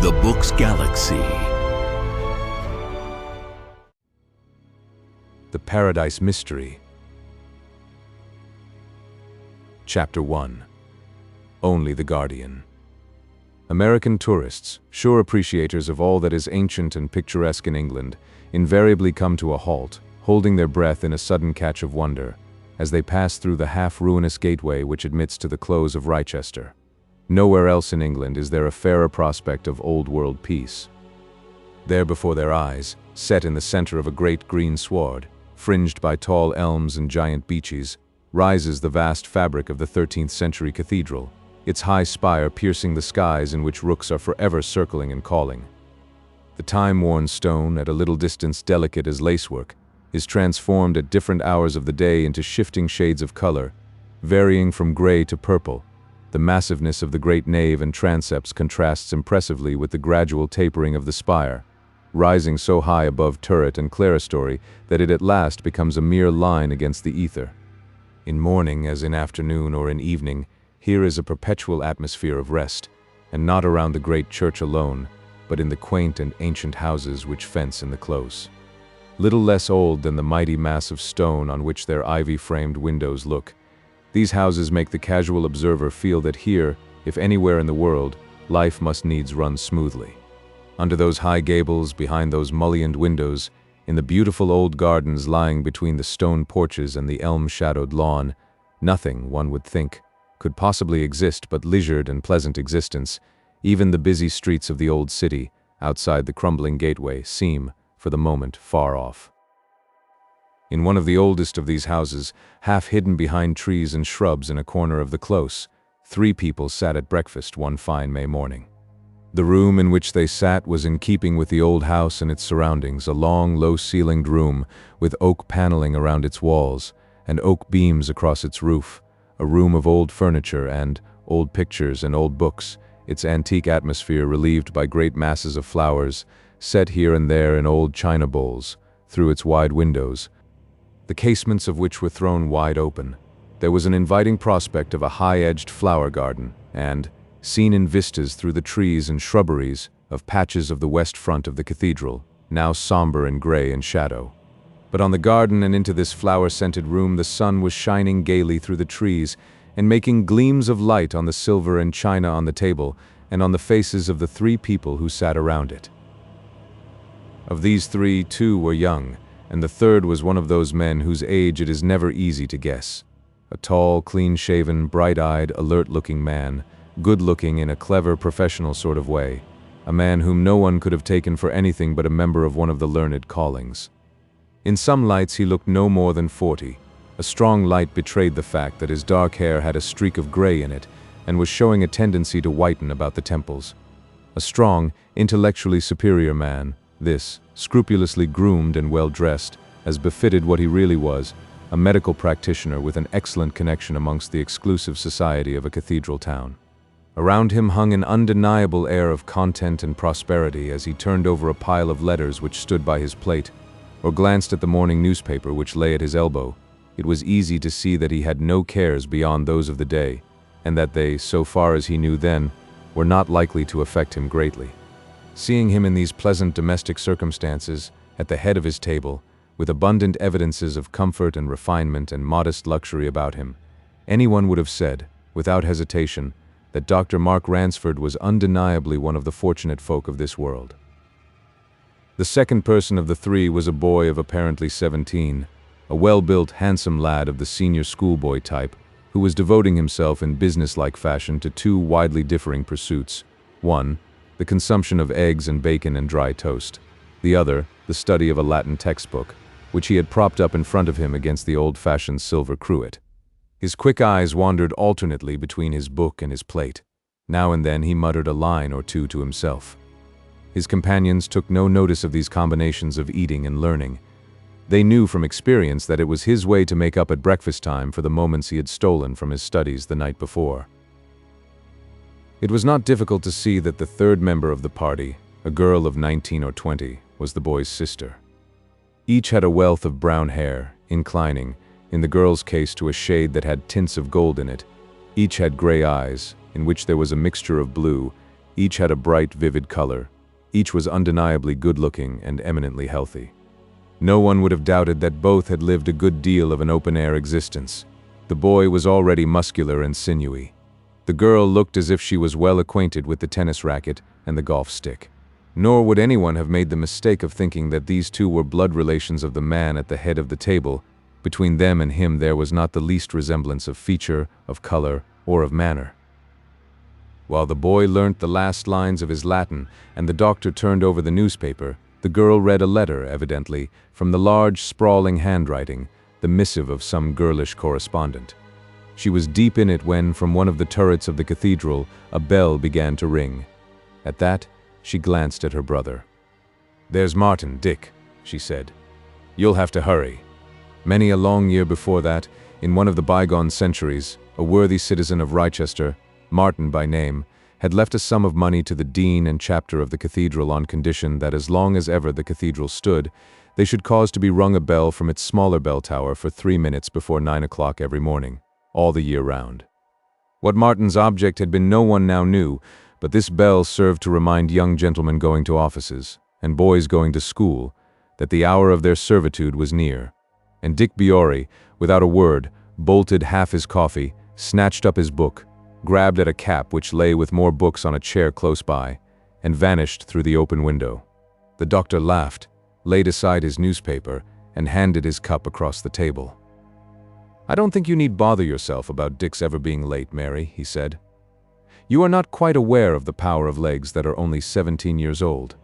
The Book's Galaxy. The Paradise Mystery. Chapter 1. Only the Guardian. American tourists, sure appreciators of all that is ancient and picturesque in England, invariably come to a halt, holding their breath in a sudden catch of wonder, as they pass through the half-ruinous gateway which admits to the close of Wrychester. Nowhere else in England is there a fairer prospect of old-world peace. There before their eyes, set in the center of a great green sward, fringed by tall elms and giant beeches, rises the vast fabric of the 13th century cathedral, its high spire piercing the skies in which rooks are forever circling and calling. The time-worn stone, at a little distance delicate as lacework, is transformed at different hours of the day into shifting shades of color, varying from gray to purple. The massiveness of the great nave and transepts contrasts impressively with the gradual tapering of the spire, rising so high above turret and clerestory that it at last becomes a mere line against the ether. In morning, as in afternoon or in evening, here is a perpetual atmosphere of rest, and not around the great church alone, but in the quaint and ancient houses which fence in the close. Little less old than the mighty mass of stone on which their ivy-framed windows look, these houses make the casual observer feel that here, if anywhere in the world, life must needs run smoothly. Under those high gables, behind those mullioned windows, in the beautiful old gardens lying between the stone porches and the elm-shadowed lawn, nothing, one would think, could possibly exist but leisured and pleasant existence. Even the busy streets of the old city, outside the crumbling gateway, seem, for the moment, far off. In one of the oldest of these houses, half hidden behind trees and shrubs in a corner of the close, 3 people sat at breakfast one fine May morning. The room in which they sat was in keeping with the old house and its surroundings, a long, low-ceilinged room with oak paneling around its walls and oak beams across its roof, a room of old furniture and old pictures and old books, its antique atmosphere relieved by great masses of flowers, set here and there in old china bowls, through its wide windows, the casements of which were thrown wide open. There was an inviting prospect of a high-edged flower garden, and, seen in vistas through the trees and shrubberies, of patches of the west front of the cathedral, now somber and gray in shadow. But on the garden and into this flower-scented room the sun was shining gaily through the trees and making gleams of light on the silver and china on the table and on the faces of the 3 people who sat around it. Of these 3, 2 were young, and the third was one of those men whose age it is never easy to guess. A tall, clean-shaven, bright-eyed, alert-looking man, good-looking in a clever, professional sort of way, a man whom no one could have taken for anything but a member of one of the learned callings. In some lights he looked no more than 40. A strong light betrayed the fact that his dark hair had a streak of gray in it and was showing a tendency to whiten about the temples. A strong, intellectually superior man, this, scrupulously groomed and well-dressed, as befitted what he really was, a medical practitioner with an excellent connection amongst the exclusive society of a cathedral town. Around him hung an undeniable air of content and prosperity as he turned over a pile of letters which stood by his plate, or glanced at the morning newspaper which lay at his elbow. It was easy to see that he had no cares beyond those of the day, and that they, so far as he knew then, were not likely to affect him greatly. Seeing him in these pleasant domestic circumstances, at the head of his table, with abundant evidences of comfort and refinement and modest luxury about him, anyone would have said, without hesitation, that Dr. Mark Ransford was undeniably one of the fortunate folk of this world. The second person of the 3 was a boy of apparently 17, a well-built, handsome lad of the senior schoolboy type, who was devoting himself in business-like fashion to 2 widely differing pursuits. One, the consumption of eggs and bacon and dry toast. The other, the study of a Latin textbook, which he had propped up in front of him against the old-fashioned silver cruet. His quick eyes wandered alternately between his book and his plate. Now and then he muttered a line or 2 to himself. His companions took no notice of these combinations of eating and learning. They knew from experience that it was his way to make up at breakfast time for the moments he had stolen from his studies the night before. It was not difficult to see that the third member of the party, a girl of 19 or 20, was the boy's sister. Each had a wealth of brown hair, inclining, in the girl's case to a shade that had tints of gold in it. Each had gray eyes, in which there was a mixture of blue, Each had a bright, vivid color. Each was undeniably good-looking and eminently healthy. No one would have doubted that both had lived a good deal of an open-air existence. The boy was already muscular and sinewy. The girl looked as if she was well acquainted with the tennis racket and the golf stick. Nor would anyone have made the mistake of thinking that these two were blood relations of the man at the head of the table. Between them and him there was not the least resemblance of feature, of color, or of manner. While the boy learnt the last lines of his Latin and the doctor turned over the newspaper, the girl read a letter, evidently, from the large, sprawling handwriting, the missive of some girlish correspondent. She was deep in it when, from one of the turrets of the cathedral, a bell began to ring. At that, she glanced at her brother. "There's Martin, Dick," she said. "You'll have to hurry." Many a long year before that, in one of the bygone centuries, a worthy citizen of Wrychester, Martin by name, had left a sum of money to the dean and chapter of the cathedral on condition that as long as ever the cathedral stood, they should cause to be rung a bell from its smaller bell tower for 3 minutes before 9 o'clock every morning, all the year round. What Martin's object had been no one now knew, but this bell served to remind young gentlemen going to offices, and boys going to school, that the hour of their servitude was near. And Dick Biore, without a word, bolted half his coffee, snatched up his book, grabbed at a cap which lay with more books on a chair close by, and vanished through the open window. The doctor laughed, laid aside his newspaper, and handed his cup across the table. "I don't think you need bother yourself about Dick's ever being late, Mary," he said. "You are not quite aware of the power of legs that are only 17 years old.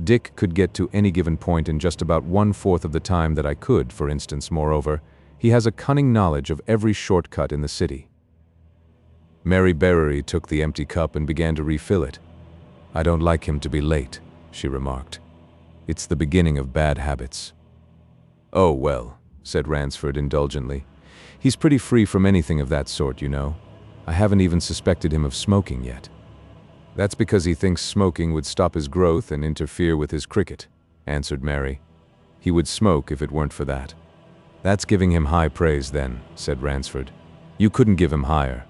Dick could get to any given point in just about 1/4 of the time that I could, for instance. Moreover, he has a cunning knowledge of every shortcut in the city." Mary Berry took the empty cup and began to refill it. "I don't like him to be late," she remarked. "It's the beginning of bad habits." "Oh, well," said Ransford indulgently. "He's pretty free from anything of that sort, you know. I haven't even suspected him of smoking yet." "That's because he thinks smoking would stop his growth and interfere with his cricket," answered Mary. "He would smoke if it weren't for that." "That's giving him high praise, then," said Ransford. "You couldn't give him higher.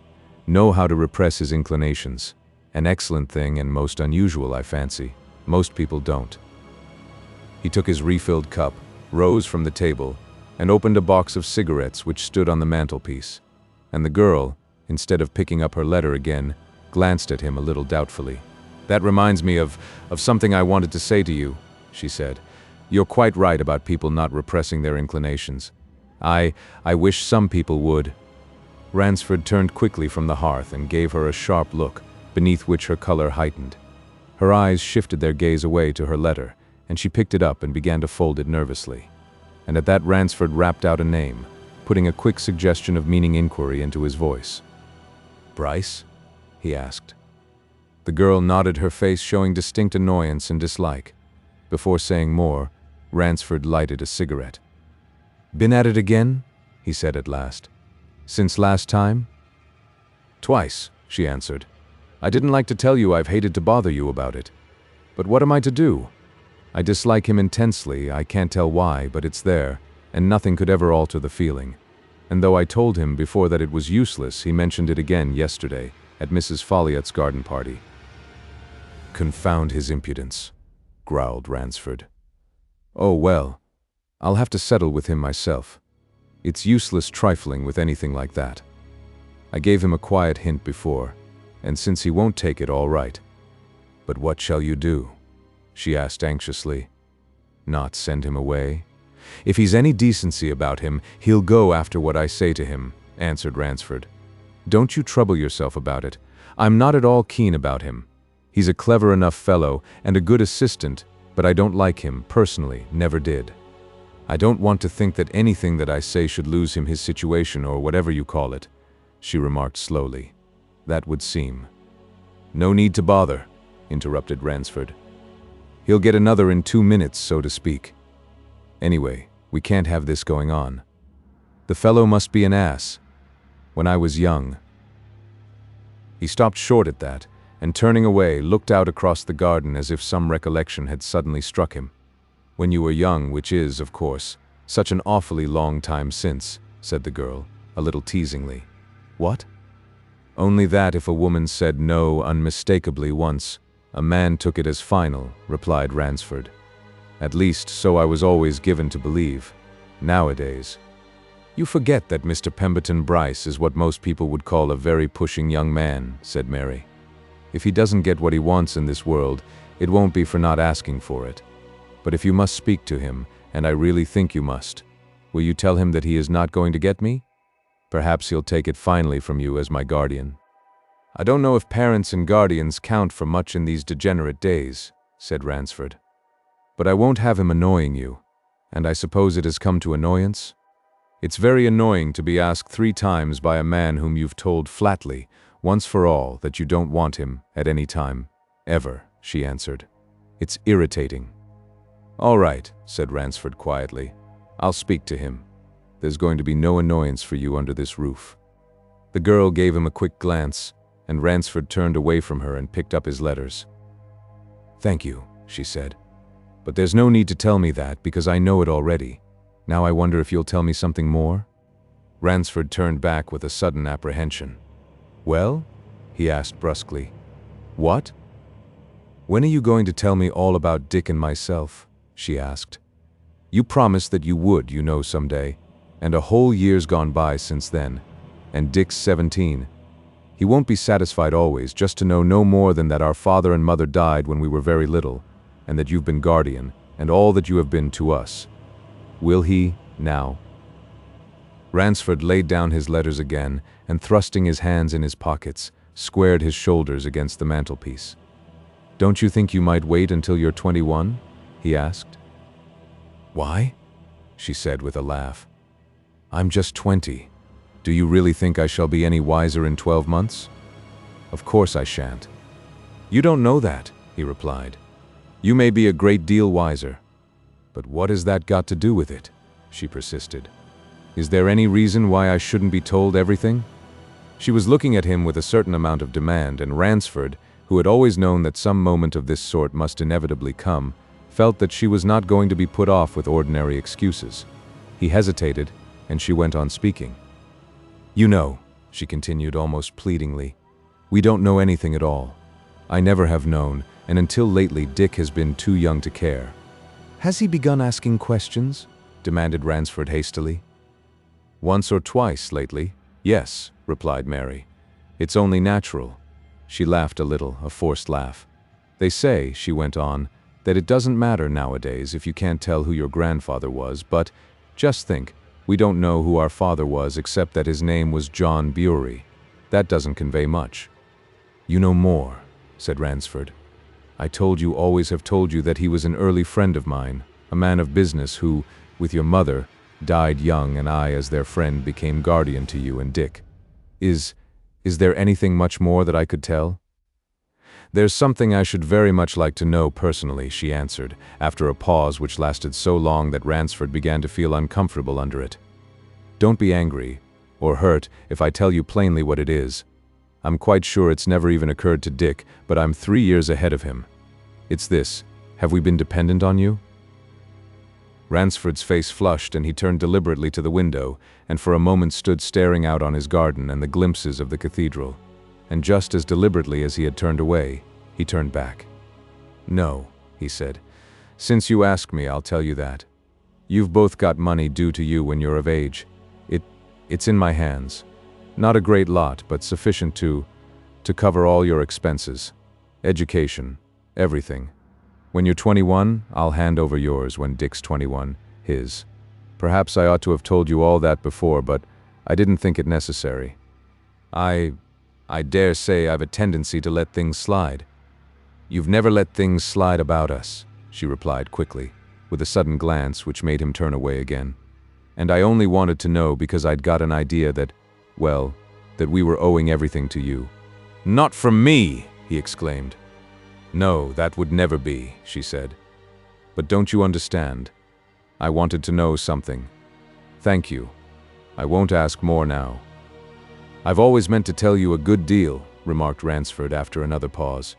Know how to repress his inclinations. An excellent thing and most unusual, I fancy. Most people don't." He took his refilled cup, rose from the table, and opened a box of cigarettes which stood on the mantelpiece. And the girl, instead of picking up her letter again, glanced at him a little doubtfully. "That reminds me of something I wanted to say to you," she said. "You're quite right about people not repressing their inclinations. I wish some people would." Ransford turned quickly from the hearth and gave her a sharp look, beneath which her color heightened. Her eyes shifted their gaze away to her letter, and she picked it up and began to fold it nervously. And at that Ransford rapped out a name, putting a quick suggestion of meaning inquiry into his voice. "Bryce?" he asked. The girl nodded, her face showing distinct annoyance and dislike. Before saying more, Ransford lighted a cigarette. "Been at it again?" he said at last. "Since last time?" "Twice," she answered. "I didn't like to tell you I've hated to bother you about it. But what am I to do? I dislike him intensely, I can't tell why, but it's there, and nothing could ever alter the feeling. And though I told him before that it was useless, he mentioned it again yesterday, at Mrs. Folliot's garden party." "Confound his impudence," growled Ransford. "Oh, well, I'll have to settle with him myself. It's useless trifling with anything like that. I gave him a quiet hint before, and since he won't take it, all right. But what shall you do?" she asked anxiously. "Not send him away? If he's any decency about him, he'll go after what I say to him," answered Ransford. "Don't you trouble yourself about it. I'm not at all keen about him. He's a clever enough fellow and a good assistant, but I don't like him, personally, never did. I don't want to think that anything that I say should lose him his situation or whatever you call it," she remarked slowly. "That would seem—" "No need to bother," interrupted Ransford. "He'll get another in 2 minutes, so to speak. Anyway, we can't have this going on. The fellow must be an ass. When I was young—" He stopped short at that, and turning away, looked out across the garden as if some recollection had suddenly struck him. "When you were young, which is, of course, such an awfully long time since," said the girl, a little teasingly. "What?" Only that if a woman said no unmistakably once, a man took it as final, replied Ransford. At least, so I was always given to believe. Nowadays. You forget that Mr. Pemberton Bryce is what most people would call a very pushing young man, said Mary. If he doesn't get what he wants in this world, it won't be for not asking for it. But if you must speak to him, and I really think you must, will you tell him that he is not going to get me? Perhaps he'll take it finally from you as my guardian. I don't know if parents and guardians count for much in these degenerate days, said Ransford. But I won't have him annoying you, and I suppose it has come to annoyance? It's very annoying to be asked 3 times by a man whom you've told flatly, once for all, that you don't want him at any time, ever, she answered. It's irritating. All right, said Ransford quietly. I'll speak to him. There's going to be no annoyance for you under this roof. The girl gave him a quick glance, and Ransford turned away from her and picked up his letters. Thank you, she said. But there's no need to tell me that, because I know it already. Now I wonder if you'll tell me something more? Ransford turned back with a sudden apprehension. Well? He asked brusquely. What? When are you going to tell me all about Dick and myself? She asked. You promised that you would, you know, someday. And a whole year's gone by since then. And Dick's 17. He won't be satisfied always just to know no more than that our father and mother died when we were very little, and that you've been guardian, and all that you have been to us. Will he, now? Ransford laid down his letters again, and thrusting his hands in his pockets, squared his shoulders against the mantelpiece. Don't you think you might wait until you're 21? He asked. Why? She said with a laugh. I'm just 20. Do you really think I shall be any wiser in 12 months? Of course I shan't. You don't know that, he replied. You may be a great deal wiser. But what has that got to do with it? She persisted. Is there any reason why I shouldn't be told everything? She was looking at him with a certain amount of demand, and Ransford, who had always known that some moment of this sort must inevitably come, felt that she was not going to be put off with ordinary excuses. He hesitated, and she went on speaking. You know, she continued almost pleadingly, we don't know anything at all. I never have known, and until lately Dick has been too young to care. Has he begun asking questions? Demanded Ransford hastily. Once or twice lately, yes, replied Mary. It's only natural. She laughed a little, a forced laugh. They say, she went on, that it doesn't matter nowadays if you can't tell who your grandfather was, but just think, we don't know who our father was except that his name was John Bury. That doesn't convey much. You know more, said Ransford. I always have told you that he was an early friend of mine, a man of business who, with your mother, died young, and I, as their friend, became guardian to you and Dick. Is there anything much more that I could tell? There's something I should very much like to know personally, she answered, after a pause which lasted so long that Ransford began to feel uncomfortable under it. Don't be angry, or hurt, if I tell you plainly what it is. I'm quite sure it's never even occurred to Dick, but I'm 3 years ahead of him. It's this: have we been dependent on you? Ransford's face flushed, and he turned deliberately to the window, and for a moment stood staring out on his garden and the glimpses of the cathedral. And just as deliberately as he had turned away, he turned back. No, he said. Since you ask me, I'll tell you that. You've both got money due to you when you're of age. It's in my hands. Not a great lot, but sufficient to cover all your expenses. Education, everything. When you're 21, I'll hand over yours. When Dick's 21, his. Perhaps I ought to have told you all that before, but I didn't think it necessary. I dare say I've a tendency to let things slide. You've never let things slide about us, she replied quickly, with a sudden glance which made him turn away again. And I only wanted to know because I'd got an idea that, well, that we were owing everything to you. Not from me, he exclaimed. No, that would never be, she said. But don't you understand? I wanted to know something. Thank you. I won't ask more now. I've always meant to tell you a good deal, remarked Ransford after another pause.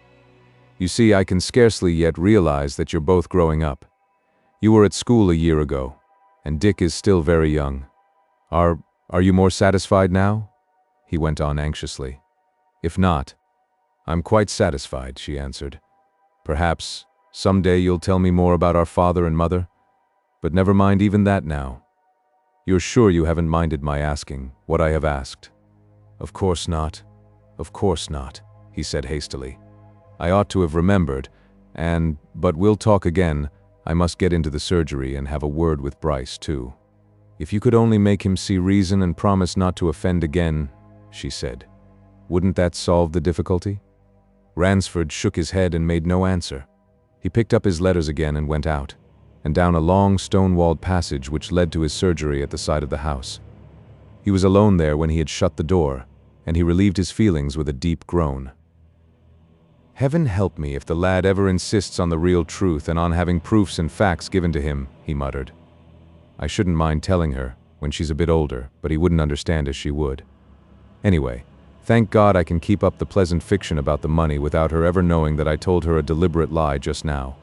You see, I can scarcely yet realize that you're both growing up. You were at school a year ago, and Dick is still very young. Are you more satisfied now? He went on anxiously. If not, I'm quite satisfied, she answered. Perhaps someday you'll tell me more about our father and mother, but never mind even that now. You're sure you haven't minded my asking what I have asked? Of course not. Of course not, he said hastily. I ought to have remembered, but we'll talk again. I must get into the surgery and have a word with Bryce, too. If you could only make him see reason and promise not to offend again, she said. Wouldn't that solve the difficulty? Ransford shook his head and made no answer. He picked up his letters again and went out, and down a long stone-walled passage which led to his surgery at the side of the house. He was alone there when he had shut the door, and he relieved his feelings with a deep groan. Heaven help me if the lad ever insists on the real truth and on having proofs and facts given to him, he muttered. I shouldn't mind telling her, when she's a bit older, but he wouldn't understand as she would. Anyway, thank God I can keep up the pleasant fiction about the money without her ever knowing that I told her a deliberate lie just now.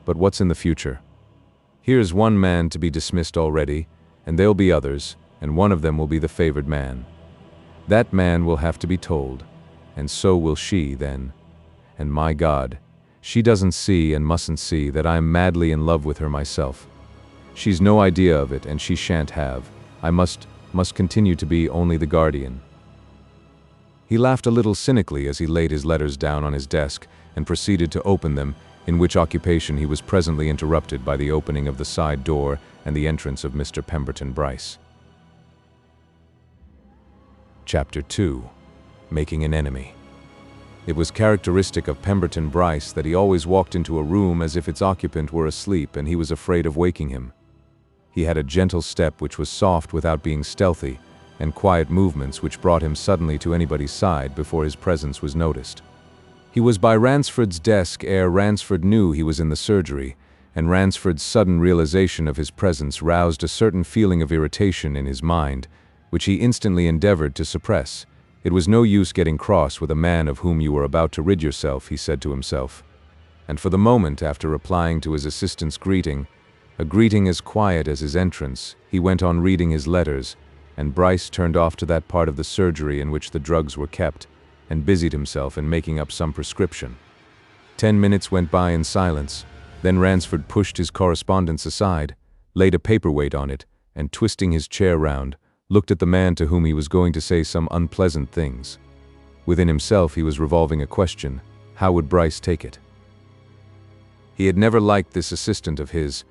But what's in the future? Here's one man to be dismissed already, and there'll be others, and one of them will be the favored man. That man will have to be told, and so will she then. And my God, she doesn't see and mustn't see that I'm madly in love with her myself. She's no idea of it, and she shan't have. I must continue to be only the guardian. He laughed a little cynically as he laid his letters down on his desk and proceeded to open them, in which occupation he was presently interrupted by the opening of the side door and the entrance of Mr. Pemberton Bryce. Chapter 2. Making an Enemy. It was characteristic of Pemberton Bryce that he always walked into a room as if its occupant were asleep and he was afraid of waking him. He had a gentle step which was soft without being stealthy, and quiet movements which brought him suddenly to anybody's side before his presence was noticed. He was by Ransford's desk ere Ransford knew he was in the surgery, and Ransford's sudden realization of his presence roused a certain feeling of irritation in his mind, which he instantly endeavored to suppress. It was no use getting cross with a man of whom you were about to rid yourself, he said to himself. And for the moment after replying to his assistant's greeting, a greeting as quiet as his entrance, he went on reading his letters, and Bryce turned off to that part of the surgery in which the drugs were kept, and busied himself in making up some prescription. 10 minutes went by in silence. Then Ransford pushed his correspondence aside, laid a paperweight on it, and twisting his chair round, looked at the man to whom he was going to say some unpleasant things. Within himself he was revolving a question: how would Bryce take it? He had never liked this assistant of his,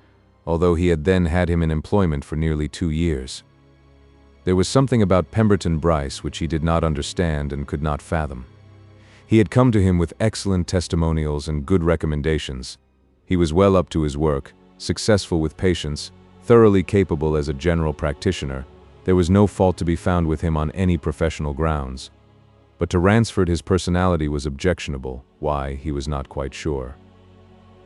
although he had then had him in employment for nearly 2 years. There was something about Pemberton Bryce which he did not understand and could not fathom. He had come to him with excellent testimonials and good recommendations. He was well up to his work, successful with patients, thoroughly capable as a general practitioner. There was no fault to be found with him on any professional grounds. But to Ransford his personality was objectionable. Why, he was not quite sure.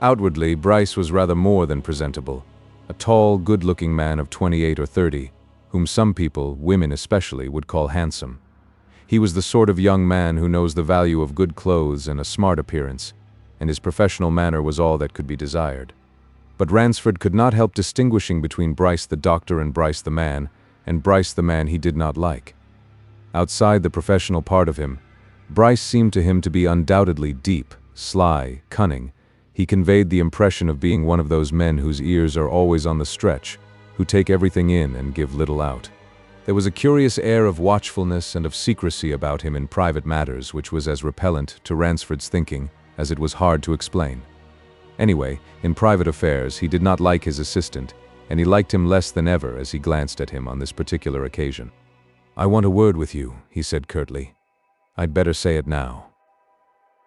Outwardly, Bryce was rather more than presentable. A tall, good-looking man of 28 or 30, whom some people, women especially, would call handsome. He was the sort of young man who knows the value of good clothes and a smart appearance, and his professional manner was all that could be desired. But Ransford could not help distinguishing between Bryce the doctor and Bryce the man he did not like. Outside the professional part of him, Bryce seemed to him to be undoubtedly deep, sly, cunning. He conveyed the impression of being one of those men whose ears are always on the stretch, who take everything in and give little out. There was a curious air of watchfulness and of secrecy about him in private matters which was as repellent to Ransford's thinking as it was hard to explain. Anyway, in private affairs he did not like his assistant, and he liked him less than ever as he glanced at him on this particular occasion. "I want a word with you," he said curtly. "I'd better say it now."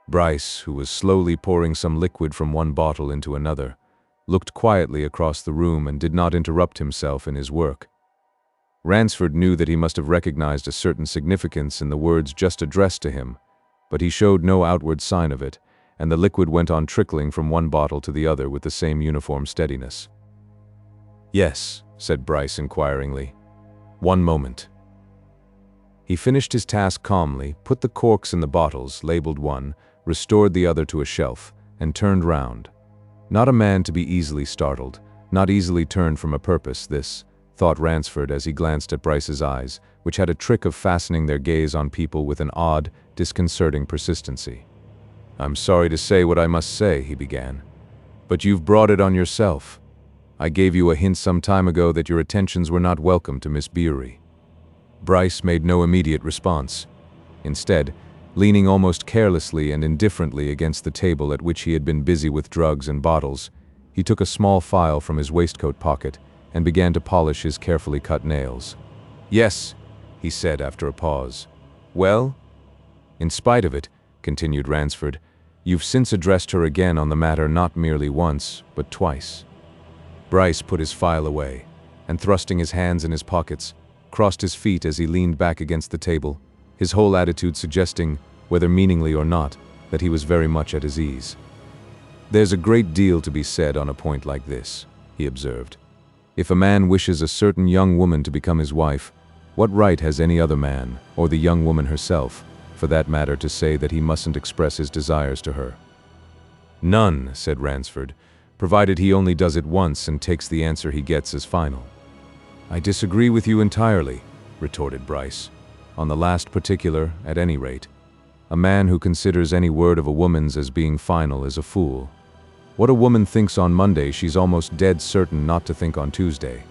Bryce, who was slowly pouring some liquid from one bottle into another, looked quietly across the room and did not interrupt himself in his work. Ransford knew that he must have recognized a certain significance in the words just addressed to him, but he showed no outward sign of it, and the liquid went on trickling from one bottle to the other with the same uniform steadiness. "Yes," said Bryce inquiringly. "One moment." He finished his task calmly, put the corks in the bottles, labeled one, restored the other to a shelf, and turned round. Not a man to be easily startled, not easily turned from a purpose, this thought Ransford as he glanced at Bryce's eyes, which had a trick of fastening their gaze on people with an odd, disconcerting persistency. "I'm sorry to say what I must say," he began, "but you've brought it on yourself. I gave you a hint some time ago that your attentions were not welcome to Miss Bewery." Bryce made no immediate response. Instead, leaning almost carelessly and indifferently against the table at which he had been busy with drugs and bottles, he took a small file from his waistcoat pocket and began to polish his carefully cut nails. "Yes," he said after a pause. "Well?" "In spite of it," continued Ransford, "you've since addressed her again on the matter not merely once, but twice." Bryce put his file away, and thrusting his hands in his pockets, crossed his feet as he leaned back against the table, his whole attitude suggesting, whether meaningly or not, that he was very much at his ease. "There's a great deal to be said on a point like this," he observed. "If a man wishes a certain young woman to become his wife, what right has any other man, or the young woman herself, for that matter, to say that he mustn't express his desires to her?" "None," said Ransford, "provided he only does it once and takes the answer he gets as final." "I disagree with you entirely," retorted Bryce. "On the last particular, at any rate. A man who considers any word of a woman's as being final is a fool. What a woman thinks on Monday, she's almost dead certain not to think on Tuesday.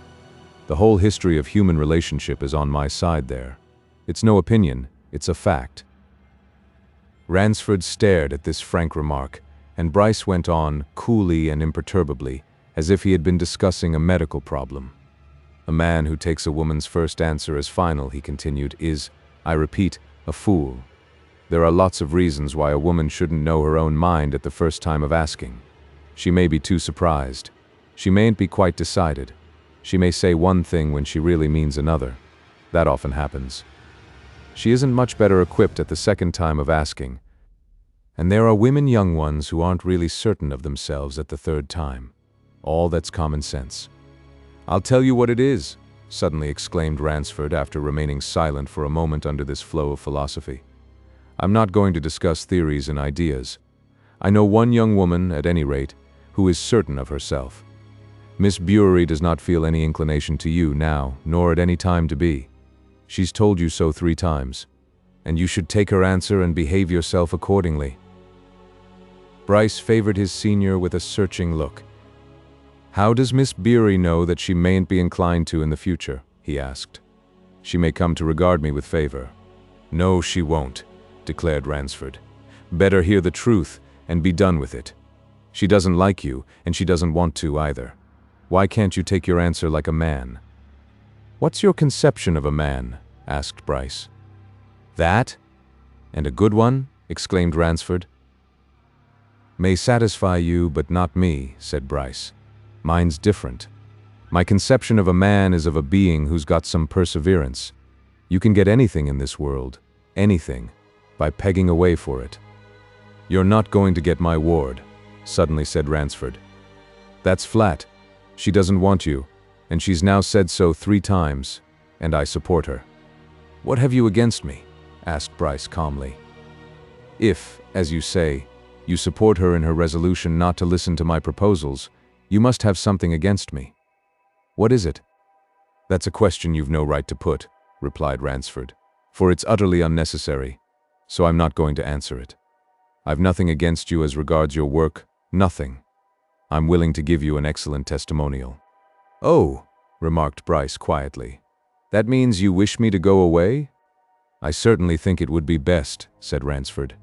The whole history of human relationship is on my side there. It's no opinion, it's a fact." Ransford stared at this frank remark, and Bryce went on, coolly and imperturbably, as if he had been discussing a medical problem. "A man who takes a woman's first answer as final," he continued, "is, I repeat, a fool. There are lots of reasons why a woman shouldn't know her own mind at the first time of asking. She may be too surprised. She mayn't be quite decided. She may say one thing when she really means another. That often happens. She isn't much better equipped at the second time of asking. And there are women, young ones, who aren't really certain of themselves at the third time. All that's common sense." "I'll tell you what it is," suddenly exclaimed Ransford after remaining silent for a moment under this flow of philosophy. "I'm not going to discuss theories and ideas. I know one young woman, at any rate, who is certain of herself. Miss Bewery does not feel any inclination to you now, nor at any time to be. She's told you so 3 times, and you should take her answer and behave yourself accordingly." Bryce favored his senior with a searching look. "How does Miss Bewery know that she mayn't be inclined to in the future?" he asked. "She may come to regard me with favor." "No, she won't," declared Ransford. "Better hear the truth and be done with it. She doesn't like you, and she doesn't want to either. Why can't you take your answer like a man?" "What's your conception of a man?" asked Bryce. "That? And a good one?" exclaimed Ransford. "May satisfy you, but not me," said Bryce. "Mine's different. My conception of a man is of a being who's got some perseverance. You can get anything in this world, anything, by pegging away for it." "You're not going to get my ward," suddenly said Ransford. "That's flat. She doesn't want you, and she's now said so 3 times, and I support her." "What have you against me?" asked Bryce calmly. "If, as you say, you support her in her resolution not to listen to my proposals, you must have something against me. What is it?" "That's a question you've no right to put," replied Ransford, "for it's utterly unnecessary, so I'm not going to answer it. I've nothing against you as regards your work, nothing. I'm willing to give you an excellent testimonial." "Oh," remarked Bryce quietly, "that means you wish me to go away?" "I certainly think it would be best," said Ransford.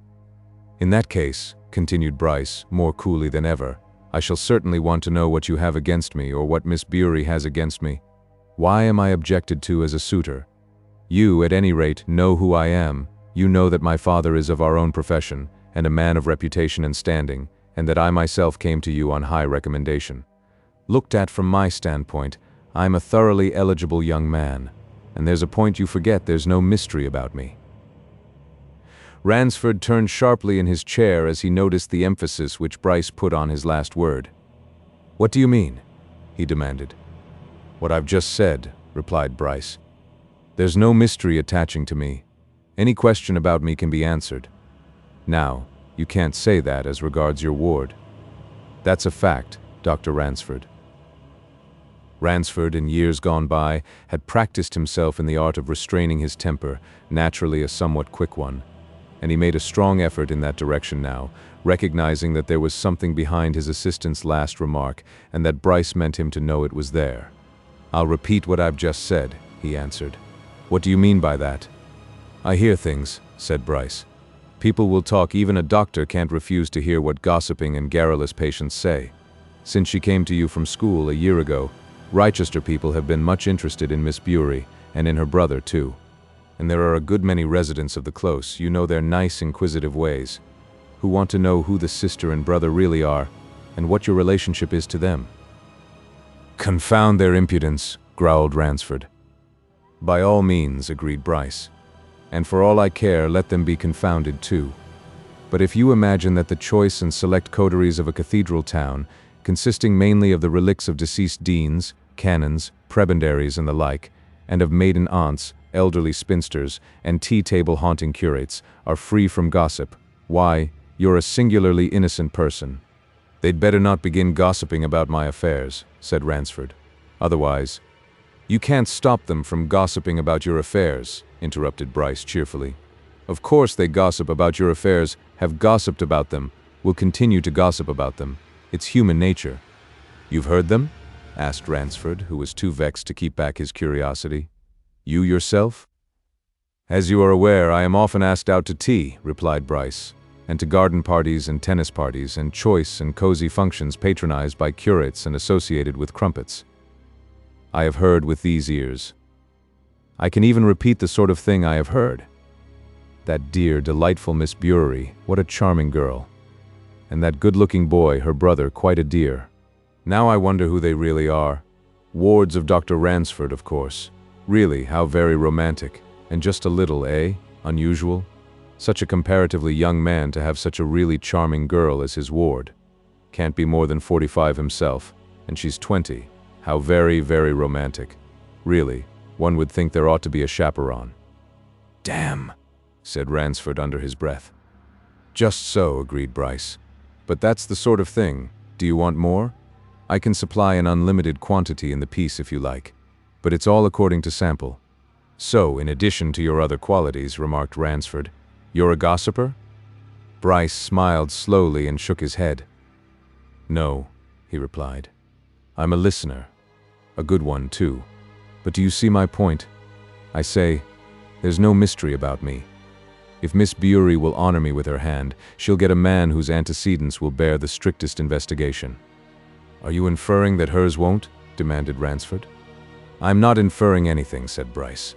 "In that case," continued Bryce, more coolly than ever, "I shall certainly want to know what you have against me, or what Miss Bewery has against me. Why am I objected to as a suitor? You, at any rate, know who I am. You know that my father is of our own profession, and a man of reputation and standing, and that I myself came to you on high recommendation. Looked at from my standpoint, I'm a thoroughly eligible young man, and there's a point you forget: there's no mystery about me." Ransford turned sharply in his chair as he noticed the emphasis which Bryce put on his last word. "What do you mean?" he demanded. "What I've just said," replied Bryce. "There's no mystery attaching to me. Any question about me can be answered. Now, you can't say that as regards your ward. That's a fact, Dr. Ransford." Ransford, in years gone by, had practiced himself in the art of restraining his temper, naturally a somewhat quick one. And he made a strong effort in that direction now, recognizing that there was something behind his assistant's last remark, and that Bryce meant him to know it was there. "I'll repeat what I've just said," he answered. "What do you mean by that?" "I hear things," said Bryce. "People will talk. Even a doctor can't refuse to hear what gossiping and garrulous patients say. Since she came to you from school a year ago, Rochester people have been much interested in Miss Bury, and in her brother, too. And there are a good many residents of the Close, you know their nice, inquisitive ways, who want to know who the sister and brother really are, and what your relationship is to them." "Confound their impudence," growled Ransford. "By all means," agreed Bryce. "And for all I care, let them be confounded too. But if you imagine that the choice and select coteries of a cathedral town, consisting mainly of the relics of deceased deans, canons, prebendaries and the like, and of maiden aunts, elderly spinsters, and tea-table haunting curates, are free from gossip, why, you're a singularly innocent person." "They'd better not begin gossiping about my affairs," said Ransford. "Otherwise—" "You can't stop them from gossiping about your affairs," interrupted Bryce cheerfully. "Of course they gossip about your affairs, have gossiped about them, will continue to gossip about them. It's human nature." "You've heard them?" asked Ransford, who was too vexed to keep back his curiosity. "You yourself?" "As you are aware, I am often asked out to tea," replied Bryce, "and to garden parties and tennis parties and choice and cozy functions patronized by curates and associated with crumpets. I have heard with these ears. I can even repeat the sort of thing I have heard. That dear, delightful Miss Bury, what a charming girl. And that good-looking boy, her brother, quite a dear. Now I wonder who they really are. Wards of Dr. Ransford, of course. Really, how very romantic. And just a little, eh? Unusual? Such a comparatively young man to have such a really charming girl as his ward. Can't be more than 45 himself, and she's 20. How very, very romantic. Really, one would think there ought to be a chaperone." "Damn," said Ransford under his breath. "Just so," agreed Bryce. "But that's the sort of thing. Do you want more? I can supply an unlimited quantity in the piece if you like, but it's all according to sample." "So, in addition to your other qualities," remarked Ransford, "you're a gossiper?" Bryce smiled slowly and shook his head. "No," he replied. "I'm a listener. A good one, too. But do you see my point? I say, there's no mystery about me. If Miss Bury will honor me with her hand, she'll get a man whose antecedents will bear the strictest investigation." "Are you inferring that hers won't?" demanded Ransford. "I'm not inferring anything," said Bryce.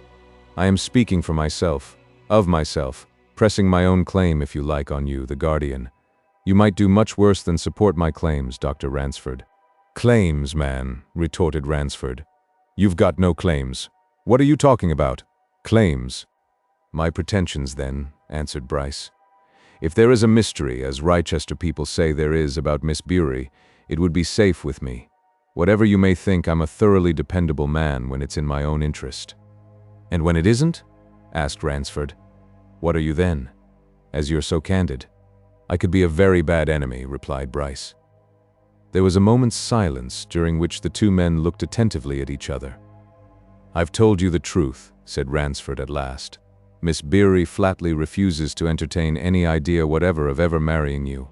"I am speaking for myself, of myself, pressing my own claim, if you like, on you, the guardian. You might do much worse than support my claims, Dr. Ransford." "Claims, man," retorted Ransford. "You've got no claims. What are you talking about? Claims?" "My pretensions, then," answered Bryce. "If there is a mystery, as Rochester people say there is about Miss Bury, it would be safe with me. Whatever you may think, I'm a thoroughly dependable man when it's in my own interest." "And when it isn't?" asked Ransford. "What are you then? As you're so candid." "I could be a very bad enemy," replied Bryce. There was a moment's silence, during which the two men looked attentively at each other. "I've told you the truth," said Ransford at last. "Miss Bury flatly refuses to entertain any idea whatever of ever marrying you.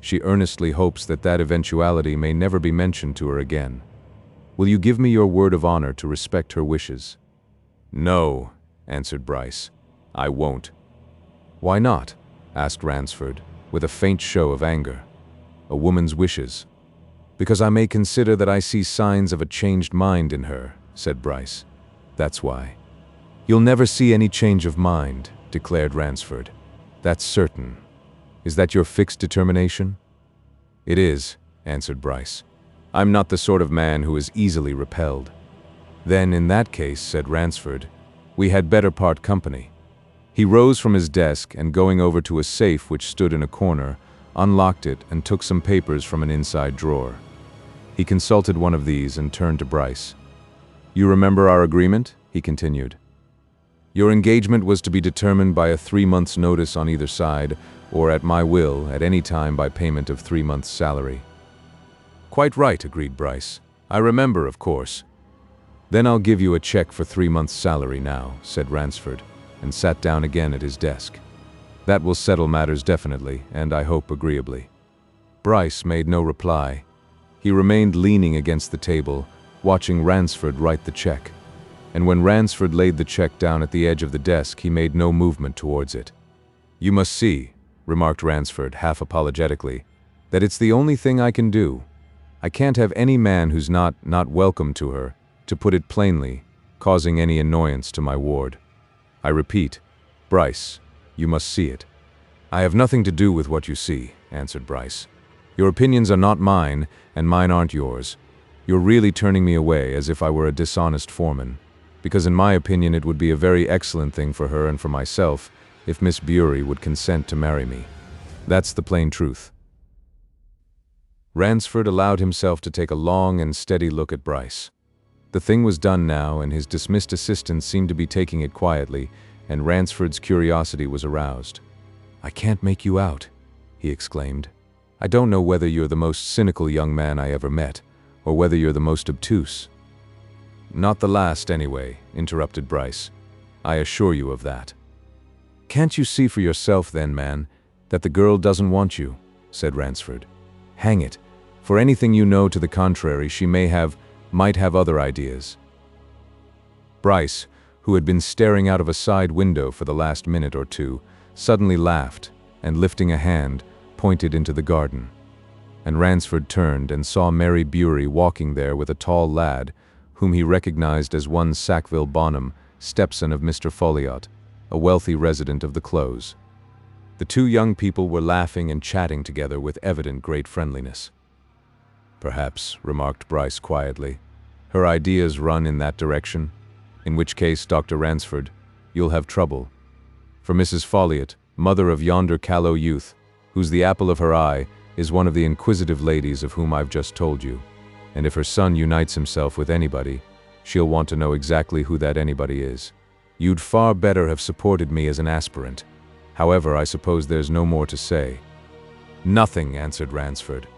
She earnestly hopes that that eventuality may never be mentioned to her again. Will you give me your word of honor to respect her wishes?" "No," answered Bryce. "I won't." "Why not?" asked Ransford, with a faint show of anger. "A woman's wishes." "Because I may consider that I see signs of a changed mind in her," said Bryce. "That's why." "You'll never see any change of mind," declared Ransford. "That's certain. Is that your fixed determination?" "It is," answered Bryce. "I'm not the sort of man who is easily repelled." "Then, in that case," said Ransford, "we had better part company." He rose from his desk and, going over to a safe which stood in a corner, unlocked it and took some papers from an inside drawer. He consulted one of these and turned to Bryce. "You remember our agreement?" he continued. "Your engagement was to be determined by a 3 months' notice on either side, or at my will, at any time by payment of 3 months' salary." "Quite right," agreed Bryce. "I remember, of course. "Then I'll give you a check for 3 months' salary now," said Ransford, and sat down again at his desk. "That will settle matters definitely, and I hope agreeably." Bryce made no reply. He remained leaning against the table, watching Ransford write the check. And when Ransford laid the check down at the edge of the desk, he made no movement towards it. "You must see," remarked Ransford, half apologetically, "that it's the only thing I can do. I can't have any man who's not welcome to her, to put it plainly, causing any annoyance to my ward. I repeat, Bryce, you must see it." "I have nothing to do with what you see," answered Bryce. "Your opinions are not mine, and mine aren't yours. You're really turning me away as if I were a dishonest foreman, because in my opinion it would be a very excellent thing for her and for myself if Miss Bury would consent to marry me. That's the plain truth." Ransford allowed himself to take a long and steady look at Bryce. The thing was done now, and his dismissed assistant seemed to be taking it quietly, and Ransford's curiosity was aroused. "I can't make you out," he exclaimed. "I don't know whether you're the most cynical young man I ever met, or whether you're the most obtuse." "Not the last, anyway," interrupted Bryce. "I assure you of that." "Can't you see for yourself then, man, that the girl doesn't want you?" said Ransford. "Hang it, for anything you know to the contrary, she might have other ideas." Bryce, who had been staring out of a side window for the last minute or two, suddenly laughed, and lifting a hand, pointed into the garden. And Ransford turned and saw Mary Bury walking there with a tall lad, whom he recognized as one Sackville Bonham, stepson of Mr. Folliot, a wealthy resident of the Close. The two young people were laughing and chatting together with evident great friendliness. "Perhaps," remarked Bryce quietly, "her ideas run in that direction, in which case, Dr. Ransford, you'll have trouble. For Mrs. Folliot, mother of yonder callow youth, who's the apple of her eye, is one of the inquisitive ladies of whom I've just told you, and if her son unites himself with anybody, she'll want to know exactly who that anybody is. You'd far better have supported me as an aspirant. However, I suppose there's no more to say." "Nothing," answered Ransford,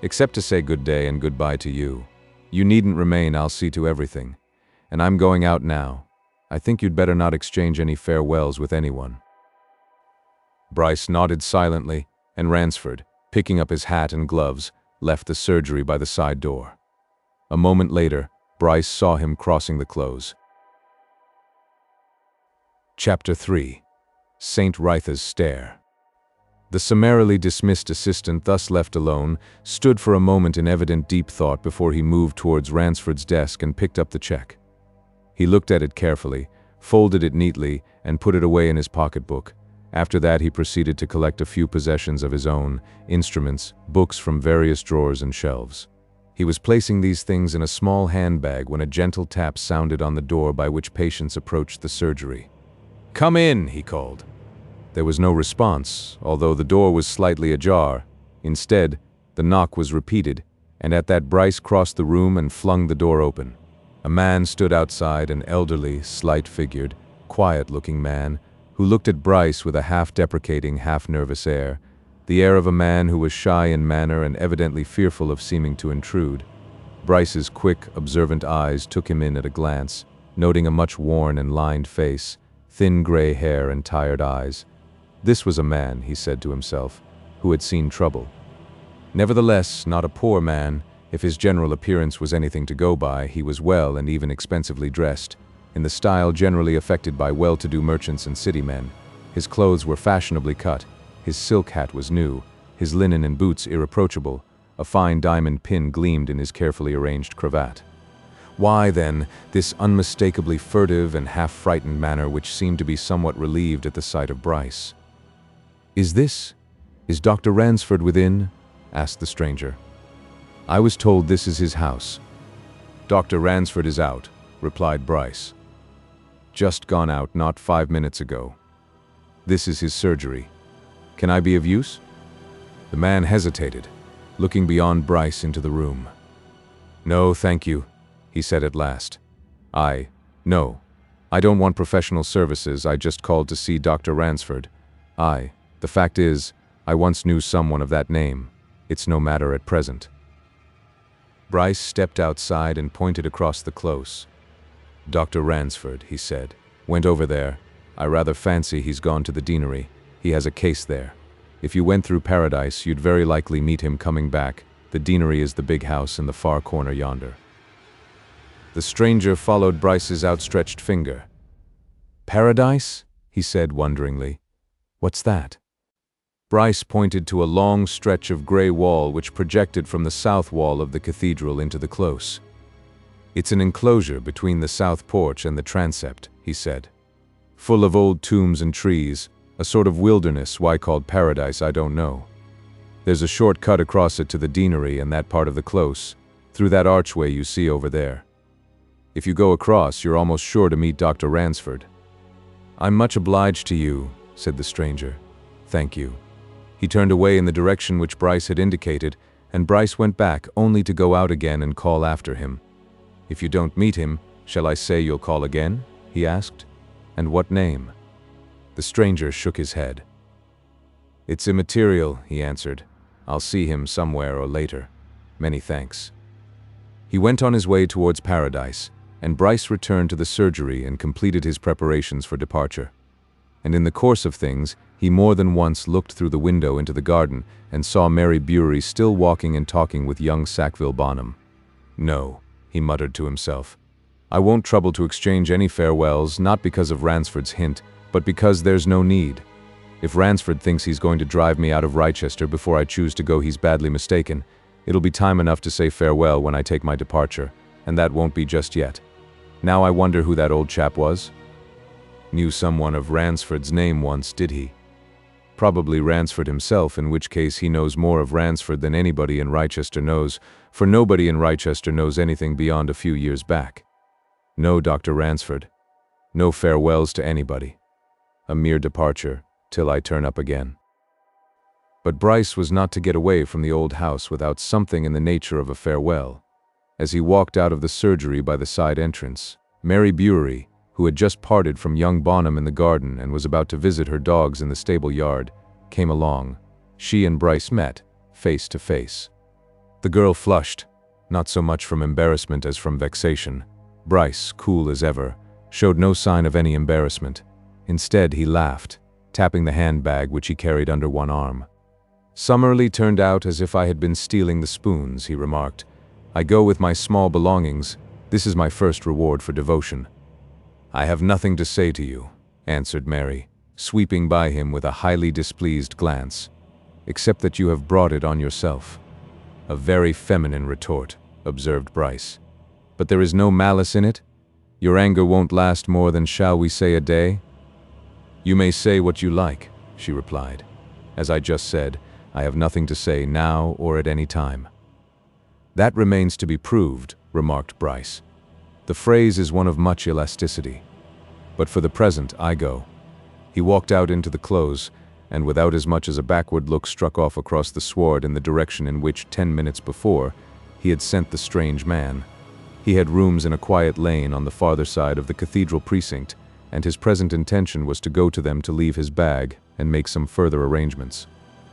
"except to say good day and goodbye to you. You needn't remain, I'll see to everything. And I'm going out now. I think you'd better not exchange any farewells with anyone." Bryce nodded silently, and Ransford, picking up his hat and gloves, left the surgery by the side door. A moment later, Bryce saw him crossing the Close. Chapter 3. St. WRYTHA'S STAIR. The summarily dismissed assistant, thus left alone, stood for a moment in evident deep thought before he moved towards Ransford's desk and picked up the check. He looked at it carefully, folded it neatly, and put it away in his pocketbook. After that, he proceeded to collect a few possessions of his own, instruments, books from various drawers and shelves. He was placing these things in a small handbag when a gentle tap sounded on the door by which patients approached the surgery. "Come in," he called. There was no response, although the door was slightly ajar. Instead, the knock was repeated, and at that Bryce crossed the room and flung the door open. A man stood outside, an elderly, slight-figured, quiet-looking man, who looked at Bryce with a half-deprecating, half-nervous air, the air of a man who was shy in manner and evidently fearful of seeming to intrude. Bryce's quick, observant eyes took him in at a glance, noting a much worn and lined face, thin gray hair and tired eyes. This was a man, he said to himself, who had seen trouble. Nevertheless, not a poor man. If his general appearance was anything to go by, he was well and even expensively dressed, in the style generally affected by well-to-do merchants and city men. His clothes were fashionably cut, his silk hat was new, his linen and boots irreproachable, a fine diamond pin gleamed in his carefully arranged cravat. Why, then, this unmistakably furtive and half-frightened manner which seemed to be somewhat relieved at the sight of Bryce? Is Dr. Ransford within?" asked the stranger. "I was told this is his house." "Dr. Ransford is out," replied Bryce. "Just gone out not 5 minutes ago. This is his surgery. Can I be of use?" The man hesitated, looking beyond Bryce into the room. "No, thank you," he said at last. No, I don't want professional services. I just called to see Dr. Ransford. The fact is, I once knew someone of that name. It's no matter at present." Bryce stepped outside and pointed across the close. "Dr. Ransford," he said. "Went over there. I rather fancy he's gone to the deanery. He has a case there. If you went through Paradise, you'd very likely meet him coming back. The deanery is the big house in the far corner yonder." The stranger followed Bryce's outstretched finger. "Paradise?" he said wonderingly. "What's that?" Bryce pointed to a long stretch of grey wall which projected from the south wall of the cathedral into the close. "It's an enclosure between the south porch and the transept," he said. "Full of old tombs and trees, a sort of wilderness. Why called Paradise, I don't know. There's a short cut across it to the deanery and that part of the close, through that archway you see over there. If you go across, you're almost sure to meet Dr. Ransford." "I'm much obliged to you," said the stranger. "Thank you." He turned away in the direction which Bryce had indicated, and Bryce went back only to go out again and call after him. "If you don't meet him, shall I say you'll call again?" he asked. "And what name?" The stranger shook his head. "It's immaterial," he answered. "I'll see him somewhere or later. Many thanks." He went on his way towards Paradise, and Bryce returned to the surgery and completed his preparations for departure. And in the course of things, he more than once looked through the window into the garden and saw Mary Bewery still walking and talking with young Sackville Bonham. "No," he muttered to himself. "I won't trouble to exchange any farewells, not because of Ransford's hint, but because there's no need. If Ransford thinks he's going to drive me out of Wrychester before I choose to go, he's badly mistaken. It'll be time enough to say farewell when I take my departure, and that won't be just yet. Now I wonder who that old chap was. Knew someone of Ransford's name once, did he? Probably Ransford himself, in which case he knows more of Ransford than anybody in Wrychester knows, for nobody in Wrychester knows anything beyond a few years back. No Dr. Ransford. No farewells to anybody. A mere departure, till I turn up again." But Bryce was not to get away from the old house without something in the nature of a farewell. As he walked out of the surgery by the side entrance, Mary Bewery, who had just parted from young Bonham in the garden and was about to visit her dogs in the stable yard, came along. She and Bryce met, face to face. The girl flushed, not so much from embarrassment as from vexation. Bryce, cool as ever, showed no sign of any embarrassment. Instead, he laughed, tapping the handbag which he carried under one arm. "Summerlee turned out as if I had been stealing the spoons," he remarked. "I go with my small belongings. This is my first reward for devotion." "I have nothing to say to you," answered Mary, sweeping by him with a highly displeased glance, "except that you have brought it on yourself." "A very feminine retort," observed Bryce. "But there is no malice in it? Your anger won't last more than, shall we say, a day?" "You may say what you like," she replied. "As I just said, I have nothing to say now or at any time." "That remains to be proved," remarked Bryce. "The phrase is one of much elasticity. But for the present, I go." He walked out into the close, and without as much as a backward look struck off across the sward in the direction in which, 10 minutes before, he had sent the strange man. He had rooms in a quiet lane on the farther side of the cathedral precinct, and his present intention was to go to them to leave his bag and make some further arrangements.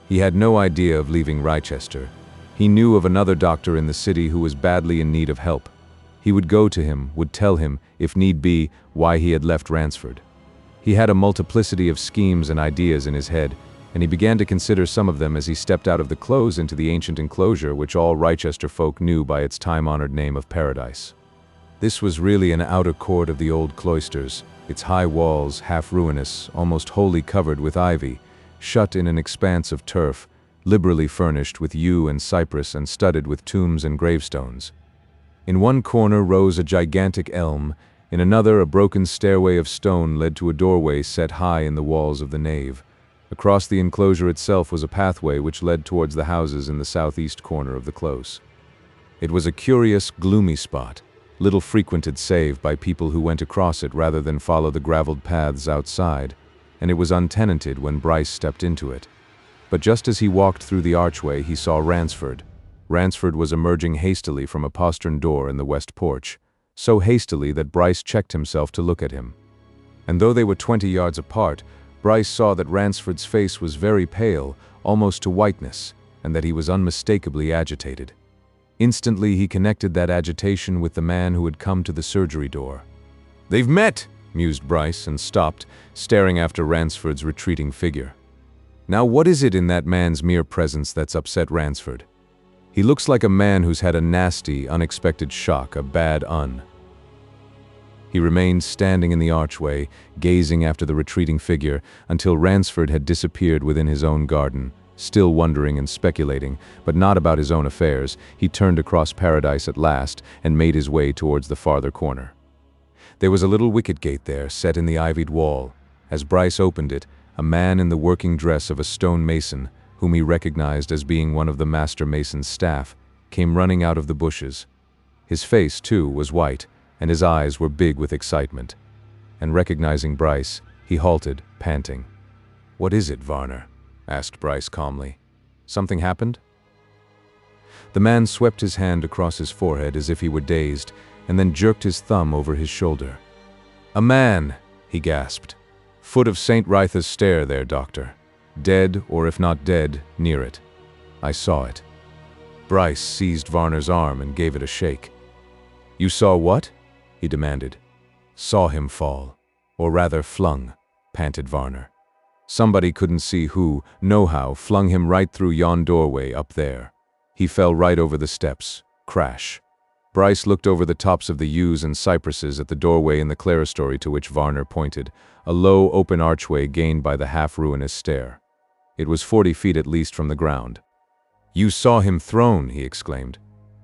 He had no idea of leaving Wrychester. He knew of another doctor in the city who was badly in need of help. He would go to him, would tell him, if need be, why he had left Ransford. He had a multiplicity of schemes and ideas in his head, and he began to consider some of them as he stepped out of the close into the ancient enclosure which all Wrychester folk knew by its time-honored name of Paradise. This was really an outer court of the old cloisters, its high walls, half ruinous, almost wholly covered with ivy, shut in an expanse of turf, liberally furnished with yew and cypress and studded with tombs and gravestones. In one corner rose a gigantic elm, in another a broken stairway of stone led to a doorway set high in the walls of the nave. Across the enclosure itself was a pathway which led towards the houses in the southeast corner of the close. It was a curious, gloomy spot, little frequented save by people who went across it rather than follow the graveled paths outside, and it was untenanted when Bryce stepped into it. But just as he walked through the archway, he saw Ransford. Ransford was emerging hastily from a postern door in the west porch, so hastily that Bryce checked himself to look at him. And though they were 20 yards apart, Bryce saw that Ransford's face was very pale, almost to whiteness, and that he was unmistakably agitated. Instantly he connected that agitation with the man who had come to the surgery door. "They've met," mused Bryce, and stopped, staring after Ransford's retreating figure. Now what is it in that man's mere presence that's upset Ransford? He looks like a man who's had a nasty, unexpected shock, a bad un. He remained standing in the archway, gazing after the retreating figure, until Ransford had disappeared within his own garden. Still wondering and speculating, but not about his own affairs, he turned across Paradise at last and made his way towards the farther corner. There was a little wicket gate there, set in the ivied wall. As Bryce opened it, a man in the working dress of a stone mason, whom he recognized as being one of the master mason's staff, came running out of the bushes. His face, too, was white, and his eyes were big with excitement. And recognizing Bryce, he halted, panting. "What is it, Varner?" asked Bryce calmly. "Something happened?" The man swept his hand across his forehead as if he were dazed, and then jerked his thumb over his shoulder. "A man," he gasped. "Foot of St. WRYTHA'S stair there, Doctor. Dead, or if not dead, near it. I saw it." Bryce seized Varner's arm and gave it a shake. "You saw what?" he demanded. "Saw him fall. Or rather flung," panted Varner. "Somebody couldn't see who, nohow, flung him right through yon doorway up there. He fell right over the steps. Crash." Bryce looked over the tops of the yews and cypresses at the doorway in the clerestory to which Varner pointed, a low, open archway gained by the half-ruinous stair. It was 40 feet at least from the ground. "You saw him thrown," he exclaimed.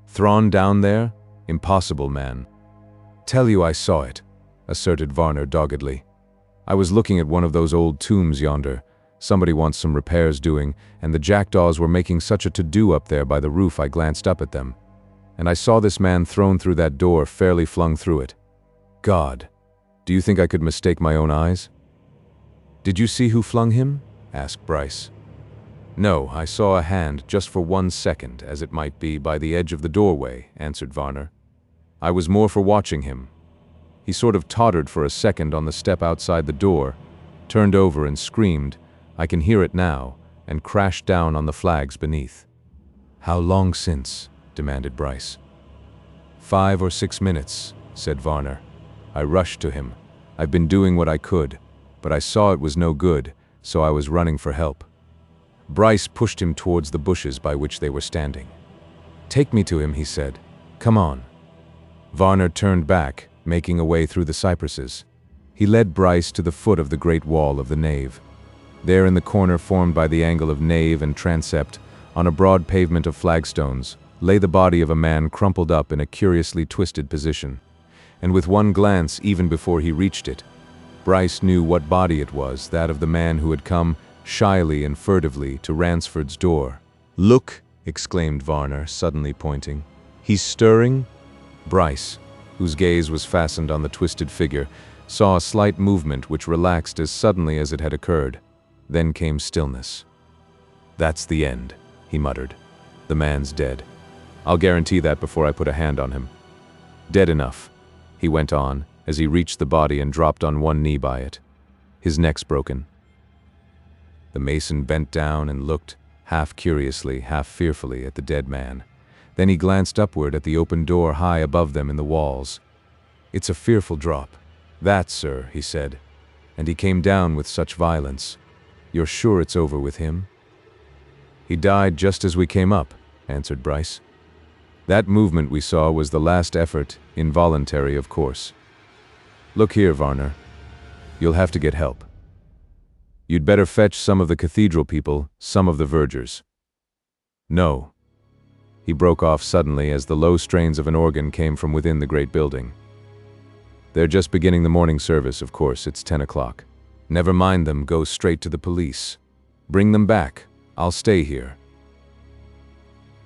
"Thrown down there? Impossible, man." "Tell you I saw it," asserted Varner doggedly. "I was looking at one of those old tombs yonder. Somebody wants some repairs doing, and the jackdaws were making such a to-do up there by the roof I glanced up at them. And I saw this man thrown through that door, fairly flung through it. God, do you think I could mistake my own eyes?" "Did you see who flung him?" asked Bryce. "No, I saw a hand just for 1 second, as it might be, by the edge of the doorway," answered Varner. "I was more for watching him. He sort of tottered for a second on the step outside the door, turned over and screamed, I can hear it now, and crashed down on the flags beneath." "How long since?" demanded Bryce. 5 or 6 minutes, said Varner. "I rushed to him. I've been doing what I could, but I saw it was no good, so I was running for help." Bryce pushed him towards the bushes by which they were standing. "Take me to him," he said. "Come on." Varner turned back, making a way through the cypresses. He led Bryce to the foot of the great wall of the nave. There in the corner formed by the angle of nave and transept, on a broad pavement of flagstones, lay the body of a man crumpled up in a curiously twisted position. And with one glance, even before he reached it, Bryce knew what body it was, that of the man who had come, shyly and furtively, to Ransford's door. "Look!" exclaimed Varner, suddenly pointing. "He's stirring?" Bryce, whose gaze was fastened on the twisted figure, saw a slight movement which relaxed as suddenly as it had occurred. Then came stillness. "That's the end," he muttered. "The man's dead. I'll guarantee that before I put a hand on him. Dead enough," he went on, as he reached the body and dropped on one knee by it. "His neck's broken." The mason bent down and looked, half curiously, half fearfully, at the dead man. Then he glanced upward at the open door high above them in the walls. "It's a fearful drop. That, sir," he said. "And he came down with such violence. You're sure it's over with him?" "He died just as we came up," answered Bryce. "That movement we saw was the last effort, involuntary, of course. Look here, Varner. You'll have to get help. You'd better fetch some of the cathedral people, some of the vergers. No." He broke off suddenly as the low strains of an organ came from within the great building. "They're just beginning the morning service, of course. It's 10 o'clock. Never mind them, go straight to the police. Bring them back. I'll stay here."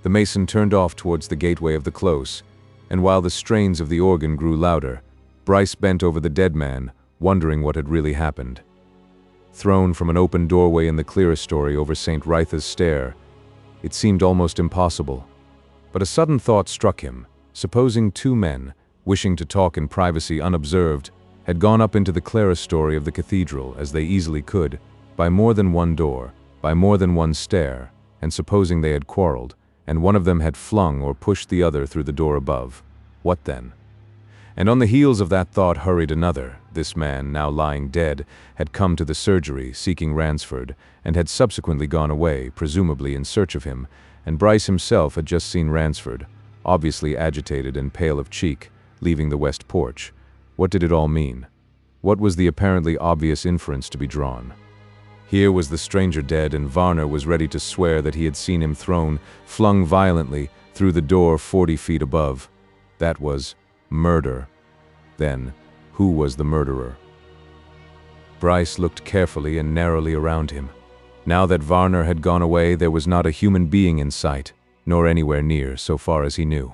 The mason turned off towards the gateway of the close, and while the strains of the organ grew louder, Bryce bent over the dead man, wondering what had really happened. Thrown from an open doorway in the clerestory over St. WRYTHA'S stair, it seemed almost impossible. But a sudden thought struck him. Supposing 2 men, wishing to talk in privacy unobserved, had gone up into the clerestory of the cathedral, as they easily could, by more than one door, by more than one stair, and supposing they had quarreled, and one of them had flung or pushed the other through the door above, what then? And on the heels of that thought hurried another. This man, now lying dead, had come to the surgery seeking Ransford, and had subsequently gone away, presumably in search of him, and Bryce himself had just seen Ransford, obviously agitated and pale of cheek, leaving the west porch. What did it all mean? What was the apparently obvious inference to be drawn? Here was the stranger dead, and Varner was ready to swear that he had seen him flung violently, through the door 40 feet above. That was murder. Then, who was the murderer? Bryce looked carefully and narrowly around him. Now that Varner had gone away, there was not a human being in sight, nor anywhere near, so far as he knew.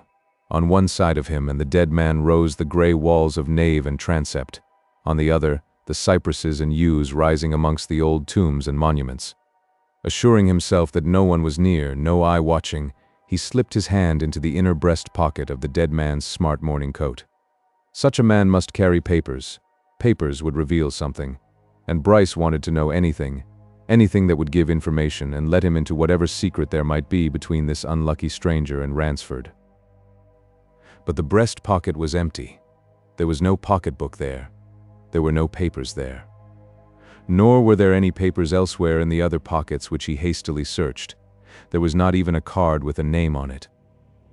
On one side of him and the dead man rose the gray walls of nave and transept. On the other, the cypresses and yews rising amongst the old tombs and monuments. Assuring himself that no one was near, no eye watching, he slipped his hand into the inner breast pocket of the dead man's smart morning coat. Such a man must carry papers. Papers would reveal something. And Bryce wanted to know anything that would give information and let him into whatever secret there might be between this unlucky stranger and Ransford. But the breast pocket was empty. There was no pocketbook there. There were no papers there. Nor were there any papers elsewhere in the other pockets which he hastily searched. There was not even a card with a name on it.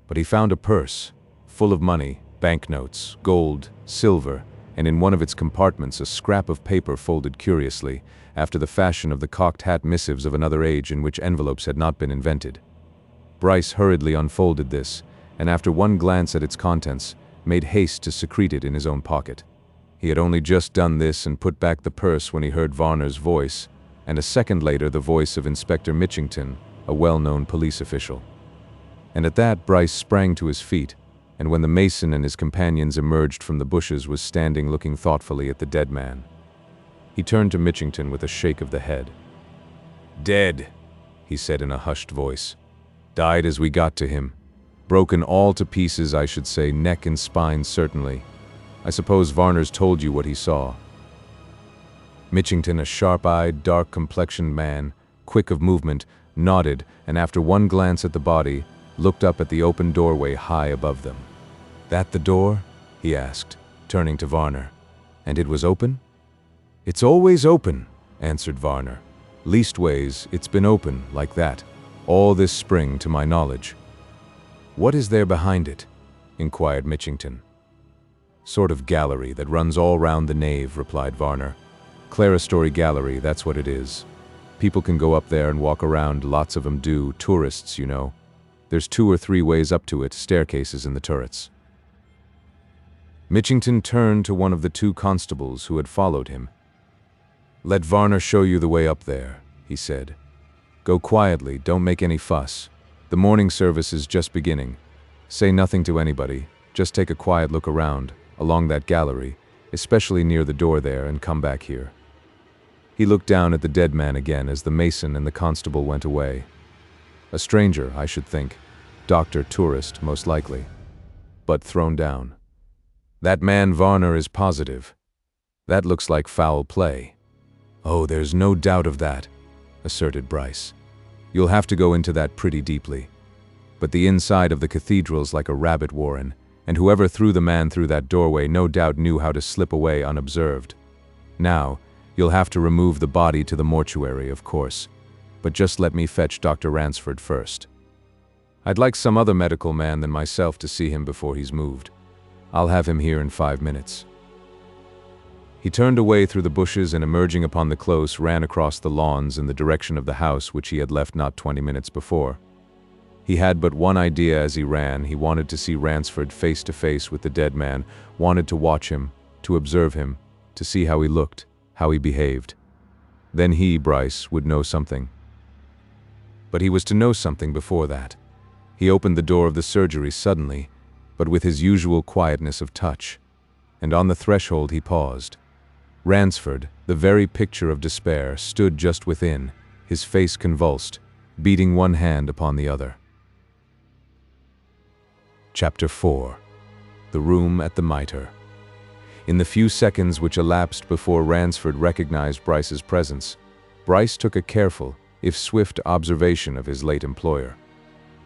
But he found a purse, full of money, banknotes, gold, silver, and in one of its compartments a scrap of paper folded curiously, after the fashion of the cocked hat missives of another age in which envelopes had not been invented. Bryce hurriedly unfolded this, and after one glance at its contents, made haste to secrete it in his own pocket. He had only just done this and put back the purse when he heard Varner's voice, and a second later the voice of Inspector Mitchington, a well-known police official. And at that Bryce sprang to his feet, and when the mason and his companions emerged from the bushes was standing looking thoughtfully at the dead man. He turned to Mitchington with a shake of the head. "Dead," he said in a hushed voice. "Died as we got to him. Broken all to pieces, I should say, neck and spine certainly. I suppose Varner's told you what he saw." Mitchington, a sharp-eyed, dark-complexioned man, quick of movement, nodded, and after one glance at the body, looked up at the open doorway high above them. "That the door?" he asked, turning to Varner. "And it was open?" "It's always open," answered Varner. "Leastways, it's been open, like that, all this spring to my knowledge." "What is there behind it?" inquired Mitchington. "Sort of gallery that runs all round the nave," replied Varner. "Clerestory gallery, that's what it is. People can go up there and walk around, lots of 'em do, tourists, you know. There's 2 or 3 ways up to it, staircases in the turrets." Mitchington turned to one of the 2 constables who had followed him. "Let Varner show you the way up there," he said. "Go quietly, don't make any fuss. The morning service is just beginning. Say nothing to anybody, just take a quiet look around, along that gallery, especially near the door there, and come back here." He looked down at the dead man again as the mason and the constable went away. A stranger, I should think. Doctor, tourist, most likely. But thrown down. "That man Varner is positive. That looks like foul play." "Oh, there's no doubt of that," asserted Bryce. "You'll have to go into that pretty deeply. But the inside of the cathedral's like a rabbit warren, and whoever threw the man through that doorway no doubt knew how to slip away unobserved. Now, you'll have to remove the body to the mortuary, of course, but just let me fetch Dr. Ransford first. I'd like some other medical man than myself to see him before he's moved. I'll have him here in 5 minutes." He turned away through the bushes and, emerging upon the close, ran across the lawns in the direction of the house which he had left not 20 minutes before. He had but one idea as he ran. He wanted to see Ransford face to face with the dead man, wanted to watch him, to observe him, to see how he looked, how he behaved. Then he, Bryce, would know something. But he was to know something before that. He opened the door of the surgery suddenly, but with his usual quietness of touch, and on the threshold he paused. Ransford, the very picture of despair, stood just within, his face convulsed, beating one hand upon the other. Chapter 4. The Room at the MITRE. In the few seconds which elapsed before Ransford recognized Bryce's presence, Bryce took a careful, if swift, observation of his late employer.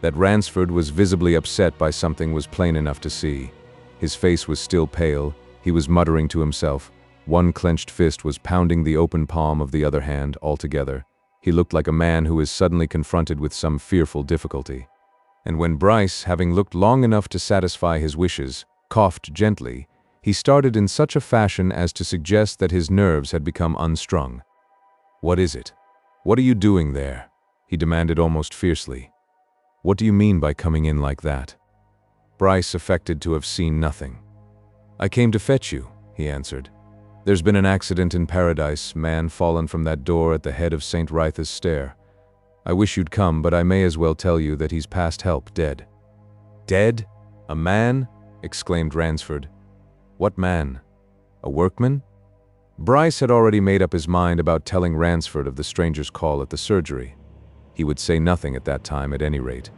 That Ransford was visibly upset by something was plain enough to see. His face was still pale. He was muttering to himself. One clenched fist was pounding the open palm of the other hand altogether. He looked like a man who is suddenly confronted with some fearful difficulty. And when Bryce, having looked long enough to satisfy his wishes, coughed gently, he started in such a fashion as to suggest that his nerves had become unstrung. "What is it? What are you doing there?" he demanded almost fiercely. "What do you mean by coming in like that?" Bryce affected to have seen nothing. "I came to fetch you," he answered. "There's been an accident in Paradise, man fallen from that door at the head of St. WRYTHA'S stair. I wish you'd come, but I may as well tell you that he's past help, dead." "Dead? A man?" exclaimed Ransford. "What man? A workman?" Bryce had already made up his mind about telling Ransford of the stranger's call at the surgery. He would say nothing at that time at any rate.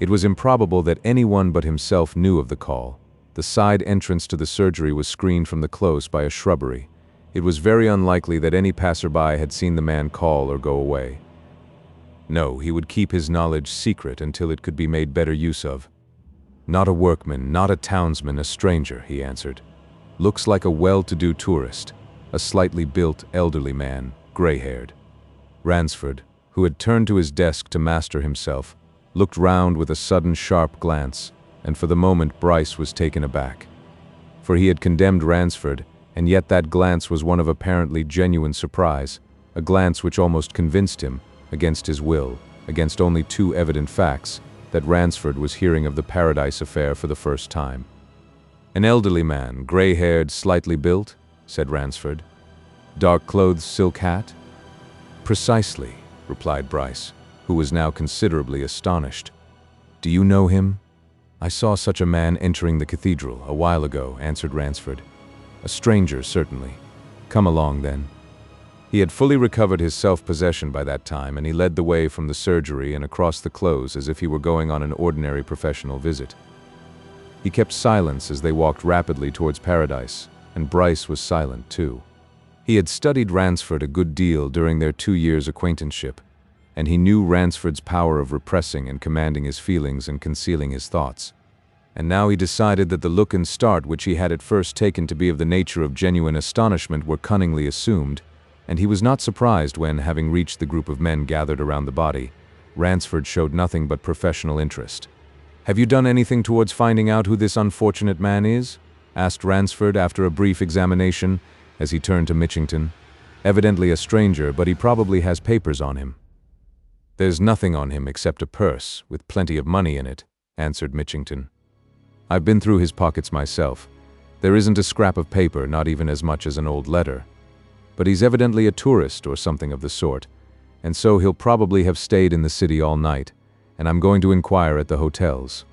It was improbable that anyone but himself knew of the call. The side entrance to the surgery was screened from the close by a shrubbery. It was very unlikely that any passerby had seen the man call or go away. No, he would keep his knowledge secret until it could be made better use of. "Not a workman, not a townsman, a stranger," he answered. "Looks like a well-to-do tourist, a slightly built, elderly man, gray-haired." Ransford, who had turned to his desk to master himself, looked round with a sudden sharp glance, and for the moment Bryce was taken aback. For he had condemned Ransford, and yet that glance was one of apparently genuine surprise, a glance which almost convinced him, against his will, against only two evident facts, that Ransford was hearing of the Paradise affair for the first time. "An elderly man, gray-haired, slightly built," said Ransford. "Dark clothes, silk hat?" "Precisely," replied Bryce, who was now considerably astonished. "Do you know him?" "I saw such a man entering the cathedral a while ago," answered Ransford. "A stranger, certainly. Come along, then." He had fully recovered his self-possession by that time, and he led the way from the surgery and across the close as if he were going on an ordinary professional visit. He kept silence as they walked rapidly towards Paradise, and Bryce was silent too. He had studied Ransford a good deal during their 2 years' acquaintanceship, and he knew Ransford's power of repressing and commanding his feelings and concealing his thoughts. And now he decided that the look and start which he had at first taken to be of the nature of genuine astonishment were cunningly assumed, and he was not surprised when, having reached the group of men gathered around the body, Ransford showed nothing but professional interest. "Have you done anything towards finding out who this unfortunate man is?" asked Ransford after a brief examination, as he turned to Mitchington. "Evidently a stranger, but he probably has papers on him." "There's nothing on him except a purse, with plenty of money in it," answered Mitchington. "I've been through his pockets myself. There isn't a scrap of paper, not even as much as an old letter. But he's evidently a tourist or something of the sort, and so he'll probably have stayed in the city all night, and I'm going to inquire at the hotels."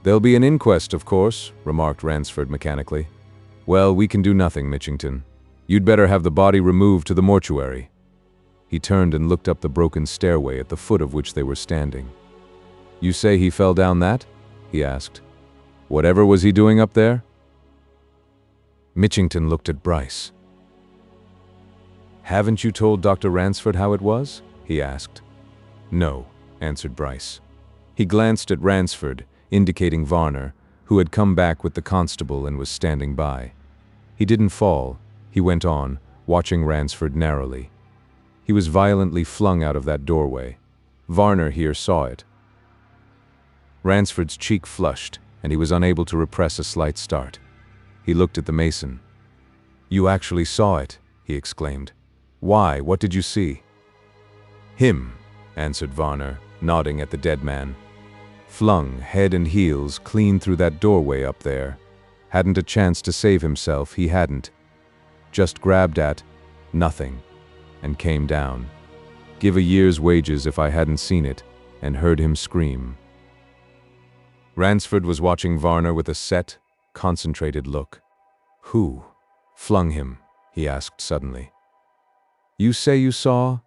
"There'll be an inquest, of course," remarked Ransford mechanically. "Well, we can do nothing, Mitchington. You'd better have the body removed to the mortuary." He turned and looked up the broken stairway at the foot of which they were standing. "You say he fell down that?" he asked. "Whatever was he doing up there?" Mitchington looked at Bryce. "Haven't you told Dr. Ransford how it was?" he asked. "No," answered Bryce. He glanced at Ransford, indicating Varner, who had come back with the constable and was standing by. "He didn't fall," he went on, watching Ransford narrowly. "He was violently flung out of that doorway. Varner here saw it." Ransford's cheek flushed, and he was unable to repress a slight start. He looked at the mason. "You actually saw it?" he exclaimed. "Why, what did you see?" "Him," answered Varner, nodding at the dead man. "Flung, head and heels, clean through that doorway up there. Hadn't a chance to save himself, he hadn't. Just grabbed at nothing, and came down. Give a year's wages if I hadn't seen it, and heard him scream." Ransford was watching Varner with a set, concentrated look. "Who flung him?" he asked suddenly. "You say you saw?"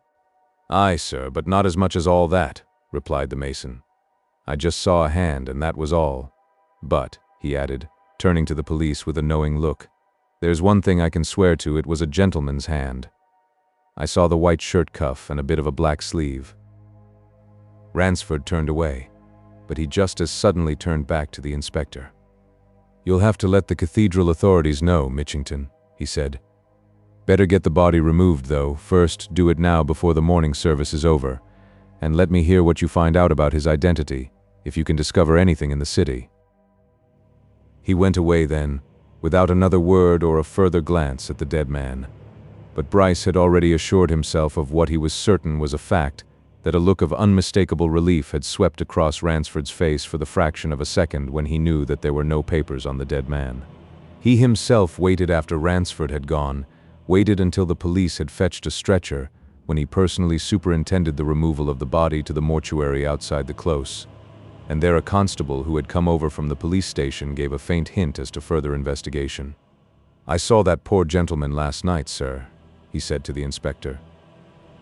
"Aye, sir, but not as much as all that," replied the mason. "I just saw a hand, and that was all. But," he added, turning to the police with a knowing look, "there's one thing I can swear to, it was a gentleman's hand. I saw the white shirt cuff and a bit of a black sleeve." Ransford turned away, but he just as suddenly turned back to the inspector. "You'll have to let the cathedral authorities know, Mitchington," he said. "Better get the body removed, though. First, do it now before the morning service is over, and let me hear what you find out about his identity, if you can discover anything in the city." He went away then, without another word or a further glance at the dead man. But Bryce had already assured himself of what he was certain was a fact, that a look of unmistakable relief had swept across Ransford's face for the fraction of a second when he knew that there were no papers on the dead man. He himself waited after Ransford had gone, waited until the police had fetched a stretcher, when he personally superintended the removal of the body to the mortuary outside the close. And there a constable who had come over from the police station gave a faint hint as to further investigation. "I saw that poor gentleman last night, sir," he said to the inspector.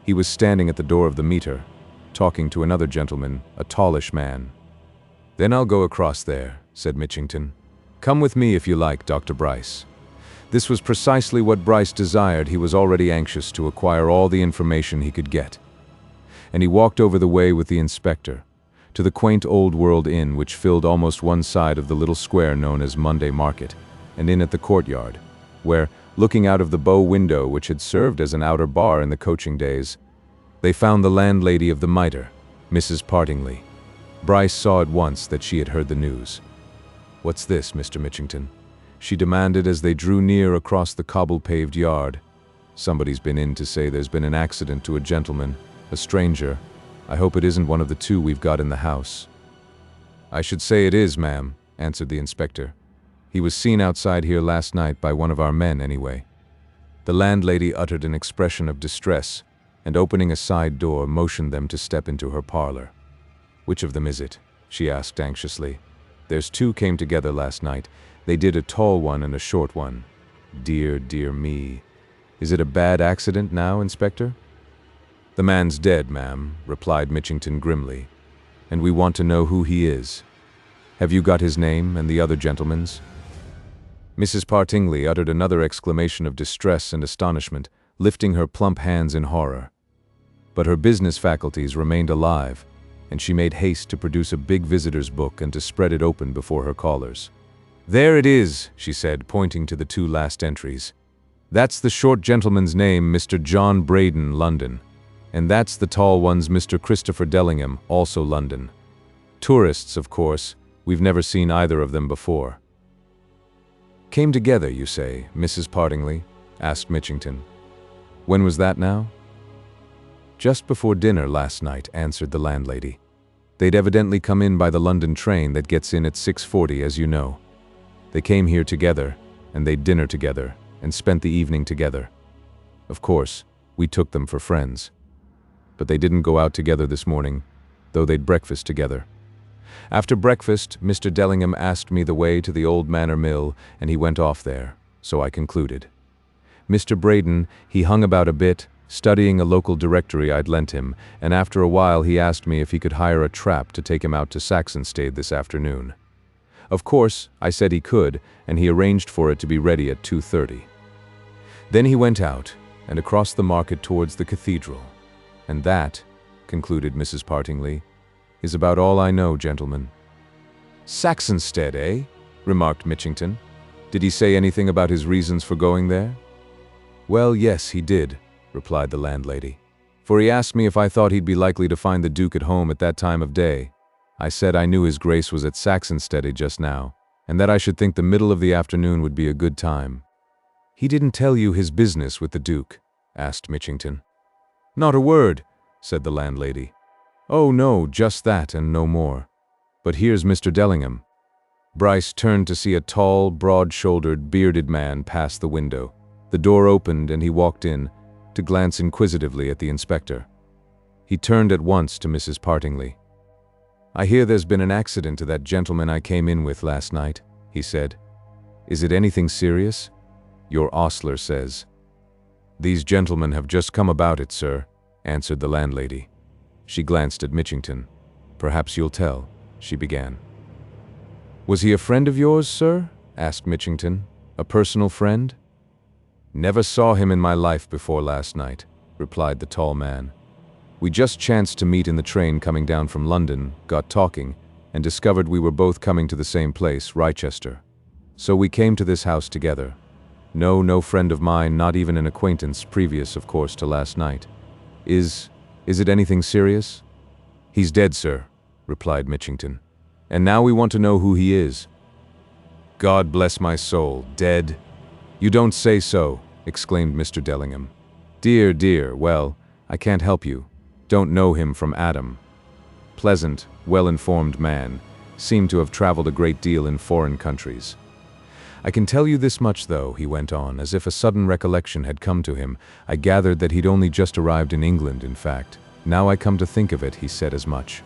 "He was standing at the door of the MITRE, talking to another gentleman, a tallish man." "Then I'll go across there," said Mitchington. "Come with me if you like, Dr. Bryce." This was precisely what Bryce desired. He was already anxious to acquire all the information he could get. And he walked over the way with the inspector, to the quaint old-world inn which filled almost one side of the little square known as Monday Market, and in at the courtyard, where, looking out of the bow window which had served as an outer bar in the coaching days, they found the landlady of the MITRE, Mrs. Partingley. Bryce saw at once that she had heard the news. "What's this, Mr. Mitchington?" she demanded as they drew near across the cobble-paved yard. "Somebody's been in to say there's been an accident to a gentleman, a stranger. I hope it isn't one of the two we've got in the house." "I should say it is, ma'am," answered the inspector. "He was seen outside here last night by one of our men, anyway." The landlady uttered an expression of distress, and opening a side door, motioned them to step into her parlor. "Which of them is it?" she asked anxiously. "There's two came together last night. They did a tall one and a short one. Dear, dear me. Is it a bad accident now, Inspector?" "The man's dead, ma'am," replied Mitchington grimly, "and we want to know who he is. Have you got his name and the other gentleman's?" Mrs. Partingley uttered another exclamation of distress and astonishment, lifting her plump hands in horror. But her business faculties remained alive, and she made haste to produce a big visitor's book and to spread it open before her callers. "There it is," she said, pointing to the two last entries. "That's the short gentleman's name, Mr. John Braden, London. And that's the tall one's Mr. Christopher Dellingham, also London. Tourists, of course. We've never seen either of them before." "Came together, you say, Mrs. Partingley?" asked Mitchington. "When was that now?" "Just before dinner last night," answered the landlady. "They'd evidently come in by the London train that gets in at 6:40, as you know. They came here together, and they'd dinner together, and spent the evening together. Of course, we took them for friends. But they didn't go out together this morning, though they'd breakfast together. After breakfast, Mr. Dellingham asked me the way to the old manor mill, and he went off there, so I concluded. Mr. Braden, he hung about a bit, studying a local directory I'd lent him, and after a while he asked me if he could hire a trap to take him out to SAXONSTEADE this afternoon. Of course, I said he could, and he arranged for it to be ready at 2:30. Then he went out, and across the market towards the cathedral. And that," concluded Mrs. Partingley, "is about all I know, gentlemen." "SAXONSTEADE, eh?" remarked Mitchington. "Did he say anything about his reasons for going there?" "Well, yes, he did," replied the landlady. "For he asked me if I thought he'd be likely to find the Duke at home at that time of day. I said I knew his Grace was at SAXONSTEADE just now, and that I should think the middle of the afternoon would be a good time." "He didn't tell you his business with the Duke?" asked Mitchington. "Not a word," said the landlady. "Oh no, just that and no more. But here's Mr. Dellingham." Bryce turned to see a tall, broad-shouldered, bearded man pass the window. The door opened and he walked in, to glance inquisitively at the inspector. He turned at once to Mrs. Partingley. "I hear there's been an accident to that gentleman I came in with last night," he said. "Is it anything serious?" "Your ostler says." "These gentlemen have just come about it, sir," answered the landlady. She glanced at Mitchington. "Perhaps you'll tell," she began. "Was he a friend of yours, sir?" asked Mitchington. "A personal friend?" "Never saw him in my life before last night," replied the tall man. "We just chanced to meet in the train coming down from London, got talking, and discovered we were both coming to the same place, Wrychester. So we came to this house together. No friend of mine, not even an acquaintance, previous, of course, to last night. Is it anything serious?" "He's dead, sir," replied Mitchington. "And now we want to know who he is." "God bless my soul, dead? You don't say so," exclaimed Mr. Dellingham. Dear, well, I can't help you. Don't know him from Adam. Pleasant, well-informed man, seemed to have traveled a great deal in foreign countries. "I can tell you this much, though," he went on, as if a sudden recollection had come to him. "I gathered that he'd only just arrived in England, in fact. Now I come to think of it, he said as much.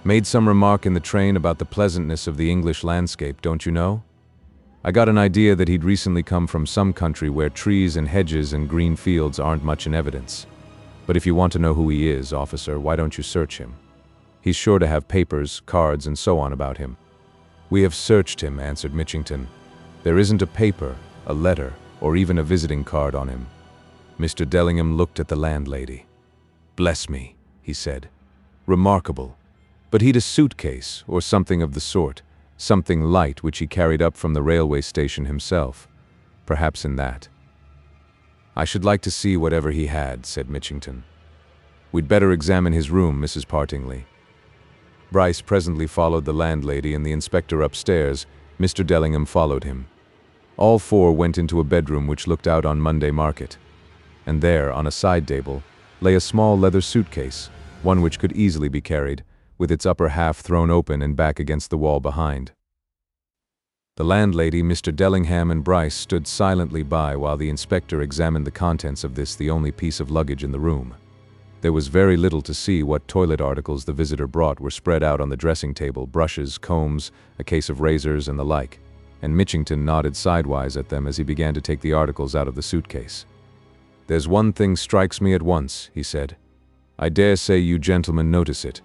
Made some remark in the train about the pleasantness of the English landscape, don't you know? I got an idea that he'd recently come from some country where trees and hedges and green fields aren't much in evidence. But if you want to know who he is, officer, why don't you search him? He's sure to have papers, cards, and so on about him." "We have searched him," answered Mitchington. "There isn't a paper, a letter, or even a visiting card on him." Mr. Dellingham looked at the landlady. "Bless me," he said. "Remarkable. But he'd a suitcase, or something of the sort, something light which he carried up from the railway station himself. Perhaps in that." "I should like to see whatever he had," said Mitchington. "We'd better examine his room, Mrs. Partingley." Bryce presently followed the landlady and the inspector upstairs. Mr. Dellingham followed him. All four went into a bedroom which looked out on Monday Market. And there, on a side table, lay a small leather suitcase, one which could easily be carried, with its upper half thrown open and back against the wall behind. The landlady, Mr. Dellingham, and Bryce stood silently by while the inspector examined the contents of this, the only piece of luggage in the room. There was very little to see. What toilet articles the visitor brought were spread out on the dressing table: brushes, combs, a case of razors, and the like, and Mitchington nodded sidewise at them as he began to take the articles out of the suitcase. "There's one thing strikes me at once," he said. "I dare say you gentlemen notice it.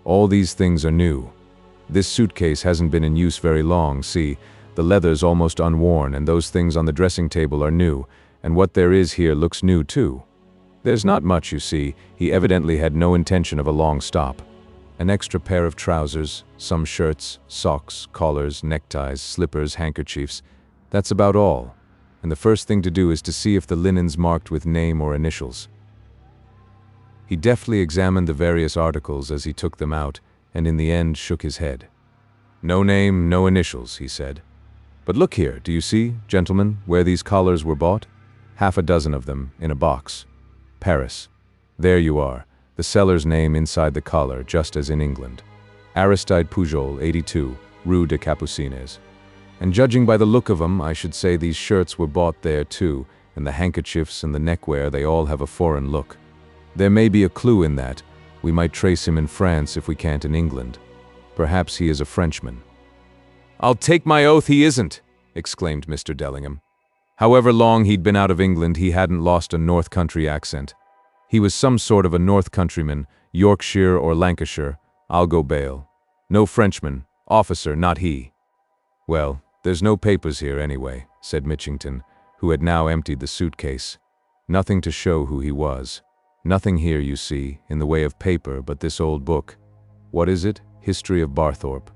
All these things are new. This suitcase hasn't been in use very long. See, the leather's almost unworn, and those things on the dressing table are new, and what there is here looks new too. There's not much, you see. He evidently had no intention of a long stop. An extra pair of trousers, some shirts, socks, collars, neckties, slippers, handkerchiefs. That's about all. And the first thing to do is to see if the linen's marked with name or initials." He deftly examined the various articles as he took them out, and in the end shook his head. "No name, no initials," he said. "But look here, do you see, gentlemen, where these collars were bought? 6 of them, in a box. Paris. There you are, the seller's name inside the collar, just as in England. Aristide Pujol, 82, Rue des Capucines. And judging by the look of 'em, I should say these shirts were bought there too, and the handkerchiefs and the neckwear, they all have a foreign look. There may be a clue in that. We might trace him in France if we can't in England. Perhaps he is a Frenchman." "I'll take my oath he isn't," exclaimed Mr. Dellingham. "However long he'd been out of England, he hadn't lost a North Country accent. He was some sort of a North Countryman, Yorkshire or Lancashire, I'll go bail. No Frenchman, officer, not he." "Well, there's no papers here anyway," said Mitchington, who had now emptied the suitcase. "Nothing to show who he was. Nothing here, you see, in the way of paper but this old book. What is it? History of Barthorpe."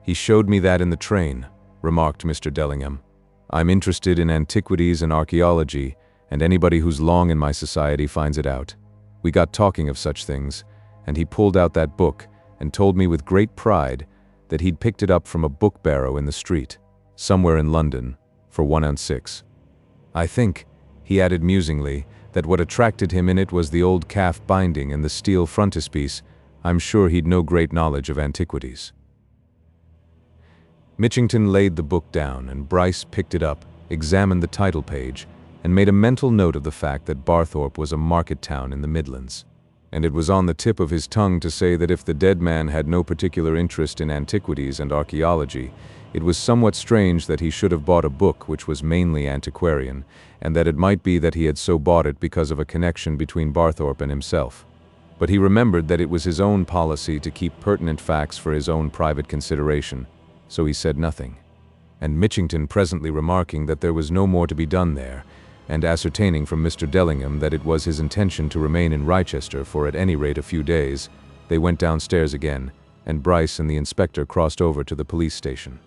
"He showed me that in the train," remarked Mr. Dellingham. "I'm interested in antiquities and archaeology, and anybody who's long in my society finds it out. We got talking of such things, and he pulled out that book and told me with great pride that he'd picked it up from a book barrow in the street, somewhere in London, for 1/6. I think," he added musingly, "that what attracted him in it was the old calf binding and the steel frontispiece. I'm sure he'd no great knowledge of antiquities." Mitchington laid the book down, and Bryce picked it up, examined the title page, and made a mental note of the fact that Barthorpe was a market town in the Midlands. And it was on the tip of his tongue to say that if the dead man had no particular interest in antiquities and archaeology, it was somewhat strange that he should have bought a book which was mainly antiquarian, and that it might be that he had so bought it because of a connection between Barthorpe and himself. But he remembered that it was his own policy to keep pertinent facts for his own private consideration, so he said nothing. And Mitchington, presently remarking that there was no more to be done there, and ascertaining from Mr. Dellingham that it was his intention to remain in Wrychester for at any rate a few days, they went downstairs again, and Bryce and the inspector crossed over to the police station.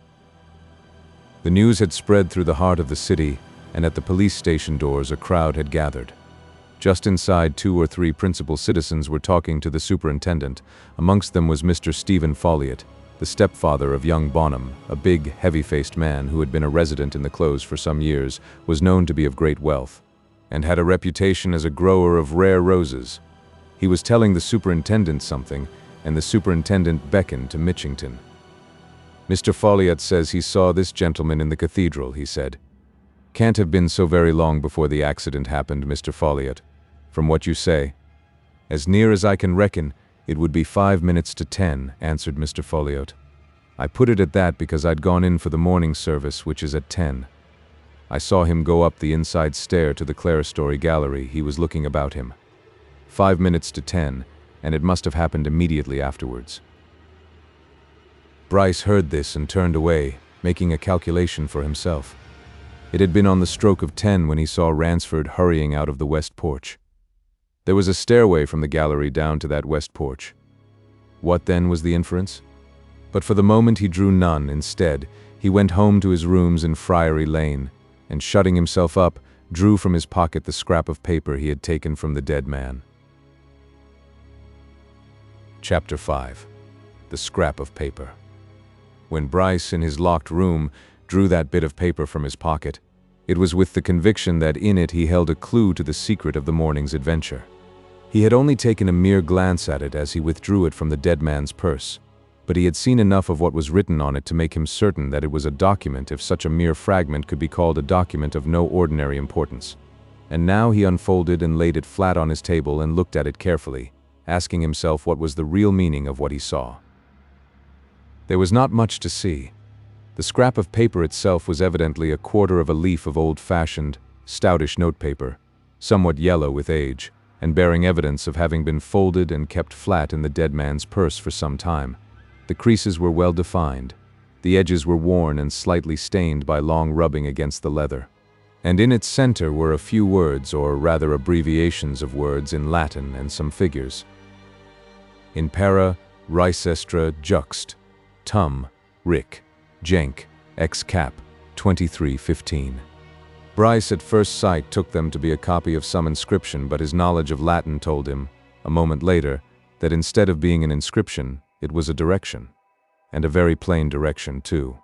The news had spread through the heart of the city, and at the police station doors a crowd had gathered. Just inside, 2 or 3 principal citizens were talking to the superintendent. Amongst them was Mr. Stephen Folliot, the stepfather of young Bonham, a big, heavy-faced man who had been a resident in the close for some years, was known to be of great wealth, and had a reputation as a grower of rare roses. He was telling the superintendent something, and the superintendent beckoned to Mitchington. "Mr. Folliot says he saw this gentleman in the cathedral," he said. "Can't have been so very long before the accident happened, Mr. Folliot, from what you say." "As near as I can reckon, it would be 5 minutes to 10, answered Mr. Folliot. "I put it at that because I'd gone in for the morning service, which is at 10. I saw him go up the inside stair to the clerestory gallery. He was looking about him. 5 minutes to 10, and it must have happened immediately afterwards." Bryce heard this and turned away, making a calculation for himself. It had been on the stroke of 10 when he saw Ransford hurrying out of the west porch. There was a stairway from the gallery down to that west porch. What then was the inference? But for the moment he drew none. Instead, he went home to his rooms in Friary Lane, and shutting himself up, drew from his pocket the scrap of paper he had taken from the dead man. Chapter 5. The Scrap of Paper. When Bryce, in his locked room, drew that bit of paper from his pocket, it was with the conviction that in it he held a clue to the secret of the morning's adventure. He had only taken a mere glance at it as he withdrew it from the dead man's purse, but he had seen enough of what was written on it to make him certain that it was a document, if such a mere fragment could be called a document of no ordinary importance. And now he unfolded and laid it flat on his table and looked at it carefully, asking himself what was the real meaning of what he saw. There was not much to see. The scrap of paper itself was evidently a quarter of a leaf of old-fashioned, stoutish notepaper, somewhat yellow with age, and bearing evidence of having been folded and kept flat in the dead man's purse for some time. The creases were well defined. The edges were worn and slightly stained by long rubbing against the leather. And in its center were a few words, or rather abbreviations of words in Latin, and some figures. In para, ricestra juxt, tum, ric, jenk, ex cap, 2315. Bryce at first sight took them to be a copy of some inscription, but his knowledge of Latin told him, a moment later, that instead of being an inscription, it was a direction. And a very plain direction, too.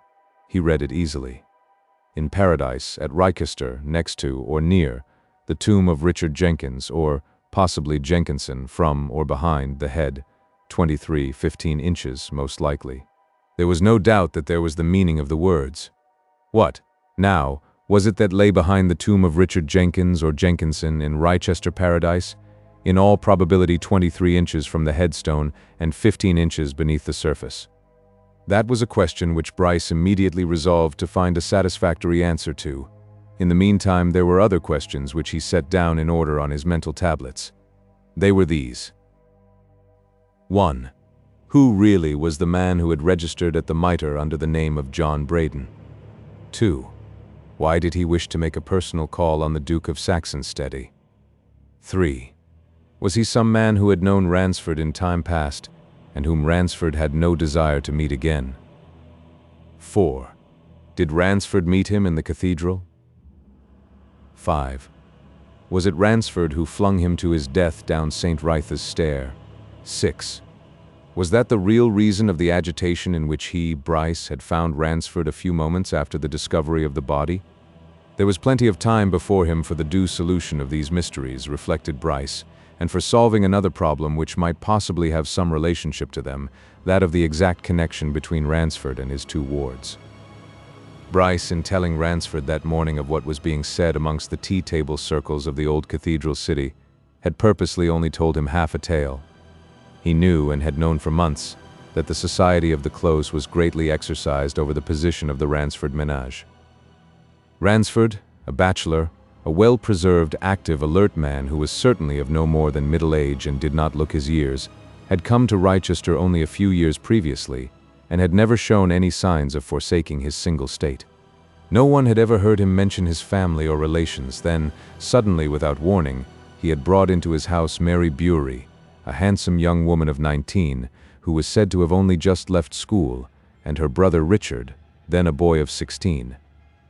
He read it easily. In Paradise, at Ricester, next to, or near, the tomb of Richard Jenkins, or possibly Jenkinson, from or behind the head, 15 inches, most likely. There was no doubt that there was the meaning of the words. What, now, was it that lay behind the tomb of Richard Jenkins or Jenkinson in Ricester Paradise? In all probability 23 inches from the headstone and 15 inches beneath the surface. That was a question which Bryce immediately resolved to find a satisfactory answer to. In the meantime, there were other questions which he set down in order on his mental tablets. They were these. 1. Who really was the man who had registered at the MITRE under the name of John Braden? 2. Why did he wish to make a personal call on the Duke of SAXONSTEADE? 3. Was he some man who had known Ransford in time past, and whom Ransford had no desire to meet again? 4. Did Ransford meet him in the cathedral? 5. Was it Ransford who flung him to his death down St. WRYTHA'S stair? 6. Was that the real reason of the agitation in which he, Bryce, had found Ransford a few moments after the discovery of the body? There was plenty of time before him for the due solution of these mysteries, reflected Bryce, and for solving another problem which might possibly have some relationship to them, that of the exact connection between Ransford and his 2 wards. Bryce, in telling Ransford that morning of what was being said amongst the tea-table circles of the old cathedral city, had purposely only told him half a tale. He knew, and had known for months, that the society of the close was greatly exercised over the position of the Ransford menage. Ransford, a bachelor, a well-preserved, active, alert man who was certainly of no more than middle age and did not look his years, had come to Ricester only a few years previously, and had never shown any signs of forsaking his single state. No one had ever heard him mention his family or relations. Then, suddenly, without warning, he had brought into his house Mary Bury, a handsome young woman of 19, who was said to have only just left school, and her brother Richard, then a boy of 16,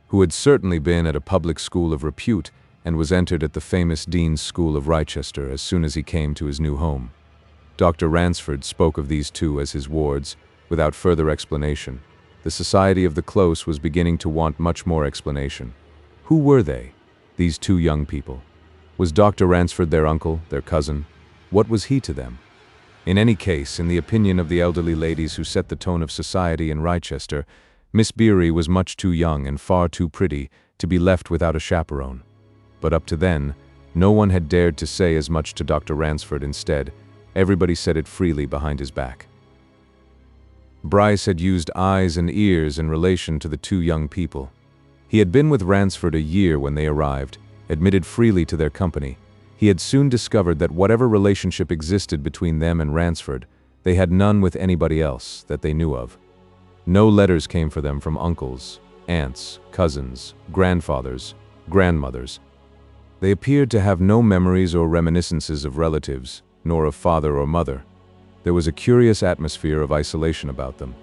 who had certainly been at a public school of repute and was entered at the famous Dean's School of Rochester as soon as he came to his new home. Dr. Ransford spoke of these two as his wards, without further explanation. The society of the Close was beginning to want much more explanation. Who were they, these two young people? Was Dr. Ransford their uncle, their cousin? What was he to them? In any case, in the opinion of the elderly ladies who set the tone of society in Rochester, Miss Beery was much too young and far too pretty to be left without a chaperone. But up to then, no one had dared to say as much to Dr. Ransford. Instead, everybody said it freely behind his back. Bryce had used eyes and ears in relation to the two young people. He had been with Ransford a year when they arrived, admitted freely to their company. He had soon discovered that whatever relationship existed between them and Ransford, they had none with anybody else that they knew of. No letters came for them from uncles, aunts, cousins, grandfathers, grandmothers. They appeared to have no memories or reminiscences of relatives, nor of father or mother. There was a curious atmosphere of isolation about them.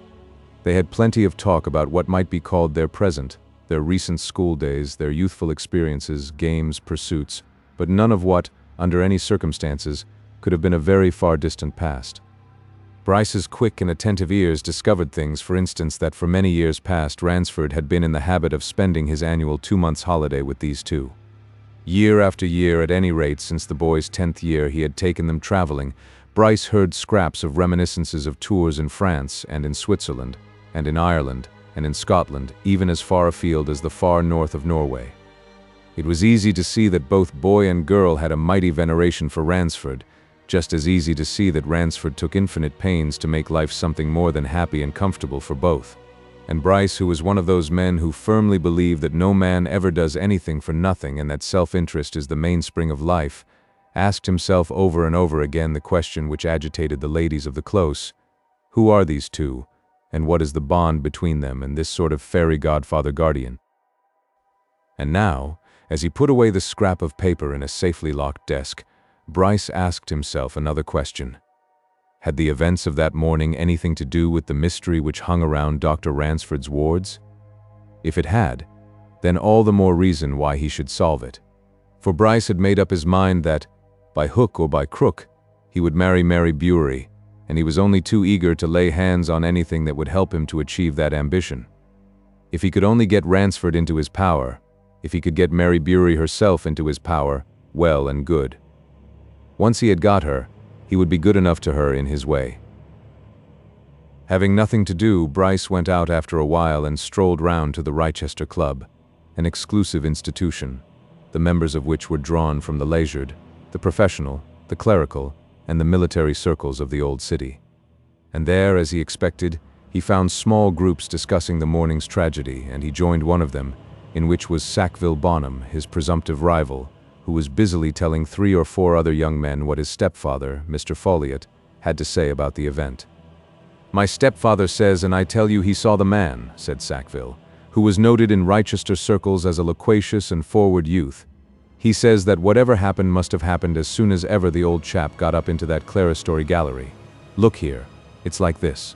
They had plenty of talk about what might be called their present, their recent school days, their youthful experiences, games, pursuits, but none of what, under any circumstances, could have been a very far distant past. Bryce's quick and attentive ears discovered things, for instance, that for many years past Ransford had been in the habit of spending his annual 2-month holiday with these two. Year after year, at any rate since the boys' 10th year, he had taken them traveling. Bryce heard scraps of reminiscences of tours in France and in Switzerland, and in Ireland, and in Scotland, even as far afield as the far north of Norway. It was easy to see that both boy and girl had a mighty veneration for Ransford, just as easy to see that Ransford took infinite pains to make life something more than happy and comfortable for both. And Bryce, who was one of those men who firmly believe that no man ever does anything for nothing and that self-interest is the mainspring of life, asked himself over and over again the question which agitated the ladies of the Close: who are these two, and what is the bond between them and this sort of fairy godfather-guardian? And now, as he put away the scrap of paper in a safely locked desk, Bryce asked himself another question. Had the events of that morning anything to do with the mystery which hung around Dr. Ransford's wards? If it had, then all the more reason why he should solve it. For Bryce had made up his mind that, by hook or by crook, he would marry Mary Beery, and he was only too eager to lay hands on anything that would help him to achieve that ambition. If he could only get Ransford into his power, if he could get Mary Beery herself into his power, well and good. Once he had got her, he would be good enough to her in his way. Having nothing to do, Bryce went out after a while and strolled round to the Rochester Club, an exclusive institution, the members of which were drawn from the leisured, the professional, the clerical, and the military circles of the old city. And there, as he expected, he found small groups discussing the morning's tragedy, and he joined one of them, in which was Sackville Bonham, his presumptive rival, who was busily telling 3 or 4 other young men what his stepfather, Mr. Folliot, had to say about the event. "My stepfather says, and I tell you he saw the man," said Sackville, who was noted in Rochester circles as a loquacious and forward youth. "He says that whatever happened must have happened as soon as ever the old chap got up into that clerestory gallery. Look here, it's like this.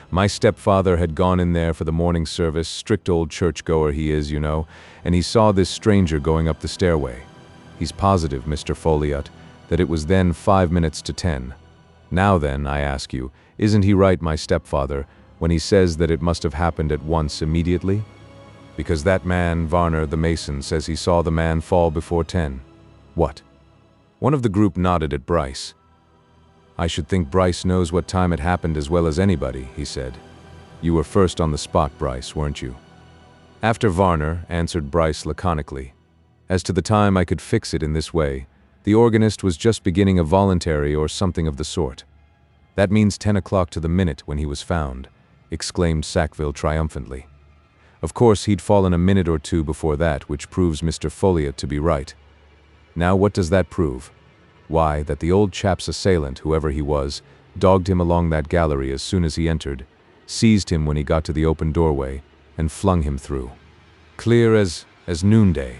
My stepfather had gone in there for the morning service, strict old churchgoer he is, you know, and he saw this stranger going up the stairway. He's positive, Mr. Folliot, that it was then 5 minutes to 10. Now then, I ask you, isn't he right, my stepfather, when he says that it must have happened at once immediately? Because that man, Varner, the mason, says he saw the man fall before 10. What?" One of the group nodded at Bryce. "I should think Bryce knows what time it happened as well as anybody," he said. "You were first on the spot, Bryce, weren't you?" "After Varner," answered Bryce laconically. "As to the time, I could fix it in this way. The organist was just beginning a voluntary or something of the sort." "That means 10 o'clock to the minute when he was found," exclaimed Sackville triumphantly. "Of course, he'd fallen a minute or two before that, which proves Mr. Folliot to be right. Now what does that prove? Why, that the old chap's assailant, whoever he was, dogged him along that gallery as soon as he entered, seized him when he got to the open doorway, and flung him through. Clear as noonday."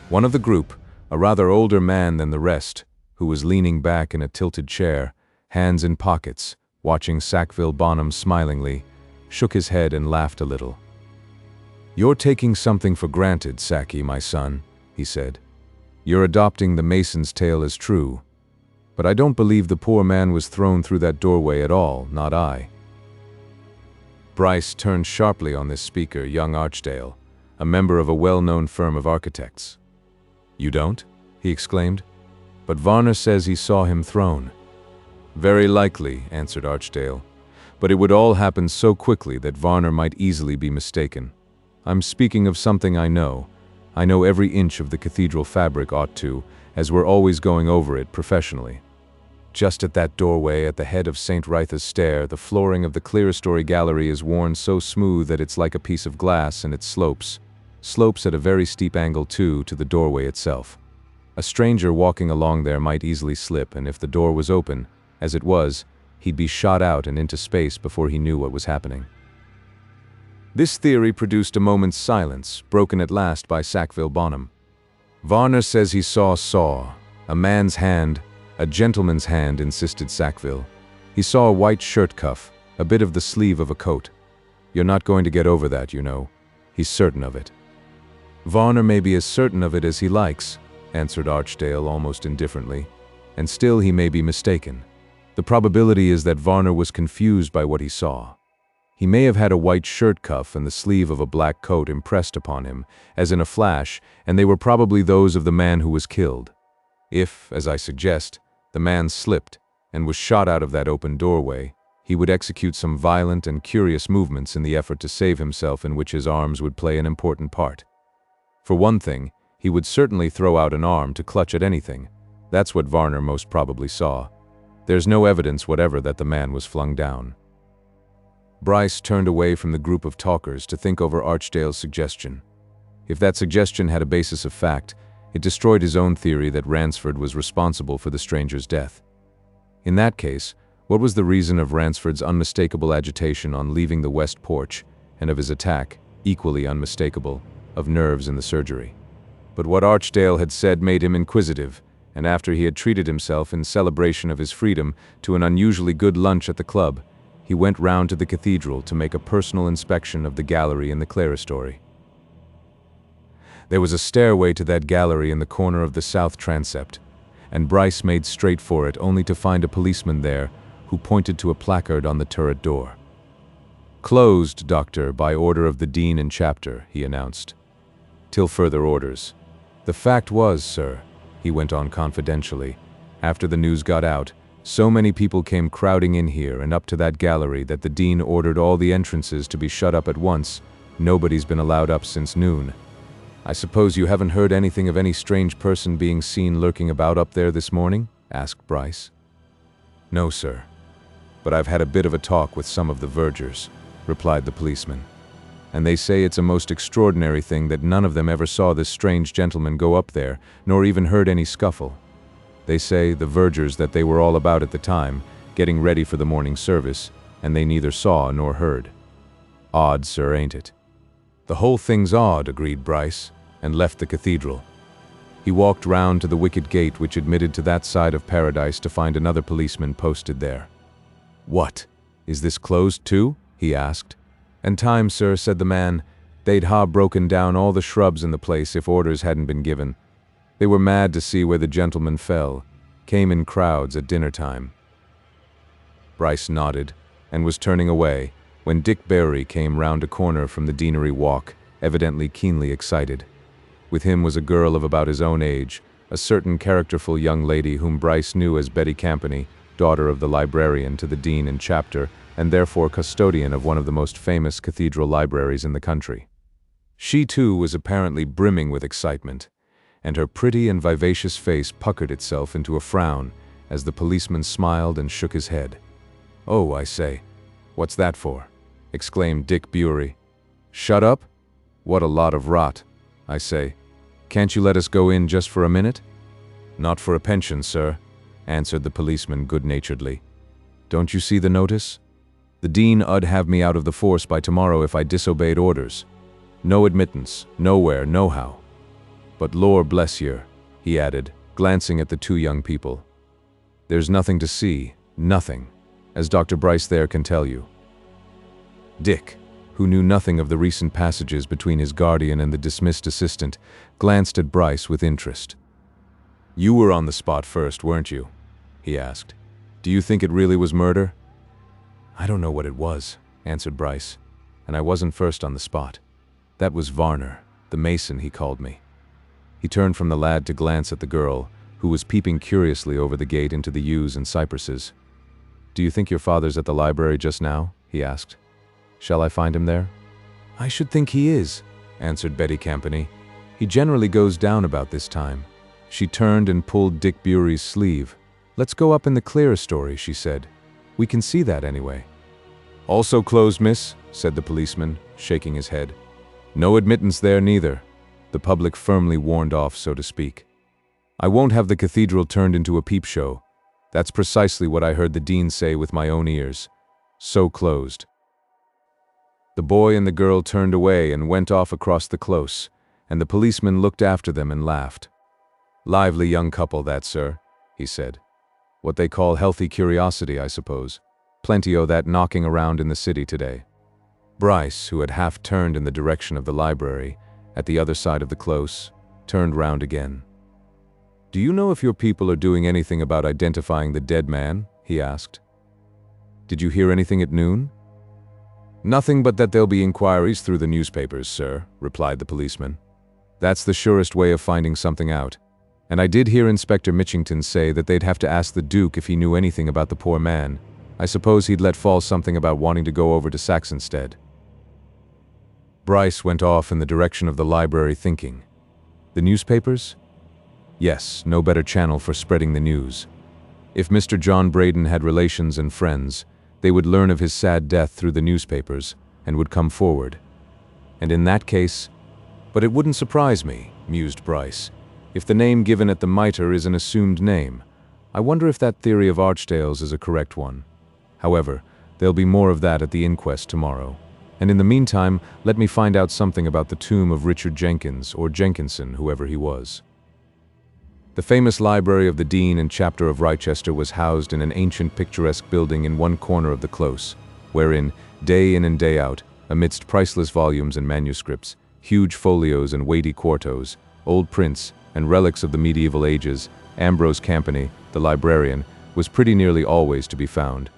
One of the group, a rather older man than the rest, who was leaning back in a tilted chair, hands in pockets, watching Sackville Bonham smilingly, shook his head and laughed a little. "You're taking something for granted, Saki, my son," he said. "You're adopting the Mason's tale as true. But I don't believe the poor man was thrown through that doorway at all, not I." Bryce turned sharply on this speaker, young Archdale, a member of a well-known firm of architects. "You don't?" he exclaimed. "But Varner says he saw him thrown." "Very likely," answered Archdale. "But it would all happen so quickly that Varner might easily be mistaken. I'm speaking of something I know. I know every inch of the cathedral fabric ought to, as we're always going over it professionally. Just at that doorway at the head of St. WRYTHA'S stair, the flooring of the clerestory gallery is worn so smooth that it's like a piece of glass, and it slopes at a very steep angle too, to the doorway itself. A stranger walking along there might easily slip, and if the door was open, as it was, he'd be shot out and into space before he knew what was happening." This theory produced a moment's silence, broken at last by Sackville Bonham. "Varner says he saw a man's hand, a gentleman's hand," insisted Sackville. "He saw a white shirt cuff, a bit of the sleeve of a coat. You're not going to get over that, you know. He's certain of it." "Varner may be as certain of it as he likes," answered Archdale almost indifferently, "and still he may be mistaken. The probability is that Varner was confused by what he saw. He may have had a white shirt cuff and the sleeve of a black coat impressed upon him, as in a flash, and they were probably those of the man who was killed. If, as I suggest, the man slipped and was shot out of that open doorway, he would execute some violent and curious movements in the effort to save himself, in which his arms would play an important part. For one thing, he would certainly throw out an arm to clutch at anything. That's what Varner most probably saw. There's no evidence whatever that the man was flung down." Bryce turned away from the group of talkers to think over Archdale's suggestion. If that suggestion had a basis of fact, it destroyed his own theory that Ransford was responsible for the stranger's death. In that case, what was the reason of Ransford's unmistakable agitation on leaving the west porch, and of his attack, equally unmistakable, of nerves in the surgery? But what Archdale had said made him inquisitive, and after he had treated himself, in celebration of his freedom, to an unusually good lunch at the club, he went round to the cathedral to make a personal inspection of the gallery in the clerestory. There was a stairway to that gallery in the corner of the south transept, and Bryce made straight for it, only to find a policeman there who pointed to a placard on the turret door. "Closed, Doctor, by order of the Dean and Chapter," he announced. "Till further orders. The fact was, sir," he went on confidentially, "after the news got out, so many people came crowding in here and up to that gallery that the Dean ordered all the entrances to be shut up at once. Nobody's been allowed up since noon. I suppose you haven't heard anything of any strange person being seen lurking about up there this morning?" asked Bryce. "No, sir. But I've had a bit of a talk with some of the vergers," replied the policeman. "And they say it's a most extraordinary thing that none of them ever saw this strange gentleman go up there, nor even heard any scuffle. They say, the vergers, that they were all about at the time, getting ready for the morning service, and they neither saw nor heard. Odd, sir, ain't it?" "The whole thing's odd," agreed Bryce, and left the cathedral. He walked round to the wicket gate which admitted to that side of Paradise to find another policeman posted there. "What? Is this closed too?" he asked. "And time, sir," said the man. "They'd ha' broken down all the shrubs in the place if orders hadn't been given. They were mad to see where the gentleman fell. Came in crowds at dinner time." Bryce nodded, and was turning away, when Dick Barry came round a corner from the Deanery Walk, evidently keenly excited. With him was a girl of about his own age, a certain characterful young lady whom Bryce knew as Betty Campany, daughter of the librarian to the Dean and Chapter, and therefore custodian of one of the most famous cathedral libraries in the country. She too was apparently brimming with excitement, and her pretty and vivacious face puckered itself into a frown as the policeman smiled and shook his head. "Oh, I say, what's that for?" exclaimed Dick Bury. "Shut up? What a lot of rot. I say, can't you let us go in just for a minute?" "Not for a pension, sir," answered the policeman good-naturedly. "Don't you see the notice? The Dean 'ud have me out of the force by tomorrow if I disobeyed orders. No admittance, nowhere, nohow. But lor bless yer," he added, glancing at the two young people, "there's nothing to see, nothing, as Dr. Bryce there can tell you." "Dick," who knew nothing of the recent passages between his guardian and the dismissed assistant, glanced at Bryce with interest. "You were on the spot first, weren't you?" he asked. "Do you think it really was murder?" "I don't know what it was," answered Bryce, "and I wasn't first on the spot. That was Varner, the mason, he called me." He turned from the lad to glance at the girl, who was peeping curiously over the gate into the yews and cypresses. "Do you think your father's at the library just now?" he asked. "Shall I find him there?" "I should think he is," answered Betty Campany. "He generally goes down about this time." She turned and pulled Dick Bury's sleeve. "Let's go up in the clerestory," she said. "We can see that anyway." "Also closed, miss," said the policeman, shaking his head. "No admittance there neither." The public firmly warned off, so to speak. "I won't have the cathedral turned into a peep show. That's precisely what I heard the dean say with my own ears. So closed." The boy and the girl turned away and went off across the close, and the policeman looked after them and laughed. "Lively young couple, that, sir," he said. "What they call healthy curiosity, I suppose. Plenty o' that knocking around in the city today." Bryce, who had half turned in the direction of the library, at the other side of the close, turned round again. "Do you know if your people are doing anything about identifying the dead man?" he asked. "Did you hear anything at noon?" "Nothing but that there'll be inquiries through the newspapers, sir," replied the policeman. "That's the surest way of finding something out. And I did hear Inspector Mitchington say that they'd have to ask the Duke if he knew anything about the poor man. I suppose he'd let fall something about wanting to go over to SAXONSTEADE." Bryce went off in the direction of the library thinking. The newspapers? Yes, no better channel for spreading the news. If Mr. John Braden had relations and friends, they would learn of his sad death through the newspapers and would come forward. And in that case, but it wouldn't surprise me, mused Bryce, if the name given at the MITRE is an assumed name. I wonder if that theory of Archdale's is a correct one. However, there'll be more of that at the inquest tomorrow. And in the meantime, let me find out something about the tomb of Richard Jenkins, or Jenkinson, whoever he was. The famous library of the Dean and Chapter of Wrychester was housed in an ancient picturesque building in one corner of the close, wherein, day in and day out, amidst priceless volumes and manuscripts, huge folios and weighty quartos, old prints, and relics of the medieval ages, Ambrose Campany, the librarian, was pretty nearly always to be found,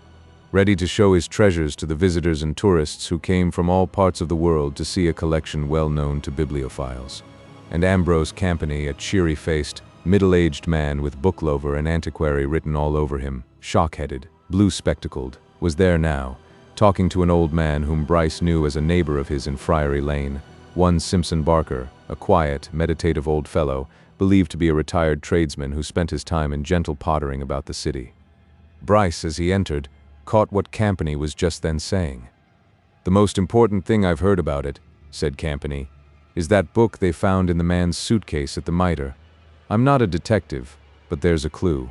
ready to show his treasures to the visitors and tourists who came from all parts of the world to see a collection well known to bibliophiles. And Ambrose Campany, a cheery-faced, middle-aged man with booklover and antiquary written all over him, shock-headed, blue-spectacled, was there now, talking to an old man whom Bryce knew as a neighbor of his in Friary Lane, one Simpson Barker, a quiet, meditative old fellow, believed to be a retired tradesman who spent his time in gentle pottering about the city. Bryce, as he entered, caught what Campany was just then saying. "The most important thing I've heard about it," said Campany, "is that book they found in the man's suitcase at the MITRE. I'm not a detective, but there's a clue."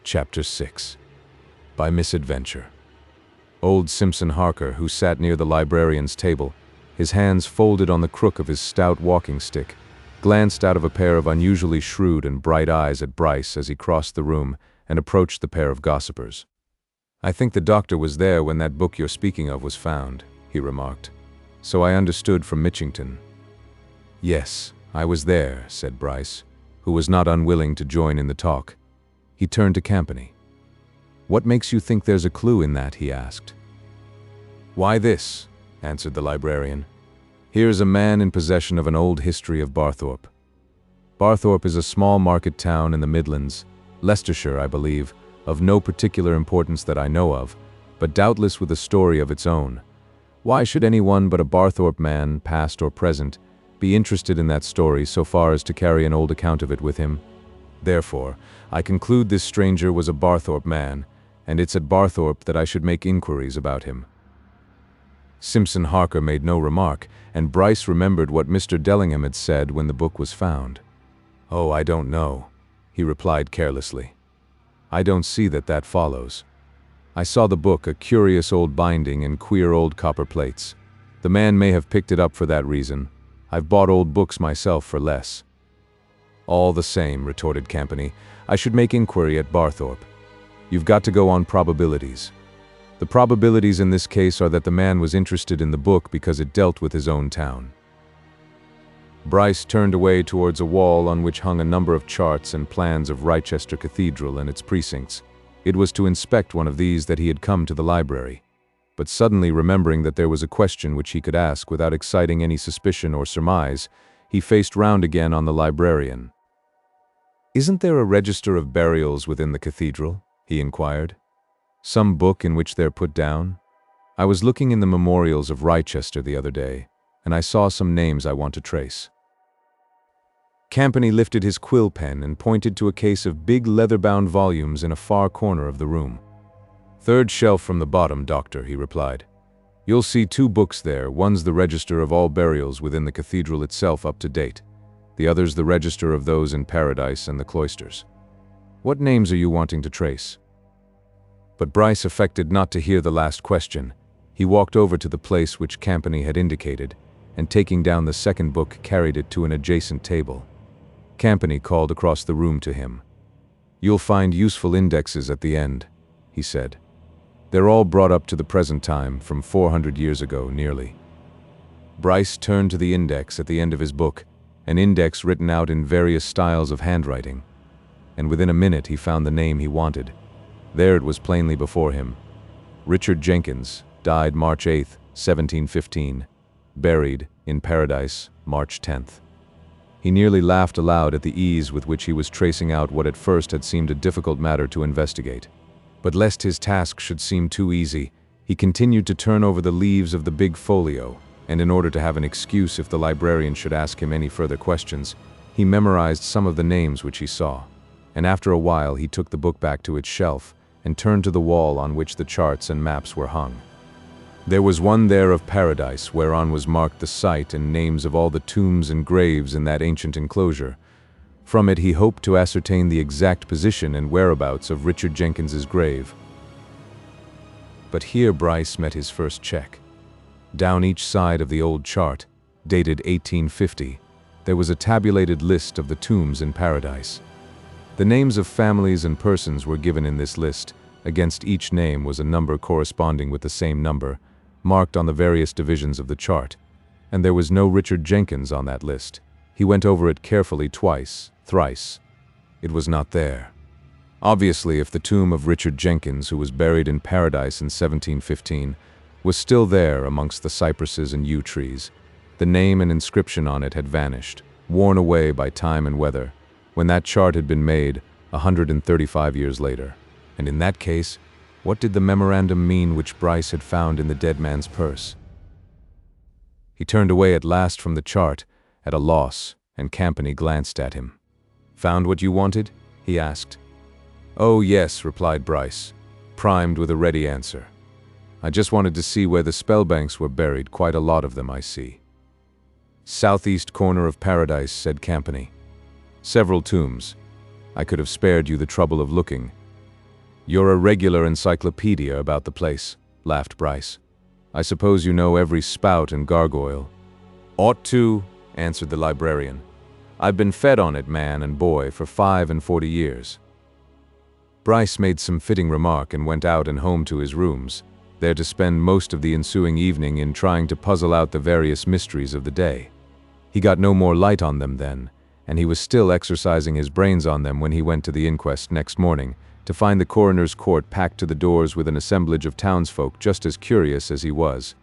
Chapter 6. By Misadventure. Old Simpson Harker, who sat near the librarian's table, his hands folded on the crook of his stout walking stick, glanced out of a pair of unusually shrewd and bright eyes at Bryce as he crossed the room and approached the pair of gossipers. "I think the doctor was there when that book you're speaking of was found," he remarked. "So I understood from Mitchington." "Yes, I was there," said Bryce, who was not unwilling to join in the talk. He turned to Campany. "What makes you think there's a clue in that?" he asked. "Why this," answered the librarian. "Here's a man in possession of an old history of Barthorpe. Barthorpe is a small market town in the Midlands, Leicestershire, I believe, of no particular importance that I know of, but doubtless with a story of its own. Why should anyone but a Barthorpe man, past or present, be interested in that story so far as to carry an old account of it with him? Therefore, I conclude this stranger was a Barthorpe man, and it's at Barthorpe that I should make inquiries about him." Simpson Harker made no remark, and Bryce remembered what Mr. Dellingham had said when the book was found. "Oh, I don't know," he replied carelessly. "I don't see that follows. I saw the book, a curious old binding and queer old copper plates. The man may have picked it up for that reason. I've bought old books myself for less." "All the same," retorted Campany, "I should make inquiry at Barthorpe. You've got to go on probabilities. The probabilities in this case are that the man was interested in the book because it dealt with his own town. Bryce turned away towards a wall on which hung a number of charts and plans of Wrychester Cathedral and its precincts. It was to inspect one of these that he had come to the library. But suddenly remembering that there was a question which he could ask without exciting any suspicion or surmise, he faced round again on the librarian. "Isn't there a register of burials within the cathedral?" he inquired. "Some book in which they're put down? I was looking in the memorials of Wrychester the other day, and I saw some names I want to trace." Campany lifted his quill pen and pointed to a case of big leather-bound volumes in a far corner of the room. "Third shelf from the bottom, Doctor," he replied. "You'll see 2 books there. One's the register of all burials within the cathedral itself up to date. The other's the register of those in Paradise and the cloisters. What names are you wanting to trace?" But Bryce affected not to hear the last question. He walked over to the place which Campany had indicated, and taking down the second book carried it to an adjacent table. Campany called across the room to him. "You'll find useful indexes at the end," he said. "They're all brought up to the present time, from 400 years ago, nearly." Bryce turned to the index at the end of his book, an index written out in various styles of handwriting, and within a minute he found the name he wanted. There it was plainly before him. Richard Jenkins, died March 8, 1715, buried in Paradise, March 10th. He nearly laughed aloud at the ease with which he was tracing out what at first had seemed a difficult matter to investigate. But lest his task should seem too easy, he continued to turn over the leaves of the big folio, and in order to have an excuse if the librarian should ask him any further questions, he memorized some of the names which he saw, and after a while he took the book back to its shelf and turned to the wall on which the charts and maps were hung. There was one there of Paradise, whereon was marked the site and names of all the tombs and graves in that ancient enclosure. From it he hoped to ascertain the exact position and whereabouts of Richard Jenkins's grave. But here Bryce met his first check. Down each side of the old chart, dated 1850, there was a tabulated list of the tombs in Paradise. The names of families and persons were given in this list. Against each name was a number corresponding with the same number, marked on the various divisions of the chart, and there was no Richard Jenkins on that list. He went over it carefully twice, thrice. It was not there. Obviously, if the tomb of Richard Jenkins, who was buried in Paradise in 1715, was still there amongst the cypresses and yew trees, the name and inscription on it had vanished, worn away by time and weather, when that chart had been made 135 years later. And in that case, what did the memorandum mean which Bryce had found in the dead man's purse? He turned away at last from the chart, at a loss, and Campany glanced at him. "Found what you wanted?" he asked. "Oh, yes," replied Bryce, primed with a ready answer. "I just wanted to see where the Spellbanks were buried, quite a lot of them, I see." "Southeast corner of Paradise," said Campany. "Several tombs. I could have spared you the trouble of looking." "You're a regular encyclopedia about the place," laughed Bryce. "I suppose you know every spout and gargoyle." "Ought to," answered the librarian. "I've been fed on it, man and boy, for 45 years. Bryce made some fitting remark and went out and home to his rooms, there to spend most of the ensuing evening in trying to puzzle out the various mysteries of the day. He got no more light on them then, and he was still exercising his brains on them when he went to the inquest next morning, to find the coroner's court packed to the doors with an assemblage of townsfolk just as curious as he was.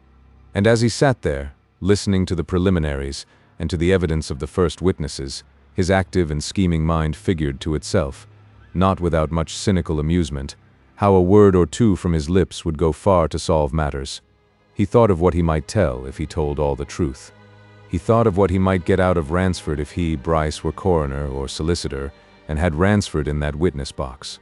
And as he sat there, listening to the preliminaries and to the evidence of the first witnesses, his active and scheming mind figured to itself, not without much cynical amusement, how a word or two from his lips would go far to solve matters. He thought of what he might tell if he told all the truth. He thought of what he might get out of Ransford if he, Bryce, were coroner or solicitor and had Ransford in that witness box.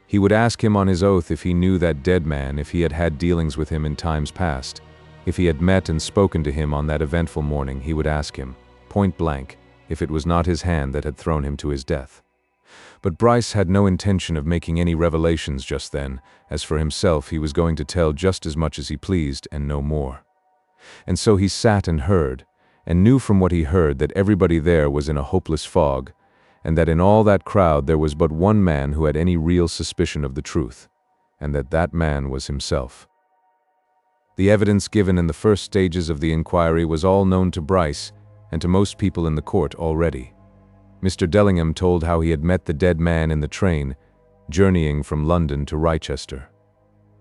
He would ask him on his oath if he knew that dead man, if he had had dealings with him in times past. If he had met and spoken to him on that eventful morning, he would ask him, point blank, if it was not his hand that had thrown him to his death. But Bryce had no intention of making any revelations just then. As for himself, he was going to tell just as much as he pleased and no more. And so he sat and heard, and knew from what he heard that everybody there was in a hopeless fog, and that in all that crowd there was but one man who had any real suspicion of the truth, and that man was himself. The evidence given in the first stages of the inquiry was all known to Bryce and to most people in the court already. Mr. Dellingham told how he had met the dead man in the train, journeying from London to Rochester.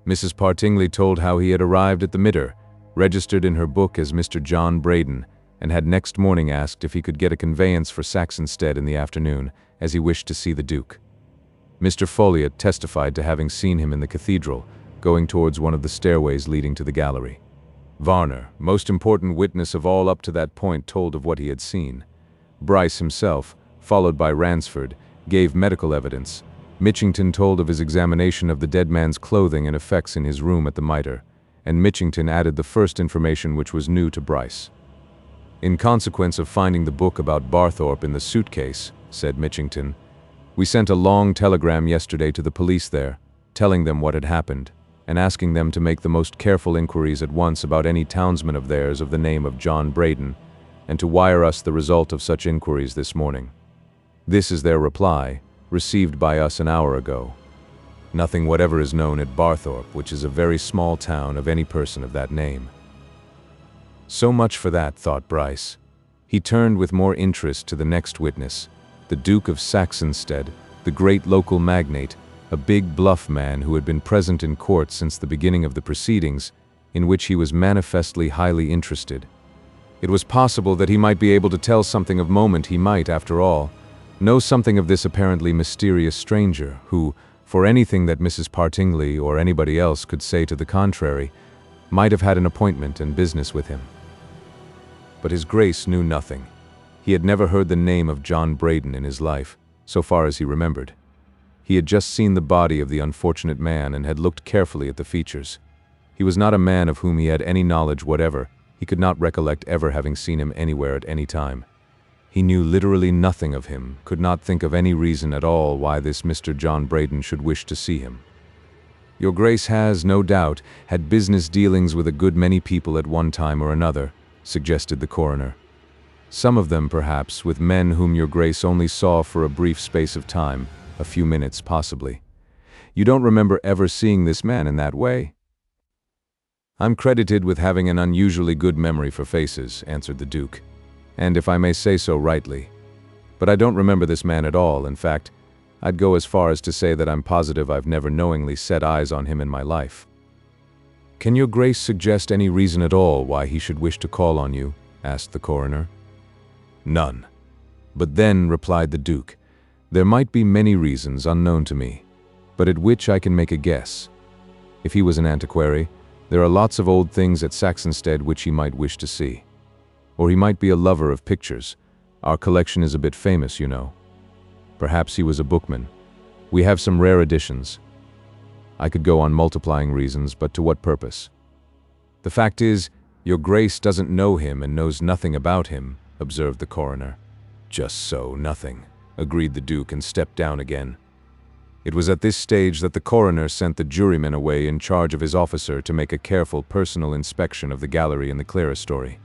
Mrs. Partingley told how he had arrived at the MITRE, registered in her book as Mr. John Braden, and had next morning asked if he could get a conveyance for SAXONSTEADE in the afternoon, as he wished to see the Duke. Mr. Folliot testified to having seen him in the cathedral, going towards one of the stairways leading to the gallery. Varner, most important witness of all up to that point, told of what he had seen. Bryce himself, followed by Ransford, gave medical evidence. Mitchington told of his examination of the dead man's clothing and effects in his room at the MITRE, and Mitchington added the first information which was new to Bryce. "In consequence of finding the book about Barthorpe in the suitcase," said Mitchington, "we sent a long telegram yesterday to the police there, telling them what had happened, and asking them to make the most careful inquiries at once about any townsman of theirs of the name of John Braden, and to wire us the result of such inquiries this morning. This is their reply, received by us an hour ago. Nothing whatever is known at Barthorpe, which is a very small town, of any person of that name." So much for that, thought Bryce. He turned with more interest to the next witness, the Duke of Saxonsteade, the great local magnate, a big bluff man who had been present in court since the beginning of the proceedings, in which he was manifestly highly interested. It was possible that he might be able to tell something of moment. He might, after all, know something of this apparently mysterious stranger, who, for anything that Mrs. Partingley or anybody else could say to the contrary, might have had an appointment and business with him. But His Grace knew nothing. He had never heard the name of John Braden in his life, so far as he remembered. He had just seen the body of the unfortunate man and had looked carefully at the features. He was not a man of whom he had any knowledge whatever. He could not recollect ever having seen him anywhere at any time. He knew literally nothing of him, could not think of any reason at all why this Mr. John Braden should wish to see him. "Your Grace has, no doubt, had business dealings with a good many people at one time or another," suggested the coroner. "Some of them, perhaps, with men whom your Grace only saw for a brief space of time, a few minutes possibly. You don't remember ever seeing this man in that way?" "I'm credited with having an unusually good memory for faces," answered the Duke, "and if I may say so rightly. But I don't remember this man at all. In fact, I'd go as far as to say that I'm positive I've never knowingly set eyes on him in my life." "Can your Grace suggest any reason at all why he should wish to call on you?" asked the coroner. "None. But then," replied the Duke, "there might be many reasons unknown to me, but at which I can make a guess. If he was an antiquary, there are lots of old things at Saxonsteade which he might wish to see. Or he might be a lover of pictures. Our collection is a bit famous, you know. Perhaps he was a bookman. We have some rare editions. I could go on multiplying reasons, but to what purpose? The fact is, your Grace doesn't know him and knows nothing about him," observed the coroner. "Just so, nothing," agreed the Duke and stepped down again. It was at this stage that the coroner sent the jurymen away in charge of his officer to make a careful personal inspection of the gallery in the clerestory.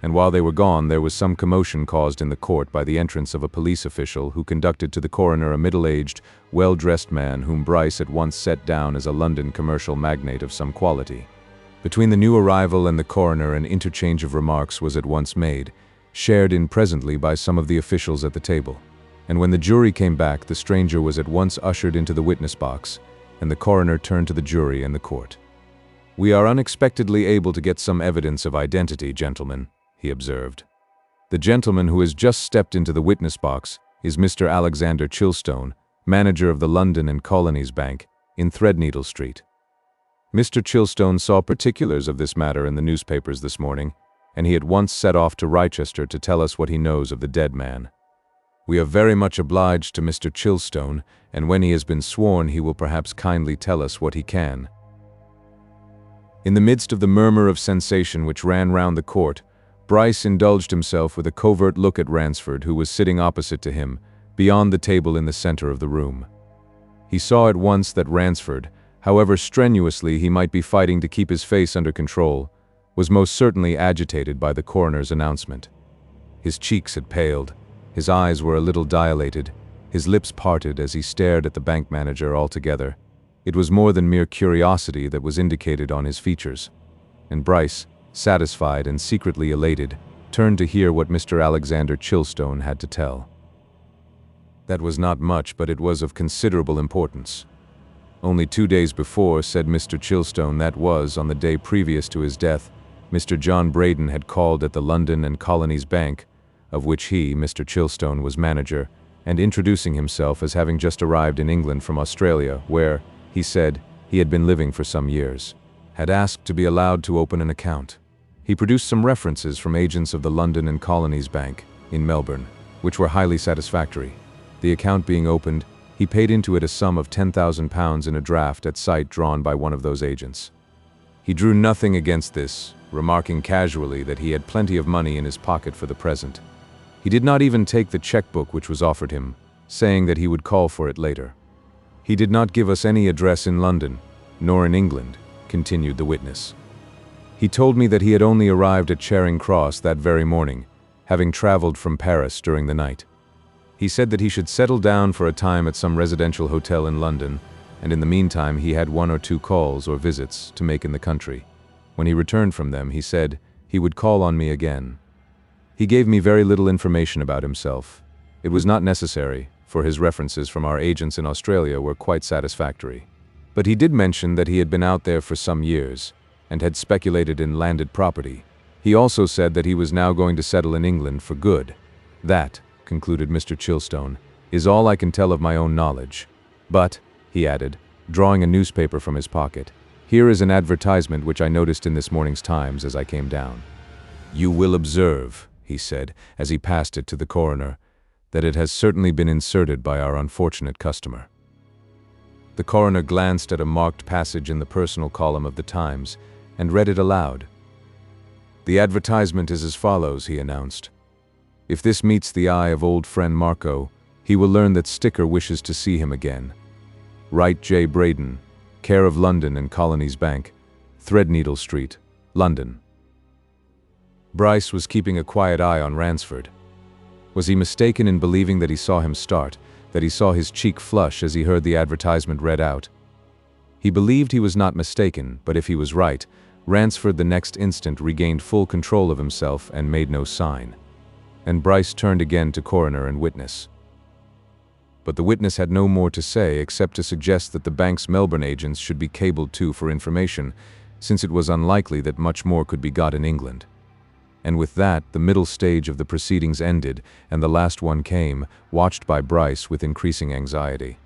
And while they were gone, there was some commotion caused in the court by the entrance of a police official who conducted to the coroner a middle-aged, well-dressed man whom Bryce at once set down as a London commercial magnate of some quality. Between the new arrival and the coroner an interchange of remarks was at once made, shared in presently by some of the officials at the table. And when the jury came back, the stranger was at once ushered into the witness box, and the coroner turned to the jury and the court. "We are unexpectedly able to get some evidence of identity, gentlemen," he observed. "The gentleman who has just stepped into the witness box is Mr. Alexander Chilstone, manager of the London and Colonies Bank, in Threadneedle Street. Mr. Chilstone saw particulars of this matter in the newspapers this morning, and he at once set off to Rochester to tell us what he knows of the dead man. We are very much obliged to Mr. Chilstone, and when he has been sworn he will perhaps kindly tell us what he can." In the midst of the murmur of sensation which ran round the court, Bryce indulged himself with a covert look at Ransford, who was sitting opposite to him, beyond the table in the center of the room. He saw at once that Ransford, however strenuously he might be fighting to keep his face under control, was most certainly agitated by the coroner's announcement. His cheeks had paled, his eyes were a little dilated, his lips parted as he stared at the bank manager altogether. It was more than mere curiosity that was indicated on his features. and Bryce, satisfied and secretly elated, turned to hear what Mr. Alexander Chilstone had to tell. That was not much, but it was of considerable importance. Only 2 days before, said Mr. Chilstone, that was, on the day previous to his death, Mr. John Braden had called at the London and Colonies Bank, of which he, Mr. Chilstone, was manager, and introducing himself as having just arrived in England from Australia, where, he said, he had been living for some years, had asked to be allowed to open an account. He produced some references from agents of the London and Colonies Bank in Melbourne, which were highly satisfactory. The account being opened, he paid into it a sum of £10,000 in a draft at sight drawn by one of those agents. He drew nothing against this, remarking casually that he had plenty of money in his pocket for the present. He did not even take the checkbook which was offered him, saying that he would call for it later. He did not give us any address in London, nor in England, continued the witness. He told me that he had only arrived at Charing Cross that very morning, having traveled from Paris during the night. He said that he should settle down for a time at some residential hotel in London, and in the meantime he had 1 or 2 calls or visits to make in the country. When he returned from them, he said he would call on me again. He gave me very little information about himself. It was not necessary, for his references from our agents in Australia were quite satisfactory. But he did mention that he had been out there for some years, and had speculated in landed property. He also said that he was now going to settle in England for good. That, concluded Mr. Chilstone, is all I can tell of my own knowledge. But, he added, drawing a newspaper from his pocket, here is an advertisement which I noticed in this morning's Times as I came down. You will observe, he said, as he passed it to the coroner, that it has certainly been inserted by our unfortunate customer. The coroner glanced at a marked passage in the personal column of the Times and read it aloud. The advertisement is as follows, he announced. If this meets the eye of old friend Marco, he will learn that Sticker wishes to see him again. Wright J. Braden, care of London and Colonies Bank, Threadneedle Street, London. Bryce was keeping a quiet eye on Ransford. Was he mistaken in believing that he saw him start, that he saw his cheek flush as he heard the advertisement read out? He believed he was not mistaken, but if he was right, Ransford the next instant regained full control of himself and made no sign. And Bryce turned again to coroner and witness. But the witness had no more to say except to suggest that the bank's Melbourne agents should be cabled to for information, since it was unlikely that much more could be got in England. And with that, the middle stage of the proceedings ended, and the last one came, watched by Bryce with increasing anxiety.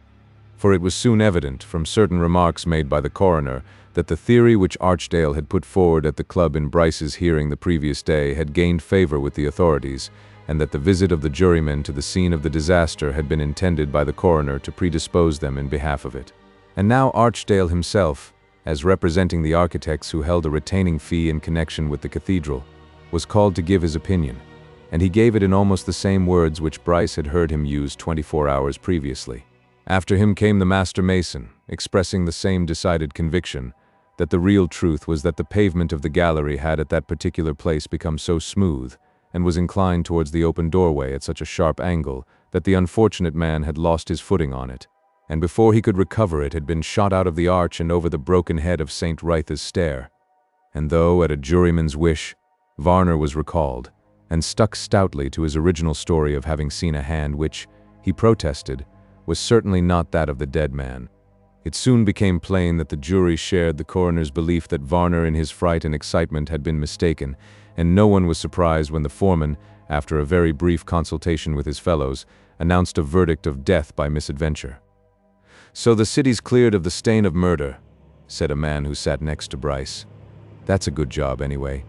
For it was soon evident, from certain remarks made by the coroner, that the theory which Archdale had put forward at the club in Bryce's hearing the previous day had gained favor with the authorities, and that the visit of the jurymen to the scene of the disaster had been intended by the coroner to predispose them in behalf of it. And now Archdale himself, as representing the architects who held a retaining fee in connection with the cathedral, was called to give his opinion, and he gave it in almost the same words which Bryce had heard him use 24 hours previously. After him came the master mason, expressing the same decided conviction that the real truth was that the pavement of the gallery had at that particular place become so smooth, and was inclined towards the open doorway at such a sharp angle that the unfortunate man had lost his footing on it, and before he could recover it had been shot out of the arch and over the broken head of St. WRYTHA'S stair. And though, at a juryman's wish, Varner was recalled, and stuck stoutly to his original story of having seen a hand which, he protested, was certainly not that of the dead man, it soon became plain that the jury shared the coroner's belief that Varner in his fright and excitement had been mistaken, and no one was surprised when the foreman, after a very brief consultation with his fellows, announced a verdict of death by misadventure. "So the city's cleared of the stain of murder," said a man who sat next to Bryce. "That's a good job anyway.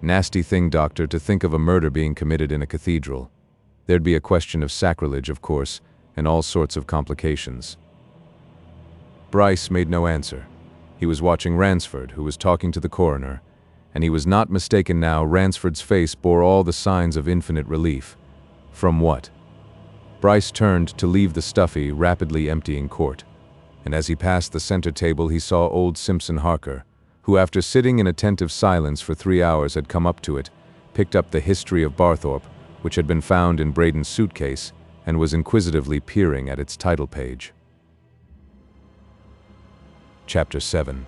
Nasty thing, Doctor, to think of a murder being committed in a cathedral. There'd be a question of sacrilege, of course, and all sorts of complications." Bryce made no answer. He was watching Ransford, who was talking to the coroner, and he was not mistaken now. Ransford's face bore all the signs of infinite relief. From what? Bryce turned to leave the stuffy, rapidly emptying court, and as he passed the center table he saw old Simpson Harker, who after sitting in attentive silence for 3 hours had come up to it, picked up the History of Barthorpe, which had been found in Braden's suitcase, and was inquisitively peering at its title page. Chapter 7.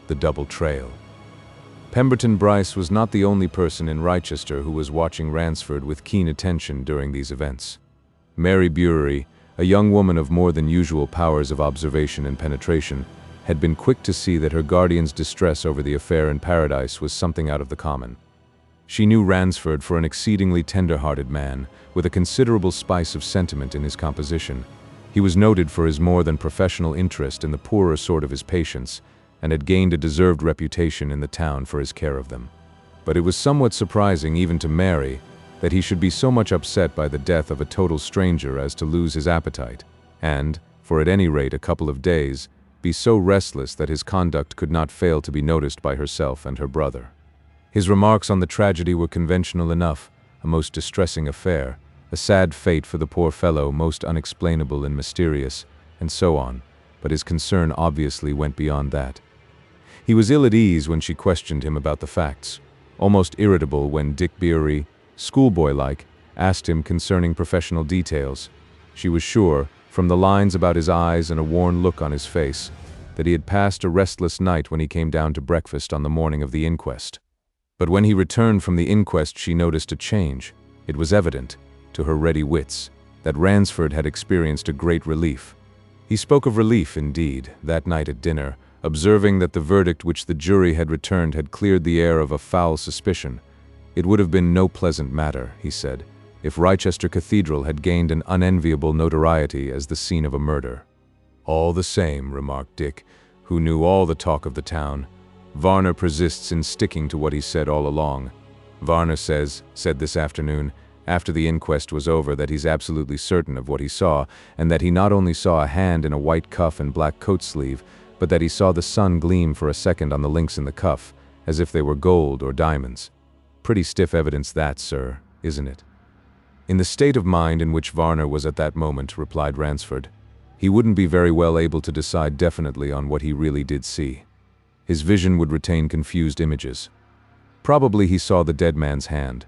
The Double Trail. Pemberton Bryce was not the only person in Rochester who was watching Ransford with keen attention during these events. Mary Bewery, a young woman of more than usual powers of observation and penetration, had been quick to see that her guardian's distress over the affair in Paradise was something out of the common. She knew Ransford for an exceedingly tender-hearted man, with a considerable spice of sentiment in his composition. He was noted for his more than professional interest in the poorer sort of his patients, and had gained a deserved reputation in the town for his care of them. But it was somewhat surprising even to Mary that he should be so much upset by the death of a total stranger as to lose his appetite, and, for at any rate a couple of days, be so restless that his conduct could not fail to be noticed by herself and her brother. His remarks on the tragedy were conventional enough, a most distressing affair, a sad fate for the poor fellow, most unexplainable and mysterious, and so on, but his concern obviously went beyond that. He was ill at ease when she questioned him about the facts, almost irritable when Dick Bewery, schoolboy-like, asked him concerning professional details. She was sure, from the lines about his eyes and a worn look on his face, that he had passed a restless night when he came down to breakfast on the morning of the inquest. But when he returned from the inquest she noticed a change. It was evident, to her ready wits, that Ransford had experienced a great relief. He spoke of relief, indeed, that night at dinner, observing that the verdict which the jury had returned had cleared the air of a foul suspicion. It would have been no pleasant matter, he said, if Rochester Cathedral had gained an unenviable notoriety as the scene of a murder. All the same, remarked Dick, who knew all the talk of the town, Varner persists in sticking to what he said all along. Varner said this afternoon, after the inquest was over, that he's absolutely certain of what he saw, and that he not only saw a hand in a white cuff and black coat sleeve, but that he saw the sun gleam for a second on the links in the cuff, as if they were gold or diamonds. Pretty stiff evidence that, sir, isn't it? In the state of mind in which Varner was at that moment, replied Ransford, he wouldn't be very well able to decide definitely on what he really did see. His vision would retain confused images. Probably he saw the dead man's hand.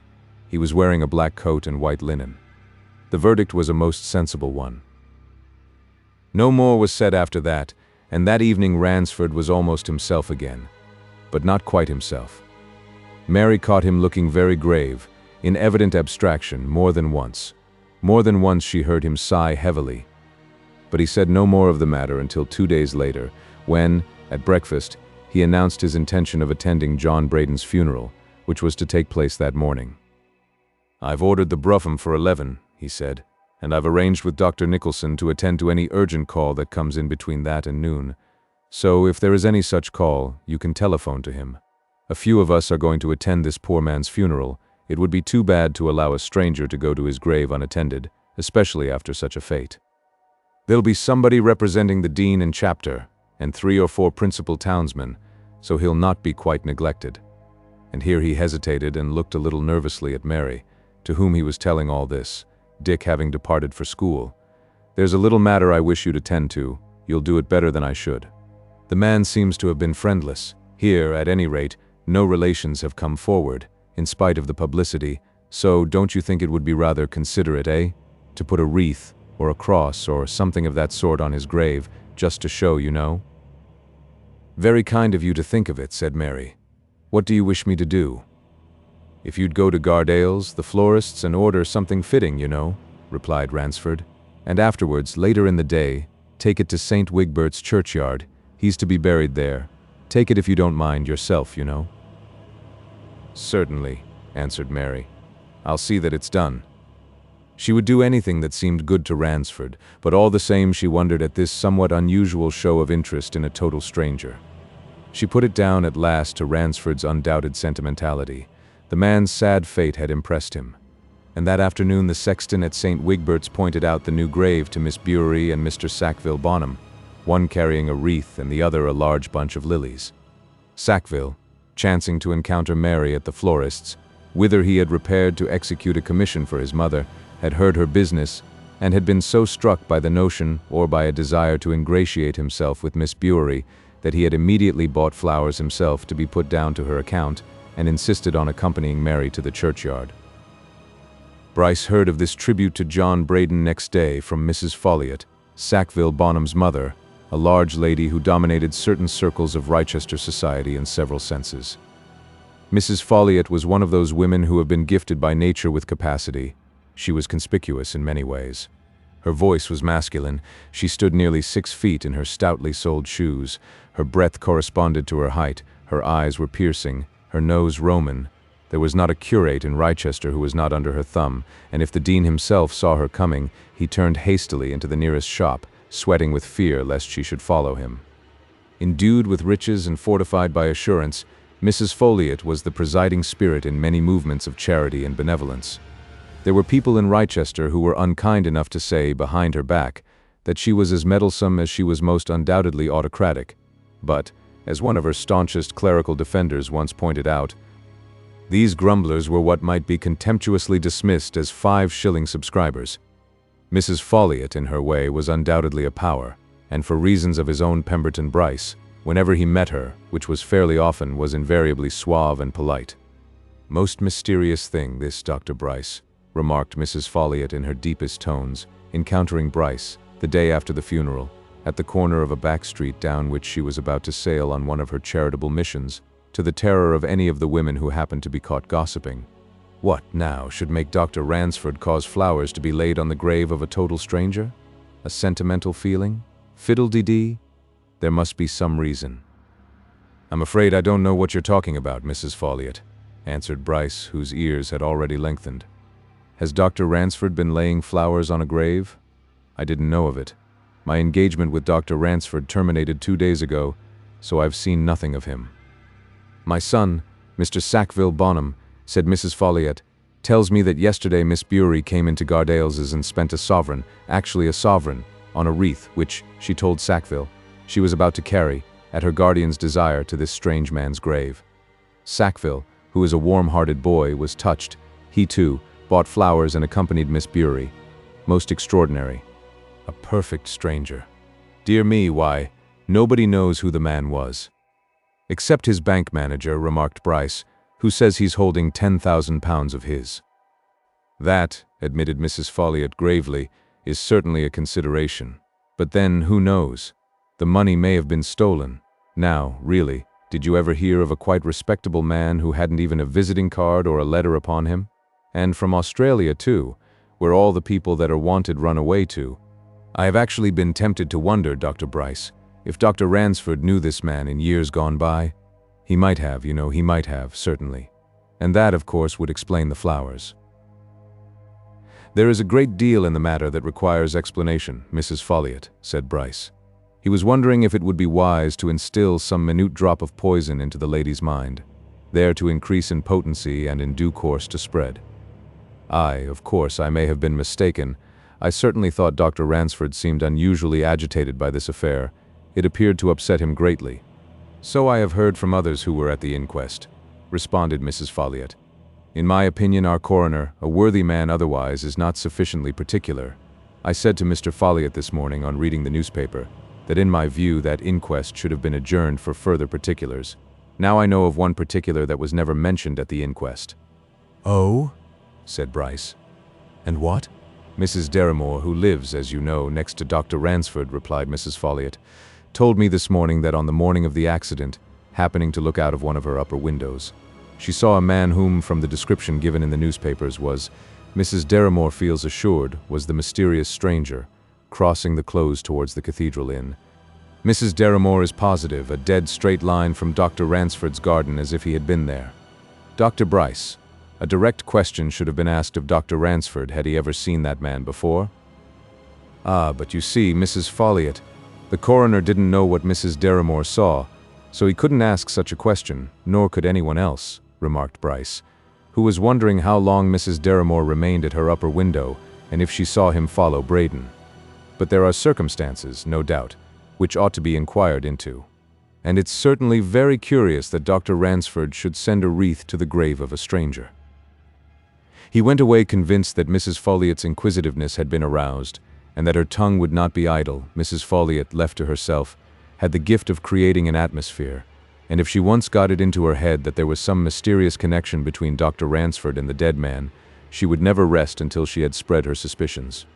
He was wearing a black coat and white linen. The verdict was a most sensible one. No more was said after that, and that evening Ransford was almost himself again, but not quite himself. Mary caught him looking very grave, in evident abstraction, more than once. More than once she heard him sigh heavily. But he said no more of the matter until 2 days later, when, at breakfast, he announced his intention of attending John Braden's funeral, which was to take place that morning. "I've ordered the brougham for 11, he said, and I've arranged with Dr. Nicholson to attend to any urgent call that comes in between that and noon. So if there is any such call, you can telephone to him. A few of us are going to attend this poor man's funeral. It would be too bad to allow a stranger to go to his grave unattended, especially after such a fate. There'll be somebody representing the dean and chapter, and 3 or 4 principal townsmen, so he'll not be quite neglected." And here he hesitated and looked a little nervously at Mary, to whom he was telling all this, Dick having departed for school. "There's a little matter I wish you'd attend to. You'll do it better than I should. The man seems to have been friendless. Here, at any rate, no relations have come forward, in spite of the publicity, so don't you think it would be rather considerate, to put a wreath, or a cross, or something of that sort on his grave, just to show, you know?" "Very kind of you to think of it," said Mary. "What do you wish me to do?" "If you'd go to Gardale's, the florist's, and order something fitting, you know," replied Ransford. "And afterwards, later in the day, take it to St. Wigbert's churchyard. He's to be buried there. Take it if you don't mind yourself, you know." "Certainly," answered Mary. "I'll see that it's done." She would do anything that seemed good to Ransford, but all the same she wondered at this somewhat unusual show of interest in a total stranger. She put it down at last to Ransford's undoubted sentimentality. The man's sad fate had impressed him. And that afternoon the sexton at St. Wigbert's pointed out the new grave to Miss Bewery and Mr. Sackville Bonham, one carrying a wreath and the other a large bunch of lilies. Sackville, chancing to encounter Mary at the florist's, whither he had repaired to execute a commission for his mother, had heard her business, and had been so struck by the notion or by a desire to ingratiate himself with Miss Bewery that he had immediately bought flowers himself to be put down to her account, and insisted on accompanying Mary to the churchyard. Bryce heard of this tribute to John Braden next day from Mrs. Folliot, Sackville Bonham's mother, a large lady who dominated certain circles of Rochester society in several senses. Mrs. Folliot was one of those women who have been gifted by nature with capacity. She was conspicuous in many ways. Her voice was masculine. She stood nearly 6 feet in her stoutly soled shoes. Her breadth corresponded to her height. Her eyes were piercing, her nose Roman. There was not a curate in Wrychester who was not under her thumb, and if the dean himself saw her coming, he turned hastily into the nearest shop, sweating with fear lest she should follow him. Endued with riches and fortified by assurance, Mrs. Folliot was the presiding spirit in many movements of charity and benevolence. There were people in Wrychester who were unkind enough to say, behind her back, that she was as meddlesome as she was most undoubtedly autocratic. But, as one of her staunchest clerical defenders once pointed out, these grumblers were what might be contemptuously dismissed as 5-shilling subscribers. Mrs. Folliot, in her way, was undoubtedly a power, and for reasons of his own Pemberton Bryce, whenever he met her, which was fairly often, was invariably suave and polite. "Most mysterious thing, this, Dr. Bryce," remarked Mrs. Folliot in her deepest tones, encountering Bryce, the day after the funeral, at the corner of a back street down which she was about to sail on one of her charitable missions, to the terror of any of the women who happened to be caught gossiping. "What, now, should make Dr. Ransford cause flowers to be laid on the grave of a total stranger? A sentimental feeling? Fiddle-dee-dee? There must be some reason." "I'm afraid I don't know what you're talking about, Mrs. Folliot," answered Bryce, whose ears had already lengthened. "Has Dr. Ransford been laying flowers on a grave? I didn't know of it. My engagement with Dr. Ransford terminated 2 days ago, so I've seen nothing of him." "My son, Mr. Sackville Bonham," said Mrs. Folliot, "tells me that yesterday Miss Bury came into Gardales's and spent a sovereign, actually a sovereign, on a wreath which, she told Sackville, she was about to carry, at her guardian's desire, to this strange man's grave. Sackville, who is a warm-hearted boy, was touched. He, too, bought flowers and accompanied Miss Bury. Most extraordinary. A perfect stranger. Dear me, why, nobody knows who the man was." "Except his bank manager," remarked Bryce, "who says he's holding £10,000 of his." "That," admitted Mrs. Folliot gravely, "is certainly a consideration. But then, who knows? The money may have been stolen. Now, really, did you ever hear of a quite respectable man who hadn't even a visiting card or a letter upon him? And from Australia, too, where all the people that are wanted run away to. I have actually been tempted to wonder, Dr. Bryce, if Dr. Ransford knew this man in years gone by. He might have, he might have, certainly. And that, of course, would explain the flowers." "There is a great deal in the matter that requires explanation, Mrs. Folliot," said Bryce. He was wondering if it would be wise to instill some minute drop of poison into the lady's mind, there to increase in potency and in due course to spread. Of course, I may have been mistaken. I certainly thought Dr. Ransford seemed unusually agitated by this affair. It appeared to upset him greatly." "So I have heard from others who were at the inquest," responded Mrs. Folliot. "In my opinion, our coroner, a worthy man otherwise, is not sufficiently particular. I said to Mr. Folliot this morning on reading the newspaper that in my view that inquest should have been adjourned for further particulars. Now I know of one particular that was never mentioned at the inquest." "Oh?" said Bryce. "And what?" "Mrs. Deramore, who lives, as you know, next to Dr. Ransford," replied Mrs. Folliot, "told me this morning that on the morning of the accident, happening to look out of one of her upper windows, she saw a man whom, from the description given in the newspapers, Mrs. Deramore feels assured, was the mysterious stranger, crossing the close towards the Cathedral Inn. Mrs. Deramore is positive, a dead straight line from Dr. Ransford's garden as if he had been there. Dr. Bryce, a direct question should have been asked of Dr. Ransford had he ever seen that man before." But you see, Mrs. Folliot, the coroner didn't know what Mrs. Deramore saw, so he couldn't ask such a question, nor could anyone else," remarked Bryce, who was wondering how long Mrs. Deramore remained at her upper window and if she saw him follow Braden. "But there are circumstances, no doubt, which ought to be inquired into. And it's certainly very curious that Dr. Ransford should send a wreath to the grave of a stranger." He went away convinced that Mrs. Folliot's inquisitiveness had been aroused, and that her tongue would not be idle. Mrs. Folliot, left to herself, had the gift of creating an atmosphere, and if she once got it into her head that there was some mysterious connection between Dr. Ransford and the dead man, she would never rest until she had spread her suspicions.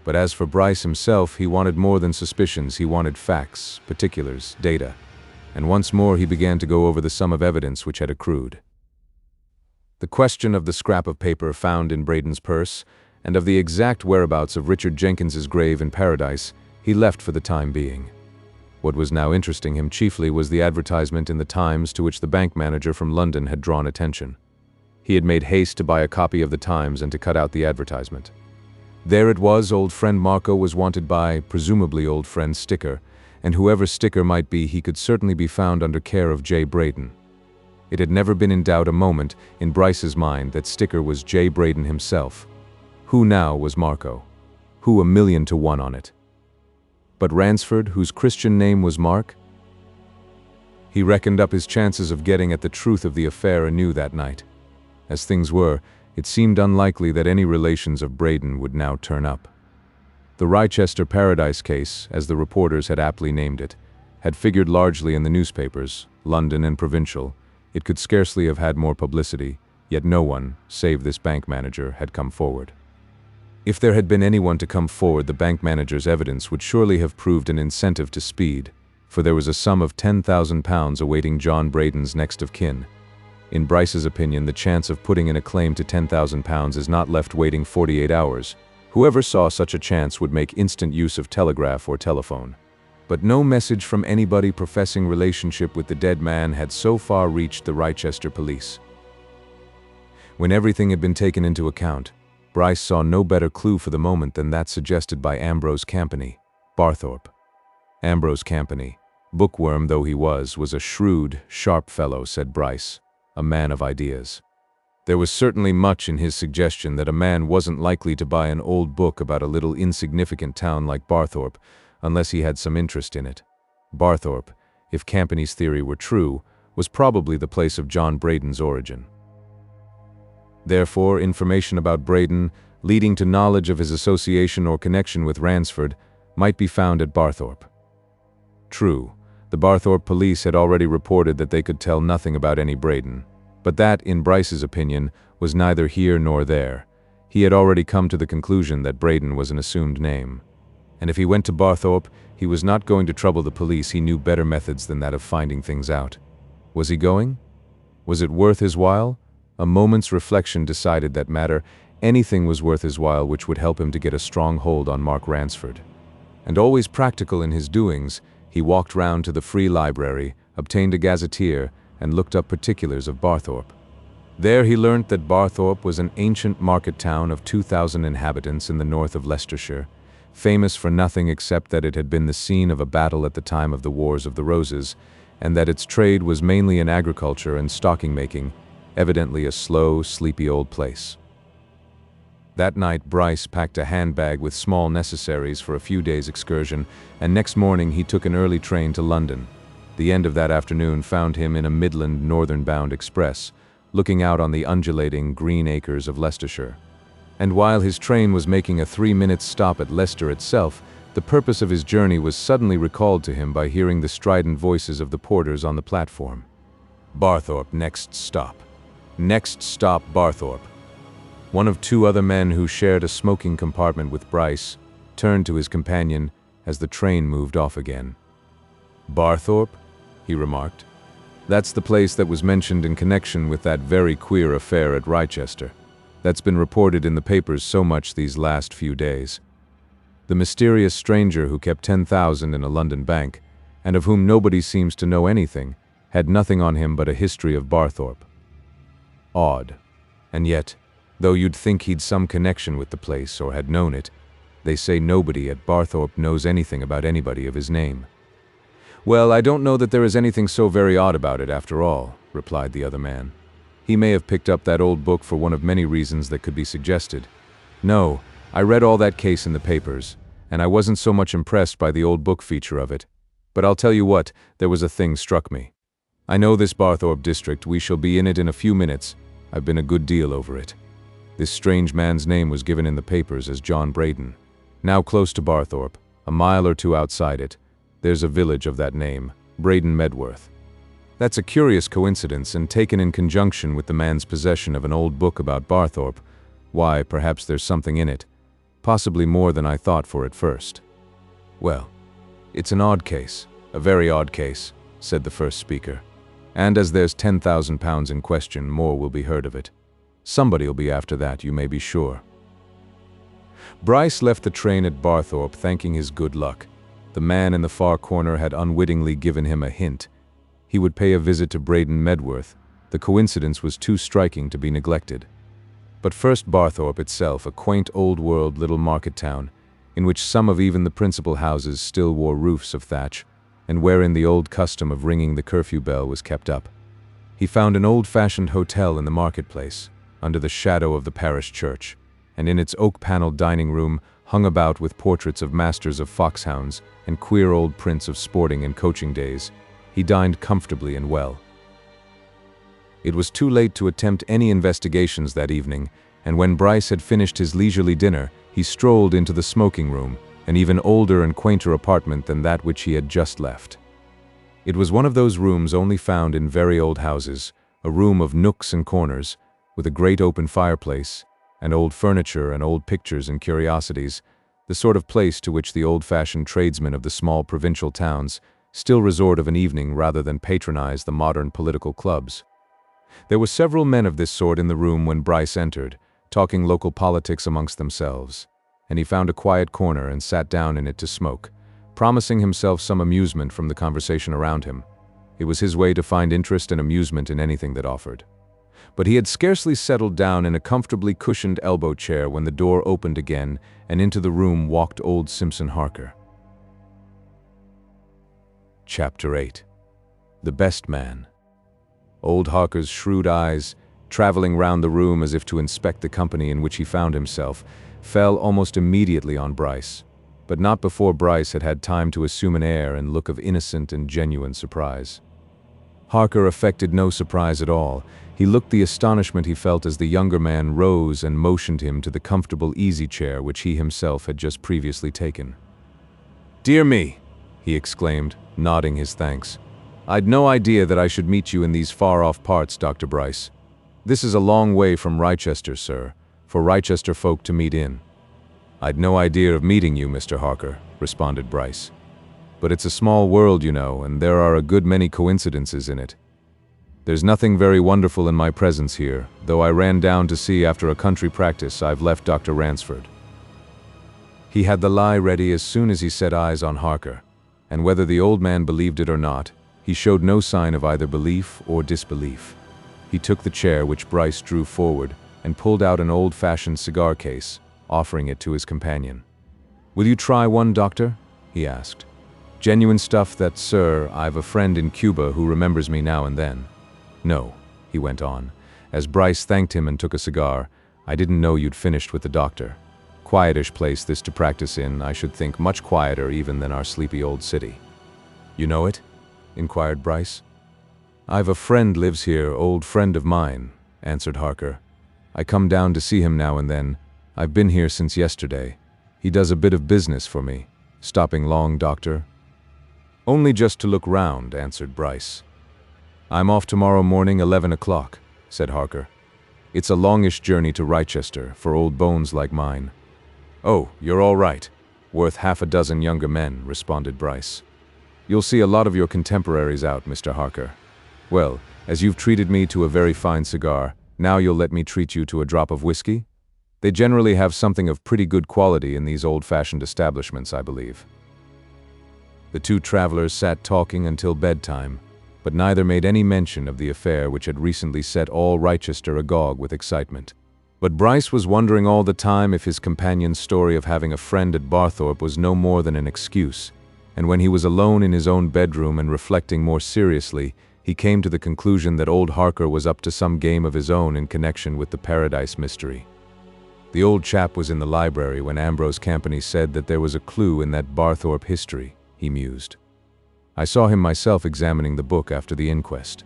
But as for Bryce himself, he wanted more than suspicions, he wanted facts, particulars, data, and once more he began to go over the sum of evidence which had accrued. The question of the scrap of paper found in Braden's purse, and of the exact whereabouts of Richard Jenkins's grave in Paradise, he left for the time being. What was now interesting him chiefly was the advertisement in the Times to which the bank manager from London had drawn attention. He had made haste to buy a copy of the Times and to cut out the advertisement. There it was, old friend Marco was wanted by, presumably old friend Sticker, and whoever Sticker might be, he could certainly be found under care of J. Braden. It had never been in doubt a moment in Bryce's mind that Sticker was J. Braden himself. Who now was Marco? Who 1,000,000 to 1 on it? But Ransford, whose Christian name was Mark? He reckoned up his chances of getting at the truth of the affair anew that night. As things were, it seemed unlikely that any relations of Braden would now turn up. The Rochester Paradise case, as the reporters had aptly named it, had figured largely in the newspapers, London and provincial. It could scarcely have had more publicity, yet no one, save this bank manager, had come forward. If there had been anyone to come forward, the bank manager's evidence would surely have proved an incentive to speed, for there was a sum of £10,000 awaiting John Braden's next of kin. In Bryce's opinion, the chance of putting in a claim to £10,000 is not left waiting 48 hours. Whoever saw such a chance would make instant use of telegraph or telephone. But no message from anybody professing relationship with the dead man had so far reached the Rochester police. When everything had been taken into account, Bryce saw no better clue for the moment than that suggested by Ambrose Campany, Barthorpe. Ambrose Campany, bookworm though he was a shrewd, sharp fellow, said Bryce, a man of ideas. There was certainly much in his suggestion that a man wasn't likely to buy an old book about a little insignificant town like Barthorpe unless he had some interest in it. Barthorpe, if Campany's theory were true, was probably the place of John Braden's origin. Therefore, information about Braden, leading to knowledge of his association or connection with Ransford, might be found at Barthorpe. True, the Barthorpe police had already reported that they could tell nothing about any Braden, but that, in Bryce's opinion, was neither here nor there. He had already come to the conclusion that Braden was an assumed name. And if he went to Barthorpe, he was not going to trouble the police. He knew better methods than that of finding things out. Was he going? Was it worth his while? A moment's reflection decided that matter. Anything was worth his while which would help him to get a strong hold on Mark Ransford. And always practical in his doings, he walked round to the Free Library, obtained a gazetteer, and looked up particulars of Barthorpe. There he learnt that Barthorpe was an ancient market town of 2,000 inhabitants in the north of Leicestershire, famous for nothing except that it had been the scene of a battle at the time of the Wars of the Roses, and that its trade was mainly in agriculture and stocking-making, evidently a slow, sleepy old place. That night Bryce packed a handbag with small necessaries for a few days' excursion, and next morning he took an early train to London. The end of that afternoon found him in a Midland northern-bound express, looking out on the undulating green acres of Leicestershire. And while his train was making a 3-minute stop at Leicester itself, the purpose of his journey was suddenly recalled to him by hearing the strident voices of the porters on the platform. Barthorpe, next stop. Next stop, Barthorpe. One of 2 other men who shared a smoking compartment with Bryce turned to his companion as the train moved off again. Barthorpe? He remarked. That's the place that was mentioned in connection with that very queer affair at Rochester. That's been reported in the papers so much these last few days. The mysterious stranger who kept 10,000 in a London bank, and of whom nobody seems to know anything, had nothing on him but a history of Barthorpe. Odd. And yet, though you'd think he'd some connection with the place or had known it, they say nobody at Barthorpe knows anything about anybody of his name. Well, I don't know that there is anything so very odd about it after all, replied the other man. He may have picked up that old book for one of many reasons that could be suggested. No, I read all that case in the papers, and I wasn't so much impressed by the old book feature of it. But I'll tell you what, there was a thing struck me. I know this Barthorpe district, we shall be in it in a few minutes. I've been a good deal over it. This strange man's name was given in the papers as John Braden. Now close to Barthorpe, a mile or 2 outside it, there's a village of that name, Braden Medworth. That's a curious coincidence, and taken in conjunction with the man's possession of an old book about Barthorpe, why, perhaps there's something in it, possibly more than I thought for at first. Well, it's an odd case, a very odd case, said the first speaker. And as there's £10,000 in question, more will be heard of it. Somebody'll be after that, you may be sure. Bryce left the train at Barthorpe thanking his good luck. The man in the far corner had unwittingly given him a hint. He would pay a visit to Braden Medworth. The coincidence was too striking to be neglected. But first Barthorpe itself, a quaint old-world little market town, in which some of even the principal houses still wore roofs of thatch, and wherein the old custom of ringing the curfew bell was kept up. He found an old-fashioned hotel in the marketplace, under the shadow of the parish church, and in its oak-paneled dining room, hung about with portraits of masters of foxhounds and queer old prints of sporting and coaching days, he dined comfortably and well. It was too late to attempt any investigations that evening, and when Bryce had finished his leisurely dinner, he strolled into the smoking room, an even older and quainter apartment than that which he had just left. It was one of those rooms only found in very old houses, a room of nooks and corners, with a great open fireplace, and old furniture and old pictures and curiosities, the sort of place to which the old-fashioned tradesmen of the small provincial towns still resort of an evening rather than patronize the modern political clubs. There were several men of this sort in the room when Bryce entered, talking local politics amongst themselves, and he found a quiet corner and sat down in it to smoke, promising himself some amusement from the conversation around him. It was his way to find interest and amusement in anything that offered. But he had scarcely settled down in a comfortably cushioned elbow chair when the door opened again, and into the room walked old Simpson Harker. Chapter VIII. The Best Man. Old Harker's shrewd eyes, traveling round the room as if to inspect the company in which he found himself, fell almost immediately on Bryce, but not before Bryce had had time to assume an air and look of innocent and genuine surprise. Harker affected no surprise at all. He looked the astonishment he felt as the younger man rose and motioned him to the comfortable easy chair which he himself had just previously taken. "Dear me," he exclaimed, nodding his thanks. "I'd no idea that I should meet you in these far-off parts, Dr. Bryce. This is a long way from Wrychester, sir, for Wrychester folk to meet in." "I'd no idea of meeting you, Mr. Harker," responded Bryce. "But it's a small world, you know, and there are a good many coincidences in it. There's nothing very wonderful in my presence here, though I ran down to see after a country practice I've left Dr. Ransford." He had the lie ready as soon as he set eyes on Harker, and whether the old man believed it or not, he showed no sign of either belief or disbelief. He took the chair which Bryce drew forward and pulled out an old-fashioned cigar case, offering it to his companion. "Will you try one, doctor?" he asked. "Genuine stuff that, sir, I've a friend in Cuba who remembers me now and then." "No," he went on, as Bryce thanked him and took a cigar, "I didn't know you'd finished with the doctor. Quietish place this to practice in, I should think, much quieter even than our sleepy old city." "You know it?" inquired Bryce. "I've a friend lives here, old friend of mine," answered Harker. "I come down to see him now and then. I've been here since yesterday. He does a bit of business for me. Stopping long, doctor?" "Only just to look round," answered Bryce. "I'm off tomorrow morning, 11 o'clock, said Harker. "It's a longish journey to Wrychester for old bones like mine." "Oh, you're all right. Worth half a dozen younger men," responded Bryce. "You'll see a lot of your contemporaries out, Mr. Harker. Well, as you've treated me to a very fine cigar, now you'll let me treat you to a drop of whiskey? They generally have something of pretty good quality in these old-fashioned establishments, I believe." The two travelers sat talking until bedtime, but neither made any mention of the affair which had recently set all Wrychester agog with excitement. But Bryce was wondering all the time if his companion's story of having a friend at Barthorpe was no more than an excuse, and when he was alone in his own bedroom and reflecting more seriously, he came to the conclusion that old Harker was up to some game of his own in connection with the Paradise mystery. The old chap was in the library when Ambrose Campany said that there was a clue in that Barthorpe history, he mused. "I saw him myself examining the book after the inquest.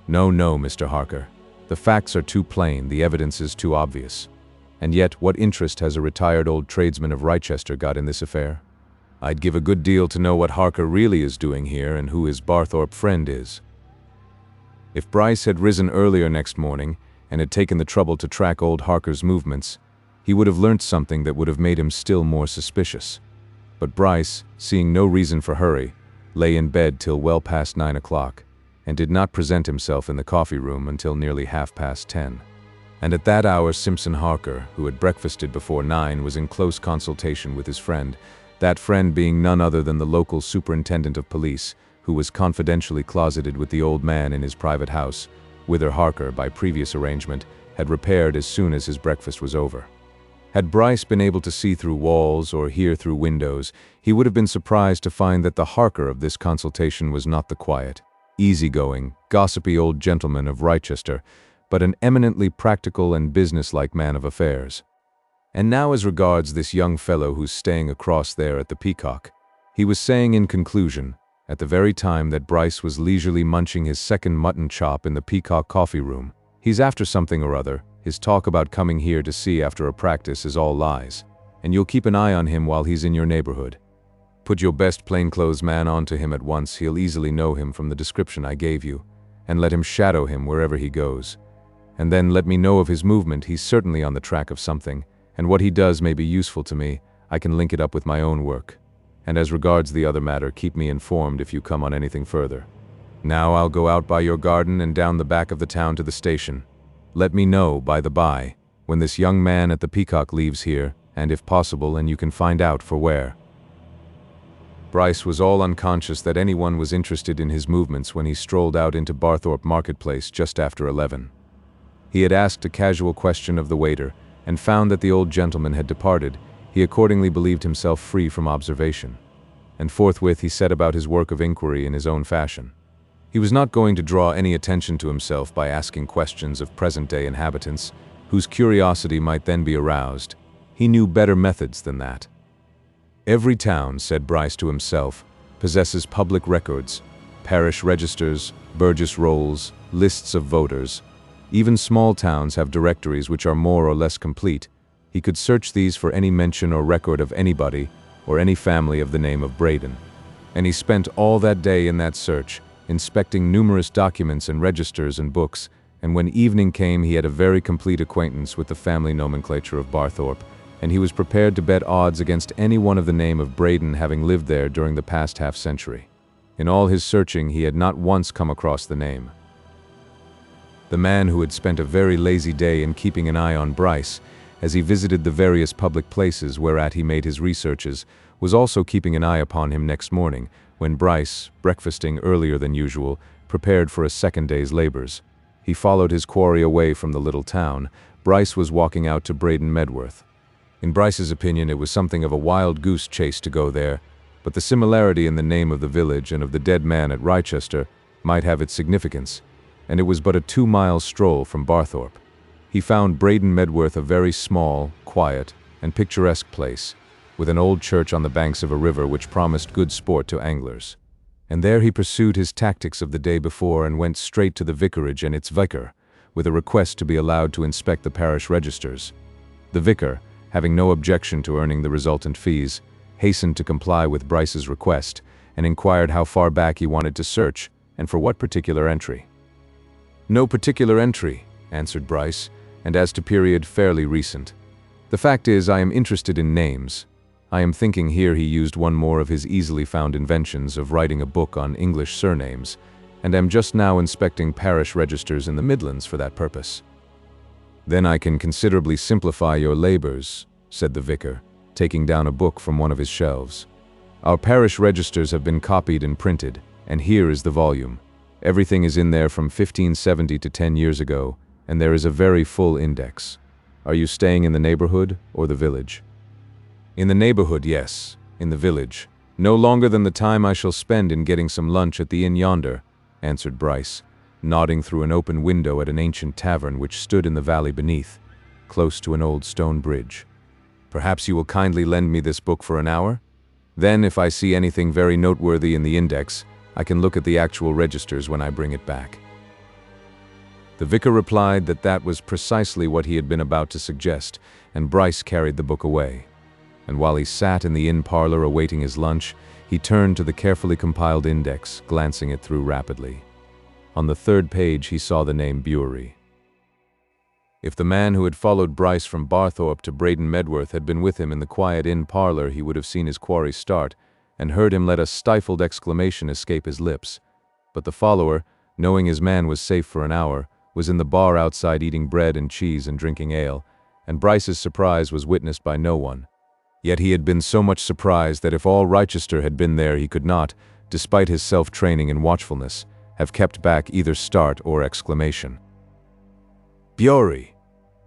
No, Mr. Harker. The facts are too plain, the evidence is too obvious. And yet, what interest has a retired old tradesman of Wrychester got in this affair? I'd give a good deal to know what Harker really is doing here and who his Barthorpe friend is." If Bryce had risen earlier next morning and had taken the trouble to track old Harker's movements, he would have learnt something that would have made him still more suspicious. But Bryce, seeing no reason for hurry, lay in bed till well past 9 o'clock, and did not present himself in the coffee room until nearly 10:30. And at that hour Simpson Harker, who had breakfasted before 9, was in close consultation with his friend, that friend being none other than the local superintendent of police, who was confidentially closeted with the old man in his private house, whither Harker, by previous arrangement, had repaired as soon as his breakfast was over. Had Bryce been able to see through walls or hear through windows, he would have been surprised to find that the Harker of this consultation was not the quiet, easygoing, gossipy old gentleman of Wrychester, but an eminently practical and businesslike man of affairs. And now as regards this young fellow who's staying across there at the Peacock, he was saying in conclusion, at the very time that Bryce was leisurely munching his second mutton chop in the Peacock coffee room, he's after something or other. His talk about coming here to see after a practice is all lies, and you'll keep an eye on him while he's in your neighborhood. Put your best plainclothes man on to him at once, he'll easily know him from the description I gave you, and let him shadow him wherever he goes. And then let me know of his movement. He's certainly on the track of something, and what he does may be useful to me. I can link it up with my own work. And as regards the other matter, keep me informed if you come on anything further. Now I'll go out by your garden and down the back of the town to the station. Let me know, by the by, when this young man at the Peacock leaves here, and if possible, and you can find out for where. Bryce was all unconscious that anyone was interested in his movements when he strolled out into Barthorpe Marketplace just after 11. He had asked a casual question of the waiter, and found that the old gentleman had departed. He accordingly believed himself free from observation, and forthwith he set about his work of inquiry in his own fashion. He was not going to draw any attention to himself by asking questions of present-day inhabitants, whose curiosity might then be aroused. He knew better methods than that. Every town, said Bryce to himself, possesses public records, parish registers, burgess rolls, lists of voters. Even small towns have directories which are more or less complete. He could search these for any mention or record of anybody or any family of the name of Braden. And he spent all that day in that search, inspecting numerous documents and registers and books, and when evening came he had a very complete acquaintance with the family nomenclature of Barthorpe, and he was prepared to bet odds against any one of the name of Braden having lived there during the past half-century. In all his searching he had not once come across the name. The man who had spent a very lazy day in keeping an eye on Bryce, as he visited the various public places whereat he made his researches, was also keeping an eye upon him next morning, when Bryce, breakfasting earlier than usual, prepared for a second day's labors. He followed his quarry away from the little town. Bryce was walking out to Braden Medworth. In Bryce's opinion, it was something of a wild goose chase to go there, but the similarity in the name of the village and of the dead man at Wrychester might have its significance, and it was but a 2-mile stroll from Barthorpe. He found Braden Medworth a very small, quiet, and picturesque place, with an old church on the banks of a river which promised good sport to anglers. And there he pursued his tactics of the day before and went straight to the vicarage and its vicar, with a request to be allowed to inspect the parish registers. The vicar, having no objection to earning the resultant fees, hastened to comply with Bryce's request, and inquired how far back he wanted to search, and for what particular entry. "No particular entry," answered Bryce, "and as to period, fairly recent. The fact is, I am interested in names. I am thinking," here he used one more of his easily found inventions of writing a book on English surnames, "and am just now inspecting parish registers in the Midlands for that purpose." "Then I can considerably simplify your labors," said the vicar, taking down a book from one of his shelves. "Our parish registers have been copied and printed, and here is the volume. Everything is in there from 1570 to 10 years ago, and there is a very full index. Are you staying in the neighborhood or the village?" "In the neighborhood, yes. In the village, no longer than the time I shall spend in getting some lunch at the inn yonder," answered Bryce, nodding through an open window at an ancient tavern which stood in the valley beneath, close to an old stone bridge. "Perhaps you will kindly lend me this book for an hour? Then, if I see anything very noteworthy in the index, I can look at the actual registers when I bring it back." The vicar replied that that was precisely what he had been about to suggest, and Bryce carried the book away. And while he sat in the inn parlor awaiting his lunch, he turned to the carefully compiled index, glancing it through rapidly. On the 3rd page he saw the name Bury. If the man who had followed Bryce from Barthorpe to Braden Medworth had been with him in the quiet inn parlor, he would have seen his quarry start, and heard him let a stifled exclamation escape his lips. But the follower, knowing his man was safe for an hour, was in the bar outside eating bread and cheese and drinking ale, and Bryce's surprise was witnessed by no one. Yet he had been so much surprised that if all Rochester had been there he could not, despite his self-training and watchfulness, have kept back either start or exclamation. Bury!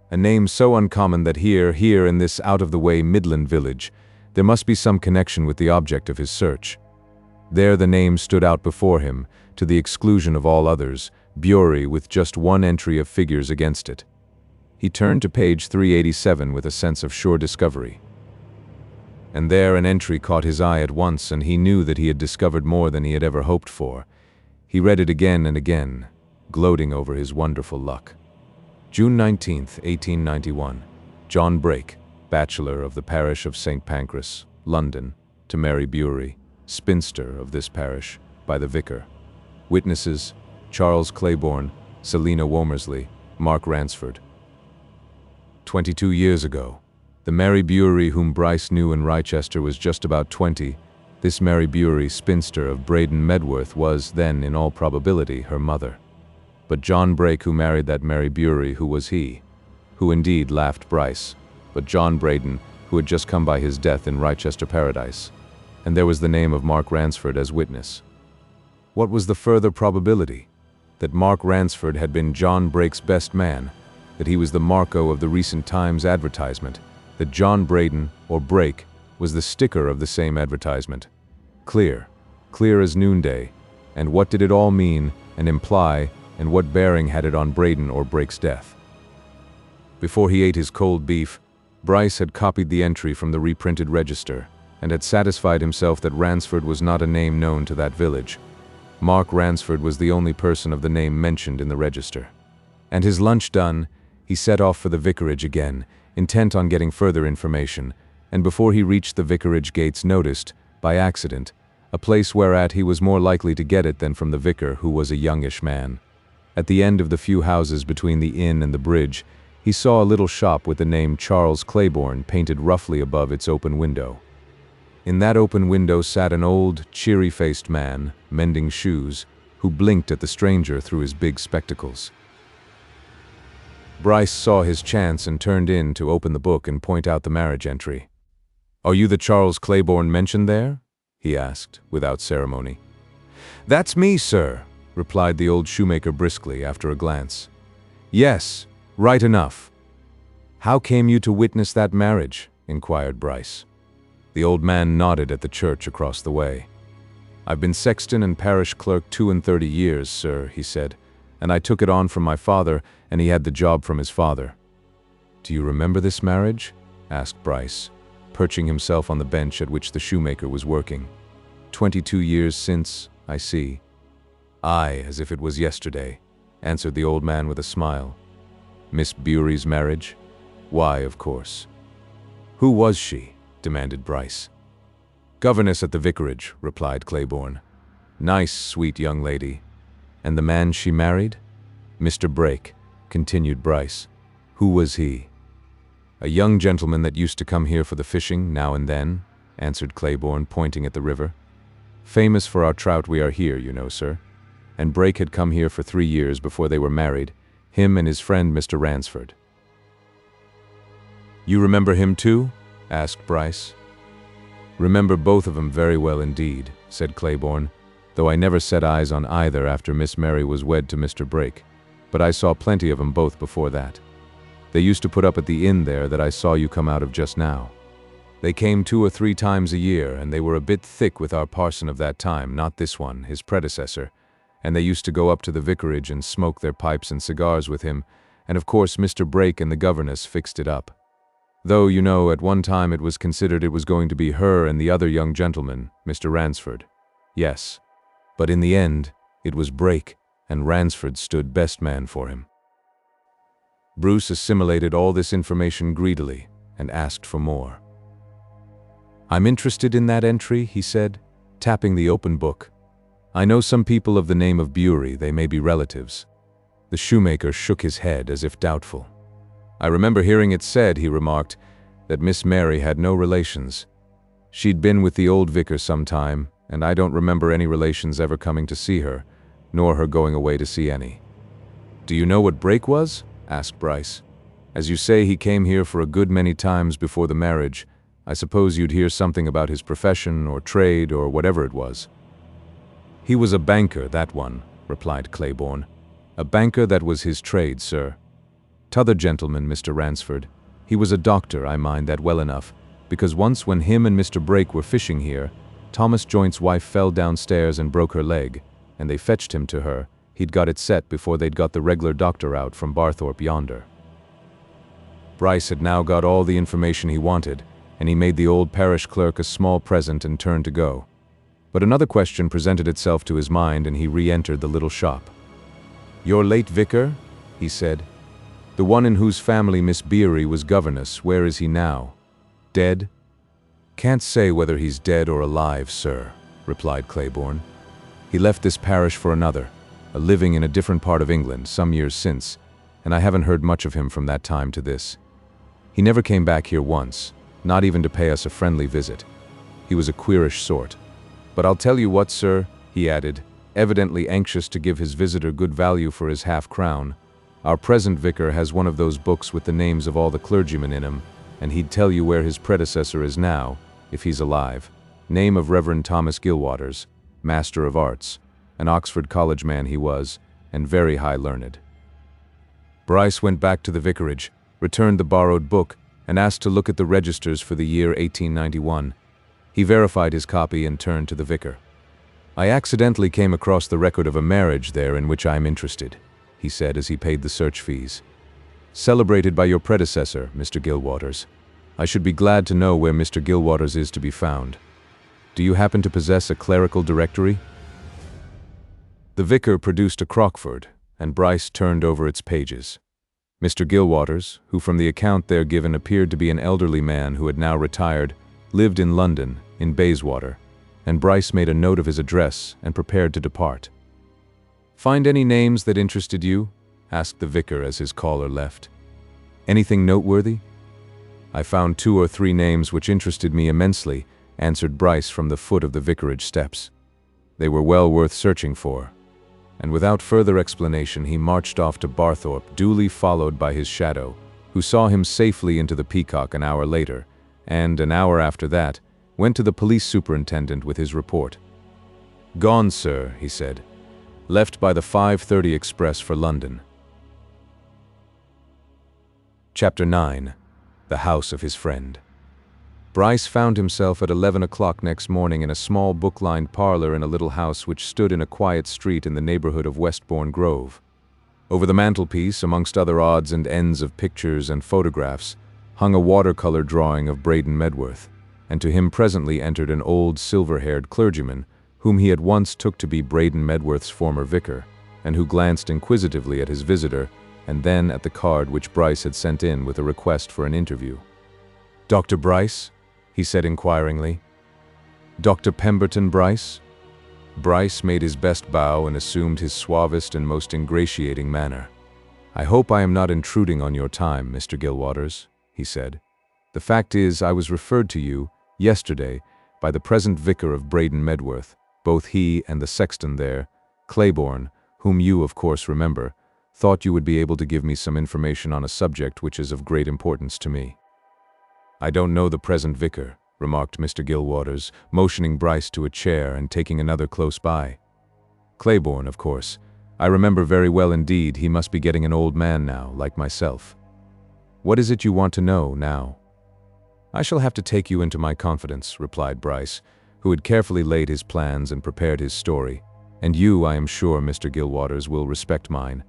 A name so uncommon that here in this out-of-the-way Midland village, there must be some connection with the object of his search. There the name stood out before him, to the exclusion of all others, Bury, with just one entry of figures against it. He turned to page 387 with a sense of sure discovery. And there an entry caught his eye at once, and he knew that he had discovered more than he had ever hoped for. He read it again and again, gloating over his wonderful luck. June 19th, 1891. John Brake, bachelor of the parish of St. Pancras, London, to Mary Bury, spinster of this parish, by the vicar. Witnesses: Charles Claiborne, Selina Womersley, Mark Ransford. 22 years ago, the Mary Bury whom Bryce knew in Rochester was just about 20. This Mary Bury, spinster of Braden Medworth, was, then, in all probability, her mother. But John Brake, who married that Mary Bury, who was he? Who indeed, laughed Bryce, but John Braden, who had just come by his death in Rochester Paradise. And there was the name of Mark Ransford as witness. What was the further probability? That Mark Ransford had been John Brake's best man, that he was the Marco of the recent Times advertisement, that John Braden, or Brake, was the sticker of the same advertisement. Clear as noonday. And what did it all mean and imply, and what bearing had it on Braden or Brake's death? Before he ate his cold beef, Bryce had copied the entry from the reprinted register, and had satisfied himself that Ransford was not a name known to that village. Mark Ransford was the only person of the name mentioned in the register. And his lunch done, he set off for the vicarage again, intent on getting further information, and before he reached the vicarage gates noticed, by accident, a place whereat he was more likely to get it than from the vicar, who was a youngish man. At the end of the few houses between the inn and the bridge, he saw a little shop with the name Charles Claiborne painted roughly above its open window. In that open window sat an old, cheery-faced man, mending shoes, who blinked at the stranger through his big spectacles. Bryce saw his chance and turned in to open the book and point out the marriage entry. "Are you the Charles Claiborne mentioned there?" he asked, without ceremony. "That's me, sir," replied the old shoemaker briskly after a glance. "Yes, right enough." "How came you to witness that marriage?" inquired Bryce. The old man nodded at the church across the way. "I've been sexton and parish clerk 32 years, sir," he said, "and I took it on from my father, and he had the job from his father." "Do you remember this marriage?" asked Bryce, perching himself on the bench at which the shoemaker was working. 22 years since, I see." "Aye, as if it was yesterday," answered the old man with a smile. "Miss Bury's marriage? Why, of course." "Who was she?" demanded Bryce. "Governess at the vicarage," replied Claiborne. "Nice, sweet young lady." "And the man she married?" "Mr. Brake," continued Bryce. "Who was he?" "A young gentleman that used to come here for the fishing now and then," answered Claiborne, pointing at the river. "Famous for our trout we are here, you know, sir. And Brake had come here for 3 years before they were married, him and his friend Mr. Ransford." "You remember him too?" asked Bryce. "Remember both of 'em very well indeed," said Claiborne, "though I never set eyes on either after Miss Mary was wed to Mr. Brake, but I saw plenty of 'em both before that. They used to put up at the inn there that I saw you come out of just now. They came 2 or 3 times a year, and they were a bit thick with our parson of that time, not this one, his predecessor, and they used to go up to the vicarage and smoke their pipes and cigars with him, and of course Mr. Brake and the governess fixed it up. Though, you know, at one time it was considered it was going to be her and the other young gentleman, Mr. Ransford. Yes. But in the end, it was Brake, and Ransford stood best man for him." Bruce assimilated all this information greedily and asked for more. "I'm interested in that entry," he said, tapping the open book. "I know some people of the name of Bury, they may be relatives." The shoemaker shook his head as if doubtful. "I remember hearing it said," he remarked, "that Miss Mary had no relations. She'd been with the old vicar some time, and I don't remember any relations ever coming to see her, nor her going away to see any." "Do you know what break was?" asked Bryce. "As you say, he came here for a good many times before the marriage. I suppose you'd hear something about his profession or trade or whatever it was." "He was a banker, that one," replied Claiborne. "A banker, that was his trade, sir. T'other gentleman, Mr. Ransford, he was a doctor, I mind that well enough, because once when him and Mr. Brake were fishing here, Thomas Joint's wife fell downstairs and broke her leg, and they fetched him to her. He'd got it set before they'd got the regular doctor out from Barthorpe yonder." Bryce had now got all the information he wanted, and he made the old parish clerk a small present and turned to go. But another question presented itself to his mind, and he re-entered the little shop. "Your late vicar?" he said. "The one in whose family Miss Beery was governess, where is he now? Dead?" "Can't say whether he's dead or alive, sir," replied Claiborne. "He left this parish for another, living in a different part of England, some years since, and I haven't heard much of him from that time to this. He never came back here once, not even to pay us a friendly visit. He was a queerish sort. But I'll tell you what, sir," he added, evidently anxious to give his visitor good value for his half-crown, "our present vicar has one of those books with the names of all the clergymen in 'em, and he'd tell you where his predecessor is now, if he's alive. Name of Reverend Thomas Gilwaters, Master of Arts, an Oxford College man he was, and very high learned." Bryce went back to the vicarage, returned the borrowed book, and asked to look at the registers for the year 1891. He verified his copy and turned to the vicar. "I accidentally came across the record of a marriage there in which I am interested," he said as he paid the search fees. "Celebrated by your predecessor, Mr. Gilwaters. I should be glad to know where Mr. Gilwaters is to be found. Do you happen to possess a clerical directory?" The vicar produced a Crockford, and Bryce turned over its pages. Mr. Gilwaters, who from the account there given appeared to be an elderly man who had now retired, lived in London, in Bayswater, and Bryce made a note of his address and prepared to depart. "Find any names that interested you?" asked the vicar as his caller left. "Anything noteworthy?" "I found 2 or 3 names which interested me immensely," answered Bryce from the foot of the vicarage steps. "They were well worth searching for." And without further explanation he marched off to Barthorpe, duly followed by his shadow, who saw him safely into the Peacock an hour later, and, an hour after that, went to the police superintendent with his report. "Gone, sir," he said. "Left by the 5:30 express for London." Chapter 9. The House of His Friend. Bryce found himself at 11 o'clock next morning in a small book-lined parlor in a little house which stood in a quiet street in the neighborhood of Westbourne Grove. Over the mantelpiece, amongst other odds and ends of pictures and photographs, hung a watercolor drawing of Braden Medworth, and to him presently entered an old silver-haired clergyman whom he at once took to be Braden Medworth's former vicar, and who glanced inquisitively at his visitor and then at the card which Bryce had sent in with a request for an interview. "Dr. Bryce?" he said inquiringly. "Dr. Pemberton Bryce?" Bryce made his best bow and assumed his suavest and most ingratiating manner. "I hope I am not intruding on your time, Mr. Gilwaters," he said. "The fact is, I was referred to you, yesterday, by the present vicar of Braden Medworth. Both he and the sexton there, Claiborne, whom you, of course, remember, thought you would be able to give me some information on a subject which is of great importance to me." "I don't know the present vicar," remarked Mr. Gilwaters, motioning Bryce to a chair and taking another close by. "Claiborne, of course. I remember very well indeed. He must be getting an old man now, like myself. What is it you want to know now?" "I shall have to take you into my confidence," replied Bryce, who had carefully laid his plans and prepared his story, "and you, I am sure, Mr. Gilwaters, will respect mine.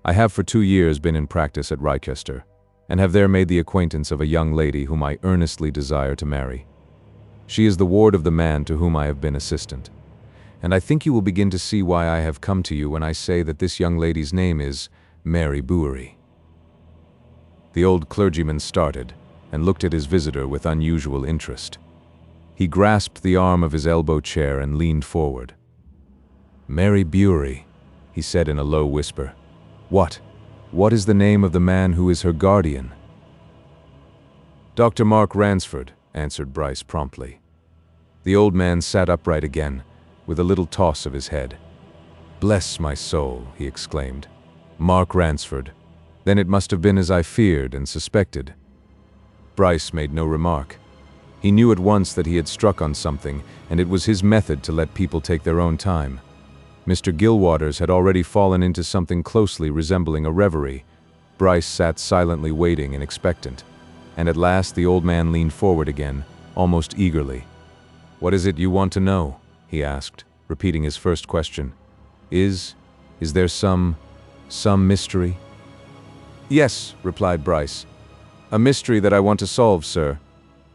I have for 2 years been in practice at Wrychester, and have there made the acquaintance of a young lady whom I earnestly desire to marry. She is the ward of the man to whom I have been assistant, and I think you will begin to see why I have come to you when I say that this young lady's name is Mary Bewery." The old clergyman started and looked at his visitor with unusual interest. He grasped the arm of his elbow chair and leaned forward. "Mary Bewery," he said in a low whisper. What is the name of the man who is her guardian?" "Dr. Mark Ransford," answered Bryce promptly. The old man sat upright again, with a little toss of his head. "Bless my soul," he exclaimed. Mark Ransford. Then it must have been as I feared and suspected. Bryce made no remark. He knew at once that he had struck on something, and it was his method to let people take their own time. Mr. Gilwaters had already fallen into something closely resembling a reverie. Bryce sat silently waiting and expectant, and at last the old man leaned forward again, almost eagerly. "What is it you want to know?" he asked, repeating his first question. Is there some mystery?" "Yes," replied Bryce. "A mystery that I want to solve, sir.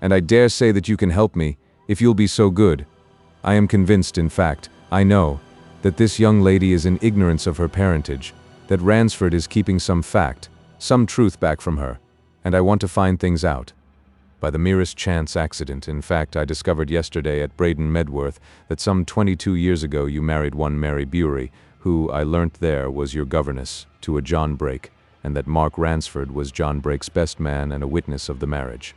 And I dare say that you can help me, if you'll be so good. I am convinced, in fact, I know, that this young lady is in ignorance of her parentage, that Ransford is keeping some fact, some truth back from her, and I want to find things out. By the merest chance accident, in fact, I discovered yesterday at Braden Medworth that some 22 years ago you married one Mary Bury, who, I learnt there, was your governess, to a John Brake, and that Mark Ransford was John Brake's best man and a witness of the marriage.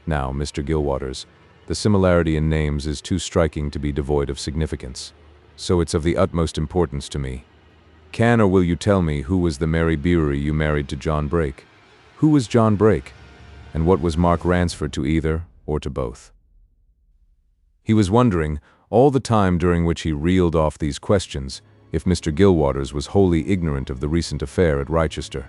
Now, Mr. Gilwaters, the similarity in names is too striking to be devoid of significance. So it's of the utmost importance to me. Can or will you tell me who was the Mary Bury you married to John Brake? Who was John Brake? And what was Mark Ransford to either, or to both?" He was wondering, all the time during which he reeled off these questions, if Mr. Gilwaters was wholly ignorant of the recent affair at Wrychester.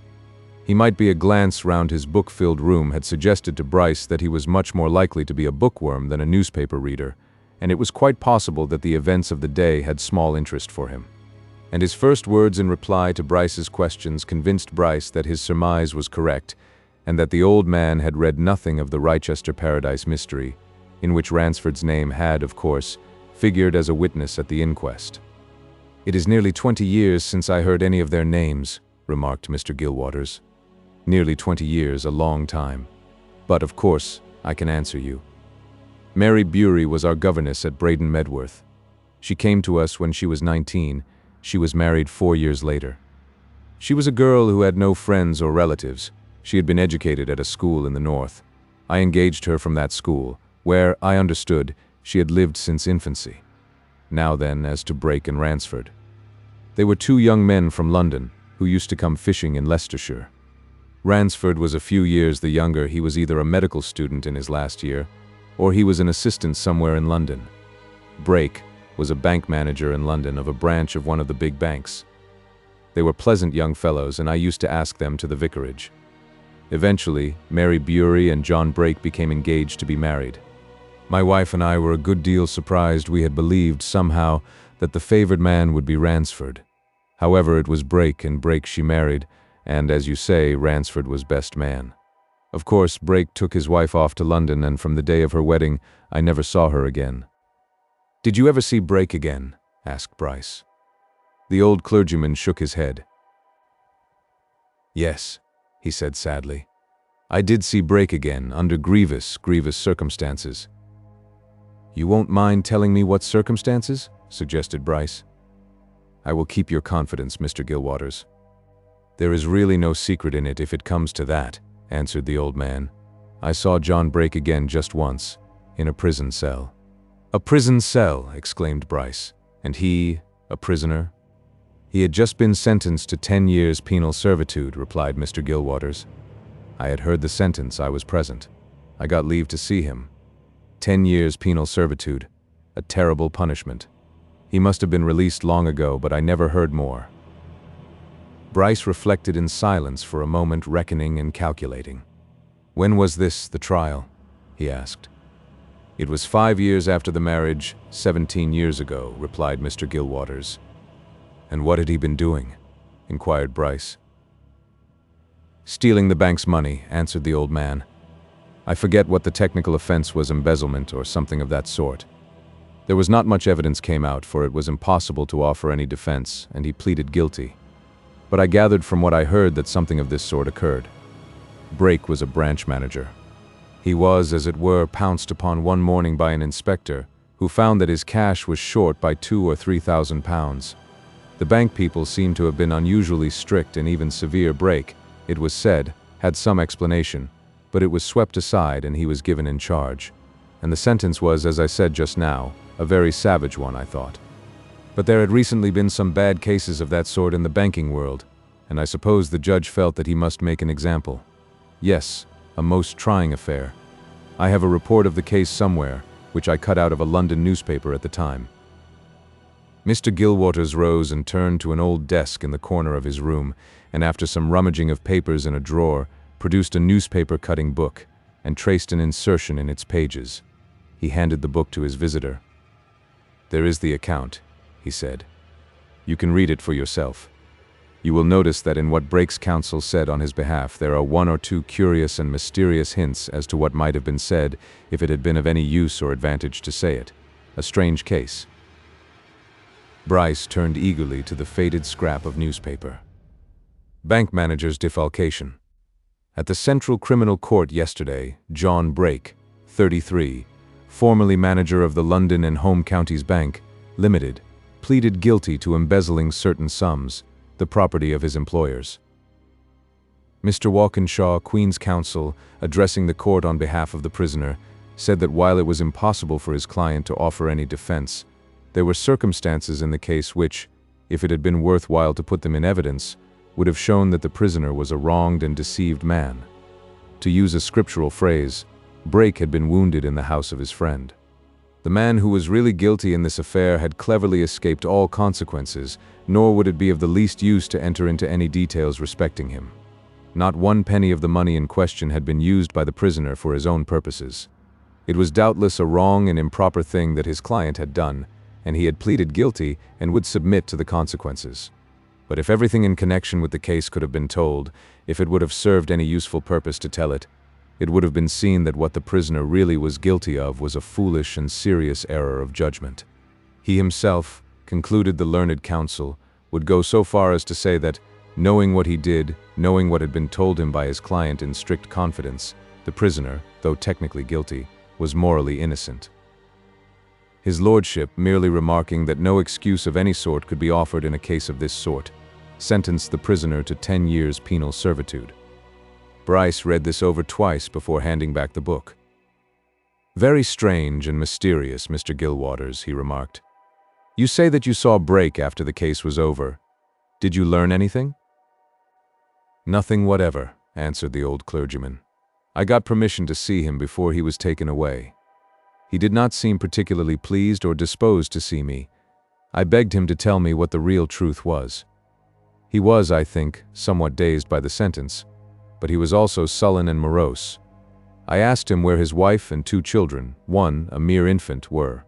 He might be a glance round his book-filled room had suggested to Bryce that he was much more likely to be a bookworm than a newspaper reader, and it was quite possible that the events of the day had small interest for him. And his first words in reply to Bryce's questions convinced Bryce that his surmise was correct, and that the old man had read nothing of the Wrychester Paradise mystery, in which Ransford's name had, of course, figured as a witness at the inquest. "It is nearly 20 years since I heard any of their names," remarked Mr. Gilwaters. "Nearly 20 years, a long time. But, of course, I can answer you. Mary Bury was our governess at Braden Medworth. She came to us when she was 19. She was married 4 years later. She was a girl who had no friends or relatives. She had been educated at a school in the north. I engaged her from that school, where, I understood, she had lived since infancy. Now then, as to Brake and Ransford. They were two young men from London, who used to come fishing in Leicestershire. Ransford was a few years the younger. He was either a medical student in his last year, or he was an assistant somewhere in London. Brake was a bank manager in London of a branch of one of the big banks. They were pleasant young fellows, and I used to ask them to the vicarage. Eventually, Mary Bury and John Brake became engaged to be married. My wife and I were a good deal surprised. We had believed, somehow, that the favored man would be Ransford. However, it was Brake, and Brake she married, and, as you say, Ransford was best man. Of course, Brake took his wife off to London, and from the day of her wedding, I never saw her again." "Did you ever see Brake again?" asked Bryce. The old clergyman shook his head. "Yes," he said sadly. "I did see Brake again, under grievous circumstances." "You won't mind telling me what circumstances?" suggested Bryce. "I will keep your confidence, Mr. Gilwaters. There is really no secret in it if it comes to that," answered the old man. "I saw John Brake again just once, in a prison cell." "A prison cell!" exclaimed Bryce. "And he, a prisoner?" "He had just been sentenced to 10 years penal servitude," replied Mr. Gilwaters. "I had heard the sentence. I was present. I got leave to see him. 10 years penal servitude. A terrible punishment. He must have been released long ago, but I never heard more." Bryce reflected in silence for a moment, reckoning and calculating. "When was this, the trial?" he asked. "It was 5 years after the marriage, 17 years ago," replied Mr. Gilwaters. "And what had he been doing?" inquired Bryce. "Stealing the bank's money," answered the old man. "I forget what the technical offense was, embezzlement or something of that sort. There was not much evidence came out, for it was impossible to offer any defense, and he pleaded guilty. But I gathered from what I heard that something of this sort occurred. Brake was a branch manager. He was, as it were, pounced upon one morning by an inspector, who found that his cash was short by £2,000 or £3,000. The bank people seemed to have been unusually strict, and even severe. Brake, it was said, had some explanation, but it was swept aside and he was given in charge. And the sentence was, as I said just now, a very savage one, I thought. But there had recently been some bad cases of that sort in the banking world, and I suppose the judge felt that he must make an example. Yes, a most trying affair. I have a report of the case somewhere, which I cut out of a London newspaper at the time. Mr. Gilwaters rose and turned to an old desk in the corner of his room, and after some rummaging of papers in a drawer, produced a newspaper-cutting book, and traced an insertion in its pages. He handed the book to his visitor. "There is the account," he said. "You can read it for yourself. You will notice that in what Brake's counsel said on his behalf there are one or two curious and mysterious hints as to what might have been said if it had been of any use or advantage to say it. A strange case." Bryce turned eagerly to the faded scrap of newspaper. Bank manager's defalcation. At the Central Criminal Court yesterday, John Brake, 33, formerly manager of the London and Home Counties Bank, Limited, pleaded guilty to embezzling certain sums, the property of his employers. Mr. Walkinshaw, Queen's Counsel, addressing the court on behalf of the prisoner, said that while it was impossible for his client to offer any defense, there were circumstances in the case which, if it had been worthwhile to put them in evidence, would have shown that the prisoner was a wronged and deceived man. To use a scriptural phrase, Brake had been wounded in the house of his friend. The man who was really guilty in this affair had cleverly escaped all consequences, nor would it be of the least use to enter into any details respecting him. Not one penny of the money in question had been used by the prisoner for his own purposes. It was doubtless a wrong and improper thing that his client had done, and he had pleaded guilty and would submit to the consequences. But if everything in connection with the case could have been told, if it would have served any useful purpose to tell it, it would have been seen that what the prisoner really was guilty of was a foolish and serious error of judgment. He himself, concluded the learned counsel, would go so far as to say that, knowing what he did, knowing what had been told him by his client in strict confidence, the prisoner, though technically guilty, was morally innocent. His lordship, merely remarking that no excuse of any sort could be offered in a case of this sort, sentenced the prisoner to 10 years penal servitude. Bryce read this over twice before handing back the book. "Very strange and mysterious, Mr. Gilwaters," he remarked. "You say that you saw Brake after the case was over. Did you learn anything?" "Nothing whatever," answered the old clergyman. "I got permission to see him before he was taken away. He did not seem particularly pleased or disposed to see me. I begged him to tell me what the real truth was. He was, I think, somewhat dazed by the sentence, but he was also sullen and morose. I asked him where his wife and 2 children, one, a mere infant, were.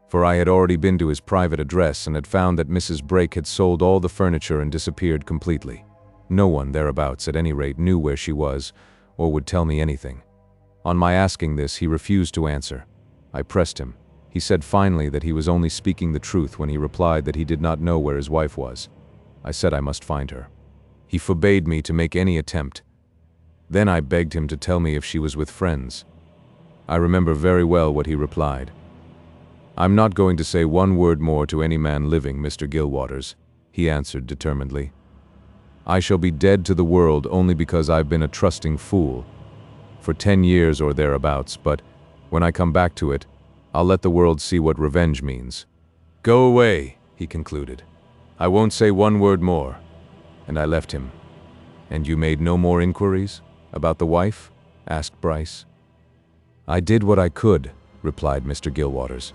For I had already been to his private address and had found that Mrs. Brake had sold all the furniture and disappeared completely. No one thereabouts, at any rate, knew where she was, or would tell me anything. On my asking this, he refused to answer. I pressed him. He said finally that he was only speaking the truth when he replied that he did not know where his wife was. I said I must find her. He forbade me to make any attempt. Then I begged him to tell me if she was with friends. I remember very well what he replied. "I'm not going to say one word more to any man living, Mr. Gilwaters," he answered determinedly. "I shall be dead to the world only because I've been a trusting fool. For 10 years or thereabouts, but when I come back to it, I'll let the world see what revenge means. Go away," he concluded. "I won't say one word more." And I left him. "And you made no more inquiries? About the wife?" asked Bryce. "I did what I could," replied Mr. Gilwaters.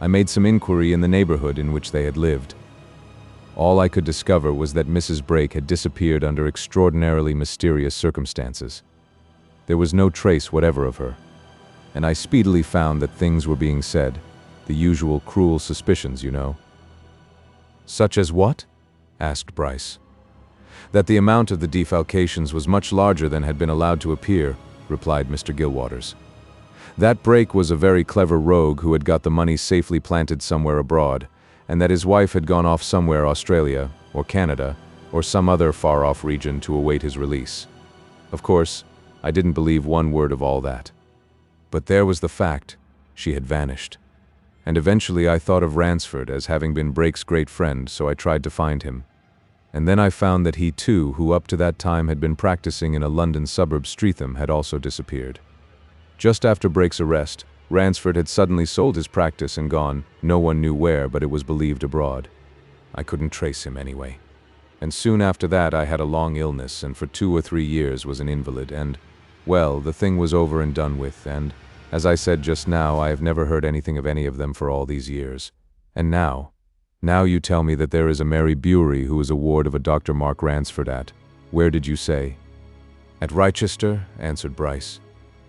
"I made some inquiry in the neighborhood in which they had lived. All I could discover was that Mrs. Brake had disappeared under extraordinarily mysterious circumstances. There was no trace whatever of her, and I speedily found that things were being said, the usual cruel suspicions, you know." "Such as what?" asked Bryce. "That the amount of the defalcations was much larger than had been allowed to appear," replied Mr. Gilwaters. "That Brake was a very clever rogue who had got the money safely planted somewhere abroad, and that his wife had gone off somewhere, Australia, or Canada, or some other far-off region to await his release. Of course, I didn't believe one word of all that. But there was the fact: she had vanished. And eventually I thought of Ransford as having been Brake's great friend, so I tried to find him. And then I found that he too, who up to that time had been practicing in a London suburb, XXIII, had also disappeared. Just after Brake's arrest, Ransford had suddenly sold his practice and gone, no one knew where, but it was believed abroad. I couldn't trace him anyway. And soon after that I had a long illness, and for 2 or 3 years was an invalid, and, well, the thing was over and done with, and, as I said just now, I have never heard anything of any of them for all these years. And now you tell me that there is a Mary Bury who is a ward of a Dr. Mark Ransford at, where did you say? At Rochester, answered Bryce.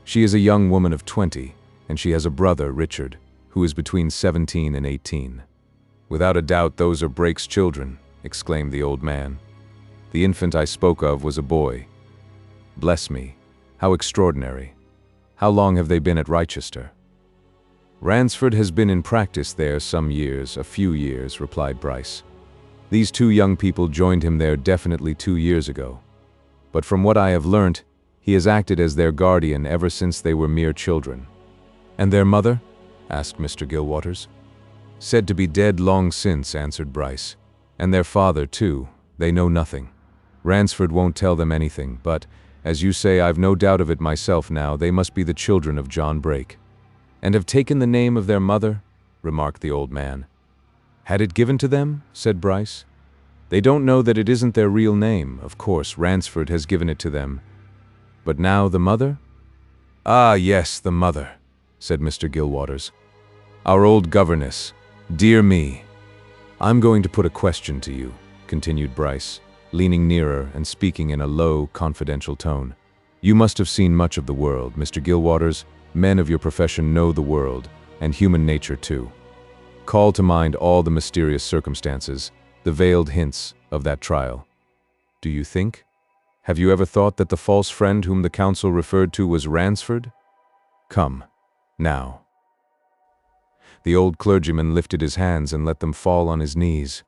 She is a young woman of 20, and she has a brother, Richard, who is between 17 and 18. Without a doubt those are Brake's children, exclaimed the old man. The infant I spoke of was a boy. Bless me, how extraordinary. How long have they been at Rochester? Ransford has been in practice there some years, a few years, replied Bryce. These 2 young people joined him there definitely 2 years ago. But from what I have learnt, he has acted as their guardian ever since they were mere children. And their mother? Asked Mr. Gilwaters. Said to be dead long since, answered Bryce. And their father, too. They know nothing. Ransford won't tell them anything, but, as you say, I've no doubt of it myself now, they must be the children of John Brake. And have taken the name of their mother? Remarked the old man. Had it given to them? Said Bryce. They don't know that it isn't their real name. Of course, Ransford has given it to them. But now the mother? Ah, yes, the mother, said Mr. Gilwaters. Our old governess. Dear me. I'm going to put a question to you, continued Bryce, leaning nearer and speaking in a low, confidential tone. You must have seen much of the world, Mr. Gilwaters. Men of your profession know the world, and human nature too. Call to mind all the mysterious circumstances, the veiled hints of that trial. Do you think? Have you ever thought that the false friend whom the counsel referred to was Ransford? Come, now. The old clergyman lifted his hands and let them fall on his knees.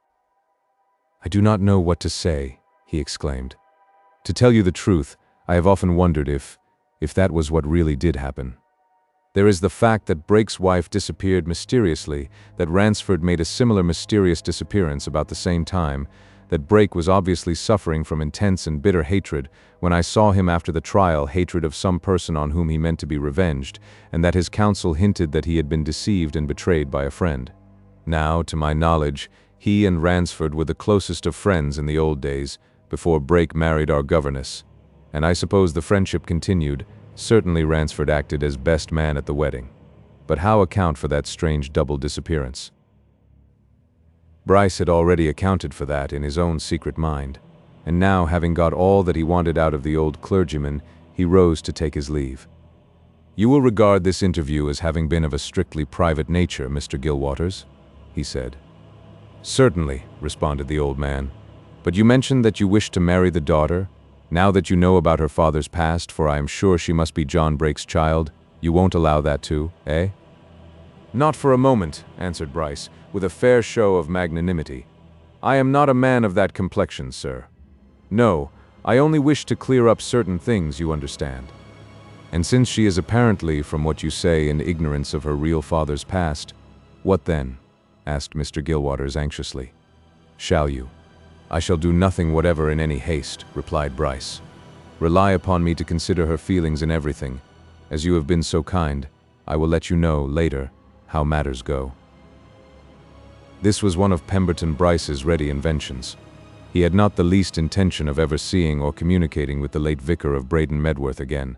I do not know what to say, he exclaimed. To tell you the truth, I have often wondered if that was what really did happen. There is the fact that Brake's wife disappeared mysteriously, that Ransford made a similar mysterious disappearance about the same time, that Brake was obviously suffering from intense and bitter hatred when I saw him after the trial, hatred of some person on whom he meant to be revenged, and that his counsel hinted that he had been deceived and betrayed by a friend. Now, to my knowledge, he and Ransford were the closest of friends in the old days, before Brake married our governess, and I suppose the friendship continued. Certainly Ransford acted as best man at the wedding. But how account for that strange double disappearance? Bryce had already accounted for that in his own secret mind, and now, having got all that he wanted out of the old clergyman, he rose to take his leave. You will regard this interview as having been of a strictly private nature, Mr. Gilwaters, he said. Certainly, responded the old man. But you mentioned that you wished to marry the daughter. Now that you know about her father's past, for I am sure she must be John Brake's child, you won't allow that too, eh? Not for a moment, answered Bryce, with a fair show of magnanimity. I am not a man of that complexion, sir. No, I only wish to clear up certain things, you understand. And since she is apparently, from what you say, in ignorance of her real father's past, what then? Asked Mr. Gilwaters anxiously. Shall you? I shall do nothing whatever in any haste, replied Bryce. Rely upon me to consider her feelings in everything. As you have been so kind, I will let you know, later, how matters go. This was one of Pemberton Bryce's ready inventions. He had not the least intention of ever seeing or communicating with the late vicar of Braden Medworth again.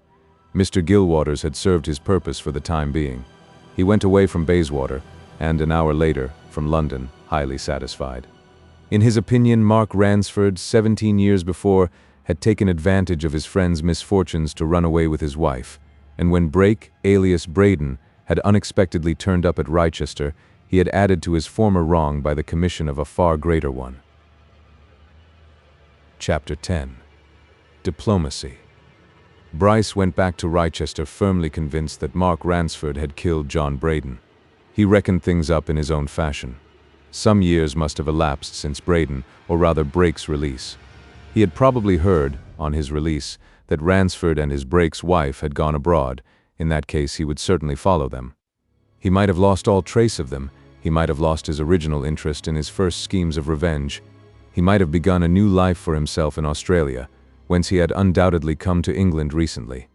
Mr. Gilwaters had served his purpose for the time being. He went away from Bayswater, and an hour later, from London, highly satisfied. In his opinion, Mark Ransford, 17 years before, had taken advantage of his friend's misfortunes to run away with his wife, and when Brake, alias Braden, had unexpectedly turned up at Rochester, he had added to his former wrong by the commission of a far greater one. Chapter 10. Diplomacy. Bryce went back to Rochester firmly convinced that Mark Ransford had killed John Braden. He reckoned things up in his own fashion. Some years must have elapsed since Braden, or rather Brake's release. He had probably heard, on his release, that Ransford and his Brake's wife had gone abroad. In that case, he would certainly follow them. He might have lost all trace of them. He might have lost his original interest in his first schemes of revenge. He might have begun a new life for himself in Australia, whence he had undoubtedly come to England recently.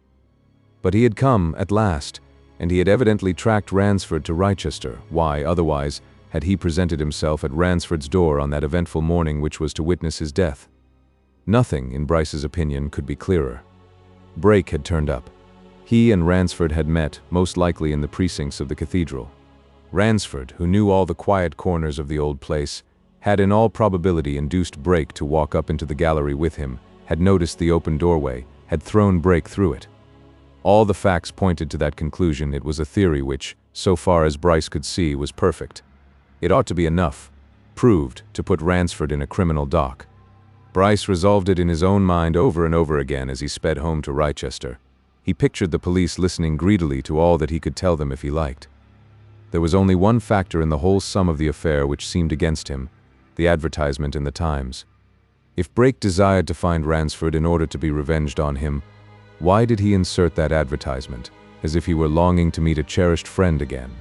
But he had come, at last, and he had evidently tracked Ransford to Rochester. Why, otherwise, had he presented himself at Ransford's door on that eventful morning which was to witness his death? Nothing, in Bryce's opinion, could be clearer. Brake had turned up. He and Ransford had met, most likely in the precincts of the cathedral. Ransford, who knew all the quiet corners of the old place, had in all probability induced Brake to walk up into the gallery with him, had noticed the open doorway, had thrown Brake through it. All the facts pointed to that conclusion. It was a theory which, so far as Bryce could see, was perfect. It ought to be enough, proved, to put Ransford in a criminal dock. Bryce resolved it in his own mind over and over again as he sped home to Wrychester. He pictured the police listening greedily to all that he could tell them if he liked. There was only one factor in the whole sum of the affair which seemed against him: the advertisement in the Times. If Brake desired to find Ransford in order to be revenged on him, why did he insert that advertisement, as if he were longing to meet a cherished friend again?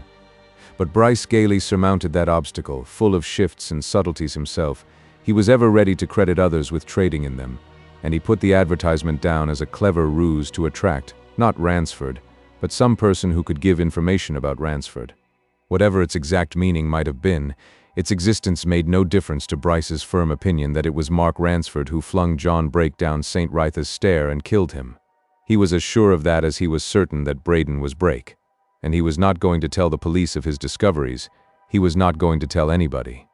But Bryce gaily surmounted that obstacle, full of shifts and subtleties himself. He was ever ready to credit others with trading in them, and he put the advertisement down as a clever ruse to attract, not Ransford, but some person who could give information about Ransford. Whatever its exact meaning might have been, its existence made no difference to Bryce's firm opinion that it was Mark Ransford who flung John Brake down St. WRYTHA'S stair and killed him. He was as sure of that as he was certain that Braden was Brake, and he was not going to tell the police of his discoveries. He was not going to tell anybody.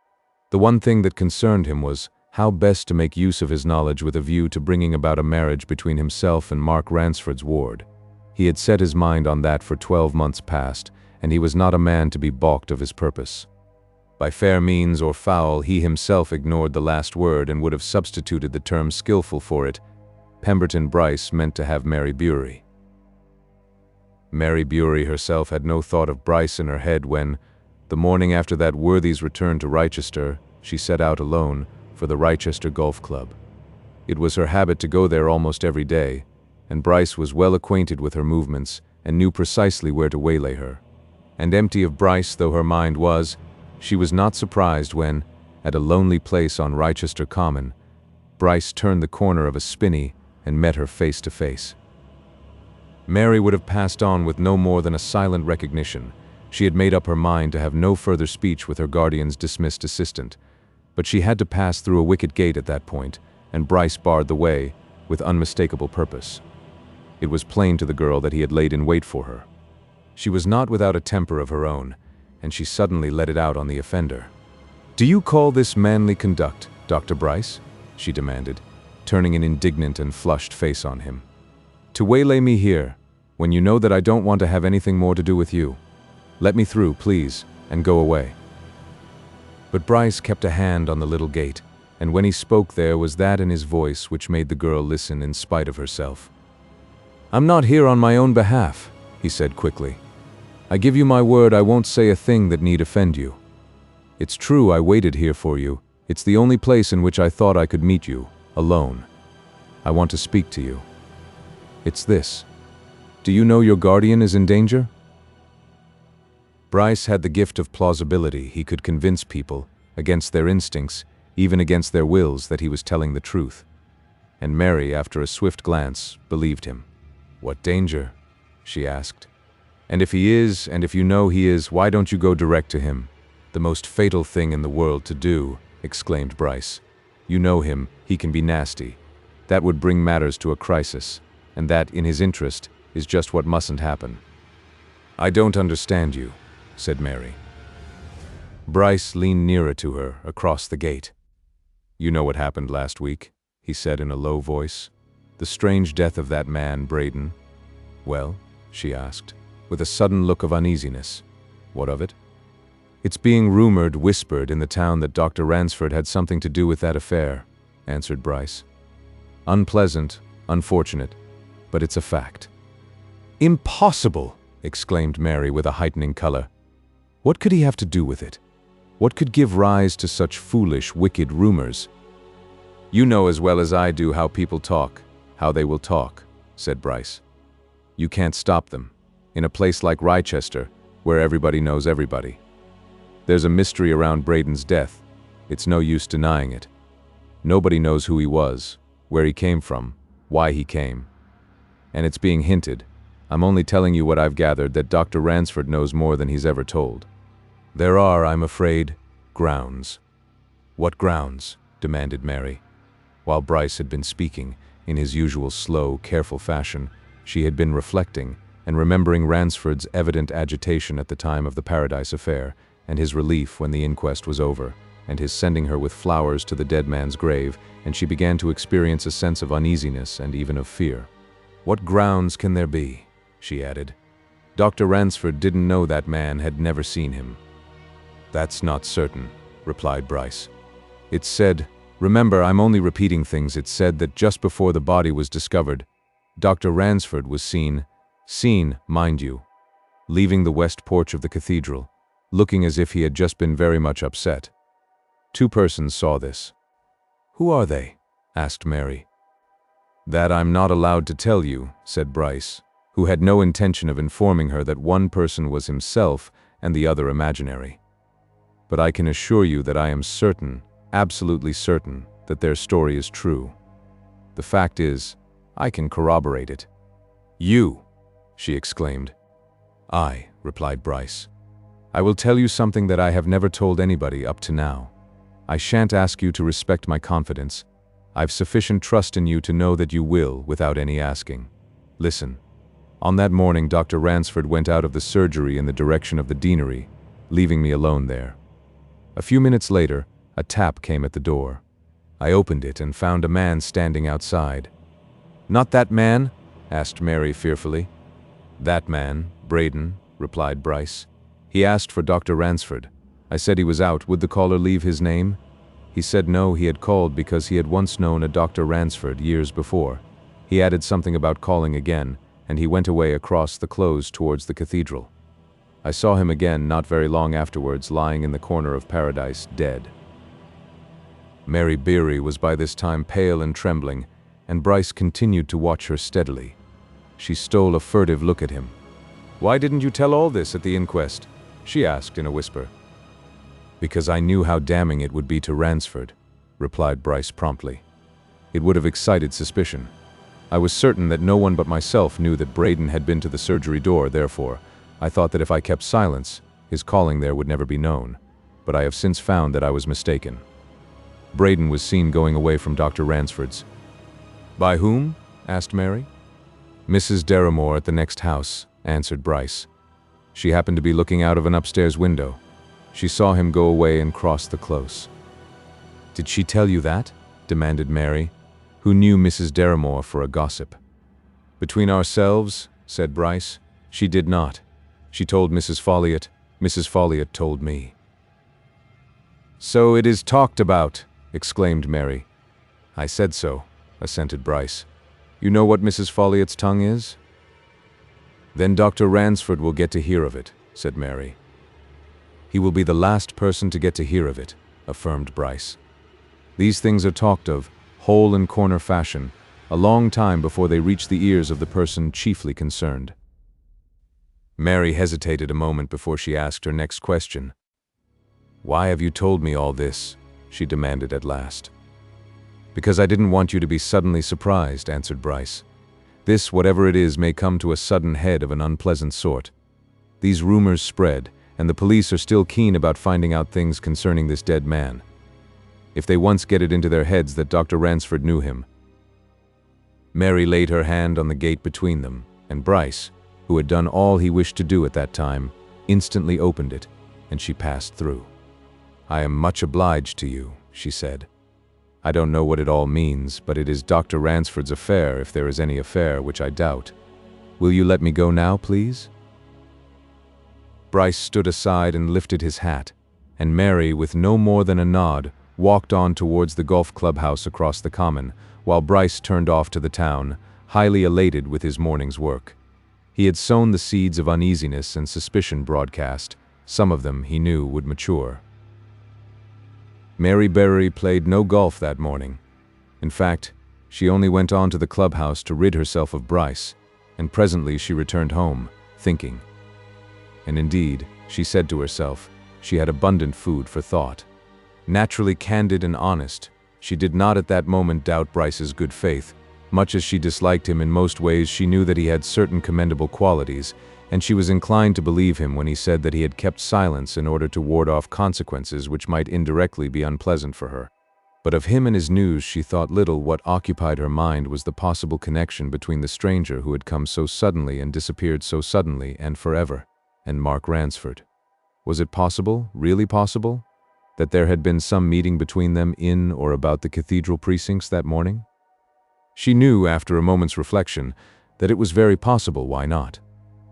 The one thing that concerned him was how best to make use of his knowledge with a view to bringing about a marriage between himself and Mark Ransford's ward. He had set his mind on that for 12 months past, and he was not a man to be balked of his purpose. By fair means or foul, he himself ignored the last word and would have substituted the term skillful for it. Pemberton Bryce meant to have Mary Bury. Mary Bury herself had no thought of Bryce in her head when, the morning after that worthy's return to Wrychester, she set out alone for the Wrychester Golf Club. It was her habit to go there almost every day, and Bryce was well acquainted with her movements and knew precisely where to waylay her. And empty of Bryce though her mind was, she was not surprised when, at a lonely place on Wrychester Common, Bryce turned the corner of a spinney and met her face to face. Mary would have passed on with no more than a silent recognition. She had made up her mind to have no further speech with her guardian's dismissed assistant, but she had to pass through a wicket gate at that point, and Bryce barred the way with unmistakable purpose. It was plain to the girl that he had laid in wait for her. She was not without a temper of her own, and she suddenly let it out on the offender. "Do you call this manly conduct, Dr. Bryce?" she demanded, turning an indignant and flushed face on him. "To waylay me here, when you know that I don't want to have anything more to do with you. Let me through, please, and go away." But Bryce kept a hand on the little gate, and when he spoke there was that in his voice which made the girl listen in spite of herself. "I'm not here on my own behalf," he said quickly. "I give you my word I won't say a thing that need offend you. It's true I waited here for you. It's the only place in which I thought I could meet you, alone. I want to speak to you. It's this. Do you know your guardian is in danger?" Bryce had the gift of plausibility. He could convince people, against their instincts, even against their wills, that he was telling the truth. And Mary, after a swift glance, believed him. "What danger?" she asked. "And if he is, and if you know he is, why don't you go direct to him?" "The most fatal thing in the world to do," exclaimed Bryce. "You know him, he can be nasty. That would bring matters to a crisis, and that, in his interest, is just what mustn't happen." "I don't understand you," said Mary. Bryce leaned nearer to her, across the gate. "You know what happened last week," he said in a low voice. "The strange death of that man, Braden." "Well?" she asked, with a sudden look of uneasiness. "What of it?" "It's being rumored, whispered in the town that Dr. Ransford had something to do with that affair," answered Bryce. "Unpleasant, unfortunate, but it's a fact." "Impossible!" exclaimed Mary with a heightening color. "What could he have to do with it? What could give rise to such foolish, wicked rumors?" "You know as well as I do how people talk, how they will talk," said Bryce. "You can't stop them. In a place like Wrychester, where everybody knows everybody. There's a mystery around Braden's death. It's no use denying it. Nobody knows who he was, where he came from, why he came. And it's being hinted, I'm only telling you what I've gathered, that Dr. Ransford knows more than he's ever told. There are, I'm afraid, grounds." "What grounds?" demanded Mary. While Bryce had been speaking, in his usual slow, careful fashion, she had been reflecting and remembering Ransford's evident agitation at the time of the Paradise affair, and his relief when the inquest was over, and his sending her with flowers to the dead man's grave, and she began to experience a sense of uneasiness and even of fear. "What grounds can there be?" she added. "Dr. Ransford didn't know that man, had never seen him." "That's not certain," replied Bryce. "It's said, remember, I'm only repeating things, it's said that just before the body was discovered, Dr. Ransford was seen, mind you, leaving the west porch of the cathedral, looking as if he had just been very much upset. 2 persons saw this." "Who are they?" asked Mary. "That I'm not allowed to tell you," said Bryce, who had no intention of informing her that one person was himself and the other imaginary. "But I can assure you that I am certain, absolutely certain, that their story is true. The fact is, I can corroborate it." "You!" she exclaimed. "I," replied Bryce. "I will tell you something that I have never told anybody up to now. I shan't ask you to respect my confidence. I've sufficient trust in you to know that you will, without any asking. Listen. On that morning, Dr. Ransford went out of the surgery in the direction of the deanery, leaving me alone there. A few minutes later, a tap came at the door. I opened it and found a man standing outside." "Not that man?" asked Mary fearfully. "That man, Braden," replied Bryce. "He asked for Dr. Ransford. I said he was out. Would the caller leave his name? He said no, he had called because he had once known a Dr. Ransford years before. He added something about calling again, and he went away across the close towards the cathedral. I saw him again not very long afterwards, lying in the corner of Paradise, dead." Mary Beery was by this time pale and trembling, and Bryce continued to watch her steadily. She stole a furtive look at him. "Why didn't you tell all this at the inquest?" she asked in a whisper. "Because I knew how damning it would be to Ransford," replied Bryce promptly. "It would have excited suspicion. I was certain that no one but myself knew that Braden had been to the surgery door, therefore, I thought that if I kept silence, his calling there would never be known. But I have since found that I was mistaken. Braden was seen going away from Dr. Ransford's." "By whom?" asked Mary. "Mrs. Deramore at the next house," answered Bryce. "She happened to be looking out of an upstairs window. She saw him go away and cross the close." "Did she tell you that?" demanded Mary, who knew Mrs. Deramore for a gossip. "Between ourselves," said Bryce, "she did not. She told Mrs. Folliot. Mrs. Folliot told me." "So it is talked about," exclaimed Mary. "I said so," assented Bryce. "You know what Mrs. Folliot's tongue is?" "Then Dr. Ransford will get to hear of it," said Mary. "He will be the last person to get to hear of it," affirmed Bryce. "These things are talked of, hole and corner fashion, a long time before they reach the ears of the person chiefly concerned." Mary hesitated a moment before she asked her next question. "Why have you told me all this?" she demanded at last. "Because I didn't want you to be suddenly surprised," answered Bryce. "This, whatever it is, may come to a sudden head of an unpleasant sort. These rumors spread, and the police are still keen about finding out things concerning this dead man. If they once get it into their heads that Dr. Ransford knew him—" Mary laid her hand on the gate between them, and Bryce, who had done all he wished to do at that time, instantly opened it, and she passed through. "I am much obliged to you," she said. "I don't know what it all means, but it is Dr. Ransford's affair, if there is any affair, which I doubt. Will you let me go now, please?" Bryce stood aside and lifted his hat, and Mary, with no more than a nod, walked on towards the golf clubhouse across the common, while Bryce turned off to the town, highly elated with his morning's work. He had sown the seeds of uneasiness and suspicion broadcast. Some of them, he knew, would mature. Mary Beery played no golf that morning. In fact, she only went on to the clubhouse to rid herself of Bryce, and presently she returned home, thinking. And indeed, she said to herself, she had abundant food for thought. Naturally candid and honest, she did not at that moment doubt Bryce's good faith. Much as she disliked him in most ways, she knew that he had certain commendable qualities, and she was inclined to believe him when he said that he had kept silence in order to ward off consequences which might indirectly be unpleasant for her. But of him and his news she thought little. What occupied her mind was the possible connection between the stranger who had come so suddenly and disappeared so suddenly and forever, and Mark Ransford. Was it possible, really possible, that there had been some meeting between them in or about the cathedral precincts that morning? She knew, after a moment's reflection, that it was very possible. Why not?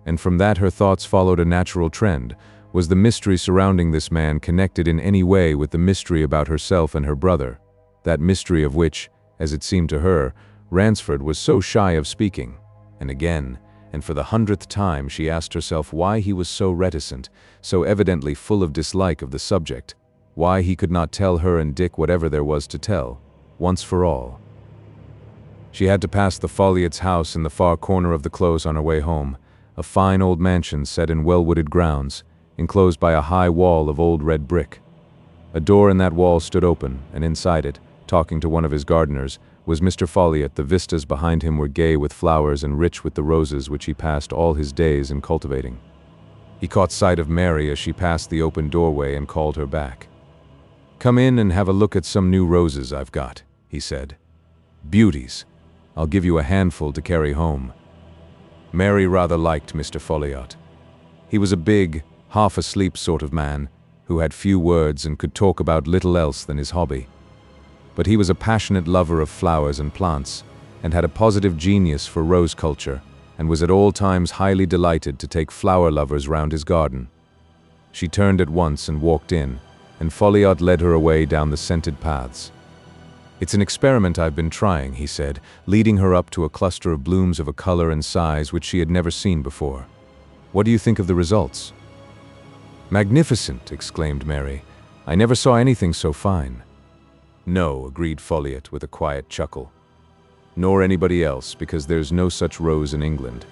And from that her thoughts followed a natural trend. Was the mystery surrounding this man connected in any way with the mystery about herself and her brother, that mystery of which, as it seemed to her, Ransford was so shy of speaking? And again, and for the 100th time, she asked herself why he was so reticent, so evidently full of dislike of the subject, why he could not tell her and Dick whatever there was to tell, once for all. She had to pass the Folliots' house in the far corner of the close on her way home, a fine old mansion set in well-wooded grounds, enclosed by a high wall of old red brick. A door in that wall stood open, and inside it, talking to one of his gardeners, was Mr. Folliot. The vistas behind him were gay with flowers and rich with the roses which he passed all his days in cultivating. He caught sight of Mary as she passed the open doorway and called her back. "Come in and have a look at some new roses I've got," he said. "Beauties. I'll give you a handful to carry home." Mary rather liked Mr. Folliot. He was a big, half-asleep sort of man, who had few words and could talk about little else than his hobby. But he was a passionate lover of flowers and plants, and had a positive genius for rose culture, and was at all times highly delighted to take flower lovers round his garden. She turned at once and walked in, and Folliot led her away down the scented paths. "It's an experiment I've been trying," he said, leading her up to a cluster of blooms of a color and size which she had never seen before. "What do you think of the results?" "Magnificent!" exclaimed Mary. "I never saw anything so fine." "No," agreed Folliot with a quiet chuckle. "Nor anybody else, because there's no such rose in England.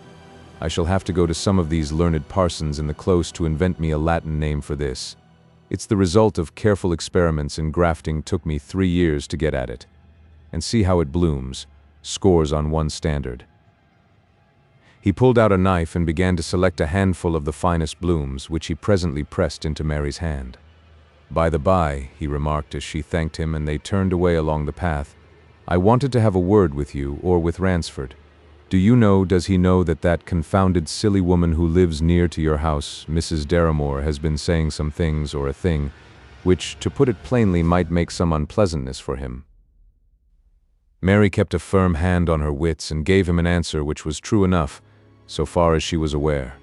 I shall have to go to some of these learned parsons in the close to invent me a Latin name for this. It's the result of careful experiments in grafting. Took me 3 years to get at it. And see how it blooms, scores on one standard." He pulled out a knife and began to select a handful of the finest blooms, which he presently pressed into Mary's hand. "By the by," he remarked as she thanked him and they turned away along the path, "I wanted to have a word with you, or with Ransford. Does he know that confounded silly woman who lives near to your house, Mrs. Deramore, has been saying some things, or a thing, which, to put it plainly, might make some unpleasantness for him?" Mary kept a firm hand on her wits and gave him an answer which was true enough, so far as she was aware.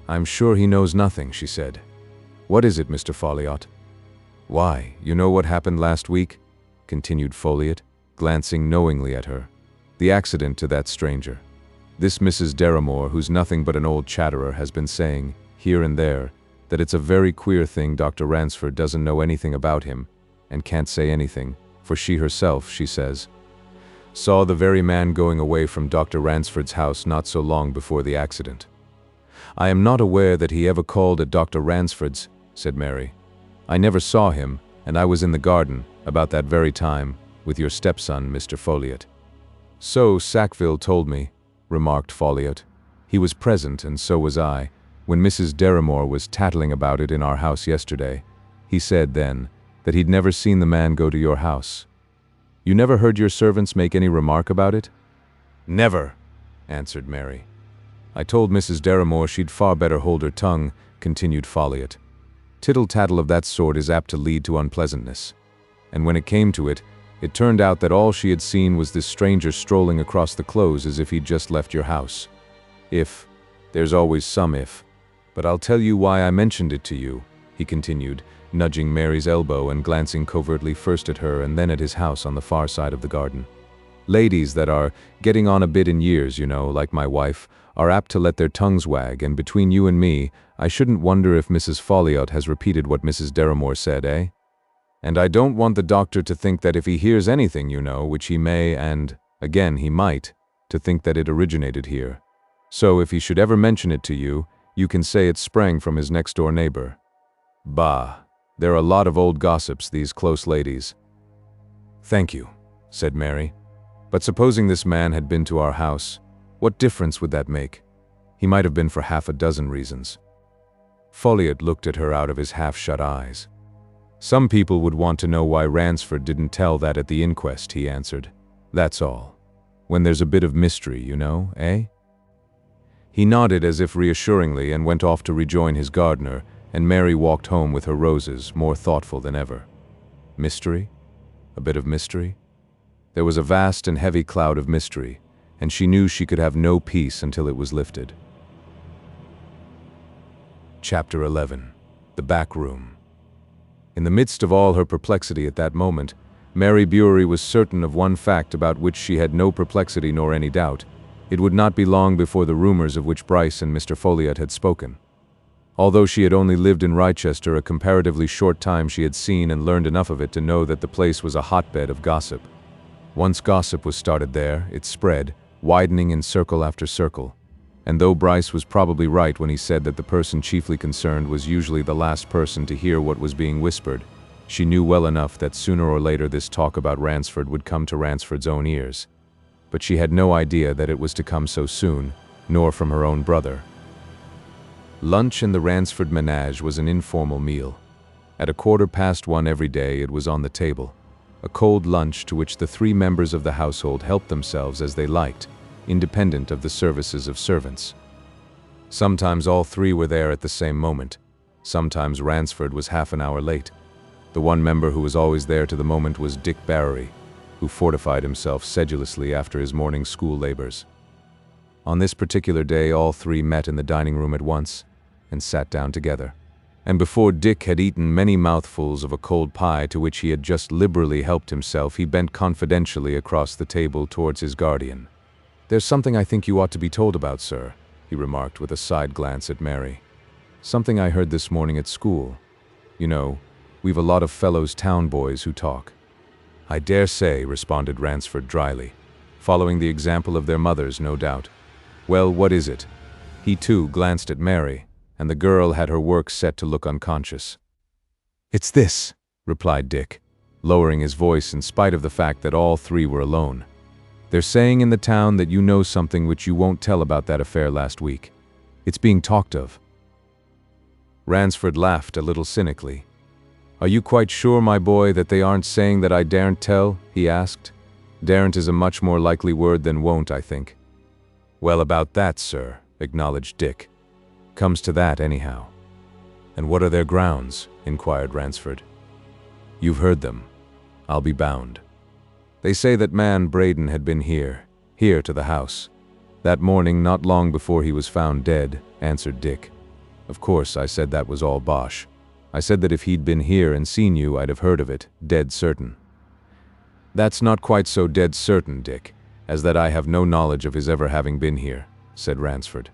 "I'm sure he knows nothing," she said. "What is it, Mr. Folliot?" "Why, you know what happened last week?" continued Folliot, glancing knowingly at her. "The accident to that stranger. This Mrs. Deramore, who's nothing but an old chatterer, has been saying, here and there, that it's a very queer thing Dr. Ransford doesn't know anything about him, and can't say anything, for she herself, she says, saw the very man going away from Dr. Ransford's house not so long before the accident." "I am not aware that he ever called at Dr. Ransford's," said Mary. "I never saw him, and I was in the garden, about that very time, with your stepson, Mr. Folliot." "So Sackville told me," remarked Folliot. "He was present, and so was I, when Mrs. Deramore was tattling about it in our house yesterday. He said then that he'd never seen the man go to your house. You never heard your servants make any remark about it?" "Never," answered Mary. "I told Mrs. Deramore she'd far better hold her tongue," continued Folliot. "Tittle-tattle of that sort is apt to lead to unpleasantness. And when it came to it, it turned out that all she had seen was this stranger strolling across the close as if he'd just left your house. There's always some if. But I'll tell you why I mentioned it to you," he continued, nudging Mary's elbow and glancing covertly first at her and then at his house on the far side of the garden. "Ladies that are getting on a bit in years, like my wife, are apt to let their tongues wag, and between you and me, I shouldn't wonder if Mrs. Folliot has repeated what Mrs. Deramore said, eh? And I don't want the doctor to think that if he hears anything, which he may, and, again, he might, to think that it originated here. So if he should ever mention it to you, you can say it sprang from his next-door neighbor. Bah, they're a lot of old gossips, these close ladies." "Thank you," said Mary. "But supposing this man had been to our house, what difference would that make? He might have been for half a dozen reasons. Folliot looked at her out of his half-shut eyes. Some people would want to know why Ransford didn't tell that at the inquest, he answered. That's all. When there's a bit of mystery, you know, eh? He nodded as if reassuringly and went off to rejoin his gardener, and Mary walked home with her roses, more thoughtful than ever. Mystery? A bit of mystery? There was a vast and heavy cloud of mystery, and she knew she could have no peace until it was lifted. Chapter 11. The Back Room. In the midst of all her perplexity at that moment, Mary Bewery was certain of one fact about which she had no perplexity nor any doubt. It would not be long before the rumors of which Bryce and Mr. Folliot had spoken. Although she had only lived in Wrychester a comparatively short time, she had seen and learned enough of it to know that the place was a hotbed of gossip. Once gossip was started there, it spread, widening in circle after circle. And though Bryce was probably right when he said that the person chiefly concerned was usually the last person to hear what was being whispered, she knew well enough that sooner or later this talk about Ransford would come to Ransford's own ears. But she had no idea that it was to come so soon, nor from her own brother. Lunch in the Ransford menage was an informal meal. At 1:15 every day it was on the table, a cold lunch to which the three members of the household helped themselves as they liked, independent of the services of servants. Sometimes all three were there at the same moment. Sometimes Ransford was half an hour late. The one member who was always there to the moment was Dick Barry, who fortified himself sedulously after his morning school labors. On this particular day all three met in the dining room at once and sat down together. And before Dick had eaten many mouthfuls of a cold pie to which he had just liberally helped himself, he bent confidentially across the table towards his guardian. "There's something I think you ought to be told about, sir," he remarked with a side glance at Mary. "Something I heard this morning at school. You know, we've a lot of fellows town boys who talk." "I dare say," responded Ransford dryly, following the example of their mothers, no doubt. "Well, what is it?" He too glanced at Mary, and the girl had her work set to look unconscious. "It's this," replied Dick, lowering his voice in spite of the fact that all three were alone. "They're saying in the town that you know something which you won't tell about that affair last week. It's being talked of." Ransford laughed a little cynically. "Are you quite sure, my boy, that they aren't saying that I daren't tell?" he asked. "Daren't is a much more likely word than won't, I think." "Well, about that, sir," acknowledged Dick. "Comes to that, anyhow." "And what are their grounds?" inquired Ransford. "You've heard them. I'll be bound. They say that man Braden had been here to the house. That morning, not long before he was found dead," answered Dick. "Of course, I said that was all bosh. I said that if he'd been here and seen you, I'd have heard of it, dead certain." "That's not quite so dead certain, Dick, as that I have no knowledge of his ever having been here," said Ransford.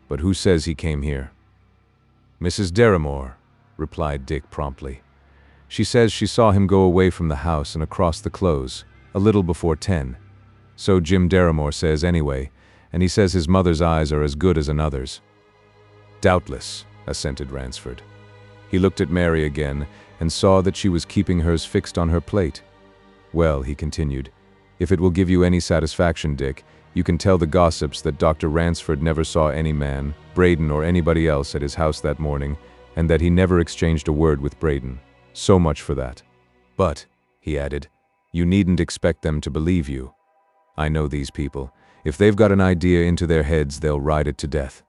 "But who says he came here?" "Mrs. Deramore," replied Dick promptly. "She says she saw him go away from the house and across the close, a little before 10. So Jim Deramore says anyway, and he says his mother's eyes are as good as another's." "Doubtless," assented Ransford. He looked at Mary again and saw that she was keeping hers fixed on her plate. "Well," he continued, "if it will give you any satisfaction, Dick, you can tell the gossips that Dr. Ransford never saw any man, Braden or anybody else, at his house that morning, and that he never exchanged a word with Braden. So much for that. But," he added, "you needn't expect them to believe you. I know these people. If they've got an idea into their heads, they'll ride it to death.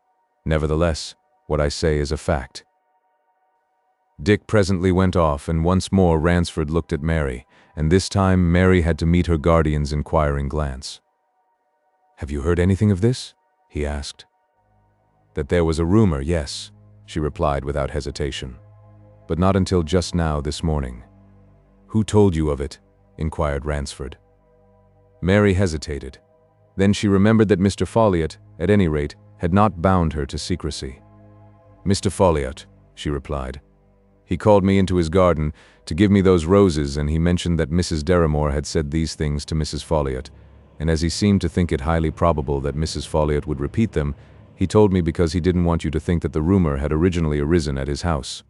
Nevertheless, what I say is a fact." Dick presently went off, and once more Ransford looked at Mary, and this time Mary had to meet her guardian's inquiring glance. "Have you heard anything of this?" he asked. "That there was a rumor, yes," she replied without hesitation. "But not until just now this morning." "Who told you of it?" inquired Ransford. Mary hesitated. Then she remembered that Mr. Folliot, at any rate, had not bound her to secrecy. "Mr. Folliot," she replied. "He called me into his garden to give me those roses, and he mentioned that Mrs. Deramore had said these things to Mrs. Folliot, and as he seemed to think it highly probable that Mrs. Folliot would repeat them, he told me because he didn't want you to think that the rumor had originally arisen at his house."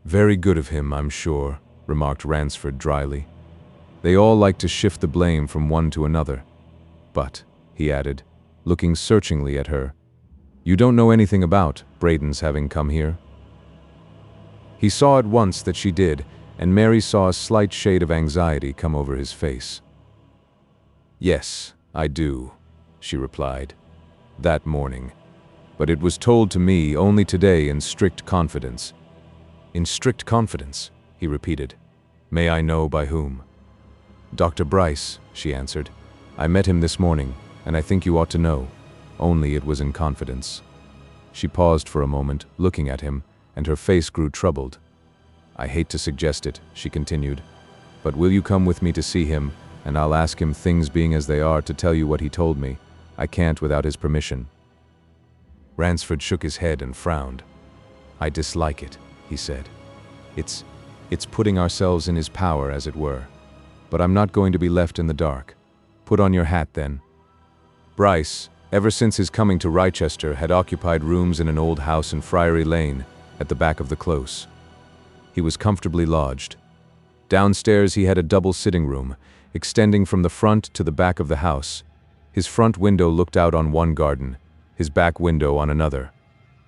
"Very good of him, I'm sure," remarked Ransford dryly. "They all like to shift the blame from one to another. But," he added, looking searchingly at her, You don't know anything about Braden's having come here?" He saw at once that she did, and Mary saw a slight shade of anxiety come over his face. "Yes, I do," she replied. "That morning. But it was told to me only today in strict confidence." "In strict confidence," he repeated. "May I know by whom?" "Dr. Bryce," she answered. "I met him this morning, and I think you ought to know. Only it was in confidence." She paused for a moment, looking at him, and her face grew troubled. "I hate to suggest it," she continued, "but will you come with me to see him, and I'll ask him, things being as they are, to tell you what he told me. I can't without his permission." Ransford shook his head and frowned. "I dislike it," he said. It's putting ourselves in his power, as it were. But I'm not going to be left in the dark. Put on your hat, then." Bryce, ever since his coming to Wrychester, had occupied rooms in an old house in Friary Lane, at the back of the close. He was comfortably lodged. Downstairs he had a double sitting room, extending from the front to the back of the house. His front window looked out on one garden, his back window on another.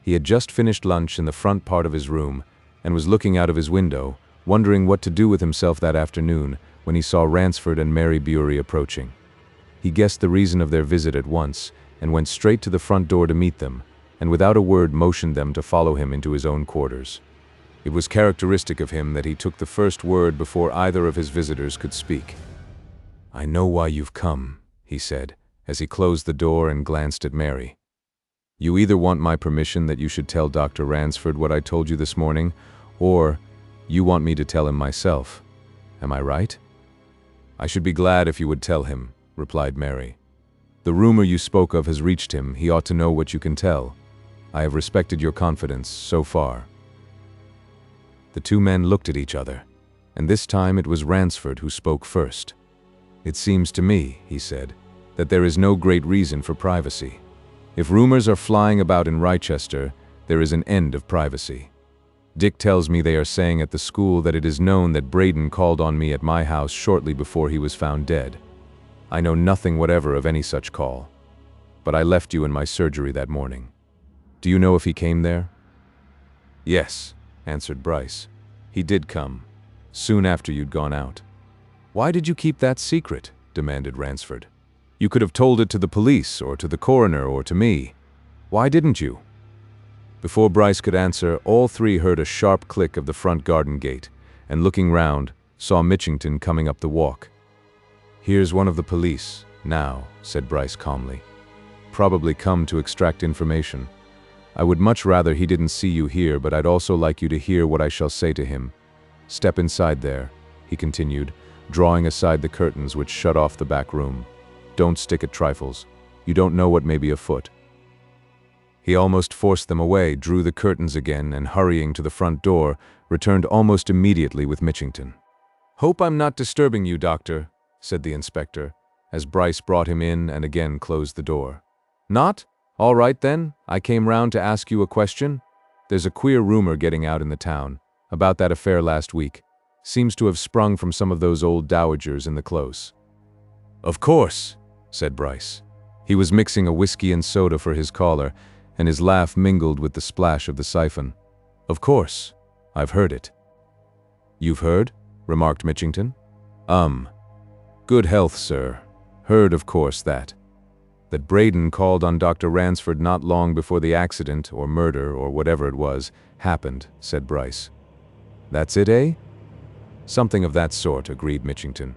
He had just finished lunch in the front part of his room, and was looking out of his window, wondering what to do with himself that afternoon, when he saw Ransford and Mary Bury approaching. He guessed the reason of their visit at once, and went straight to the front door to meet them, and without a word motioned them to follow him into his own quarters. It was characteristic of him that he took the first word before either of his visitors could speak. "I know why you've come," he said, as he closed the door and glanced at Mary. "You either want my permission that you should tell Dr. Ransford what I told you this morning, or you want me to tell him myself. Am I right?" "I should be glad if you would tell him," replied Mary. "The rumor you spoke of has reached him. He ought to know what you can tell. I have respected your confidence so far." The two men looked at each other, and this time it was Ransford who spoke first. "It seems to me," he said, "that there is no great reason for privacy. If rumors are flying about in Wrychester, there is an end of privacy. Dick tells me they are saying at the school that it is known that Braden called on me at my house shortly before he was found dead. I know nothing whatever of any such call. But I left you in my surgery that morning. Do you know if he came there?" "Yes," answered Bryce. "He did come, soon after you'd gone out." "Why did you keep that secret?" demanded Ransford. "You could have told it to the police, or to the coroner, or to me. Why didn't you?" Before Bryce could answer, all three heard a sharp click of the front garden gate, and looking round, saw Mitchington coming up the walk. "Here's one of the police, now," said Bryce calmly. "Probably come to extract information. I would much rather he didn't see you here, but I'd also like you to hear what I shall say to him. Step inside there," he continued, drawing aside the curtains which shut off the back room. "Don't stick at trifles. You don't know what may be afoot." He almost forced them away, drew the curtains again, and hurrying to the front door, returned almost immediately with Mitchington. "Hope I'm not disturbing you, Doctor," said the inspector, as Bryce brought him in and again closed the door. "Not? All right then, I came round to ask you a question. There's a queer rumor getting out in the town, about that affair last week. Seems to have sprung from some of those old dowagers in the close." "Of course," said Bryce. He was mixing a whiskey and soda for his caller, and his laugh mingled with the splash of the siphon. "Of course. I've heard it." "You've heard?" remarked Mitchington. Good health, sir. Heard, of course, that Braden called on Dr. Ransford not long before the accident, or murder, or whatever it was, happened," said Bryce. "That's it, eh?" "Something of that sort," agreed Mitchington.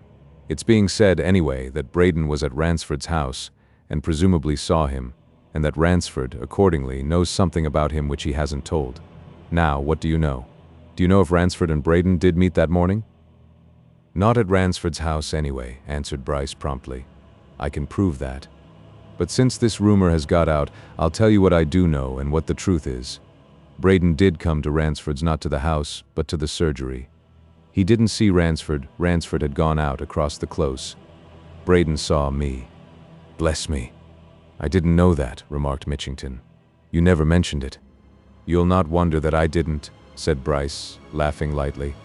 "It's being said, anyway, that Braden was at Ransford's house, and presumably saw him, and that Ransford, accordingly, knows something about him which he hasn't told. Now, what do you know? Do you know if Ransford and Braden did meet that morning?" "Not at Ransford's house, anyway," answered Bryce promptly. "I can prove that. But since this rumor has got out, I'll tell you what I do know and what the truth is. Braden did come to Ransford's, not to the house, but to the surgery. He didn't see Ransford. Ransford had gone out across the close. Braden saw me." "Bless me. I didn't know that," remarked Mitchington. "You never mentioned it." "You'll not wonder that I didn't," said Bryce, laughing lightly,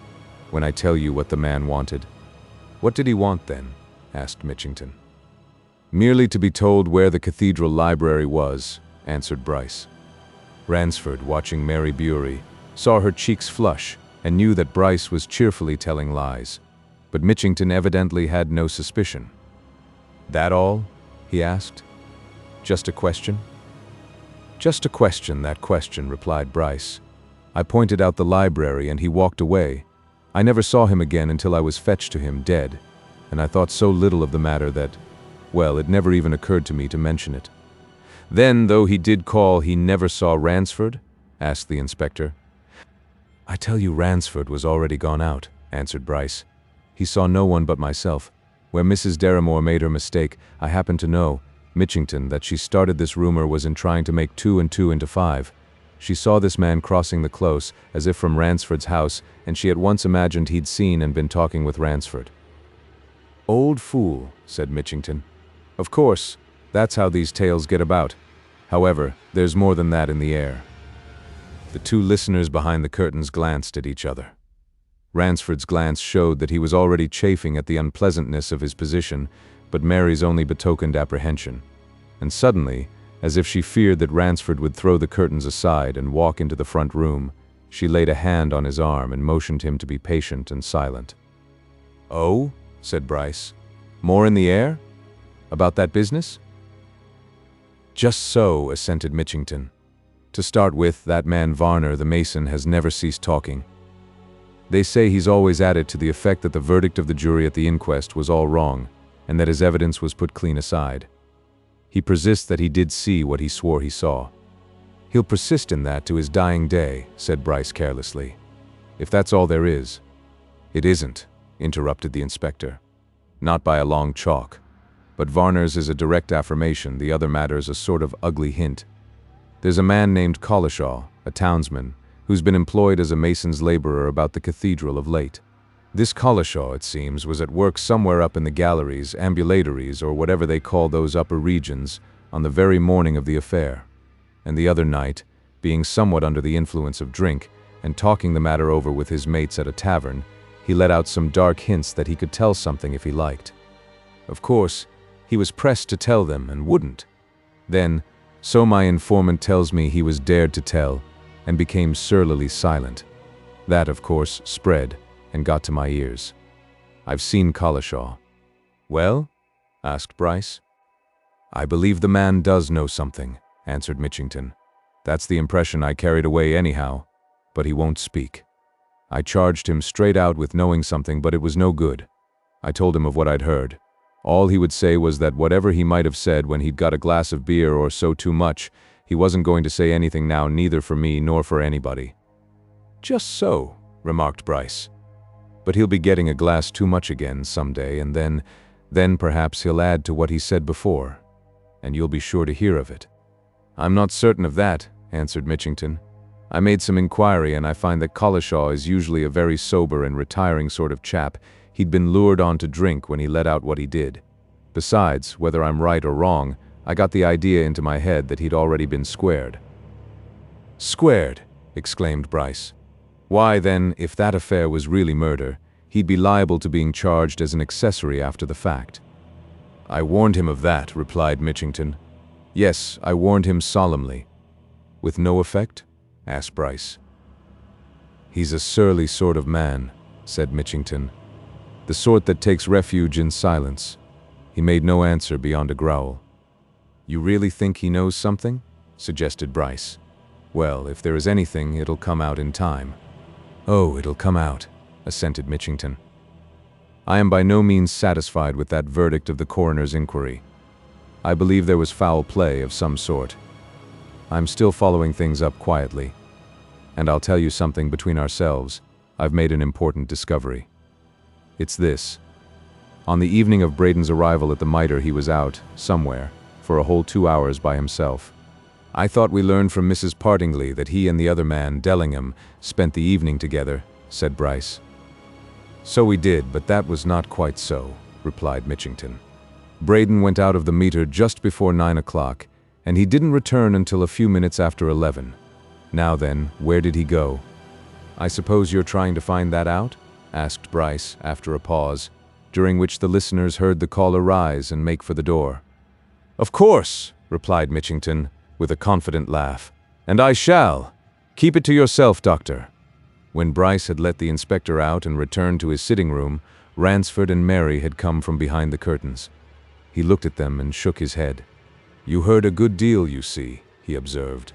"when I tell you what the man wanted." "What did he want, then?" asked Mitchington. "Merely to be told where the cathedral library was, answered Bryce. Ransford, watching Mary Bewery, saw her cheeks flush and knew that Bryce was cheerfully telling lies, but Mitchington evidently had no suspicion. "That all?" he asked. "Just a question?" "Just a question, that question," replied Bryce. "I pointed out the library and he walked away. I never saw him again until I was fetched to him dead, and I thought so little of the matter that, well, it never even occurred to me to mention it." "Then, though he did call, he never saw Ransford?" asked the inspector. "I tell you, Ransford was already gone out," answered Bryce. "He saw no one but myself. Where Mrs. Deramore made her mistake, I happen to know, Mitchington, that she started this rumor was in trying to make 2 and 2 into 5. She saw this man crossing the close, as if from Ransford's house, and she at once imagined he'd seen and been talking with Ransford." "Old fool," said Mitchington. "Of course, that's how these tales get about. However, there's more than that in the air." The two listeners behind the curtains glanced at each other. Ransford's glance showed that he was already chafing at the unpleasantness of his position, but Mary's only betokened apprehension. And suddenly, as if she feared that Ransford would throw the curtains aside and walk into the front room, she laid a hand on his arm and motioned him to be patient and silent. "Oh?" said Bryce. "More in the air? About that business?" "Just so," assented Mitchington. "To start with, that man Varner, the mason, has never ceased talking. They say he's always at it to the effect that the verdict of the jury at the inquest was all wrong, and that his evidence was put clean aside. He persists that he did see what he swore he saw." "He'll persist in that to his dying day," said Bryce carelessly. "If that's all there is." "It isn't," interrupted the inspector. "Not by a long chalk. But Varner's is a direct affirmation, the other matter's a sort of ugly hint. There's a man named Collishaw, a townsman, who's been employed as a mason's laborer about the cathedral of late. This Collishaw, it seems, was at work somewhere up in the galleries, ambulatories, or whatever they call those upper regions, on the very morning of the affair. And the other night, being somewhat under the influence of drink, and talking the matter over with his mates at a tavern, he let out some dark hints that he could tell something if he liked. Of course, he was pressed to tell them and wouldn't. Then, so my informant tells me, he was dared to tell, and became surlily silent. That, of course, spread and got to my ears. I've seen Collishaw." "Well?" asked Bryce. "I believe the man does know something," answered Mitchington. "That's the impression I carried away anyhow, but he won't speak. I charged him straight out with knowing something, but it was no good. I told him of what I'd heard. All he would say was that whatever he might have said when he'd got a glass of beer or so too much, he wasn't going to say anything now, neither for me nor for anybody." "Just so," remarked Bryce. "But he'll be getting a glass too much again someday, and then perhaps he'll add to what he said before, and you'll be sure to hear of it." "I'm not certain of that," answered Mitchington. "I made some inquiry, and I find that Collishaw is usually a very sober and retiring sort of chap. He'd been lured on to drink when he let out what he did. Besides, whether I'm right or wrong, I got the idea into my head that he'd already been squared." "Squared!" exclaimed Bryce. "Why, then, if that affair was really murder, he'd be liable to being charged as an accessory after the fact." "I warned him of that," replied Mitchington. "Yes, I warned him solemnly." "With no effect?" asked Bryce. "He's a surly sort of man," said Mitchington. "The sort that takes refuge in silence." He made no answer beyond a growl. "You really think he knows something?" suggested Bryce. "Well, if there is anything, it'll come out in time." "Oh, it'll come out," assented Mitchington. "I am by no means satisfied with that verdict of the coroner's inquiry. I believe there was foul play of some sort. I'm still following things up quietly. And I'll tell you something between ourselves. I've made an important discovery. It's this. On the evening of Braden's arrival at the MITRE, he was out, somewhere, for a whole 2 hours by himself. I thought we learned from Mrs. Partingley that he and the other man, Dellingham, spent the evening together," said Bryce. "So we did, but that was not quite so," replied Mitchington. "Braden went out of the MITRE just before 9 o'clock, and he didn't return until a few minutes after 11. Now then, where did he go?" "I suppose you're trying to find that out?" asked Bryce, after a pause, during which the listeners heard the caller rise and make for the door. "Of course," replied Mitchington. with a confident laugh. "And I shall. Keep it to yourself, Doctor." When Bryce had let the inspector out and returned to his sitting room, Ransford and Mary had come from behind the curtains. He looked at them and shook his head. "You heard a good deal, you see," he observed.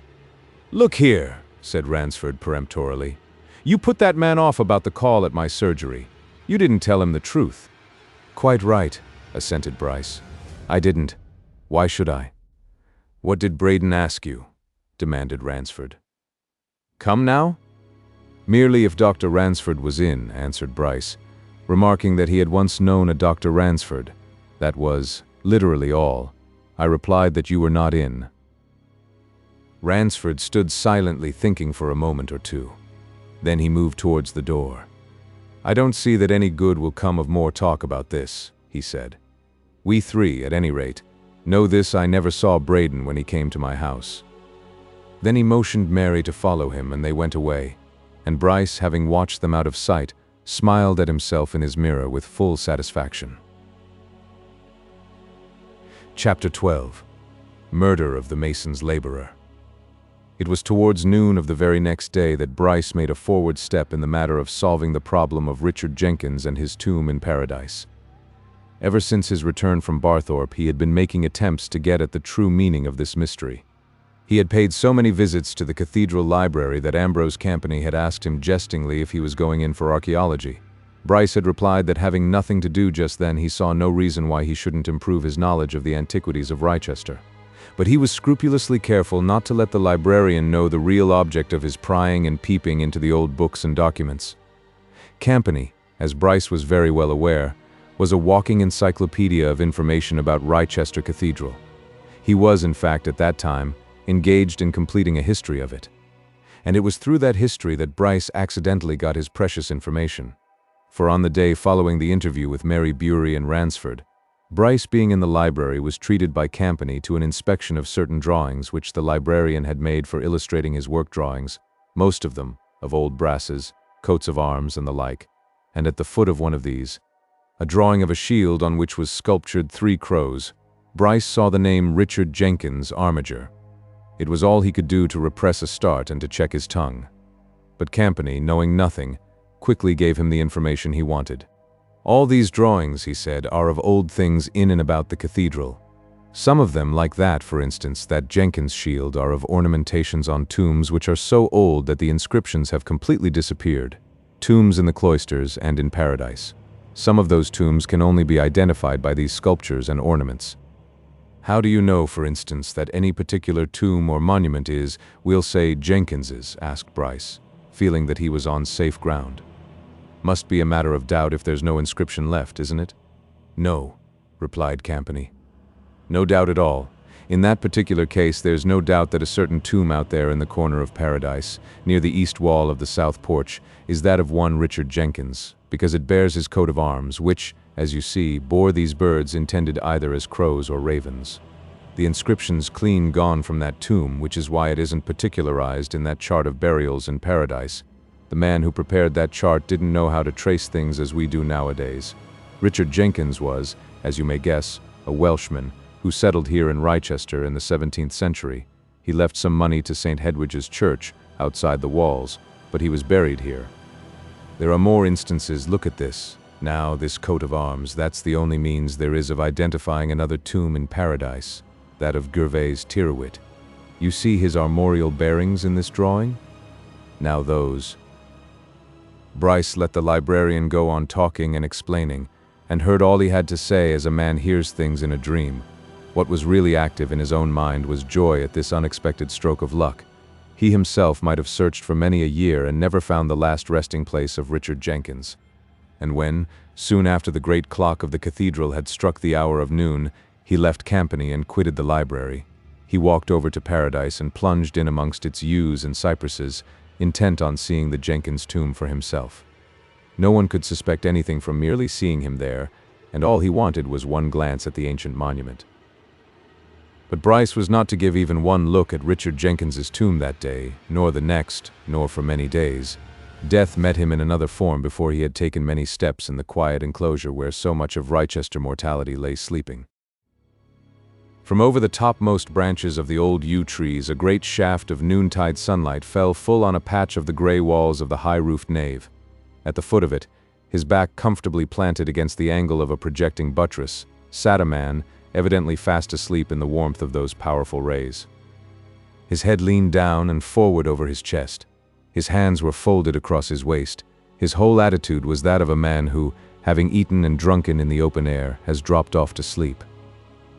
"Look here," said Ransford peremptorily. "You put that man off about the call at my surgery. You didn't tell him the truth." "Quite right," assented Bryce. "I didn't. Why should I?" "What did Braden ask you?" demanded Ransford. "Come now?" "Merely if Dr. Ransford was in," answered Bryce, remarking that he had once known a Dr. Ransford. That was literally all. I replied that you were not in. Ransford stood silently thinking for a moment or two. Then he moved towards the door. "I don't see that any good will come of more talk about this," he said. "We three, at any rate, know this: I never saw Braden when he came to my house." Then he motioned Mary to follow him, and they went away, and Bryce, having watched them out of sight, smiled at himself in his mirror with full satisfaction. Chapter 12. Murder of the Mason's Laborer. It was towards noon of the very next day that Bryce made a forward step in the matter of solving the problem of Richard Jenkins and his tomb in Paradise. Ever since his return from Barthorpe, he had been making attempts to get at the true meaning of this mystery. He had paid so many visits to the cathedral library that Ambrose Campany had asked him jestingly if he was going in for archaeology. Bryce had replied that having nothing to do just then, he saw no reason why he shouldn't improve his knowledge of the antiquities of Wrychester. But he was scrupulously careful not to let the librarian know the real object of his prying and peeping into the old books and documents. Campany, as Bryce was very well aware, was a walking encyclopedia of information about Wrychester Cathedral. He was, in fact, at that time, engaged in completing a history of it. And it was through that history that Bryce accidentally got his precious information. For on the day following the interview with Mary Bury and Ransford, Bryce, being in the library, was treated by Campany to an inspection of certain drawings which the librarian had made for illustrating his work drawings, most of them of old brasses, coats of arms, and the like, and at the foot of one of these, a drawing of a shield on which was sculptured 3 crows, Bryce saw the name Richard Jenkins, armiger. It was all he could do to repress a start and to check his tongue. But Campany, knowing nothing, quickly gave him the information he wanted. "All these drawings," he said, "are of old things in and about the cathedral. Some of them, like that, for instance, that Jenkins shield, are of ornamentations on tombs which are so old that the inscriptions have completely disappeared. Tombs in the cloisters and in Paradise. Some of those tombs can only be identified by these sculptures and ornaments." "How do you know, for instance, that any particular tomb or monument is, we'll say, Jenkins's?" asked Bryce, feeling that he was on safe ground. "Must be a matter of doubt if there's no inscription left, isn't it?" "No," replied Campany. "No doubt at all. In that particular case, there's no doubt that a certain tomb out there in the corner of Paradise, near the east wall of the south porch, is that of one Richard Jenkins, because it bears his coat of arms, which, as you see, bore these birds intended either as crows or ravens. The inscription's clean gone from that tomb, which is why it isn't particularized in that chart of burials in Paradise. The man who prepared that chart didn't know how to trace things as we do nowadays. Richard Jenkins was, as you may guess, a Welshman who settled here in Wrychester in the 17th century. He left some money to St. Hedwige's Church, outside the walls, but he was buried here. There are more instances. Look at this. Now, this coat of arms, that's the only means there is of identifying another tomb in Paradise, that of Gervase Tyrwhitt. You see his armorial bearings in this drawing? Now those." Bryce let the librarian go on talking and explaining, and heard all he had to say as a man hears things in a dream. What was really active in his own mind was joy at this unexpected stroke of luck. He himself might have searched for many a year and never found the last resting place of Richard Jenkins. And when, soon after the great clock of the cathedral had struck the hour of noon, he left Campany and quitted the library, he walked over to Paradise and plunged in amongst its yews and cypresses, intent on seeing the Jenkins tomb for himself. No one could suspect anything from merely seeing him there, and all he wanted was one glance at the ancient monument. But Bryce was not to give even one look at Richard Jenkins's tomb that day, nor the next, nor for many days. Death met him in another form before he had taken many steps in the quiet enclosure where so much of Wrychester mortality lay sleeping. From over the topmost branches of the old yew trees, a great shaft of noontide sunlight fell full on a patch of the gray walls of the high-roofed nave. At the foot of it, his back comfortably planted against the angle of a projecting buttress, sat a man, evidently fast asleep in the warmth of those powerful rays. His head leaned down and forward over his chest. His hands were folded across his waist. His whole attitude was that of a man who, having eaten and drunken in the open air, has dropped off to sleep.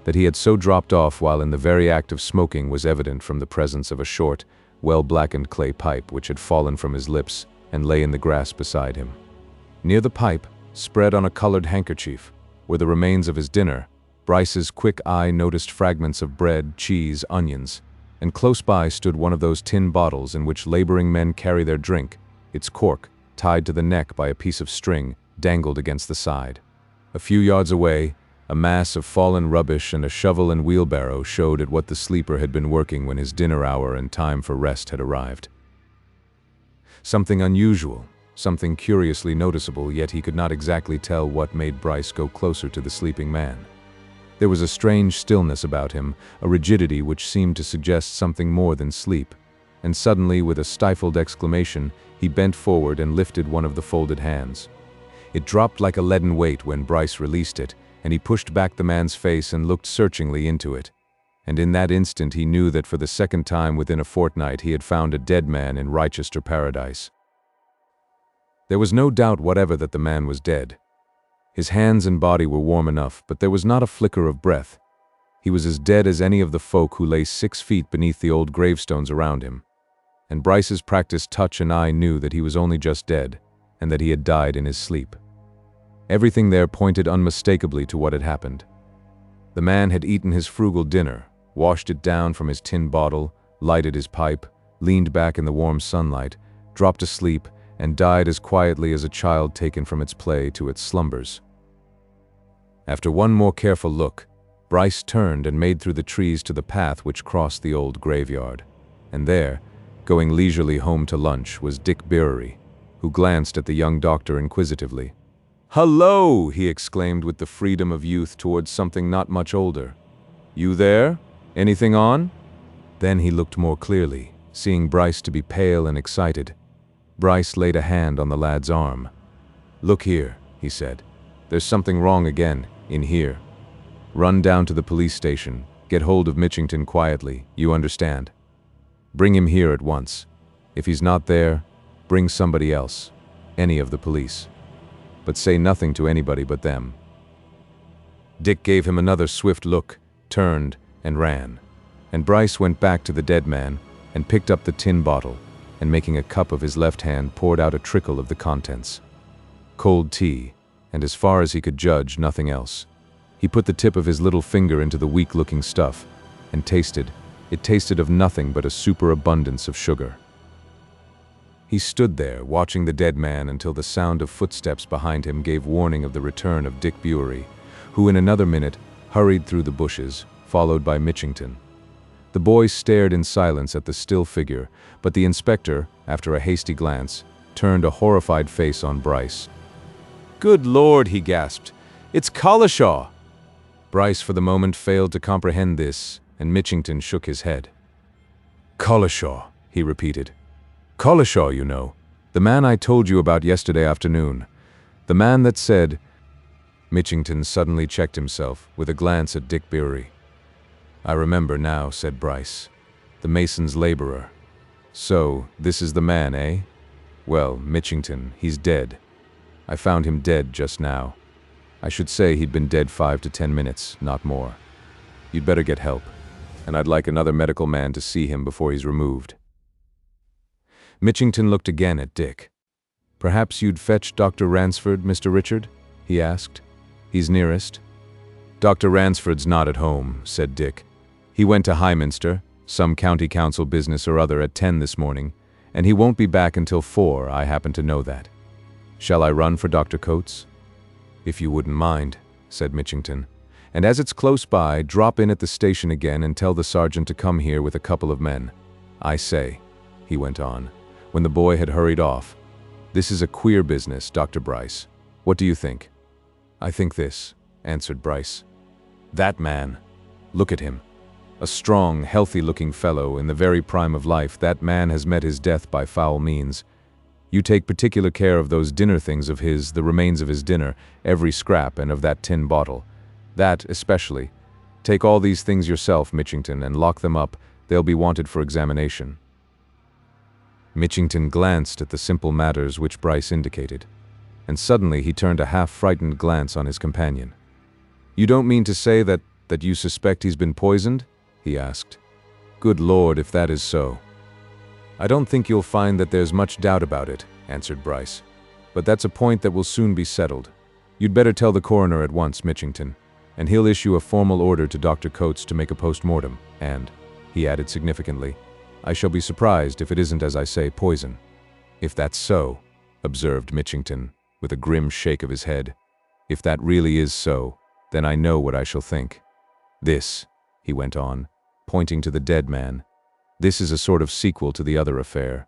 That he had so dropped off while in the very act of smoking was evident from the presence of a short, well-blackened clay pipe which had fallen from his lips and lay in the grass beside him. Near the pipe, spread on a colored handkerchief, were the remains of his dinner. Bryce's quick eye noticed fragments of bread, cheese, onions, and close by stood one of those tin bottles in which laboring men carry their drink, its cork, tied to the neck by a piece of string, dangled against the side. A few yards away, a mass of fallen rubbish and a shovel and wheelbarrow showed at what the sleeper had been working when his dinner hour and time for rest had arrived. Something unusual, something curiously noticeable, yet he could not exactly tell what made Bryce go closer to the sleeping man. There was a strange stillness about him, a rigidity which seemed to suggest something more than sleep, and suddenly, with a stifled exclamation, he bent forward and lifted one of the folded hands. It dropped like a leaden weight when Bryce released it, and he pushed back the man's face and looked searchingly into it. And in that instant he knew that for the second time within a fortnight he had found a dead man in Rochester paradise. There was no doubt whatever that the man was dead. His hands and body were warm enough, but there was not a flicker of breath. He was as dead as any of the folk who lay 6 feet beneath the old gravestones around him. And Bryce's practiced touch and eye knew that he was only just dead, and that he had died in his sleep. Everything there pointed unmistakably to what had happened. The man had eaten his frugal dinner, washed it down from his tin bottle, lighted his pipe, leaned back in the warm sunlight, dropped asleep, and died as quietly as a child taken from its play to its slumbers. After one more careful look, Bryce turned and made through the trees to the path which crossed the old graveyard. And there, going leisurely home to lunch, was Dick Bewery, who glanced at the young doctor inquisitively. "Hello!" he exclaimed with the freedom of youth towards something not much older. "You there? Anything on?" Then he looked more clearly, seeing Bryce to be pale and excited. Bryce laid a hand on the lad's arm. "Look here," he said. "There's something wrong again, in here. Run down to the police station, get hold of Mitchington quietly, you understand. Bring him here at once. If he's not there, bring somebody else, any of the police. But say nothing to anybody but them." Dick gave him another swift look, turned, and ran. And Bryce went back to the dead man and picked up the tin bottle, and making a cup of his left hand poured out a trickle of the contents. Cold tea, and as far as he could judge, nothing else. He put the tip of his little finger into the weak-looking stuff, and tasted. It tasted of nothing but a superabundance of sugar. He stood there, watching the dead man until the sound of footsteps behind him gave warning of the return of Dick Bewery, who in another minute hurried through the bushes, followed by Mitchington. The boys stared in silence at the still figure, but the inspector, after a hasty glance, turned a horrified face on Bryce. "Good Lord," he gasped, "it's Collishaw!" Bryce for the moment failed to comprehend this, and Mitchington shook his head. "Collishaw," he repeated. "Collishaw, you know. The man I told you about yesterday afternoon. The man that said—" Mitchington suddenly checked himself, with a glance at Dick Bewery. "I remember now," said Bryce. "The mason's laborer. So, this is the man, eh? Well, Mitchington, he's dead. I found him dead just now. I should say he'd been dead 5 to 10 minutes, not more. You'd better get help, and I'd like another medical man to see him before he's removed." Mitchington looked again at Dick. "Perhaps you'd fetch Dr. Ransford, Mr. Richard?" he asked. "He's nearest." "Dr. Ransford's not at home," said Dick. "He went to Highminster, some county council business or other, at 10 this morning, and he won't be back until 4, I happen to know that. Shall I run for Dr. Coates?" "If you wouldn't mind," said Mitchington. "And as it's close by, drop in at the station again and tell the sergeant to come here with a couple of men. I say," he went on, when the boy had hurried off, "this is a queer business, Dr. Bryce. What do you think?" "I think this," answered Bryce. "That man, Look at him. A strong, healthy-looking fellow in the very prime of life. That man has met his death by foul means. You take particular care of those dinner things of his, the remains of his dinner, every scrap, and of that tin bottle. That, especially. Take all these things yourself, Mitchington, and lock them up. They'll be wanted for examination." Mitchington glanced at the simple matters which Bryce indicated, and suddenly he turned a half-frightened glance on his companion. "You don't mean to say that you suspect he's been poisoned?" he asked. "Good Lord, if that is so." "I don't think you'll find that there's much doubt about it," answered Bryce. "But that's a point that will soon be settled. You'd better tell the coroner at once, Mitchington, and he'll issue a formal order to Dr. Coates to make a post-mortem, and," he added significantly, "I shall be surprised if it isn't, as I say, poison." "If that's so," observed Mitchington, with a grim shake of his head, "if that really is so, then I know what I shall think. This," he went on, pointing to the dead man, "this is a sort of sequel to the other affair.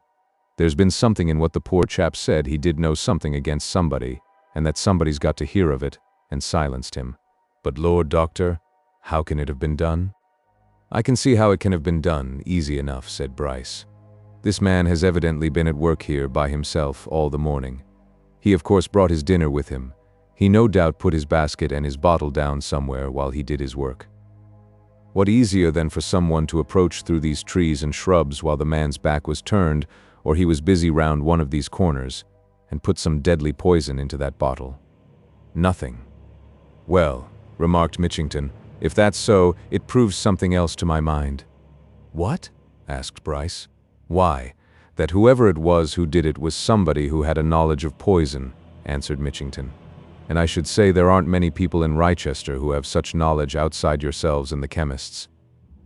There's been something in what the poor chap said. He did know something against somebody, and that somebody's got to hear of it, and silenced him. But Lord, Doctor, how can it have been done?" "I can see how it can have been done, easy enough," said Bryce. "This man has evidently been at work here by himself all the morning. He of course brought his dinner with him. He no doubt put his basket and his bottle down somewhere while he did his work. What easier than for someone to approach through these trees and shrubs while the man's back was turned, or he was busy round one of these corners, and put some deadly poison into that bottle? Nothing." "Well," remarked Mitchington, "if that's so, it proves something else to my mind." "What?" asked Bryce. "Why, that whoever it was who did it was somebody who had a knowledge of poison," answered Mitchington. "And I should say there aren't many people in Wrychester who have such knowledge outside yourselves and the chemists.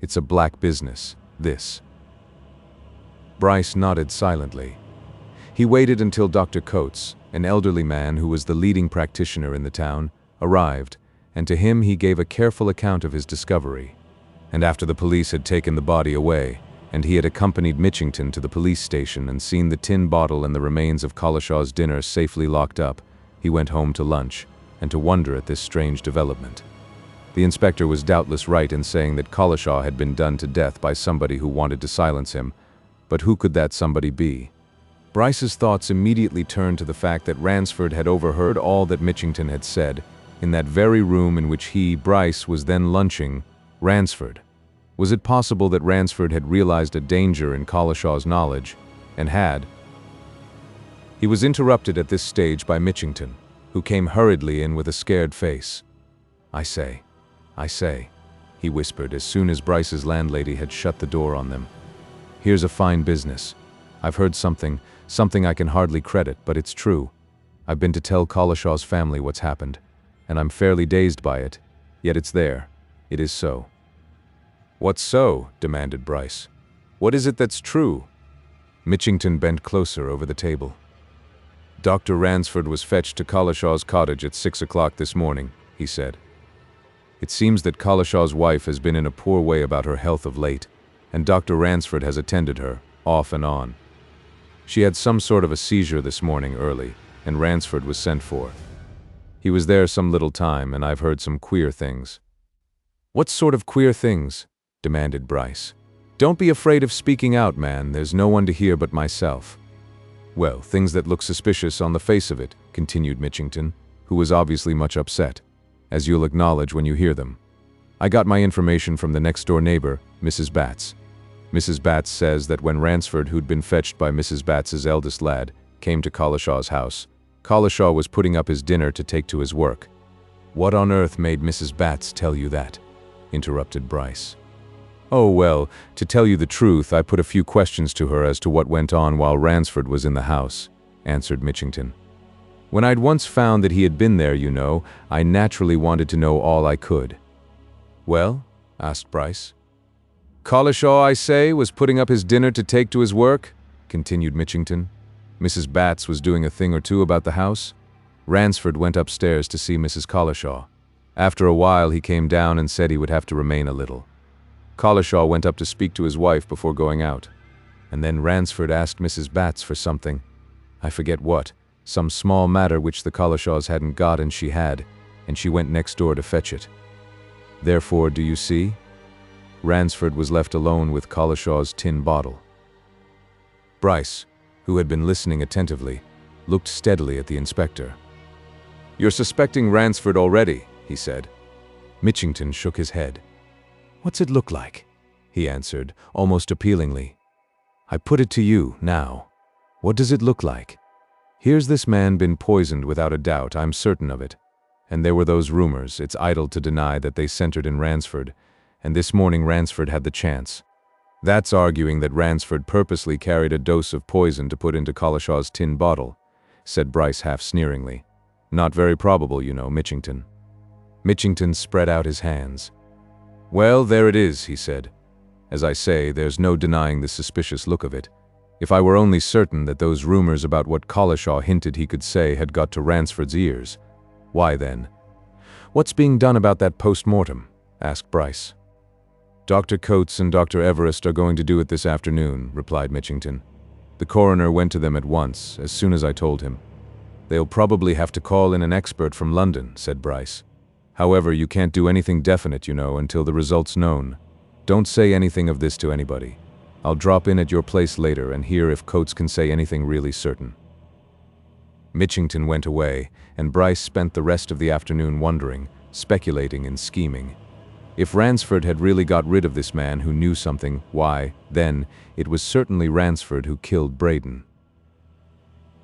It's a black business, this." Bryce nodded silently. He waited until Dr. Coates, an elderly man who was the leading practitioner in the town, arrived, and to him he gave a careful account of his discovery. And after the police had taken the body away, and he had accompanied Mitchington to the police station and seen the tin bottle and the remains of Collishaw's dinner safely locked up, he went home to lunch, and to wonder at this strange development. The inspector was doubtless right in saying that Collishaw had been done to death by somebody who wanted to silence him, but who could that somebody be? Bryce's thoughts immediately turned to the fact that Ransford had overheard all that Mitchington had said, in that very room in which he, Bryce, was then lunching. Ransford. Was it possible that Ransford had realized a danger in Collishaw's knowledge, and had? He was interrupted at this stage by Mitchington, who came hurriedly in with a scared face. I say," he whispered as soon as Bryce's landlady had shut the door on them. "Here's a fine business. I've heard something I can hardly credit, but it's true. I've been to tell Collishaw's family what's happened, and I'm fairly dazed by it, yet it's there. It is so." "What's so?" demanded Bryce. "What is it that's true?" Mitchington bent closer over the table. "Dr. Ransford was fetched to Collishaw's cottage at 6 o'clock this morning," he said. "It seems that Collishaw's wife has been in a poor way about her health of late, and Dr. Ransford has attended her, off and on. She had some sort of a seizure this morning early, and Ransford was sent for. He was there some little time, and I've heard some queer things." "What sort of queer things?" demanded Bryce. "Don't be afraid of speaking out, man. There's no one to hear but myself." "Well, things that look suspicious on the face of it," continued Mitchington, who was obviously much upset, "as you'll acknowledge when you hear them. I got my information from the next-door neighbor, Mrs. Batts. Mrs. Batts says that when Ransford, who'd been fetched by Mrs. Batts's eldest lad, came to Collishaw's house, Collishaw was putting up his dinner to take to his work." "What on earth made Mrs. Batts tell you that?" interrupted Bryce. "Oh, well, to tell you the truth, I put a few questions to her as to what went on while Ransford was in the house," answered Mitchington. "When I'd once found that he had been there, you know, I naturally wanted to know all I could." "Well?" asked Bryce. "Collishaw, I say, was putting up his dinner to take to his work," continued Mitchington. "Mrs. Batts was doing a thing or two about the house. Ransford went upstairs to see Mrs. Collishaw. After a while he came down and said he would have to remain a little. Collishaw went up to speak to his wife before going out, and then Ransford asked Mrs. Batts for something. I forget what, some small matter which the Collishaws hadn't got and she had, and she went next door to fetch it. Therefore, do you see, Ransford was left alone with Collishaw's tin bottle. Bryce, who had been listening attentively, looked steadily at the inspector. "You're suspecting Ransford already," he said. Mitchington shook his head. "What's it look like?" he answered, almost appealingly. "I put it to you, now. What does it look like? Here's this man been poisoned without a doubt, I'm certain of it. And there were those rumors, it's idle to deny that they centered in Ransford, and this morning Ransford had the chance. That's arguing that Ransford purposely carried a dose of poison to put into Collishaw's tin bottle," said Bryce half-sneeringly. "Not very probable, you know, Mitchington." Mitchington spread out his hands. "Well, there it is," he said. "As I say, there's no denying the suspicious look of it. If I were only certain that those rumors about what Collishaw hinted he could say had got to Ransford's ears. Why then?" "What's being done about that post-mortem?" asked Bryce. "Dr. Coates and Dr. Everest are going to do it this afternoon," replied Mitchington. "The coroner went to them at once, as soon as I told him." "They'll probably have to call in an expert from London," said Bryce. "However, you can't do anything definite, you know, until the result's known. Don't say anything of this to anybody. I'll drop in at your place later and hear if Coates can say anything really certain." Mitchington went away, and Bryce spent the rest of the afternoon wondering, speculating and scheming. If Ransford had really got rid of this man who knew something, why, then, it was certainly Ransford who killed Braden.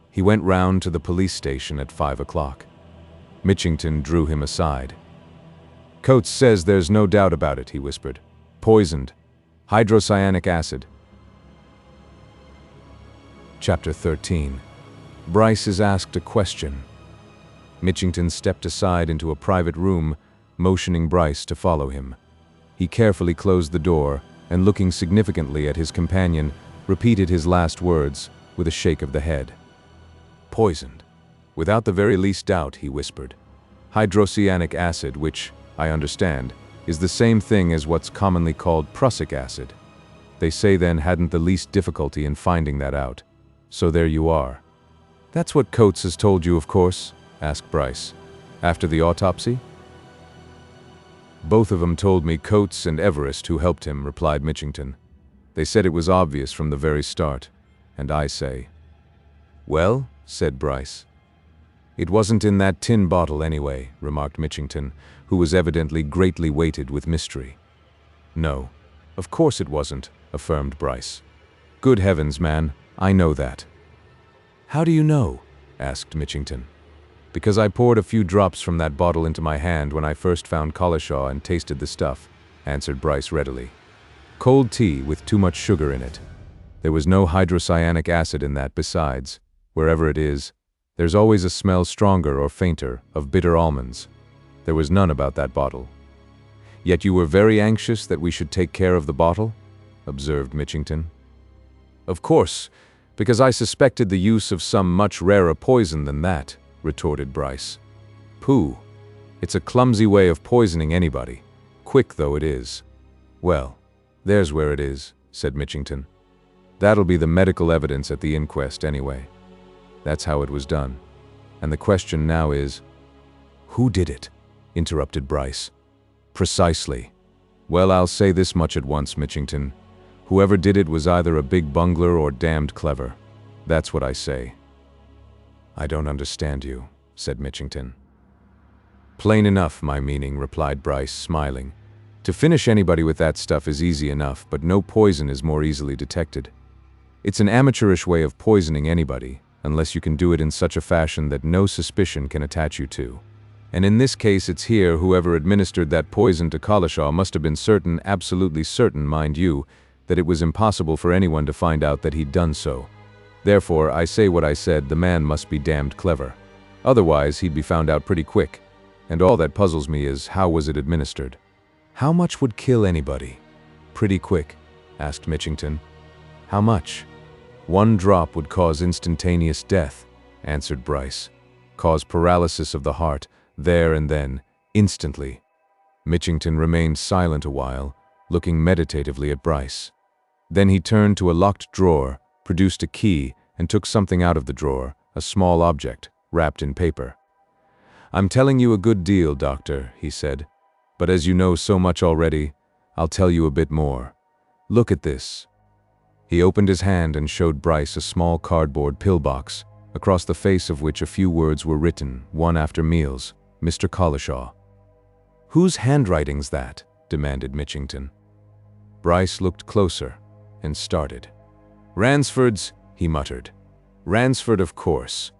He went round to the police station at 5 o'clock. Mitchington drew him aside. "Coates says there's no doubt about it," he whispered. "Poisoned. Hydrocyanic acid." Chapter 13. Bryce is asked a question. Mitchington stepped aside into a private room, motioning Bryce to follow him. He carefully closed the door, and looking significantly at his companion, repeated his last words with a shake of the head. "Poisoned. Without the very least doubt," he whispered. "Hydrocyanic acid, which, I understand, is the same thing as what's commonly called prussic acid. They say then hadn't the least difficulty in finding that out. So there you are." "That's what Coates has told you, of course?" asked Bryce. "After the autopsy?" "Both of them told me, Coates and Everest, who helped him," replied Mitchington. "They said it was obvious from the very start. And I say—" "Well?" said Bryce. "It wasn't in that tin bottle anyway," remarked Mitchington, who was evidently greatly weighted with mystery. "No, of course it wasn't," affirmed Bryce. "Good heavens, man, I know that." "How do you know?" asked Mitchington. "Because I poured a few drops from that bottle into my hand when I first found Collishaw and tasted the stuff," answered Bryce readily. "Cold tea with too much sugar in it. There was no hydrocyanic acid in that besides. Wherever it is, there's always a smell stronger or fainter of bitter almonds. There was none about that bottle." "Yet you were very anxious that we should take care of the bottle?" observed Mitchington. "Of course, because I suspected the use of some much rarer poison than that," retorted Bryce. "Pooh! It's a clumsy way of poisoning anybody, quick though it is." "Well, there's where it is," said Mitchington. "That'll be the medical evidence at the inquest anyway. That's how it was done. And the question now is—" "Who did it?" interrupted Bryce. "Precisely. Well, I'll say this much at once, Mitchington. Whoever did it was either a big bungler or damned clever. That's what I say." "I don't understand you," said Mitchington. "Plain enough, my meaning," replied Bryce, smiling. "To finish anybody with that stuff is easy enough, but no poison is more easily detected. It's an amateurish way of poisoning anybody, unless you can do it in such a fashion that no suspicion can attach you to. And in this case it's here whoever administered that poison to Collishaw must have been certain, absolutely certain, mind you, that it was impossible for anyone to find out that he'd done so. Therefore, I say what I said, the man must be damned clever. Otherwise, he'd be found out pretty quick. And all that puzzles me is, how was it administered?" "How much would kill anybody?" "Pretty quick," asked Mitchington. "How much?" "1 drop would cause instantaneous death," answered Bryce. "Cause paralysis of the heart, there and then, instantly." Mitchington remained silent a while, looking meditatively at Bryce. Then he turned to a locked drawer, produced a key, and took something out of the drawer, a small object, wrapped in paper. "I'm telling you a good deal, Doctor," he said. "But as you know so much already, I'll tell you a bit more. Look at this." He opened his hand and showed Bryce a small cardboard pillbox, across the face of which a few words were written, one after meals, "Mr. Collishaw." "Whose handwriting's that?" demanded Mitchington. Bryce looked closer and started. "Ransford's," he muttered. "Ransford, of course."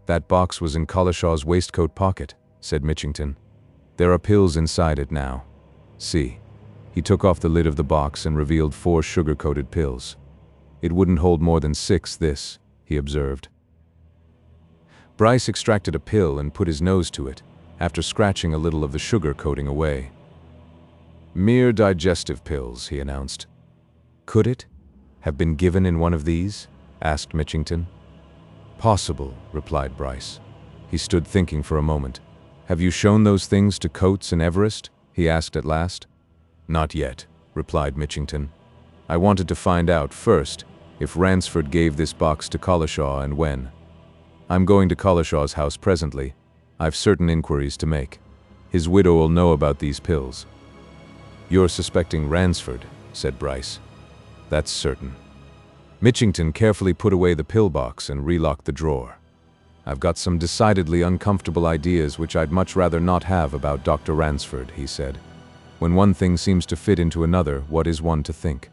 "That box was in Collishaw's waistcoat pocket," said Mitchington. "There are pills inside it now. See." He took off the lid of the box and revealed 4 sugar-coated pills. "It wouldn't hold more than 6, this," he observed. Bryce extracted a pill and put his nose to it, after scratching a little of the sugar coating away. "Mere digestive pills," he announced. "Could it have been given in one of these?" asked Mitchington. "Possible," replied Bryce. He stood thinking for a moment. "Have you shown those things to Coates and Everest?" he asked at last. "Not yet," replied Mitchington. "I wanted to find out, first, if Ransford gave this box to Collishaw and when. I'm going to Collishaw's house presently. I've certain inquiries to make. His widow will know about these pills." "You're suspecting Ransford," said Bryce. "That's certain." Mitchington carefully put away the pillbox and relocked the drawer. "I've got some decidedly uncomfortable ideas which I'd much rather not have about Dr. Ransford," he said. "When one thing seems to fit into another, what is one to think?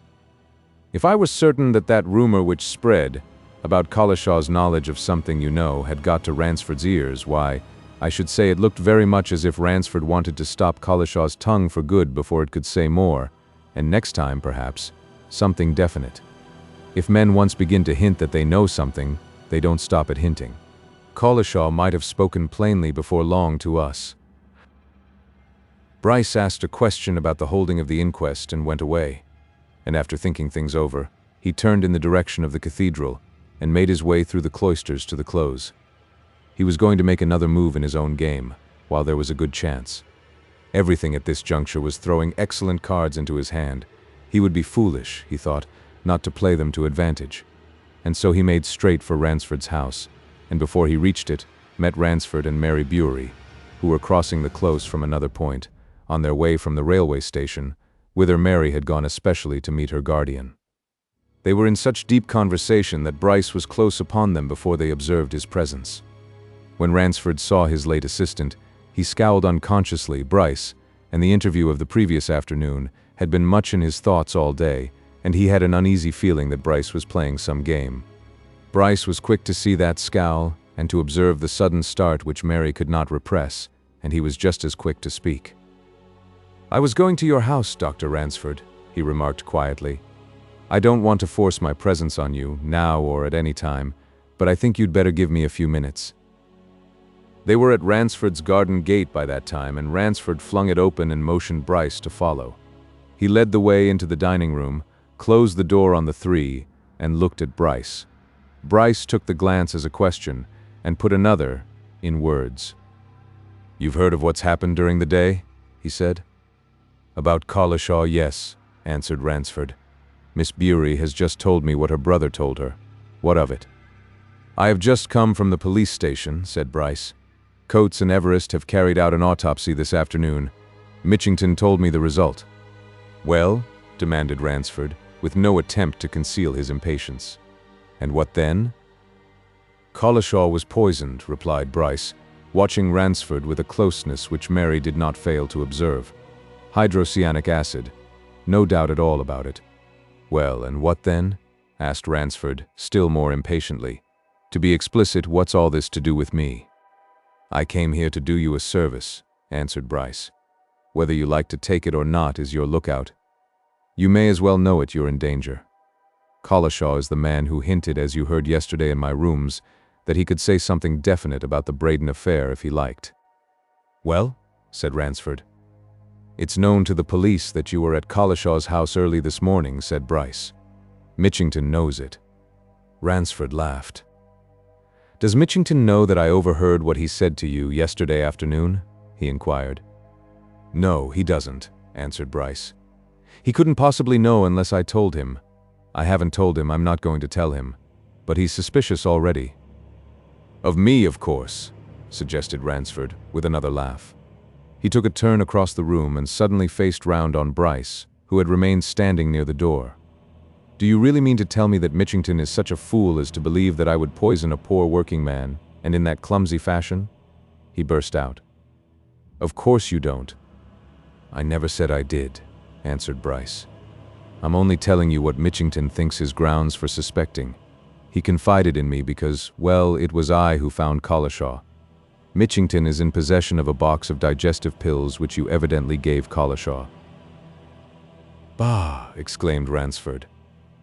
If I was certain that that rumor which spread about Collishaw's knowledge of something you know had got to Ransford's ears, why, I should say it looked very much as if Ransford wanted to stop Collishaw's tongue for good before it could say more, and next time, perhaps, something definite. If men once begin to hint that they know something, they don't stop at hinting. Collishaw might have spoken plainly before long to us." Bryce asked a question about the holding of the inquest and went away. And after thinking things over, he turned in the direction of the cathedral and made his way through the cloisters to the close. He was going to make another move in his own game, while there was a good chance. Everything at this juncture was throwing excellent cards into his hand. He would be foolish, he thought, not to play them to advantage. And so he made straight for Ransford's house, and before he reached it, met Ransford and Mary Bury, who were crossing the close from another point, on their way from the railway station, whither Mary had gone especially to meet her guardian. They were in such deep conversation that Bryce was close upon them before they observed his presence. When Ransford saw his late assistant, he scowled unconsciously. Bryce, and the interview of the previous afternoon, had been much in his thoughts all day, and he had an uneasy feeling that Bryce was playing some game. Bryce was quick to see that scowl and to observe the sudden start which Mary could not repress, and he was just as quick to speak. "I was going to your house, Dr. Ransford," he remarked quietly. "I don't want to force my presence on you, now or at any time, but I think you'd better give me a few minutes." They were at Ransford's garden gate by that time, and Ransford flung it open and motioned Bryce to follow. He led the way into the dining room, closed the door on the three, and looked at Bryce. Bryce took the glance as a question, and put another in words. "You've heard of what's happened during the day?" he said. "About Collishaw, yes," answered Ransford. "Miss Bury has just told me what her brother told her. What of it?" "I have just come from the police station," said Bryce. "Coates and Everest have carried out an autopsy this afternoon. Mitchington told me the result." "Well?" demanded Ransford, with no attempt to conceal his impatience. "And what then?" "Collishaw was poisoned," replied Bryce, watching Ransford with a closeness which Mary did not fail to observe. "Hydrocyanic acid. No doubt at all about it." "Well, and what then?" asked Ransford, still more impatiently. "To be explicit, what's all this to do with me?" "I came here to do you a service," answered Bryce. "Whether you like to take it or not is your lookout. You may as well know it, you're in danger. Collishaw is the man who hinted, as you heard yesterday in my rooms, that he could say something definite about the Braden affair if he liked." "Well?" said Ransford. "It's known to the police that you were at Collishaw's house early this morning," said Bryce. "Mitchington knows it." Ransford laughed. "Does Mitchington know that I overheard what he said to you yesterday afternoon?" he inquired. "No, he doesn't," answered Bryce. "He couldn't possibly know unless I told him. I haven't told him, I'm not going to tell him. But he's suspicious already." "Of me, of course," suggested Ransford, with another laugh. He took a turn across the room and suddenly faced round on Bryce, who had remained standing near the door. "Do you really mean to tell me that Mitchington is such a fool as to believe that I would poison a poor working man, and in that clumsy fashion?" he burst out. "Of course you don't." "I never said I did," answered Bryce. "I'm only telling you what Mitchington thinks his grounds for suspecting. He confided in me because, well, it was I who found Collishaw. Mitchington is in possession of a box of digestive pills which you evidently gave Collishaw." "Bah!" exclaimed Ransford.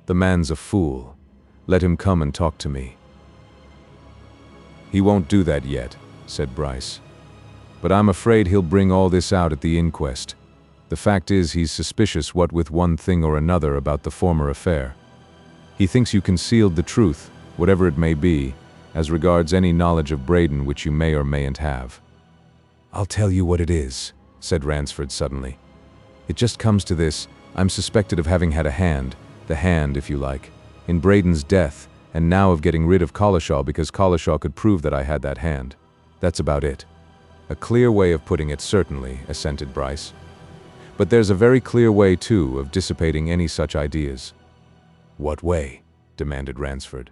"The man's a fool. Let him come and talk to me." "He won't do that yet," said Bryce. "But I'm afraid he'll bring all this out at the inquest. The fact is, he's suspicious what with one thing or another about the former affair. He thinks you concealed the truth, whatever it may be, as regards any knowledge of Braden which you may or mayn't have." "I'll tell you what it is," said Ransford suddenly. "It just comes to this: I'm suspected of having had a hand, the hand, if you like, in Braden's death, and now of getting rid of Collishaw because Collishaw could prove that I had that hand. That's about it." "A clear way of putting it, certainly," assented Bryce. "But there's a very clear way, too, of dissipating any such ideas." "What way?" demanded Ransford.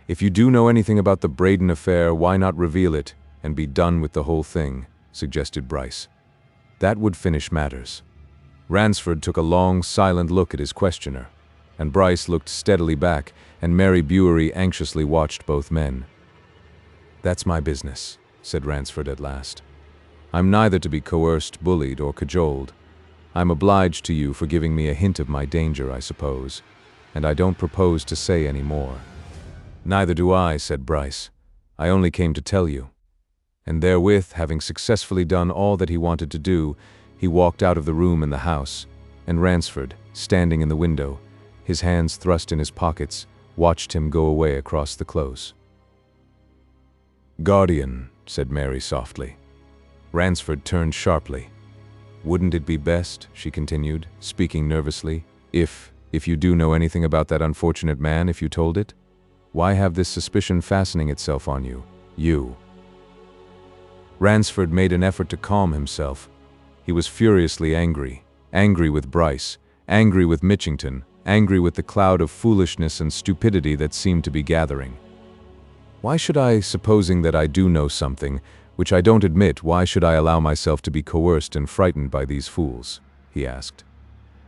"If you do know anything about the Braden affair, why not reveal it and be done with the whole thing?" suggested Bryce. "That would finish matters." Ransford took a long, silent look at his questioner, and Bryce looked steadily back, and Mary Bewery anxiously watched both men. "That's my business," said Ransford at last. "I'm neither to be coerced, bullied, or cajoled. I'm obliged to you for giving me a hint of my danger, I suppose, and I don't propose to say any more." "Neither do I," said Bryce. "I only came to tell you." And therewith, having successfully done all that he wanted to do, he walked out of the room and the house, and Ransford, standing in the window, his hands thrust in his pockets, watched him go away across the close. "Guardian," said Mary softly. Ransford turned sharply. "Wouldn't it be best," she continued, speaking nervously, if you do know anything about that unfortunate man, if you told it? Why have this suspicion fastening itself on you? You." Ransford made an effort to calm himself. He was furiously angry. Angry with Bryce, angry with Mitchington, angry with the cloud of foolishness and stupidity that seemed to be gathering. "Why should I, supposing that I do know something, which I don't admit, why should I allow myself to be coerced and frightened by these fools?" he asked.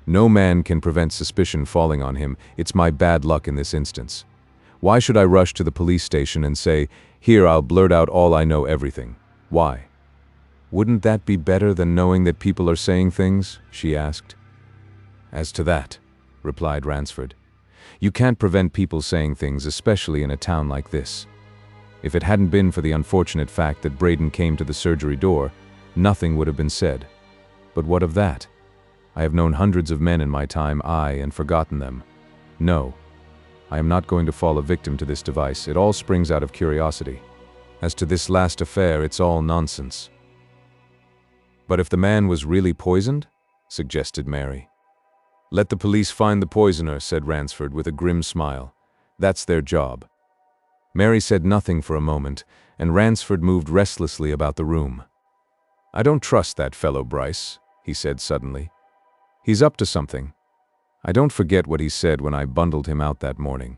"No man can prevent suspicion falling on him. It's my bad luck in this instance. Why should I rush to the police station and say, 'Here, I'll blurt out all I know, everything'? Why?" "Wouldn't that be better than knowing that people are saying things?" she asked. "As to that," replied Ransford, "you can't prevent people saying things, especially in a town like this. If it hadn't been for the unfortunate fact that Braden came to the surgery door, nothing would have been said. But what of that? I have known hundreds of men in my time, and forgotten them. No, I am not going to fall a victim to this device. It all springs out of curiosity. As to this last affair, it's all nonsense." "But if the man was really poisoned?" suggested Mary. "Let the police find the poisoner," said Ransford with a grim smile. "That's their job." Mary said nothing for a moment, and Ransford moved restlessly about the room. "I don't trust that fellow Bryce," he said suddenly. "He's up to something. I don't forget what he said when I bundled him out that morning."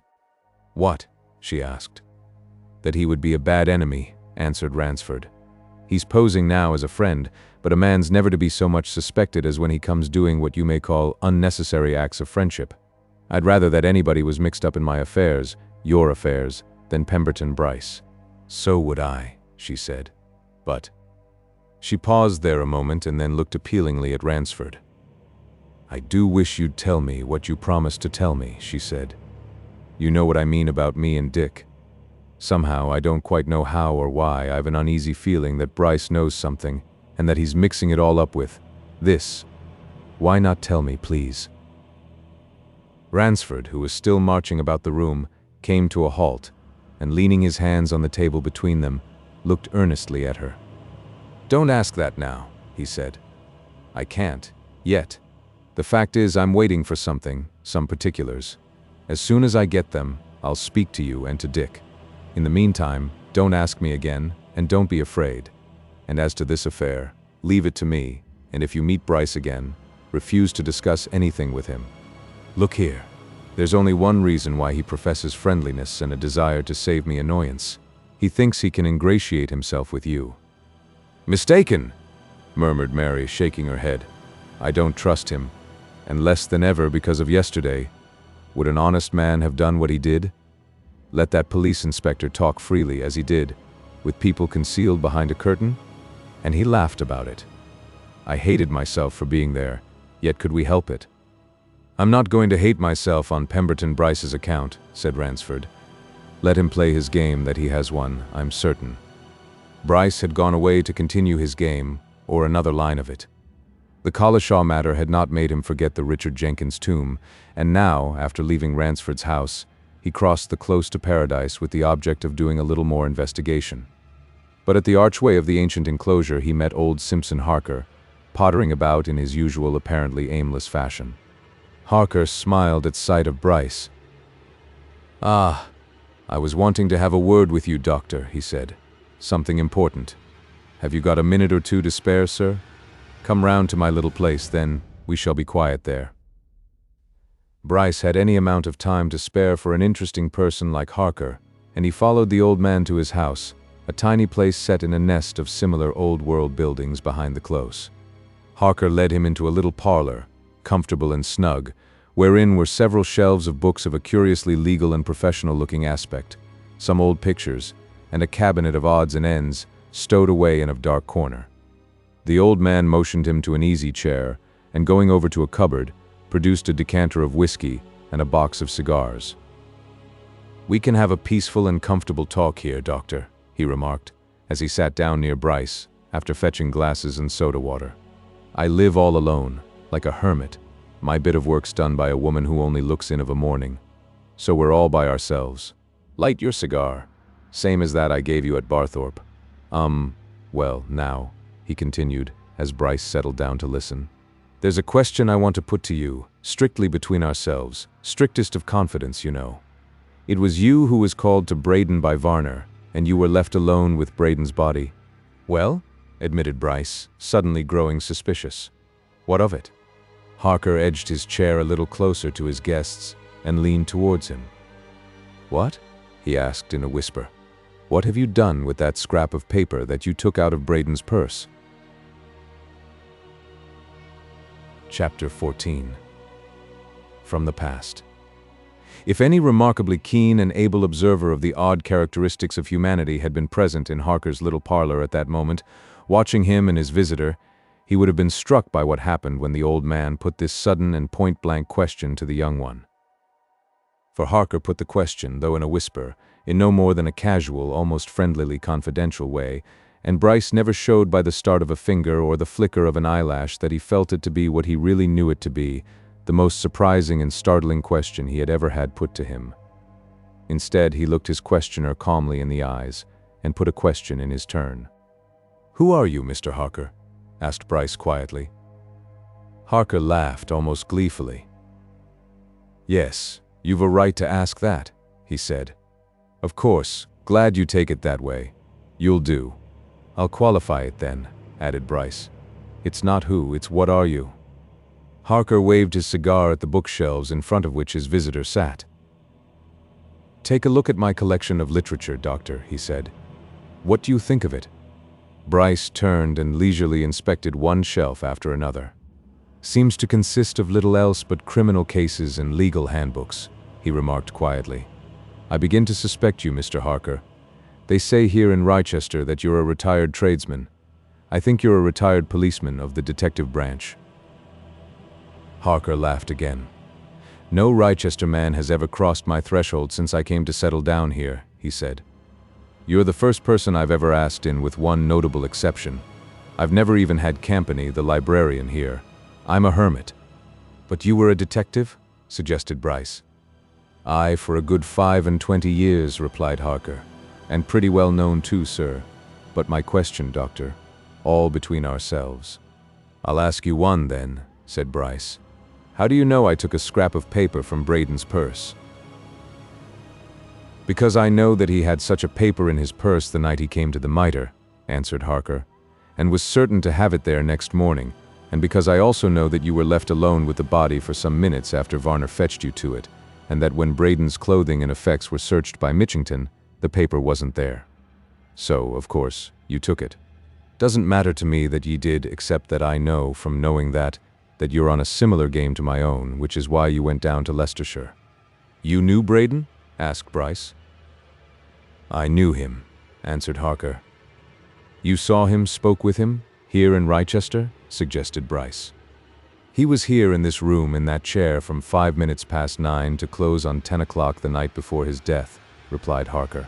"What?" she asked. "That he would be a bad enemy," answered Ransford. "He's posing now as a friend, but a man's never to be so much suspected as when he comes doing what you may call unnecessary acts of friendship. I'd rather that anybody was mixed up in my affairs, your affairs, than Pemberton Bryce." "So would I," she said. "But—" She paused there a moment and then looked appealingly at Ransford. "I do wish you'd tell me what you promised to tell me," she said. "You know what I mean about me and Dick. Somehow, I don't quite know how or why, I've an uneasy feeling that Bryce knows something, and that he's mixing it all up with this. Why not tell me, please?" Ransford, who was still marching about the room, came to a halt, and leaning his hands on the table between them, looked earnestly at her. "Don't ask that now," he said. "I can't, yet. The fact is, I'm waiting for something, some particulars. As soon as I get them, I'll speak to you and to Dick. In the meantime, don't ask me again, and don't be afraid. And as to this affair, leave it to me, and if you meet Bryce again, refused to discuss anything with him. "Look here. There's only one reason why he professes friendliness and a desire to save me annoyance. He thinks he can ingratiate himself with you." "Mistaken," murmured Mary, shaking her head. "I don't trust him, and less than ever because of yesterday. Would an honest man have done what he did? Let that police inspector talk freely as he did, with people concealed behind a curtain? And he laughed about it. I hated myself for being there, yet could we help it? "I'm not going to hate myself on Pemberton Bryce's account," said Ransford. "Let him play his game that he has won, I'm certain." Bryce had gone away to continue his game, or another line of it. The Collishaw matter had not made him forget the Richard Jenkins tomb, and now, after leaving Ransford's house, he crossed the Close to Paradise with the object of doing a little more investigation. But at the archway of the ancient enclosure he met old Simpson Harker, pottering about in his usual apparently aimless fashion. Harker smiled at sight of Bryce. "Ah, I was wanting to have a word with you, Doctor," he said. "Something important. Have you got a minute or two to spare, sir? Come round to my little place, then we shall be quiet there." Bryce had any amount of time to spare for an interesting person like Harker, and he followed the old man to his house, a tiny place set in a nest of similar old-world buildings behind the Close. Harker led him into a little parlor, comfortable and snug, wherein were several shelves of books of a curiously legal and professional-looking aspect, some old pictures, and a cabinet of odds and ends stowed away in a dark corner. The old man motioned him to an easy chair, and going over to a cupboard, produced a decanter of whiskey and a box of cigars. "We can have a peaceful and comfortable talk here, Doctor," he remarked, as he sat down near Bryce, after fetching glasses and soda water. "I live all alone, like a hermit. My bit of work's done by a woman who only looks in of a morning. So we're all by ourselves. Light your cigar. Same as that I gave you at Barthorpe. Well, now," he continued, as Bryce settled down to listen. "There's a question I want to put to you, strictly between ourselves, strictest of confidence, you know. It was you who was called to Braden by Varner, and you were left alone with Braden's body." "Well," admitted Bryce, suddenly growing suspicious. "What of it?" Harker edged his chair a little closer to his guest's and leaned towards him. "What?" he asked in a whisper. "What have you done with that scrap of paper that you took out of Braden's purse?" Chapter 14. From the Past. If any remarkably keen and able observer of the odd characteristics of humanity had been present in Harker's little parlor at that moment, watching him and his visitor, he would have been struck by what happened when the old man put this sudden and point-blank question to the young one. For Harker put the question, though in a whisper, in no more than a casual, almost friendlily confidential way, and Bryce never showed by the start of a finger or the flicker of an eyelash that he felt it to be what he really knew it to be, the most surprising and startling question he had ever had put to him. Instead, he looked his questioner calmly in the eyes, and put a question in his turn. "Who are you, Mr. Harker?" asked Bryce quietly. Harker laughed almost gleefully. "Yes, you've a right to ask that," he said. "Of course, glad you take it that way. You'll do." "I'll qualify it then," added Bryce. "It's not who, it's what are you?" Harker waved his cigar at the bookshelves in front of which his visitor sat. "Take a look at my collection of literature, Doctor," he said. "What do you think of it?" Bryce turned and leisurely inspected one shelf after another. "Seems to consist of little else but criminal cases and legal handbooks," he remarked quietly. "I begin to suspect you, Mr. Harker. They say here in Rochester that you're a retired tradesman. I think you're a retired policeman of the detective branch." Harker laughed again. "No Rochester man has ever crossed my threshold since I came to settle down here," he said. "You're the first person I've ever asked in, with one notable exception. I've never even had Campany, the librarian, here. I'm a hermit." "But you were a detective?" suggested Bryce. "Aye, for a good 25 years," replied Harker. "And pretty well known too, sir. But my question, Doctor, all between ourselves." "I'll ask you one then," said Bryce. "How do you know I took a scrap of paper from Braden's purse?" "Because I know that he had such a paper in his purse the night he came to the MITRE," answered Harker, "and was certain to have it there next morning, And because I also know that you were left alone with the body for some minutes after Varner fetched you to it, and that when Braden's clothing and effects were searched by Mitchington, the paper wasn't there. So, of course, you took it. Doesn't matter to me that ye did, except that I know from knowing that you're on a similar game to my own, which is why you went down to Leicestershire. You knew Braden? Asked Bryce. I knew him, answered Harker. You saw him, spoke with him, here in Wrychester? Suggested Bryce. He was here in this room in that chair from 5 minutes past 9 to close on 10 o'clock the night before his death, replied Harker.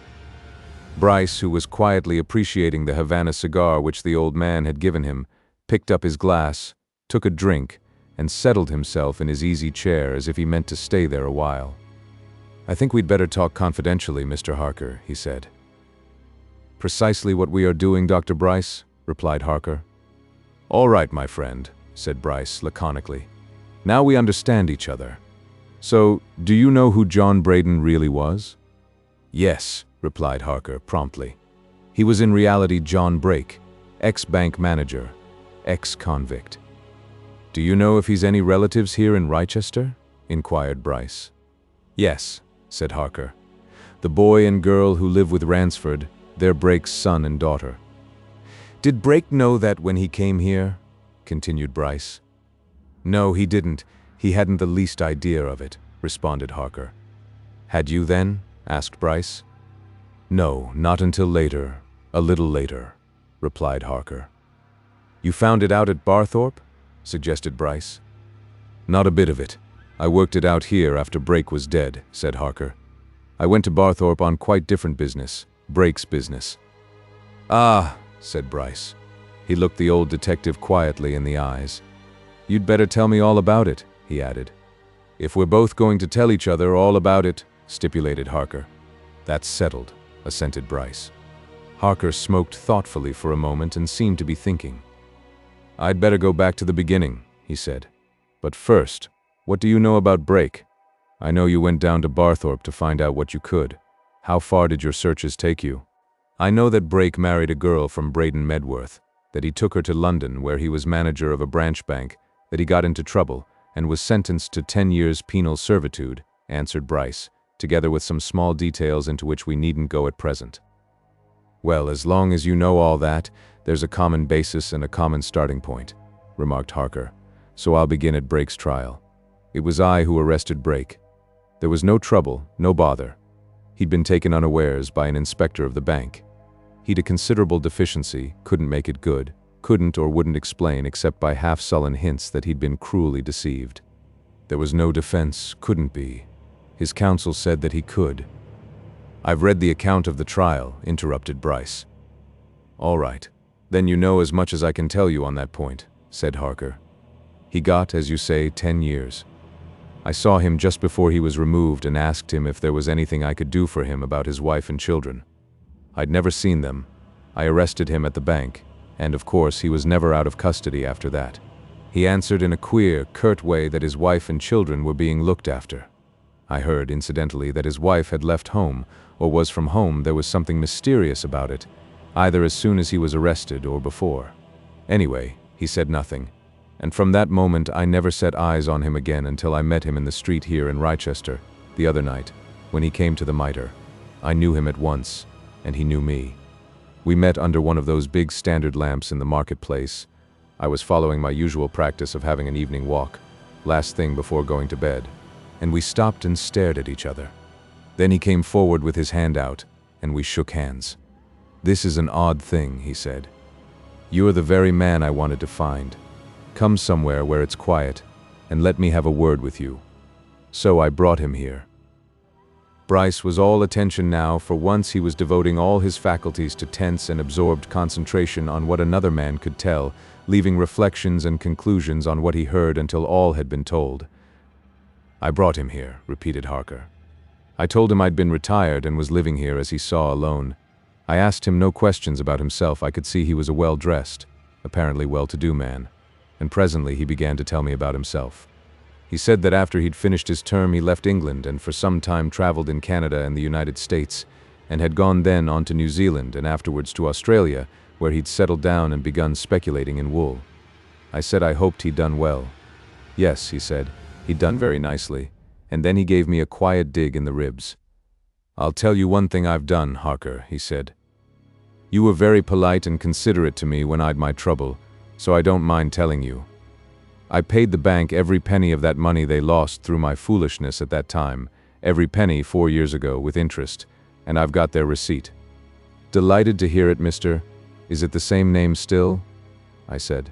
Bryce, who was quietly appreciating the Havana cigar which the old man had given him, picked up his glass, took a drink, and settled himself in his easy chair as if he meant to stay there a while. I think we'd better talk confidentially, Mr. Harker, he said. Precisely what we are doing, Dr. Bryce, replied Harker. All right, my friend, said Bryce laconically. Now we understand each other. So, do you know who John Braden really was? Yes, replied Harker promptly. He was in reality John Brake, ex-bank manager, ex-convict. Do you know if he's any relatives here in Wrychester? Inquired Bryce. Yes, said Harker. The boy and girl who live with Ransford, they're Brake's son and daughter. Did Brake know that when he came here? Continued Bryce. No, he didn't. He hadn't the least idea of it, responded Harker. Had you then? Asked Bryce. No, not until later, a little later, replied Harker. You found it out at Barthorpe? Suggested Bryce. Not a bit of it. I worked it out here after Brake was dead, said Harker. I went to Barthorpe on quite different business, Brake's business. Ah, said Bryce. He looked the old detective quietly in the eyes. You'd better tell me all about it, he added. If we're both going to tell each other all about it, stipulated Harker. That's settled, assented Bryce. Harker smoked thoughtfully for a moment and seemed to be thinking. I'd better go back to the beginning, he said. But first, what do you know about Brake? I know you went down to Barthorpe to find out what you could. How far did your searches take you? I know that Brake married a girl from Braden Medworth, that he took her to London where he was manager of a branch bank, that he got into trouble and was sentenced to 10 years penal servitude, answered Bryce, together with some small details into which we needn't go at present. Well, as long as you know all that, there's a common basis and a common starting point, remarked Harker. So I'll begin at Brake's trial. It was I who arrested Brake. There was no trouble, no bother. He'd been taken unawares by an inspector of the bank. He'd a considerable deficiency, couldn't make it good, couldn't or wouldn't explain except by half-sullen hints that he'd been cruelly deceived. There was no defense, couldn't be. His counsel said that he could. I've read the account of the trial, interrupted Bryce. All right. Then you know as much as I can tell you on that point, said Harker. He got, as you say, 10 years. I saw him just before he was removed and asked him if there was anything I could do for him about his wife and children. I'd never seen them. I arrested him at the bank, and of course he was never out of custody after that. He answered in a queer, curt way that his wife and children were being looked after. I heard, incidentally, that his wife had left home, or was from home. There was something mysterious about it, either as soon as he was arrested or before. Anyway, he said nothing, and from that moment I never set eyes on him again until I met him in the street here in Wrychester, the other night, when he came to the MITRE. I knew him at once, and he knew me. We met under one of those big standard lamps in the marketplace. I was following my usual practice of having an evening walk, last thing before going to bed, and we stopped and stared at each other. Then he came forward with his hand out, and we shook hands. This is an odd thing, he said. You're the very man I wanted to find. Come somewhere where it's quiet, and let me have a word with you. So I brought him here. Bryce was all attention now. For once he was devoting all his faculties to tense and absorbed concentration on what another man could tell, leaving reflections and conclusions on what he heard until all had been told. I brought him here, repeated Harker. I told him I'd been retired and was living here as he saw alone. I asked him no questions about himself. I could see he was a well-dressed, apparently well-to-do man, and presently he began to tell me about himself. He said that after he'd finished his term he left England and for some time traveled in Canada and the United States, and had gone then on to New Zealand and afterwards to Australia, where he'd settled down and begun speculating in wool. I said I hoped he'd done well. Yes, he said, he'd done very nicely, and then he gave me a quiet dig in the ribs. I'll tell you one thing I've done, Harker, he said. You were very polite and considerate to me when I'd my trouble, so I don't mind telling you. I paid the bank every penny of that money they lost through my foolishness at that time, every penny 4 years ago with interest, and I've got their receipt. Delighted to hear it, mister. Is it the same name still? I said.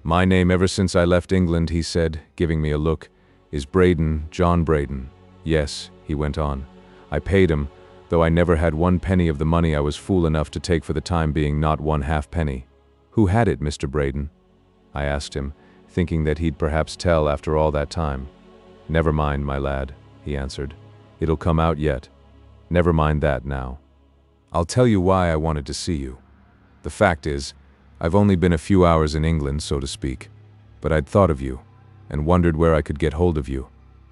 My name ever since I left England, he said, giving me a look, is Braden, John Braden. Yes, he went on. I paid him, though I never had 1 penny of the money I was fool enough to take for the time being, not 1/2 penny. Who had it, Mr. Braden? I asked him, thinking that he'd perhaps tell after all that time. Never mind, my lad, he answered. It'll come out yet. Never mind that now. I'll tell you why I wanted to see you. The fact is, I've only been a few hours in England, so to speak, but I'd thought of you, and wondered where I could get hold of you.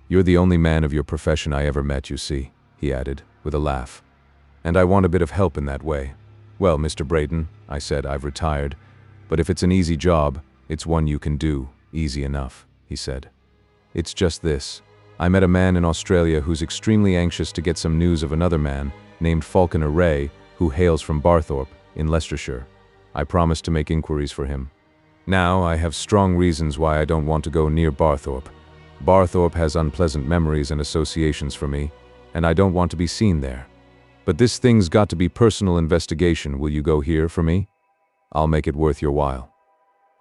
You're the only man of your profession I ever met, you see, he added, with a laugh. And I want a bit of help in that way. Well, Mr. Braden, I said, I've retired, but if it's an easy job, it's one you can do, easy enough, he said. It's just this. I met a man in Australia who's extremely anxious to get some news of another man, named Falconer Wray, who hails from Barthorpe, in Leicestershire. I promised to make inquiries for him. Now, I have strong reasons why I don't want to go near Barthorpe. Barthorpe has unpleasant memories and associations for me, and I don't want to be seen there. But this thing's got to be personal investigation. Will you go here for me? I'll make it worth your while.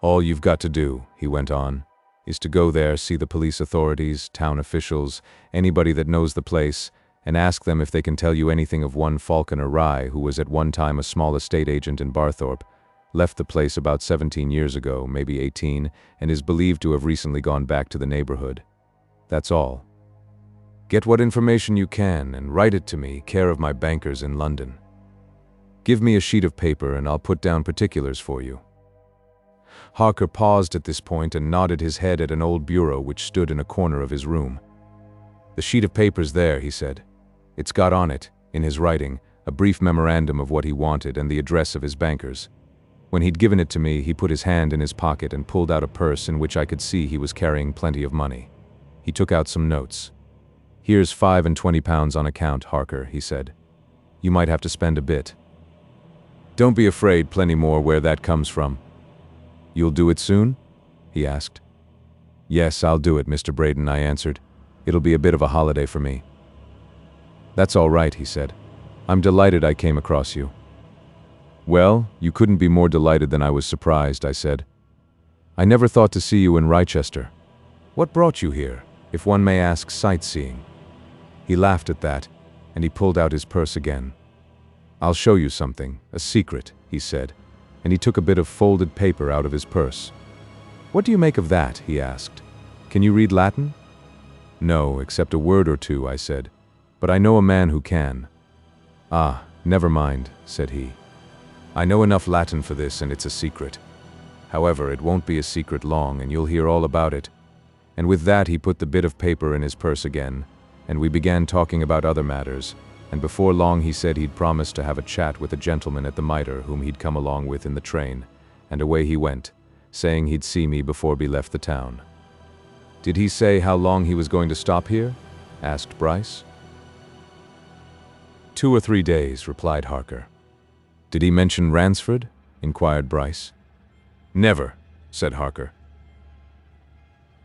All you've got to do, he went on, is to go there, see the police authorities, town officials, anybody that knows the place, and ask them if they can tell you anything of one Falconer Wray who was at one time a small estate agent in Barthorpe, left the place about 17 years ago, maybe 18, and is believed to have recently gone back to the neighborhood. That's all. Get what information you can and write it to me, care of my bankers in London. Give me a sheet of paper and I'll put down particulars for you. Harker paused at this point and nodded his head at an old bureau which stood in a corner of his room. The sheet of paper's there, he said. It's got on it, in his writing, a brief memorandum of what he wanted and the address of his bankers. When he'd given it to me, he put his hand in his pocket and pulled out a purse in which I could see he was carrying plenty of money. He took out some notes. Here's £5 and £20 on account, Harker, he said. You might have to spend a bit. Don't be afraid, plenty more where that comes from. You'll do it soon? He asked. Yes, I'll do it, Mr. Braden, I answered. It'll be a bit of a holiday for me. That's all right, he said. I'm delighted I came across you. Well, you couldn't be more delighted than I was surprised, I said. I never thought to see you in Wrychester. What brought you here, if one may ask, sightseeing? He laughed at that, and he pulled out his purse again. I'll show you something, a secret, he said, and he took a bit of folded paper out of his purse. What do you make of that? He asked. Can you read Latin? No, except a word or two, I said, but I know a man who can. Ah, never mind, said he. I know enough Latin for this, and it's a secret. However, it won't be a secret long, and you'll hear all about it. And with that he put the bit of paper in his purse again, and we began talking about other matters, and before long he said he'd promised to have a chat with a gentleman at the MITRE whom he'd come along with in the train, and away he went, saying he'd see me before we left the town. Did he say how long he was going to stop here? Asked Bryce. 2 or 3 days, replied Harker. Did he mention Ransford? Inquired Bryce. Never, said Harker.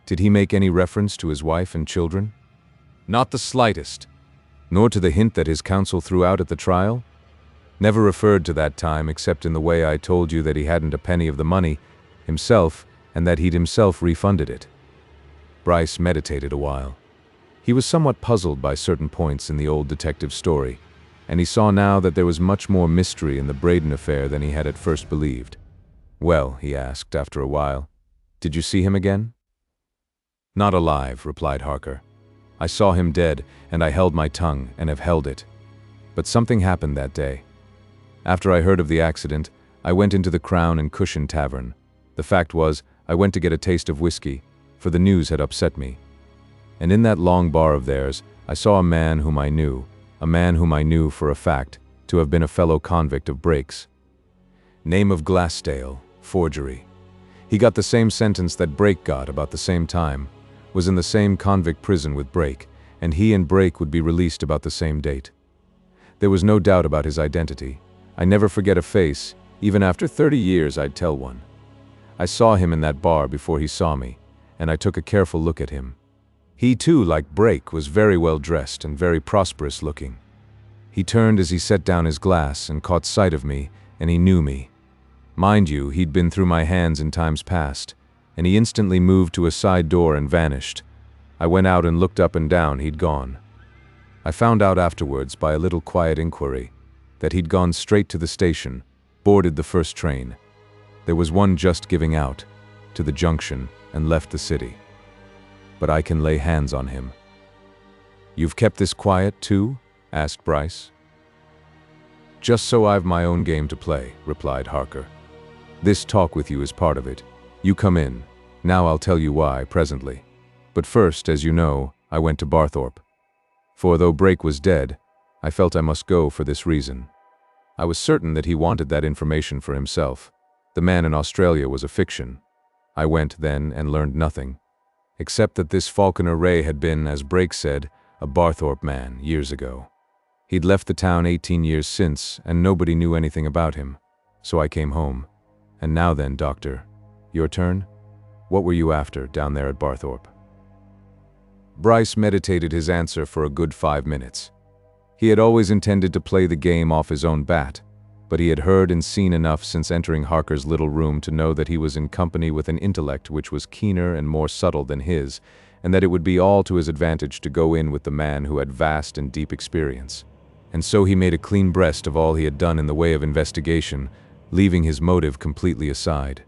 Did he make any reference to his wife and children? Not the slightest. Nor to the hint that his counsel threw out at the trial? Never referred to that time except in the way I told you that he hadn't a penny of the money himself and that he'd himself refunded it. Bryce meditated a while. He was somewhat puzzled by certain points in the old detective's story, and he saw now that there was much more mystery in the Braden affair than he had at first believed. Well, he asked after a while, did you see him again? Not alive, replied Harker. I saw him dead, and I held my tongue, and have held it. But something happened that day. After I heard of the accident, I went into the Crown and Cushion Tavern. The fact was, I went to get a taste of whiskey, for the news had upset me. And in that long bar of theirs, I saw a man whom I knew for a fact to have been a fellow convict of Brakes. Name of Glassdale, forgery. He got the same sentence that Brake got about the same time, was in the same convict prison with Brake, and he and Brake would be released about the same date. There was no doubt about his identity. I never forget a face. Even after 30 years, I'd tell one. I saw him in that bar before he saw me, and I took a careful look at him. He too, like Brake, was very well dressed and very prosperous looking. He turned as he set down his glass and caught sight of me, and he knew me. Mind you, he'd been through my hands in times past, and he instantly moved to a side door and vanished. I went out and looked up and down. He'd gone. I found out afterwards, by a little quiet inquiry, that he'd gone straight to the station, boarded the first train. There was one just giving out, to the junction, and left the city. But I can lay hands on him. "You've kept this quiet, too?" asked Bryce. "Just so I've my own game to play," replied Harker. "This talk with you is part of it. You come in. Now I'll tell you why, presently. But first, as you know, I went to Barthorpe. For though Brake was dead, I felt I must go for this reason. I was certain that he wanted that information for himself. The man in Australia was a fiction. I went then and learned nothing, except that this Falconer Ray had been, as Brake said, a Barthorpe man years ago. He'd left the town 18 years since, and nobody knew anything about him. So I came home. And now then, Doctor, your turn? What were you after down there at Barthorpe?" Bryce meditated his answer for a good 5 minutes. He had always intended to play the game off his own bat, but he had heard and seen enough since entering Harker's little room to know that he was in company with an intellect which was keener and more subtle than his, and that it would be all to his advantage to go in with the man who had vast and deep experience. And so he made a clean breast of all he had done in the way of investigation, leaving his motive completely aside.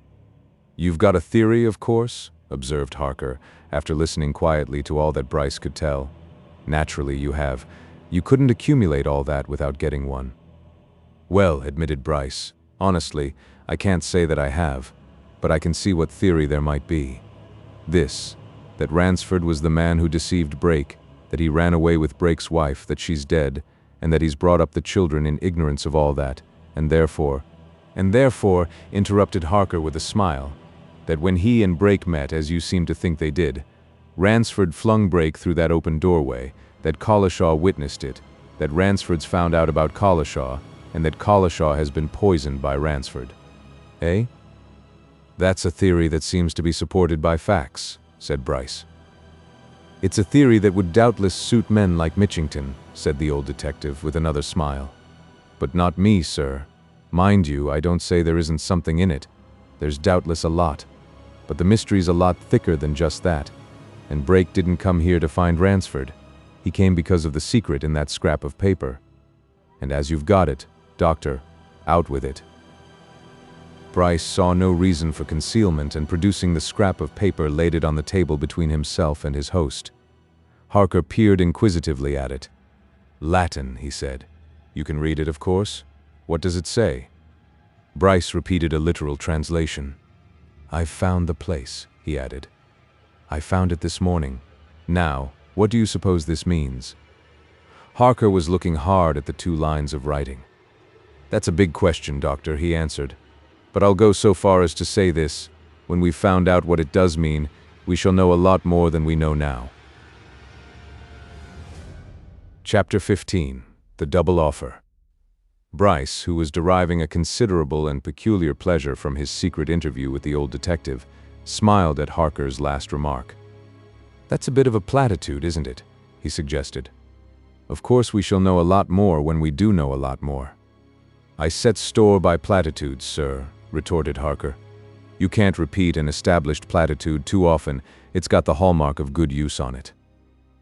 "You've got a theory, of course?" observed Harker, after listening quietly to all that Bryce could tell. "Naturally you have. You couldn't accumulate all that without getting one." "Well," admitted Bryce, "honestly, I can't say that I have, but I can see what theory there might be. This, that Ransford was the man who deceived Brake, that he ran away with Brake's wife, that she's dead, and that he's brought up the children in ignorance of all that, and therefore, interrupted Harker with a smile, that when he and Brake met, as you seem to think they did, Ransford flung Brake through that open doorway, that Collishaw witnessed it, that Ransford's found out about Collishaw, and that Collishaw has been poisoned by Ransford. Eh?" "That's a theory that seems to be supported by facts," said Bryce. "It's a theory that would doubtless suit men like Mitchington," said the old detective with another smile. "But not me, sir. Mind you, I don't say there isn't something in it. There's doubtless a lot. But the mystery's a lot thicker than just that. And Brake didn't come here to find Ransford. He came because of the secret in that scrap of paper. And as you've got it, Doctor, out with it." Bryce saw no reason for concealment, and producing the scrap of paper laid it on the table between himself and his host. Harker peered inquisitively at it. "Latin," he said. "You can read it, of course? What does it say?" Bryce repeated a literal translation. "I've found the place," he added. "I found it this morning. Now, what do you suppose this means?" Harker was looking hard at the 2 lines of writing. "That's a big question, Doctor," he answered. "But I'll go so far as to say this. When we've found out what it does mean, we shall know a lot more than we know now." Chapter 15. The Double Offer. Bryce, who was deriving a considerable and peculiar pleasure from his secret interview with the old detective, smiled at Harker's last remark. "That's a bit of a platitude, isn't it?" he suggested. "Of course we shall know a lot more when we do know a lot more." "I set store by platitudes, sir," retorted Harker. "You can't repeat an established platitude too often. It's got the hallmark of good use on it.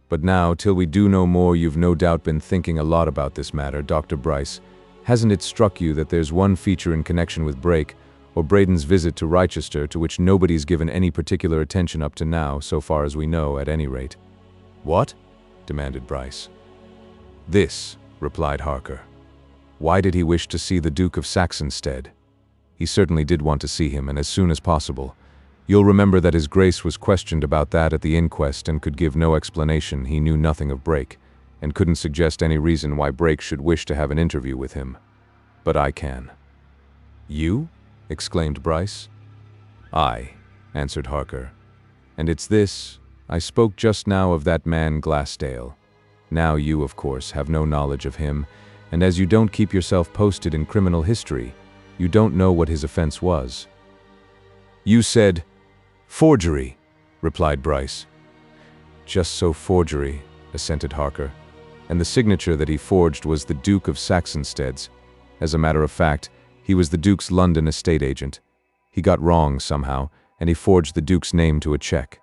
But now, till we do know more, you've no doubt been thinking a lot about this matter, Dr. Bryce. Hasn't it struck you that there's one feature in connection with Brake, or Braden's visit to Rochester, to which nobody's given any particular attention up to now, so far as we know, at any rate?" "What?" demanded Bryce. "This," replied Harker. "Why did he wish to see the Duke of SAXONSTEADE? He certainly did want to see him, and as soon as possible. You'll remember that His Grace was questioned about that at the inquest and could give no explanation. He knew nothing of Brake, and couldn't suggest any reason why Brake should wish to have an interview with him. But I can." "You?" exclaimed Bryce. "Aye," answered Harker. "And it's this. I spoke just now of that man Glassdale. Now you, of course, have no knowledge of him, and as you don't keep yourself posted in criminal history, you don't know what his offense was." "You said forgery," replied Bryce. "Just so, forgery," assented Harker. "And the signature that he forged was the Duke of SAXONSTEADE's. As a matter of fact, he was the Duke's London estate agent. He got wrong somehow, and he forged the Duke's name to a check.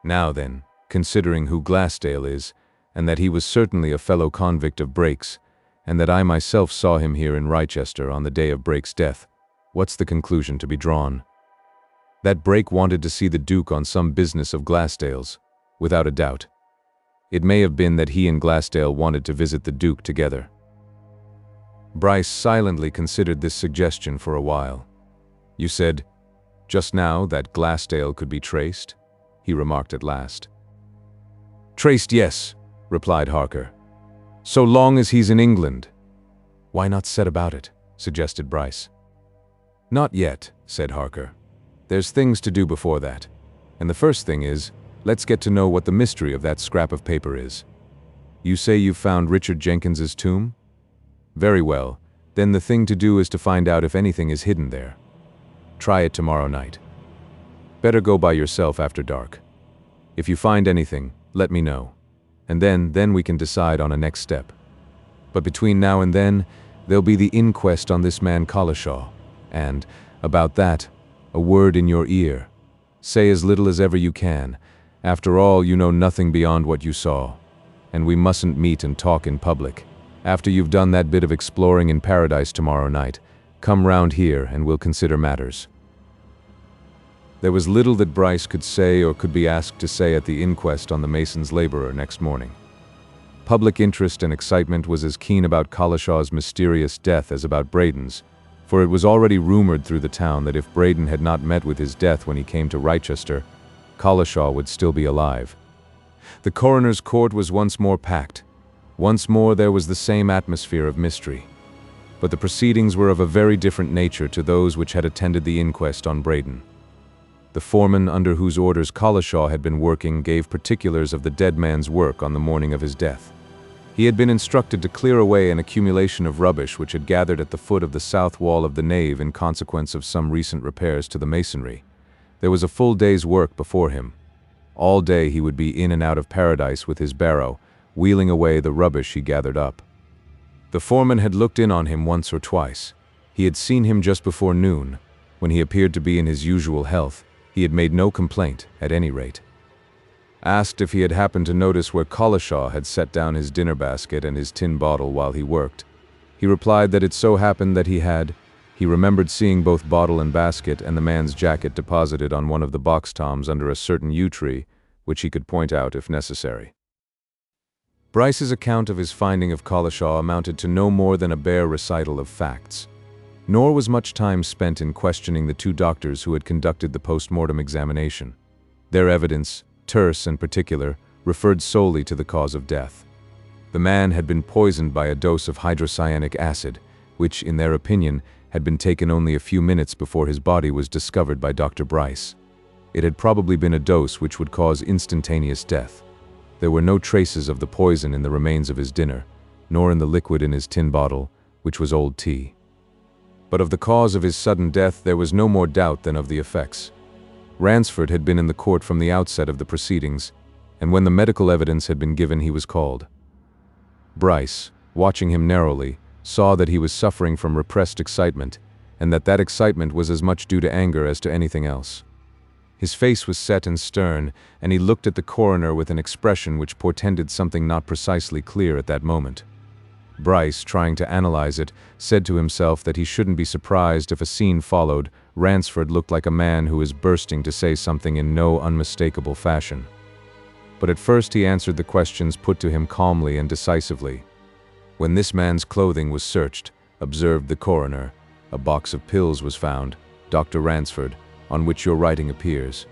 Now then, considering who Glassdale is, and that he was certainly a fellow convict of Brake's, and that I myself saw him here in Wrychester on the day of Brake's death, what's the conclusion to be drawn? That Brake wanted to see the Duke on some business of Glassdale's, without a doubt. It may have been that he and Glassdale wanted to visit the Duke together." Bryce silently considered this suggestion for a while. "You said, just now, that Glassdale could be traced?" he remarked at last. "Traced, yes," replied Harker. "So long as he's in England." "Why not set about it?" suggested Bryce. "Not yet," said Harker. "There's things to do before that. And the first thing is, let's get to know what the mystery of that scrap of paper is. You say you've found Richard Jenkins's tomb? Very well, then the thing to do is to find out if anything is hidden there. Try it tomorrow night. Better go by yourself after dark. If you find anything, let me know. And then we can decide on a next step. But between now and then, there'll be the inquest on this man Collishaw. And, about that, a word in your ear. Say as little as ever you can. After all, you know nothing beyond what you saw. And we mustn't meet and talk in public. After you've done that bit of exploring in Paradise tomorrow night, come round here and we'll consider matters." There was little that Bryce could say or could be asked to say at the inquest on the mason's laborer next morning. Public interest and excitement was as keen about Collishaw's mysterious death as about Braden's, for it was already rumored through the town that if Braden had not met with his death when he came to Wrychester, Collishaw would still be alive. The coroner's court was once more packed. Once more there was the same atmosphere of mystery. But the proceedings were of a very different nature to those which had attended the inquest on Braden. The foreman under whose orders Collishaw had been working gave particulars of the dead man's work on the morning of his death. He had been instructed to clear away an accumulation of rubbish which had gathered at the foot of the south wall of the nave in consequence of some recent repairs to the masonry. There was a full day's work before him. All day he would be in and out of Paradise with his barrow, wheeling away the rubbish he gathered up. The foreman had looked in on him once or twice. He had seen him just before noon. When he appeared to be in his usual health, he had made no complaint, at any rate. Asked if he had happened to notice where Collishaw had set down his dinner basket and his tin bottle while he worked, he replied that it so happened that he had. He remembered seeing both bottle and basket and the man's jacket deposited on one of the box toms under a certain yew tree, which he could point out if necessary. Bryce's account of his finding of Collishaw amounted to no more than a bare recital of facts. Nor was much time spent in questioning the two doctors who had conducted the post-mortem examination. Their evidence, terse and particular, referred solely to the cause of death. The man had been poisoned by a dose of hydrocyanic acid, which, in their opinion, had been taken only a few minutes before his body was discovered by Dr. Bryce. It had probably been a dose which would cause instantaneous death. There were no traces of the poison in the remains of his dinner, nor in the liquid in his tin bottle, which was old tea. But of the cause of his sudden death there was no more doubt than of the effects. Ransford had been in the court from the outset of the proceedings, and when the medical evidence had been given he was called. Bryce, watching him narrowly, saw that he was suffering from repressed excitement, and that excitement was as much due to anger as to anything else. His face was set and stern, and he looked at the coroner with an expression which portended something not precisely clear at that moment. Bryce, trying to analyze it, said to himself that he shouldn't be surprised if a scene followed. Ransford looked like a man who is bursting to say something in no unmistakable fashion. But at first he answered the questions put to him calmly and decisively. When this man's clothing was searched, observed the coroner, a box of pills was found, Dr. Ransford, on which your writing appears.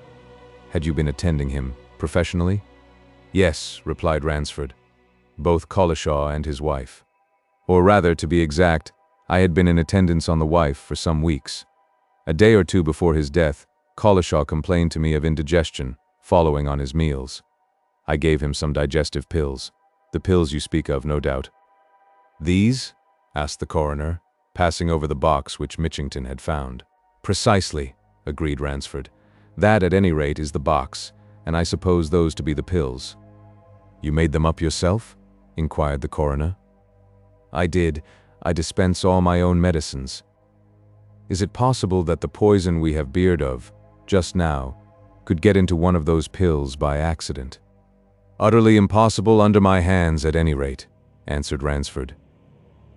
Had you been attending him, professionally? Yes, replied Ransford. Both Collishaw and his wife. Or rather, to be exact, I had been in attendance on the wife for some weeks. A day or two before his death, Collishaw complained to me of indigestion, following on his meals. I gave him some digestive pills. The pills you speak of, no doubt. These? Asked the coroner, passing over the box which Mitchington had found. Precisely, agreed Ransford. That, at any rate, is the box, and I suppose those to be the pills. You made them up yourself? Inquired the coroner. I did. I dispense all my own medicines. Is it possible that the poison we have beard of, just now, could get into one of those pills by accident? Utterly impossible under my hands, at any rate, answered Ransford.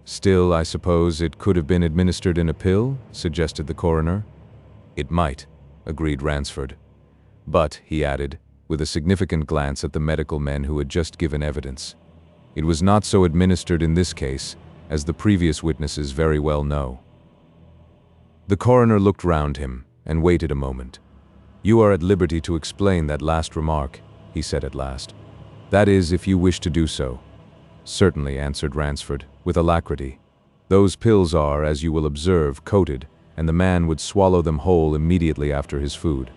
Still, I suppose it could have been administered in a pill, suggested the coroner. It might, agreed Ransford. But, he added, with a significant glance at the medical men who had just given evidence, it was not so administered in this case, as the previous witnesses very well know. The coroner looked round him and waited a moment. You are at liberty to explain that last remark, he said at last. That is, if you wish to do so. Certainly, answered Ransford, with alacrity. Those pills are, as you will observe, coated, and the man would swallow them whole immediately after his food.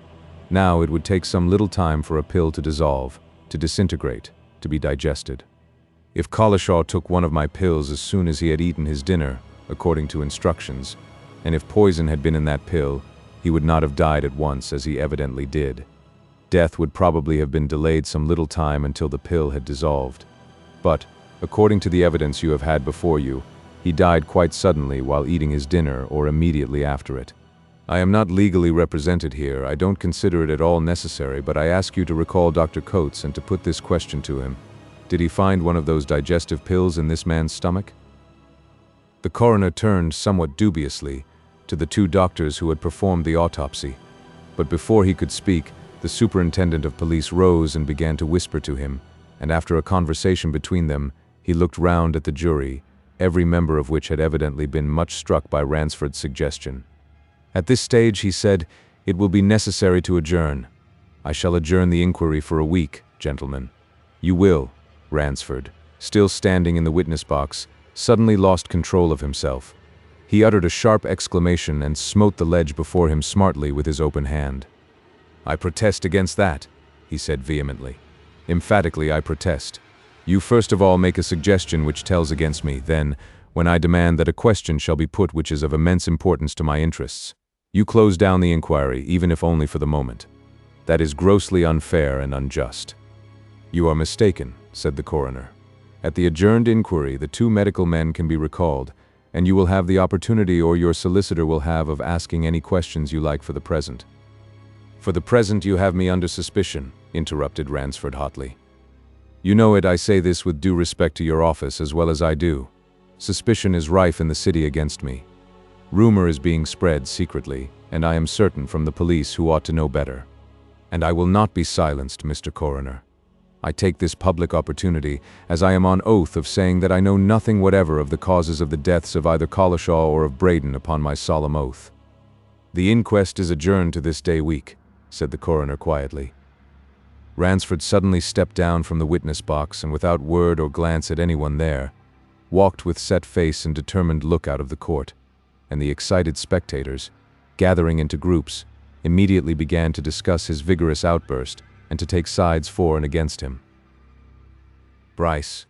Now it would take some little time for a pill to dissolve, to disintegrate, to be digested. If Collishaw took one of my pills as soon as he had eaten his dinner, according to instructions, and if poison had been in that pill, he would not have died at once, as he evidently did. Death would probably have been delayed some little time until the pill had dissolved. But, according to the evidence you have had before you, he died quite suddenly while eating his dinner or immediately after it. I am not legally represented here. I don't consider it at all necessary, but I ask you to recall Dr. Coates and to put this question to him. Did he find one of those digestive pills in this man's stomach? The coroner turned somewhat dubiously to the two doctors who had performed the autopsy, but before he could speak, the superintendent of police rose and began to whisper to him, and after a conversation between them, he looked round at the jury, every member of which had evidently been much struck by Ransford's suggestion. At this stage, he said, it will be necessary to adjourn. I shall adjourn the inquiry for a week, gentlemen. You will. Ransford, still standing in the witness box, suddenly lost control of himself. He uttered a sharp exclamation and smote the ledge before him smartly with his open hand. I protest against that, he said vehemently. Emphatically, I protest. You first of all make a suggestion which tells against me, then, when I demand that a question shall be put which is of immense importance to my interests, you close down the inquiry, even if only for the moment. That is grossly unfair and unjust. You are mistaken, said the coroner. At the adjourned inquiry, the two medical men can be recalled, and you will have the opportunity, or your solicitor will have, of asking any questions you like for the present. For the present you have me under suspicion, interrupted Ransford hotly. You know it, I say this with due respect to your office as well as I do. Suspicion is rife in the city against me. Rumor is being spread secretly, and I am certain from the police who ought to know better. And I will not be silenced, Mr. Coroner. I take this public opportunity, as I am on oath, of saying that I know nothing whatever of the causes of the deaths of either Collishaw or of Braden upon my solemn oath. The inquest is adjourned to this day week, said the coroner quietly. Ransford suddenly stepped down from the witness box and without word or glance at anyone there, walked with set face and determined look out of the court, and the excited spectators, gathering into groups, immediately began to discuss his vigorous outburst and to take sides for and against him. Bryce,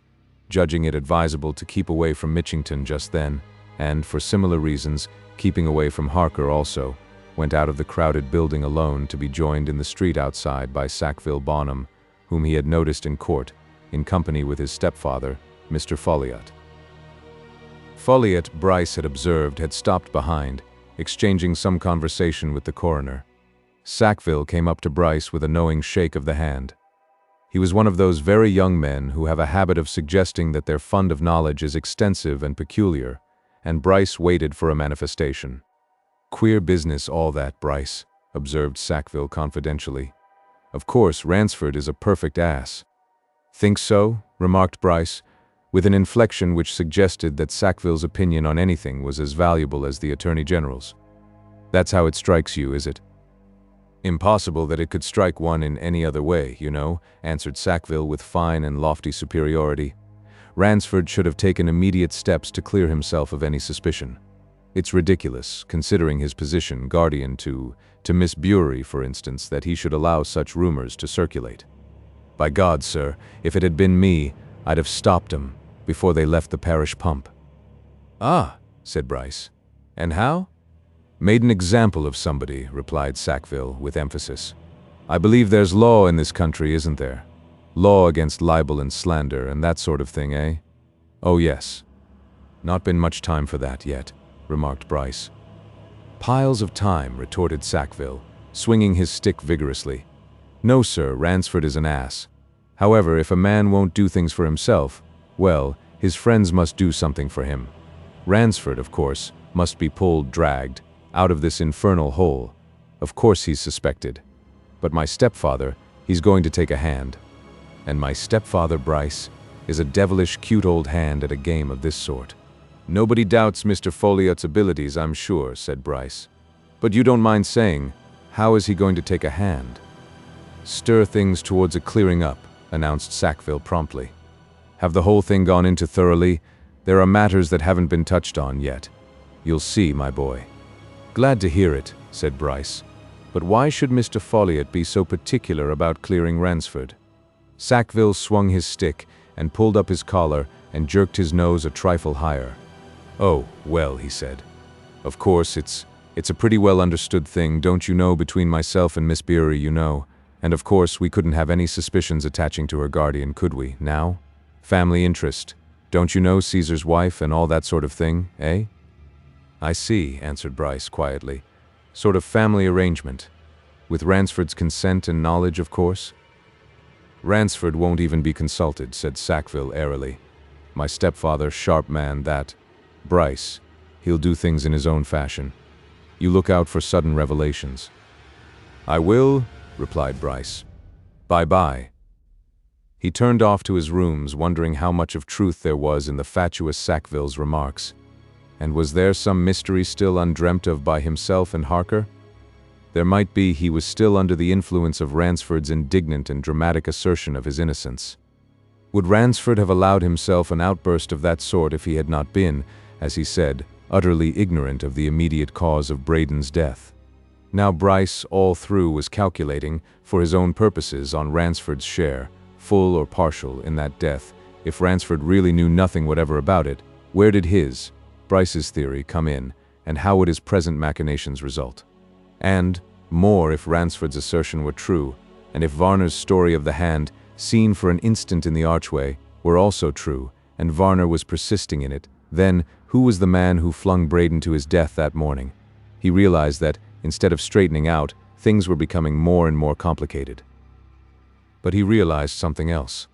judging it advisable to keep away from Mitchington just then, and, for similar reasons, keeping away from Harker also, went out of the crowded building alone to be joined in the street outside by Sackville Bonham, whom he had noticed in court, in company with his stepfather, Mr. Folliot. Folliot, Bryce had observed, had stopped behind, exchanging some conversation with the coroner. Sackville came up to Bryce with a knowing shake of the hand. He was one of those very young men who have a habit of suggesting that their fund of knowledge is extensive and peculiar, and Bryce waited for a manifestation. Queer business, all that, Bryce, observed Sackville confidentially. Of course, Ransford is a perfect ass. Think so? Remarked Bryce, with an inflection which suggested that Sackville's opinion on anything was as valuable as the Attorney General's. That's how it strikes you, is it? Impossible that it could strike one in any other way, you know, answered Sackville with fine and lofty superiority. Ransford should have taken immediate steps to clear himself of any suspicion. It's ridiculous, considering his position, guardian to Miss Bury, for instance, that he should allow such rumors to circulate. By God, sir, if it had been me, I'd have stopped 'em before they left the parish pump." "Ah," said Bryce. "And how?" "Made an example of somebody," replied Sackville with emphasis. "I believe there's law in this country, isn't there? Law against libel and slander and that sort of thing, eh?" "Oh yes." "Not been much time for that yet," remarked Bryce. "Piles of time," retorted Sackville, swinging his stick vigorously. "No, sir, Ransford is an ass. However, if a man won't do things for himself, well, his friends must do something for him. Ransford, of course, must be pulled, dragged, out of this infernal hole. Of course he's suspected. But my stepfather, he's going to take a hand. And my stepfather, Bryce, is a devilish cute old hand at a game of this sort." "Nobody doubts Mr. Folliot's abilities, I'm sure," said Bryce. "But you don't mind saying, how is he going to take a hand?" "Stir things towards a clearing up," announced Sackville promptly. "Have the whole thing gone into thoroughly? There are matters that haven't been touched on yet. You'll see, my boy." "Glad to hear it," said Bryce. "But why should Mr. Folliot be so particular about clearing Ransford?" Sackville swung his stick and pulled up his collar and jerked his nose a trifle higher. "Oh, well," he said. "Of course, it's a pretty well understood thing, don't you know, between myself and Miss Bury, you know. And of course, we couldn't have any suspicions attaching to her guardian, could we, now? Family interest. Don't you know, Caesar's wife and all that sort of thing, eh?" "I see," answered Bryce quietly. "Sort of family arrangement. With Ransford's consent and knowledge, of course?" "Ransford won't even be consulted," said Sackville airily. "My stepfather, sharp man, that. Bryce, he'll do things in his own fashion. You look out for sudden revelations." "I will," replied Bryce. "Bye-bye." He turned off to his rooms, wondering how much of truth there was in the fatuous Sackville's remarks. And was there some mystery still undreamt of by himself and Harker? There might be. He was still under the influence of Ransford's indignant and dramatic assertion of his innocence. Would Ransford have allowed himself an outburst of that sort if he had not been, as he said, utterly ignorant of the immediate cause of Braden's death? Now Bryce, all through, was calculating, for his own purposes, on Ransford's share, full or partial, in that death. If Ransford really knew nothing whatever about it, where did his, Bryce's theory, come in, and how would his present machinations result? And, more, if Ransford's assertion were true, and if Varner's story of the hand, seen for an instant in the archway, were also true, and Varner was persisting in it, then who was the man who flung Braden to his death that morning? He realized that, instead of straightening out, things were becoming more and more complicated. But he realized something else.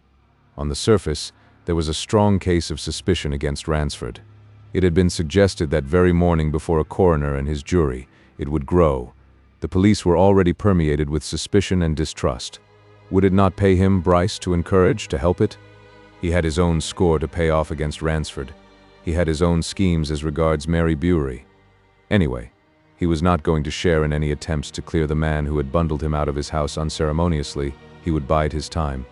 On the surface, there was a strong case of suspicion against Ransford. It had been suggested that very morning before a coroner and his jury. It would grow. The police were already permeated with suspicion and distrust. Would it not pay him, Bryce, to encourage, to help it? He had his own score to pay off against Ransford. He had his own schemes as regards Mary Bury. Anyway, he was not going to share in any attempts to clear the man who had bundled him out of his house unceremoniously. He would bide his time.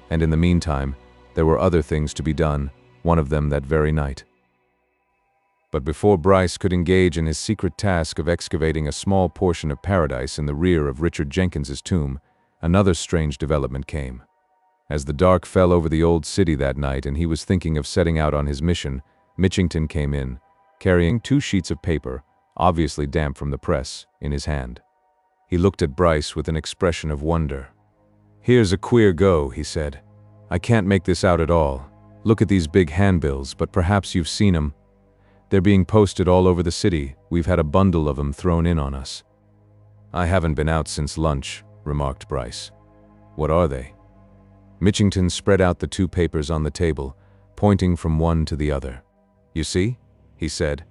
And in the meantime, there were other things to be done, one of them that very night. But before Bryce could engage in his secret task of excavating a small portion of paradise in the rear of Richard Jenkins's tomb, another strange development came. As the dark fell over the old city that night and he was thinking of setting out on his mission, Mitchington came in, carrying 2 sheets of paper, obviously damp from the press, in his hand. He looked at Bryce with an expression of wonder. "Here's a queer go," he said. "I can't make this out at all. Look at these big handbills, but perhaps you've seen 'em. They're being posted all over the city. We've had a bundle of 'em thrown in on us." "I haven't been out since lunch," remarked Bryce. "What are they?" Mitchington spread out the 2 papers on the table, pointing from one to the other. "You see?" he said.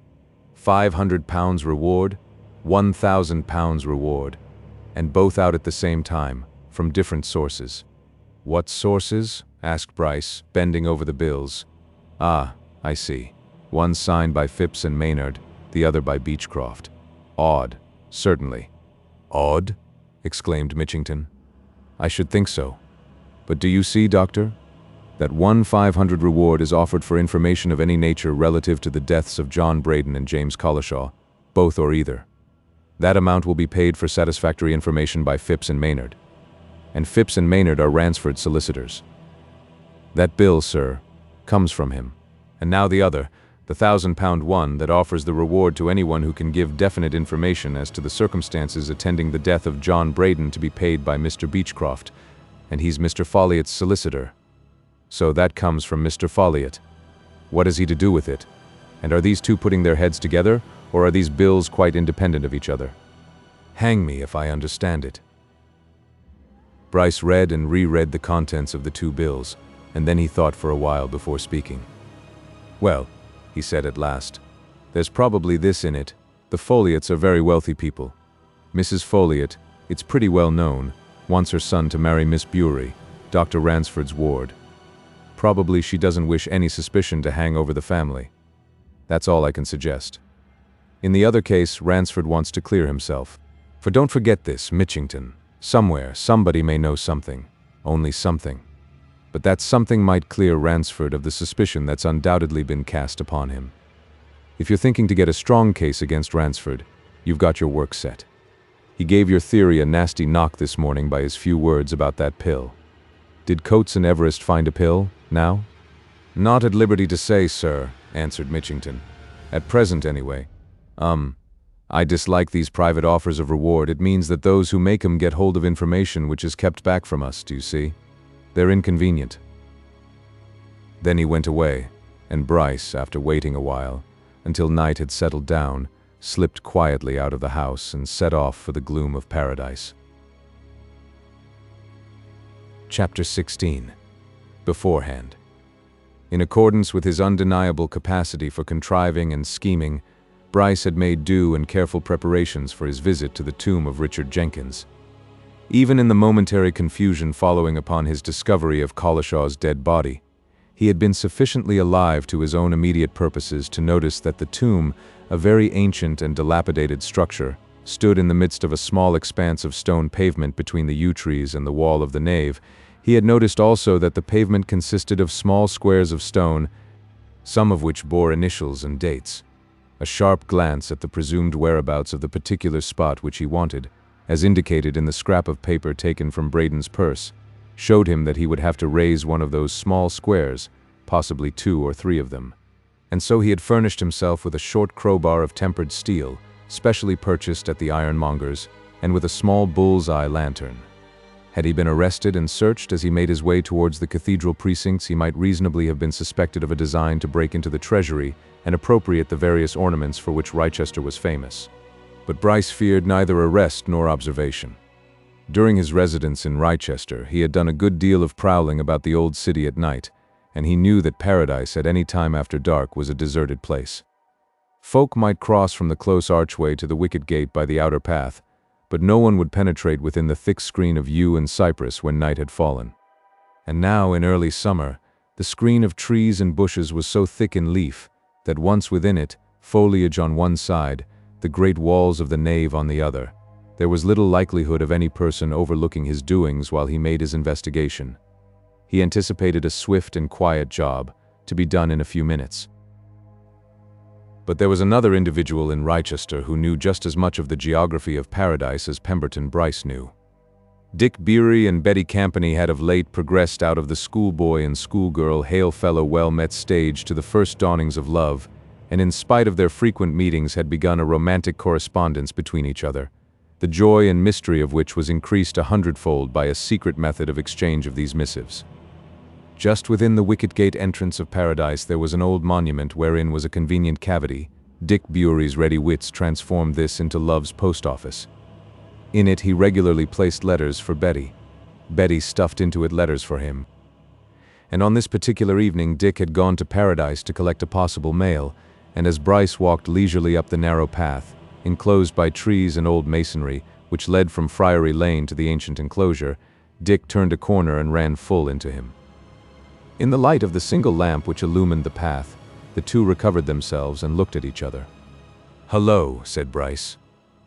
£500 reward, £1,000 reward, and both out at the same time, from different sources. "What sources?" asked Bryce, bending over the bills. "Ah, I see. One signed by Phipps and Maynard, the other by Beechcroft. Odd, certainly." "Odd?" exclaimed Mitchington. "I should think so. But do you see, Doctor? that one 500 reward is offered for information of any nature relative to the deaths of John Braden and James Collishaw, both or either. That amount will be paid for satisfactory information by Phipps and Maynard. And Phipps and Maynard are Ransford's solicitors. That bill, sir, comes from him. And now the other, the £1,000 one that offers the reward to anyone who can give definite information as to the circumstances attending the death of John Braden, to be paid by Mr. Beechcroft, and he's Mr. Folliot's solicitor. So that comes from Mr. Folliot. What is he to do with it? And are these two putting their heads together, or are these bills quite independent of each other? Hang me if I understand it. Bryce read and reread the contents of the two bills, and then he thought for a while before speaking. Well, he said at last, there's probably this in it. The Folliots are very wealthy people. Mrs. Folliot, it's pretty well known, wants her son to marry Miss Bury, Dr. Ransford's ward. Probably she doesn't wish any suspicion to hang over the family. That's all I can suggest. In the other case, Ransford wants to clear himself. For don't forget this, Mitchington. Somewhere, somebody may know something. Only something. But that something might clear Ransford of the suspicion that's undoubtedly been cast upon him. If you're thinking to get a strong case against Ransford, you've got your work set. He gave your theory a nasty knock this morning by his few words about that pill. Did Coates and Everest find a pill, now? Not at liberty to say, sir, answered Mitchington. At present, anyway. I dislike these private offers of reward. It means that those who make 'em get hold of information which is kept back from us, do you see? They're inconvenient. Then he went away, and Bryce, after waiting a while, until night had settled down, slipped quietly out of the house and set off for the gloom of paradise. Chapter 16. Beforehand. In accordance with his undeniable capacity for contriving and scheming, Bryce had made due and careful preparations for his visit to the tomb of Richard Jenkins. Even in the momentary confusion following upon his discovery of Collishaw's dead body, he had been sufficiently alive to his own immediate purposes to notice that the tomb, a very ancient and dilapidated structure, stood in the midst of a small expanse of stone pavement between the yew trees and the wall of the nave. He had noticed also that the pavement consisted of small squares of stone, some of which bore initials and dates. A sharp glance at the presumed whereabouts of the particular spot which he wanted, as indicated in the scrap of paper taken from Braden's purse, showed him that he would have to raise one of those small squares, possibly 2 or 3 of them. And so he had furnished himself with a short crowbar of tempered steel, specially purchased at the ironmonger's, and with a small bull's-eye lantern. Had he been arrested and searched as he made his way towards the cathedral precincts, he might reasonably have been suspected of a design to break into the treasury and appropriate the various ornaments for which Wrychester was famous. But Bryce feared neither arrest nor observation. During his residence in Wrychester, he had done a good deal of prowling about the old city at night, and he knew that Paradise at any time after dark was a deserted place. Folk might cross from the close archway to the wicket gate by the outer path, but no one would penetrate within the thick screen of yew and cypress when night had fallen. And now, in early summer, the screen of trees and bushes was so thick in leaf that once within it, foliage on one side, the great walls of the nave on the other, there was little likelihood of any person overlooking his doings while he made his investigation. He anticipated a swift and quiet job, to be done in a few minutes. But there was another individual in Wrychester who knew just as much of the geography of Paradise as Pemberton Bryce knew. Dick Beery and Betty Campany had of late progressed out of the schoolboy and schoolgirl hail-fellow well-met stage to the first dawnings of love, and in spite of their frequent meetings had begun a romantic correspondence between each other, the joy and mystery of which was increased 100-fold by a secret method of exchange of these missives. Just within the wicket gate entrance of Paradise there was an old monument wherein was a convenient cavity. Dick Beery's ready wits transformed this into Love's post office. In it he regularly placed letters for Betty. Betty stuffed into it letters for him. And on this particular evening Dick had gone to Paradise to collect a possible mail, and as Bryce walked leisurely up the narrow path, enclosed by trees and old masonry, which led from Friary Lane to the ancient enclosure, Dick turned a corner and ran full into him. In the light of the single lamp which illumined the path, the two recovered themselves and looked at each other. "Hello," said Bryce.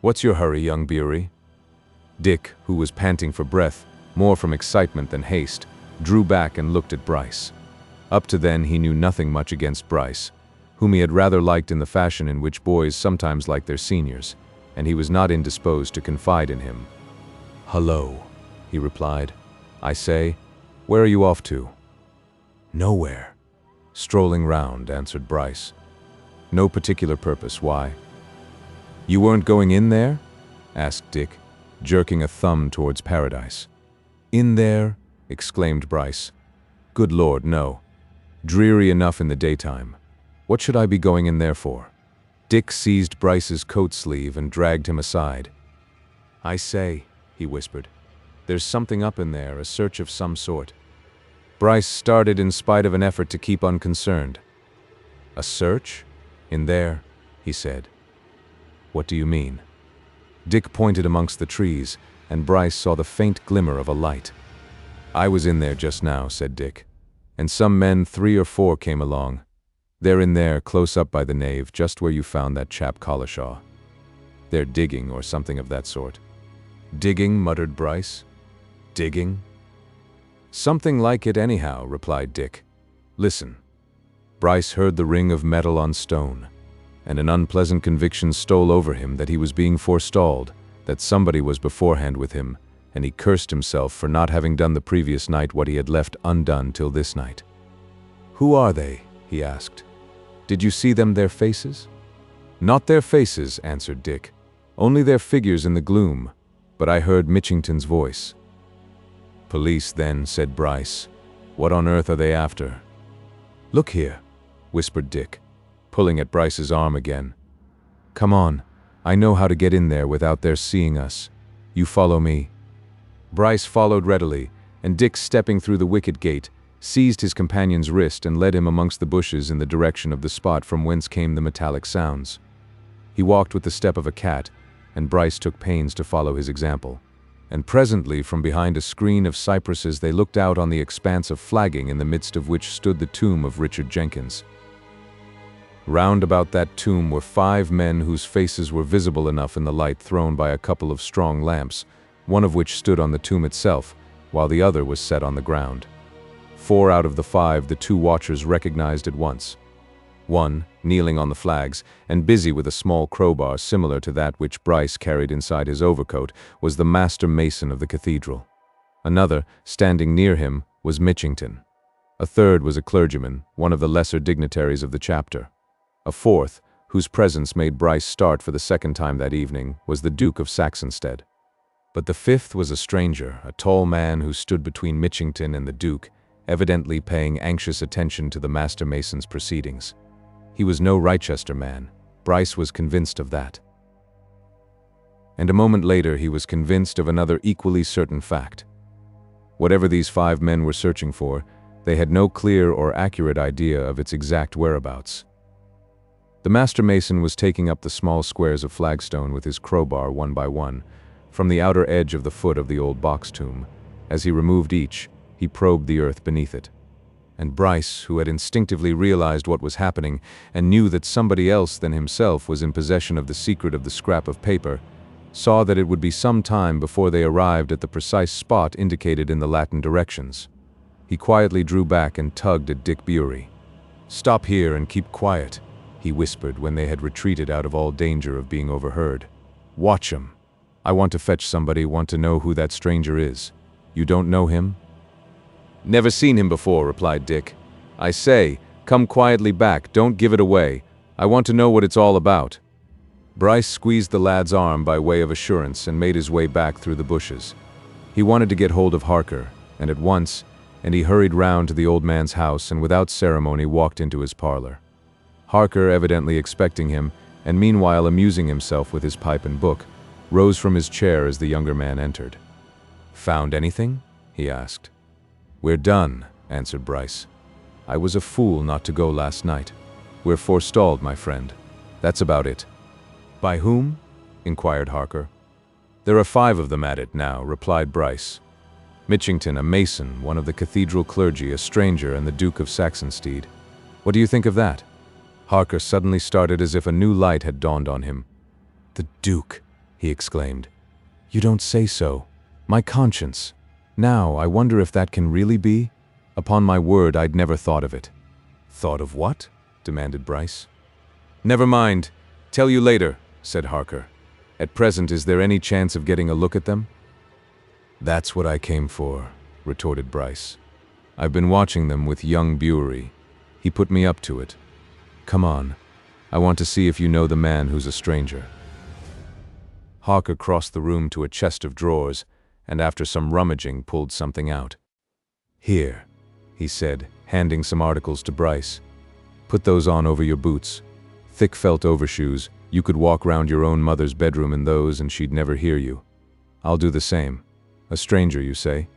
"What's your hurry, young Beery?" Dick, who was panting for breath, more from excitement than haste, drew back and looked at Bryce. Up to then he knew nothing much against Bryce, whom he had rather liked in the fashion in which boys sometimes like their seniors, and he was not indisposed to confide in him. "Hello," he replied. "I say, where are you off to?" "Nowhere." "Strolling round," answered Bryce. "No particular purpose, why?" "You weren't going in there?" asked Dick, jerking a thumb towards Paradise. "In there?" exclaimed Bryce. "Good Lord, no. Dreary enough in the daytime. What should I be going in there for?" Dick seized Bryce's coat sleeve and dragged him aside. "I say," he whispered, "there's something up in there, a search of some sort." Bryce started in spite of an effort to keep unconcerned. "A search? In there?" he said. "What do you mean?" Dick pointed amongst the trees, and Bryce saw the faint glimmer of a light. "I was in there just now," said Dick, "and some men, 3 or 4, came along. They're in there, close up by the nave, just where you found that chap Collishaw. They're digging or something of that sort." "Digging?" muttered Bryce. "Digging?" "Something like it anyhow," replied Dick. "Listen." Bryce heard the ring of metal on stone, and an unpleasant conviction stole over him that he was being forestalled, that somebody was beforehand with him, and he cursed himself for not having done the previous night what he had left undone till this night. "Who are they?" he asked. "Did you see them, their faces?" "Not their faces," answered Dick. "Only their figures in the gloom, but I heard Mitchington's voice." "Police, then," said Bryce. "What on earth are they after?" "Look here," whispered Dick, pulling at Bryce's arm again. "Come on, I know how to get in there without their seeing us. You follow me." Bryce followed readily, and Dick, stepping through the wicket gate, seized his companion's wrist and led him amongst the bushes in the direction of the spot from whence came the metallic sounds. He walked with the step of a cat, and Bryce took pains to follow his example. And presently, from behind a screen of cypresses, they looked out on the expanse of flagging in the midst of which stood the tomb of Richard Jenkins. Round about that tomb were 5 men whose faces were visible enough in the light thrown by a couple of strong lamps, one of which stood on the tomb itself, while the other was set on the ground. 4 out of the 5 the 2 watchers recognized at once. One, kneeling on the flags, and busy with a small crowbar similar to that which Bryce carried inside his overcoat, was the master mason of the cathedral. Another, standing near him, was Mitchington. A third was a clergyman, one of the lesser dignitaries of the chapter. A fourth, whose presence made Bryce start for the second time that evening, was the Duke of SAXONSTEADE. But the 5th was a stranger, a tall man who stood between Mitchington and the Duke, evidently paying anxious attention to the master mason's proceedings. He was no Wrychester man. Bryce was convinced of that. And a moment later he was convinced of another equally certain fact. Whatever these 5 men were searching for, they had no clear or accurate idea of its exact whereabouts. The master mason was taking up the small squares of flagstone with his crowbar one by one, from the outer edge of the foot of the old box tomb. As he removed each, he probed the earth beneath it. And Bryce, who had instinctively realized what was happening and knew that somebody else than himself was in possession of the secret of the scrap of paper, saw that it would be some time before they arrived at the precise spot indicated in the Latin directions. He quietly drew back and tugged at Dick Bury. "Stop here and keep quiet," he whispered when they had retreated out of all danger of being overheard. "Watch him. I want to fetch somebody, want to know who that stranger is. You don't know him?" "Never seen him before," replied Dick. "I say, come quietly back, don't give it away. I want to know what it's all about." Bryce squeezed the lad's arm by way of assurance and made his way back through the bushes. He wanted to get hold of Harker, and at once, and he hurried round to the old man's house and without ceremony walked into his parlor. Harker, evidently expecting him, and meanwhile amusing himself with his pipe and book, rose from his chair as the younger man entered. "Found anything?" he asked. "We're done," answered Bryce. "I was a fool not to go last night. We're forestalled, my friend. That's about it." "By whom?" inquired Harker. "There are 5 of them at it now," replied Bryce. "Mitchington, a mason, one of the cathedral clergy, a stranger, and the Duke of SAXONSTEADE. What do you think of that?" Harker suddenly started as if a new light had dawned on him. "The Duke!" he exclaimed. "You don't say so. My conscience! Now, I wonder if that can really be?" Upon my word, I'd never thought of it." "Thought of what?" demanded Bryce. "Never mind. Tell you later," said Harker. "At present, is there any chance of getting a look at them?" "That's what I came for," retorted Bryce. "I've been watching them with young Bury. He put me up to it. Come on. I want to see if you know the man who's a stranger." Harker crossed the room to a chest of drawers, and after some rummaging, pulled something out. "Here," he said, handing some articles to Bryce. "Put those on over your boots. Thick felt overshoes. You could walk round your own mother's bedroom in those and she'd never hear you. I'll do the same. A stranger, you say?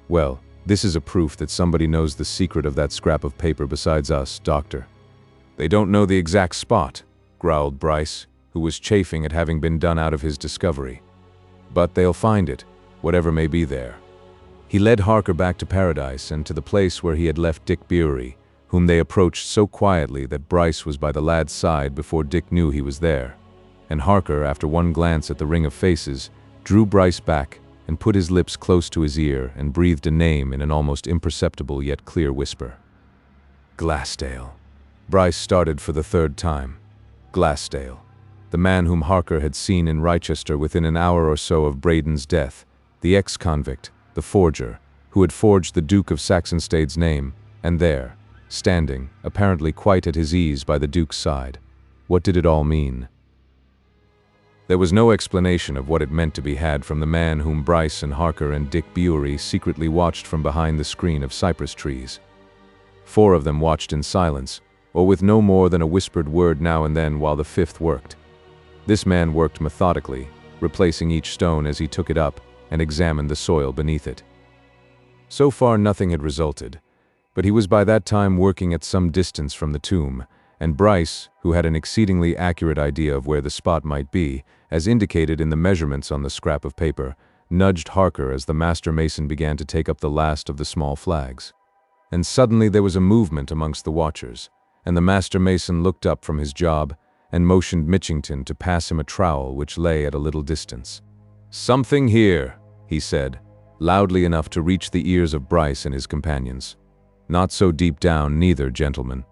Well, this is a proof that somebody knows the secret of that scrap of paper besides us, Doctor." "They don't know the exact spot," growled Bryce, who was chafing at having been done out of his discovery. "But they'll find it, whatever may be there." He led Harker back to Paradise and to the place where he had left Dick Bury, whom they approached so quietly that Bryce was by the lad's side before Dick knew he was there. And Harker, after one glance at the ring of faces, drew Bryce back and put his lips close to his ear and breathed a name in an almost imperceptible yet clear whisper. Glassdale. Bryce started for the third time. Glassdale, the man whom Harker had seen in Rochester within an hour or so of Braden's death, the ex-convict, the forger, who had forged the Duke of SAXONSTEADE's name, and there, standing, apparently quite at his ease by the Duke's side. What did it all mean? There was no explanation of what it meant to be had from the man whom Bryce and Harker and Dick Bury secretly watched from behind the screen of cypress trees. 4 of them watched in silence, or with no more than a whispered word now and then while the 5th worked. This man worked methodically, replacing each stone as he took it up and examined the soil beneath it. So far nothing had resulted, but he was by that time working at some distance from the tomb, and Bryce, who had an exceedingly accurate idea of where the spot might be, as indicated in the measurements on the scrap of paper, nudged Harker as the master mason began to take up the last of the small flags. And suddenly there was a movement amongst the watchers, and the master mason looked up from his job and motioned Mitchington to pass him a trowel which lay at a little distance. "Something here," he said, loudly enough to reach the ears of Bryce and his companions. "Not so deep down, neither, gentlemen."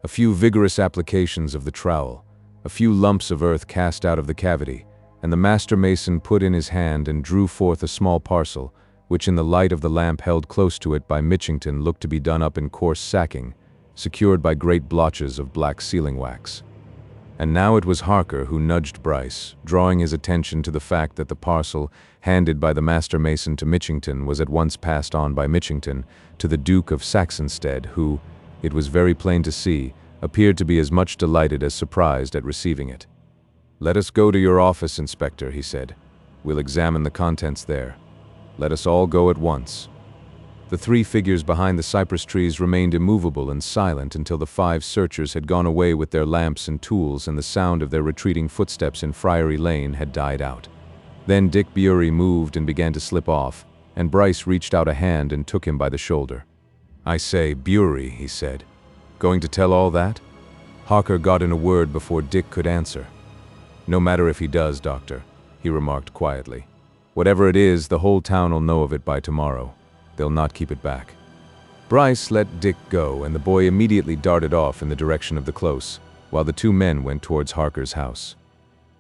A few vigorous applications of the trowel, a few lumps of earth cast out of the cavity, and the master mason put in his hand and drew forth a small parcel, which in the light of the lamp held close to it by Mitchington looked to be done up in coarse sacking, secured by great blotches of black sealing wax. And now it was Harker who nudged Bryce, drawing his attention to the fact that the parcel, handed by the master mason to Mitchington, was at once passed on by Mitchington to the Duke of SAXONSTEADE, who, it was very plain to see, appeared to be as much delighted as surprised at receiving it. "Let us go to your office, Inspector," he said. "We'll examine the contents there. Let us all go at once." The 3 figures behind the cypress trees remained immovable and silent until the 5 searchers had gone away with their lamps and tools and the sound of their retreating footsteps in Friary Lane had died out. Then Dick Bury moved and began to slip off, and Bryce reached out a hand and took him by the shoulder. "I say, Bury," he said. "Going to tell all that?" Harker got in a word before Dick could answer. "No matter if he does, Doctor," he remarked quietly. "Whatever it is, the whole town'll know of it by tomorrow. They'll not keep it back." Bryce let Dick go, and the boy immediately darted off in the direction of the close, while the 2 men went towards Harker's house.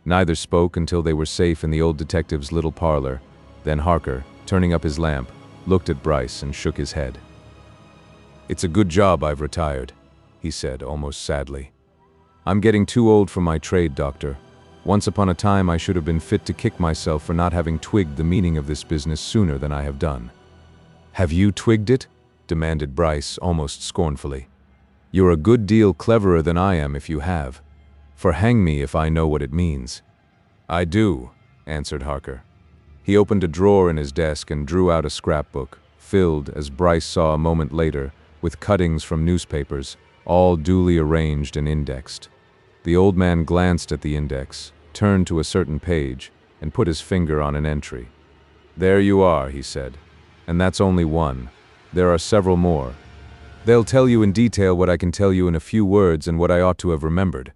Neither spoke until they were safe in the old detective's little parlor. Then Harker, turning up his lamp, looked at Bryce and shook his head. "It's a good job I've retired," he said, almost sadly. "I'm getting too old for my trade, Doctor. Once upon a time I should have been fit to kick myself for not having twigged the meaning of this business sooner than I have done." "Have you twigged it?" demanded Bryce, almost scornfully. "You're a good deal cleverer than I am if you have. For hang me if I know what it means." "I do," answered Harker. He opened a drawer in his desk and drew out a scrapbook, filled, as Bryce saw a moment later, with cuttings from newspapers, all duly arranged and indexed. The old man glanced at the index, turned to a certain page, and put his finger on an entry. "There you are," he said. "And that's only one. There are several more. They'll tell you in detail what I can tell you in a few words and what I ought to have remembered.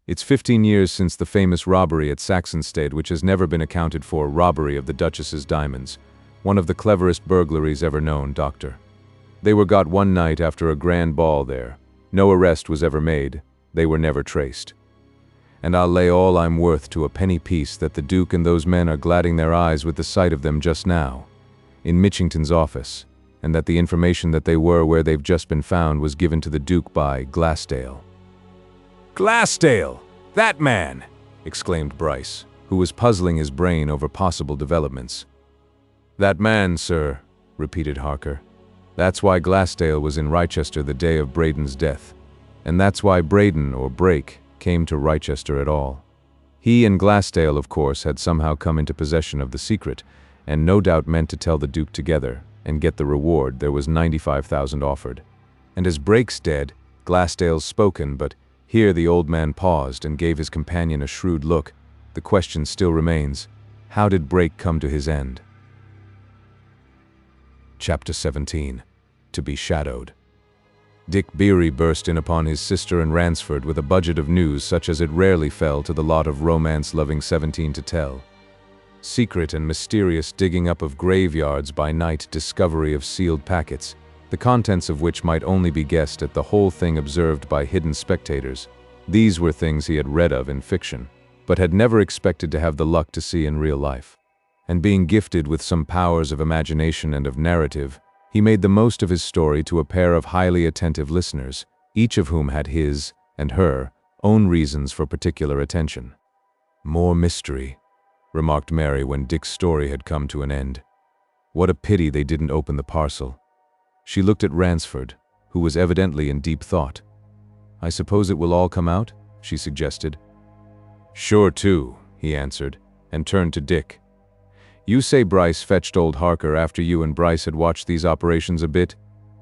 It's 15 years since the famous robbery at Saxonsteade, which has never been accounted for, robbery of the Duchess's diamonds. One of the cleverest burglaries ever known, Doctor. They were got one night after a grand ball there. No arrest was ever made. They were never traced. And I'll lay all I'm worth to a penny piece that the Duke and those men are gladding their eyes with the sight of them just now, in Mitchington's office, and that the information that they were where they've just been found was given to the Duke by Glassdale." "Glassdale! That man!" exclaimed Bryce, who was puzzling his brain over possible developments. "That man, sir," repeated Harker. "That's why Glassdale was in Wrychester the day of Braden's death. And that's why Braden, or Brake, came to Wrychester at all. He and Glassdale, of course, had somehow come into possession of the secret, and no doubt meant to tell the Duke together, and get the reward. There was 95,000 offered. And as Brake's dead, Glassdale's spoken, but here the old man paused and gave his companion a shrewd look. The question still remains, how did Brake come to his end? Chapter 17. To be Shadowed. Dick Beery burst in upon his sister and Ransford with a budget of news such as it rarely fell to the lot of romance-loving 17 to tell. Secret and mysterious digging up of graveyards by night, discovery of sealed packets, the contents of which might only be guessed at, the whole thing observed by hidden spectators. These were things he had read of in fiction, but had never expected to have the luck to see in real life. And being gifted with some powers of imagination and of narrative, he made the most of his story to a pair of highly attentive listeners, each of whom had his, and her, own reasons for particular attention. "More mystery," remarked Mary when Dick's story had come to an end. "What a pity they didn't open the parcel." She looked at Ransford, who was evidently in deep thought. "I suppose it will all come out?" she suggested. "Sure to," he answered, and turned to Dick. "You say Bryce fetched old Harker after you and Bryce had watched these operations a bit.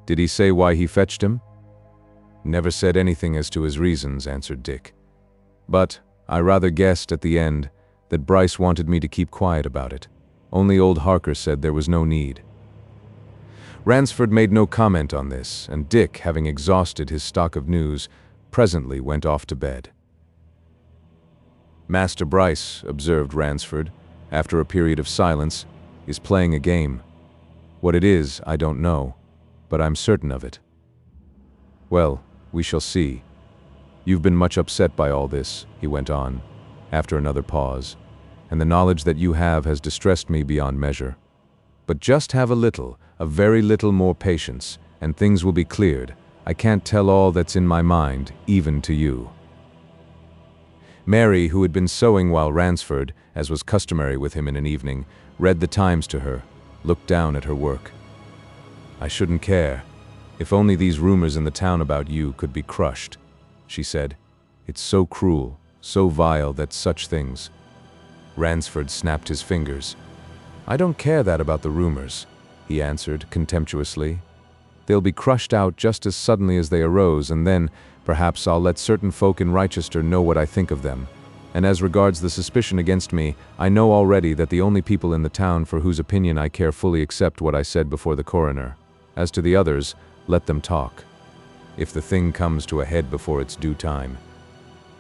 Did he say why he fetched him?" "Never said anything as to his reasons," answered Dick. "But I rather guessed at the end that Bryce wanted me to keep quiet about it. Only old Harker said there was no need." Ransford made no comment on this, and Dick, having exhausted his stock of news, presently went off to bed. "Master Bryce," observed Ransford, after a period of silence, "is playing a game. What it is, I don't know, but I'm certain of it." "Well, we shall see. You've been much upset by all this," he went on, after another pause, "and the knowledge that you have has distressed me beyond measure. But just have a very little more patience, and things will be cleared. I can't tell all that's in my mind, even to you." Mary, who had been sewing while Ransford, as was customary with him in an evening, read the Times to her, looked down at her work. "I shouldn't care, if only these rumors in the town about you could be crushed," she said. "It's so cruel, so vile that such things—" Ransford snapped his fingers. "I don't care that about the rumors," he answered contemptuously. "They'll be crushed out just as suddenly as they arose, and then, perhaps I'll let certain folk in Wrychester know what I think of them. And as regards the suspicion against me, I know already that the only people in the town for whose opinion I care fully accept what I said before the coroner. As to the others, let them talk, if the thing comes to a head before its due time."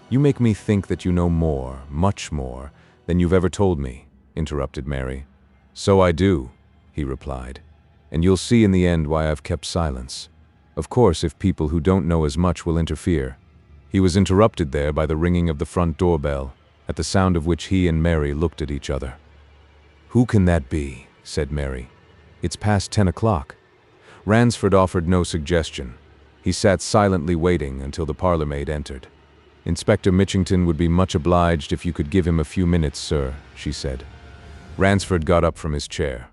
"You make me think that you know more, much more, than you've ever told me," interrupted Mary. "So I do," he replied, "and you'll see in the end why I've kept silence. Of course, if people who don't know as much will interfere." He was interrupted there by the ringing of the front doorbell, at the sound of which he and Mary looked at each other. "Who can that be?" said Mary. "It's past 10 o'clock. Ransford offered no suggestion. He sat silently waiting until the parlour-maid entered. "Inspector Mitchington would be much obliged if you could give him a few minutes, sir," she said. Ransford got up from his chair.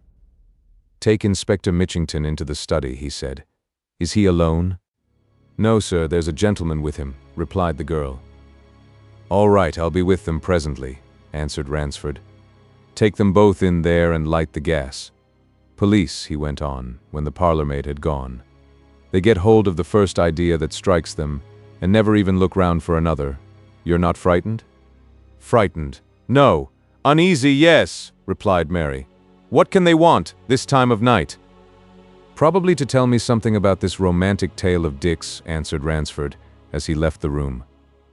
"Take Inspector Mitchington into the study," he said. "Is he alone?" "No, sir, there's a gentleman with him," replied the girl. "All right, I'll be with them presently," answered Ransford. "Take them both in there and light the gas. Police," he went on, when the parlour-maid had gone. "They get hold of the first idea that strikes them, and never even look round for another. You're not frightened?" "Frightened? No. Uneasy, yes," replied Mary. "What can they want, this time of night?" "Probably to tell me something about this romantic tale of Dick's," answered Ransford, as he left the room.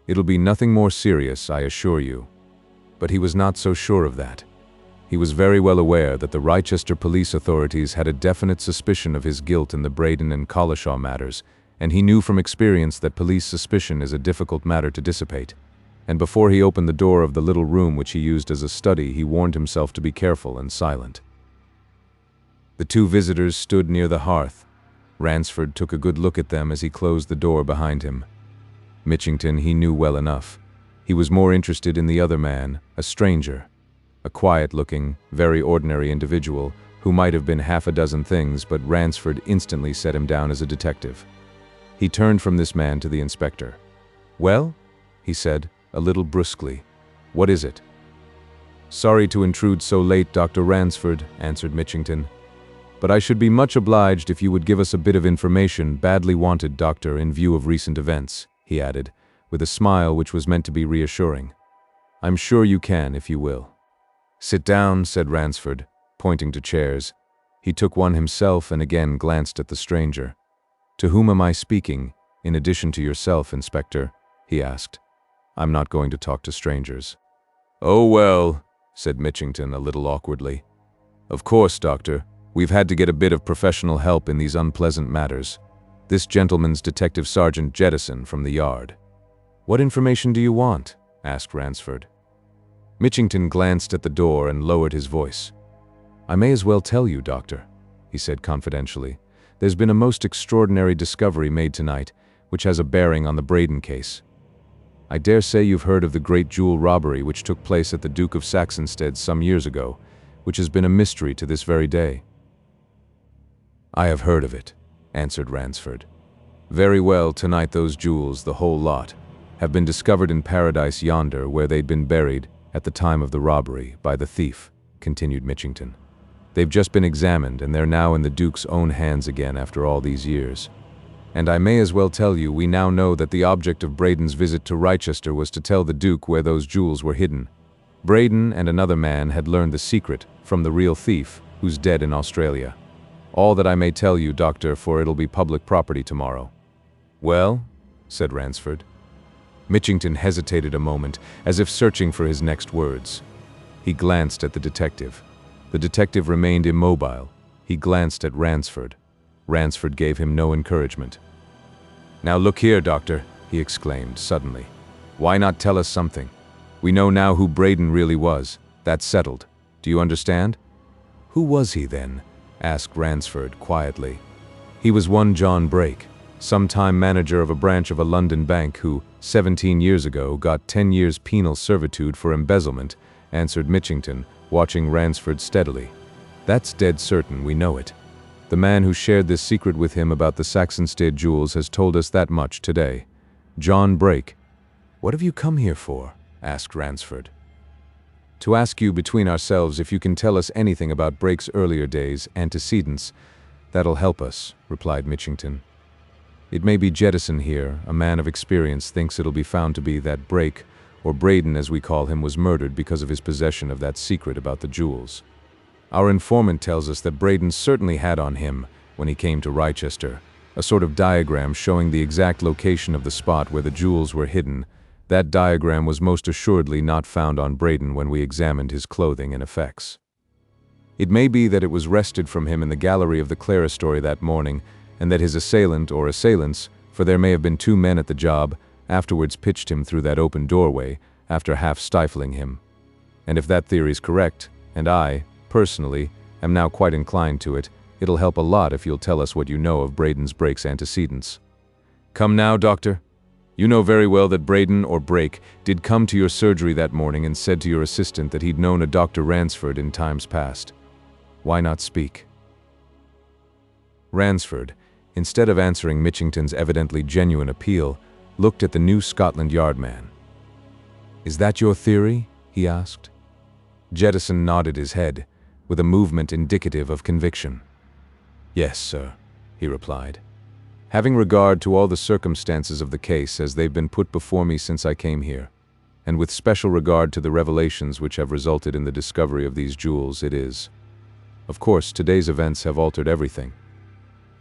"It'll be nothing more serious, I assure you." But he was not so sure of that. He was very well aware that the Rochester police authorities had a definite suspicion of his guilt in the Braden and Collishaw matters, and he knew from experience that police suspicion is a difficult matter to dissipate. And before he opened the door of the little room which he used as a study, he warned himself to be careful and silent. The two visitors stood near the hearth. Ransford took a good look at them as he closed the door behind him. Mitchington he knew well enough. He was more interested in the other man, a stranger. A quiet-looking, very ordinary individual who might have been half a dozen things, but Ransford instantly set him down as a detective. He turned from this man to the inspector. "Well?" he said, a little brusquely. "What is it?" "Sorry to intrude so late, Dr. Ransford," answered Mitchington. "But I should be much obliged if you would give us a bit of information, badly wanted, Doctor, in view of recent events," he added, with a smile which was meant to be reassuring. "I'm sure you can, if you will." "Sit down," said Ransford, pointing to chairs. He took one himself and again glanced at the stranger. "To whom am I speaking, in addition to yourself, Inspector?" he asked. "I'm not going to talk to strangers." "Oh, well," said Mitchington a little awkwardly. "Of course, Doctor, we've had to get a bit of professional help in these unpleasant matters. This gentleman's Detective Sergeant Jettison from the Yard." "What information do you want?" asked Ransford. Mitchington glanced at the door and lowered his voice. "I may as well tell you, Doctor," he said confidentially. "There's been a most extraordinary discovery made tonight, which has a bearing on the Braden case. I dare say you've heard of the great jewel robbery which took place at the Duke of SAXONSTEADE some years ago, which has been a mystery to this very day." "I have heard of it," answered Ransford. "Very well, tonight those jewels, the whole lot, have been discovered in Paradise yonder, where they'd been buried at the time of the robbery by the thief," continued Mitchington. "They've just been examined, and they're now in the Duke's own hands again after all these years. And I may as well tell you, we now know that the object of Braden's visit to Rochester was to tell the Duke where those jewels were hidden. Braden and another man had learned the secret from the real thief, who's dead in Australia. All that I may tell you, Doctor, for it'll be public property tomorrow." "Well?" said Ransford. Mitchington hesitated a moment, as if searching for his next words. He glanced at the detective. The detective remained immobile. He glanced at Ransford. Ransford gave him no encouragement. "Now look here, Doctor," he exclaimed suddenly. "Why not tell us something? We know now who Braden really was. That's settled. Do you understand?" "Who was he, then?" asked Ransford quietly. "He was one John Brake, sometime manager of a branch of a London bank who, 17 years ago, got 10 years penal servitude for embezzlement," answered Mitchington, watching Ransford steadily. "That's dead certain, we know it. The man who shared this secret with him about the SAXONSTEADE jewels has told us that much today. John Brake." "What have you come here for?" asked Ransford. "To ask you, between ourselves, if you can tell us anything about Brake's earlier days, antecedents. That'll help us," replied Mitchington. "It may be Jettison here, a man of experience, thinks it'll be found to be that Brake, or Braden as we call him, was murdered because of his possession of that secret about the jewels. Our informant tells us that Braden certainly had on him, when he came to Rochester, a sort of diagram showing the exact location of the spot where the jewels were hidden. That diagram was most assuredly not found on Braden when we examined his clothing and effects. It may be that it was wrested from him in the gallery of the clerestory that morning, and that his assailant or assailants, for there may have been two men at the job, afterwards pitched him through that open doorway, after half stifling him. And if that theory's correct, and I, personally, am now quite inclined to it, it'll help a lot if you'll tell us what you know of Brake's antecedents. Come now, Doctor. You know very well that Braden or Brake did come to your surgery that morning and said to your assistant that he'd known a Dr. Ransford in times past. Why not speak?" Ransford, instead of answering Mitchington's evidently genuine appeal, looked at the new Scotland Yard man. "Is that your theory?" he asked. Jettison nodded his head, with a movement indicative of conviction. "Yes, sir," he replied. "Having regard to all the circumstances of the case as they've been put before me since I came here, and with special regard to the revelations which have resulted in the discovery of these jewels, it is. Of course, today's events have altered everything.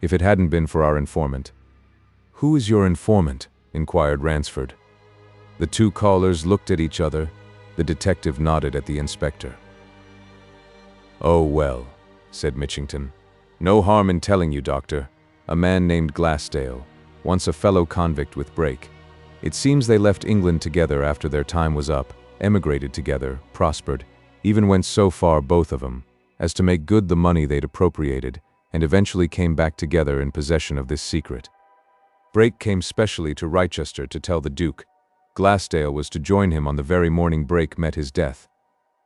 If it hadn't been for our informant—" "Who is your informant?" inquired Ransford. The two callers looked at each other. The detective nodded at the inspector. "Oh, well," said Mitchington. "No harm in telling you, Doctor. A man named Glassdale, once a fellow convict with Brake. It seems they left England together after their time was up, emigrated together, prospered, even went so far, both of them, as to make good the money they'd appropriated, and eventually came back together in possession of this secret. Brake came specially to Wrychester to tell the Duke. Glassdale was to join him on the very morning Brake met his death.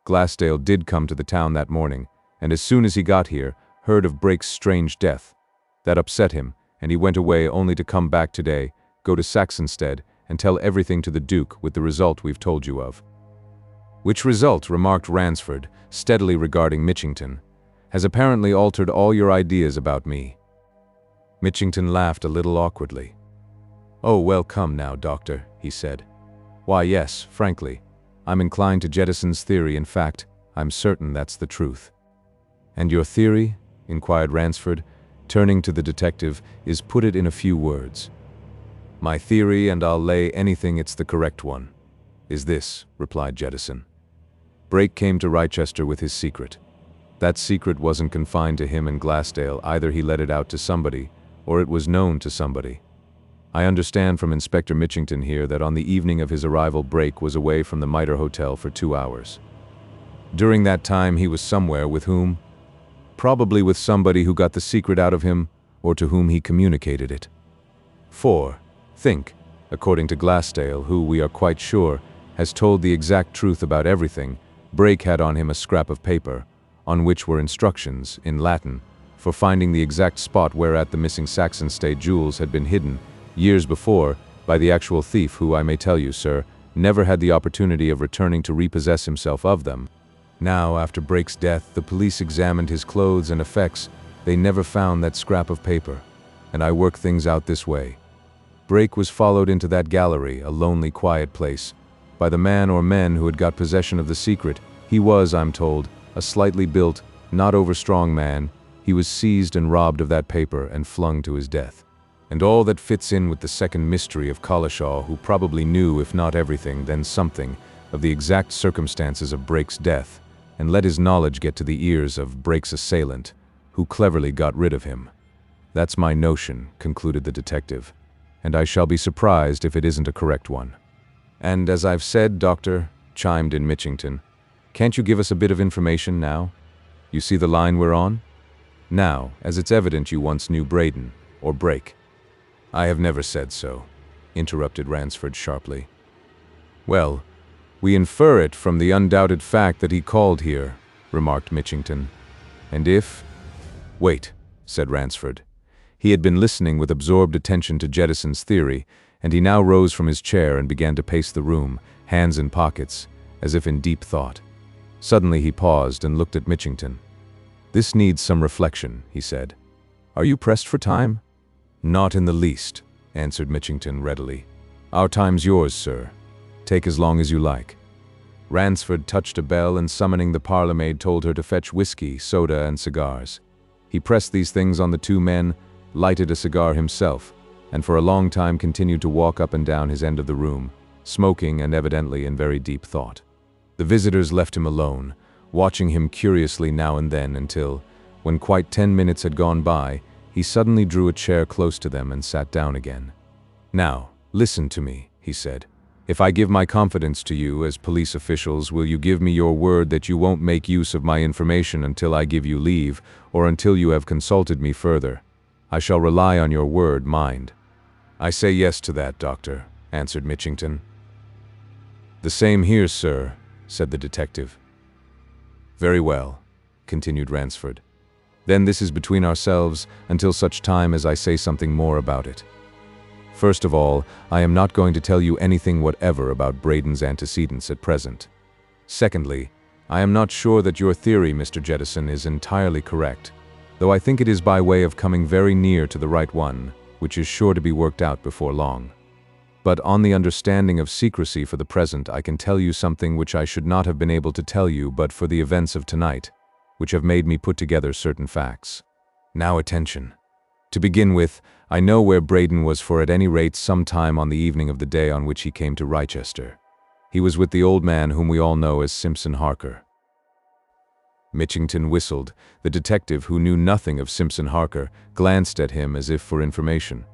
Glassdale did come to the town that morning, and as soon as he got here, heard of Brake's strange death. That upset him, and he went away only to come back today, go to SAXONSTEADE, and tell everything to the Duke with the result we've told you of." "Which result," remarked Ransford, steadily regarding Mitchington, "has apparently altered all your ideas about me." Mitchington laughed a little awkwardly. "Oh, well, come now, Doctor," he said. "Why, yes, frankly, I'm inclined to Jettison's theory. In fact, I'm certain that's the truth." "And your theory?" inquired Ransford, turning to the detective, "is put it in a few words." "My theory, and I'll lay anything it's the correct one, is this," replied Jettison. "Brake came to Wrychester with his secret. That secret wasn't confined to him and Glassdale. Either he let it out to somebody, or it was known to somebody. I understand from Inspector Mitchington here that on the evening of his arrival, Brake was away from the MITRE Hotel for 2 hours. During that time he was somewhere with whom? Probably with somebody who got the secret out of him, or to whom he communicated it. 4. Think, according to Glassdale, who, we are quite sure, has told the exact truth about everything, Brake had on him a scrap of paper, on which were instructions, in Latin, for finding the exact spot whereat the missing SAXONSTEADE jewels had been hidden, years before, by the actual thief who, I may tell you, sir, never had the opportunity of returning to repossess himself of them. Now, after Brake's death, the police examined his clothes and effects. They never found that scrap of paper. And I work things out this way. Brake was followed into that gallery, a lonely, quiet place, by the man or men who had got possession of the secret. He was, I'm told, a slightly built, not over-strong man. He was seized and robbed of that paper and flung to his death. And all that fits in with the second mystery of Collishaw, who probably knew, if not everything, then something, of the exact circumstances of Brake's death, and let his knowledge get to the ears of Brake's assailant, who cleverly got rid of him. That's my notion," concluded the detective, "and I shall be surprised if it isn't a correct one." "And as I've said, Doctor," chimed in Mitchington, "can't you give us a bit of information now? You see the line we're on? Now, as it's evident you once knew Braden, or Brake." "I have never said so," interrupted Ransford sharply. "Well, we infer it from the undoubted fact that he called here," remarked Mitchington. "And if—" "Wait," said Ransford. He had been listening with absorbed attention to Jettison's theory, and he now rose from his chair and began to pace the room, hands in pockets, as if in deep thought. Suddenly he paused and looked at Mitchington. "This needs some reflection," he said. "Are you pressed for time?" "Not in the least," answered Mitchington readily. "Our time's yours, sir. Take as long as you like." Ransford touched a bell and, summoning the parlour-maid, told her to fetch whiskey, soda, and cigars. He pressed these things on the two men, lighted a cigar himself, and for a long time continued to walk up and down his end of the room, smoking and evidently in very deep thought. The visitors left him alone, watching him curiously now and then until, when quite 10 minutes had gone by, he suddenly drew a chair close to them and sat down again. "Now, listen to me," he said. "If I give my confidence to you as police officials, will you give me your word that you won't make use of my information until I give you leave, or until you have consulted me further? I shall rely on your word, mind." "I say yes to that, Doctor," answered Mitchington. "The same here, sir," said the detective. "Very well," continued Ransford. "Then this is between ourselves until such time as I say something more about it. First of all, I am not going to tell you anything whatever about Braden's antecedents at present. Secondly, I am not sure that your theory, Mr. Jettison, is entirely correct, though I think it is by way of coming very near to the right one, which is sure to be worked out before long. But on the understanding of secrecy for the present, I can tell you something which I should not have been able to tell you but for the events of tonight, which have made me put together certain facts. Now attention. To begin with, I know where Braden was for at any rate some time on the evening of the day on which he came to Wrychester. He was with the old man whom we all know as Simpson Harker. Mitchington whistled. The detective, who knew nothing of Simpson Harker, glanced at him as if for information.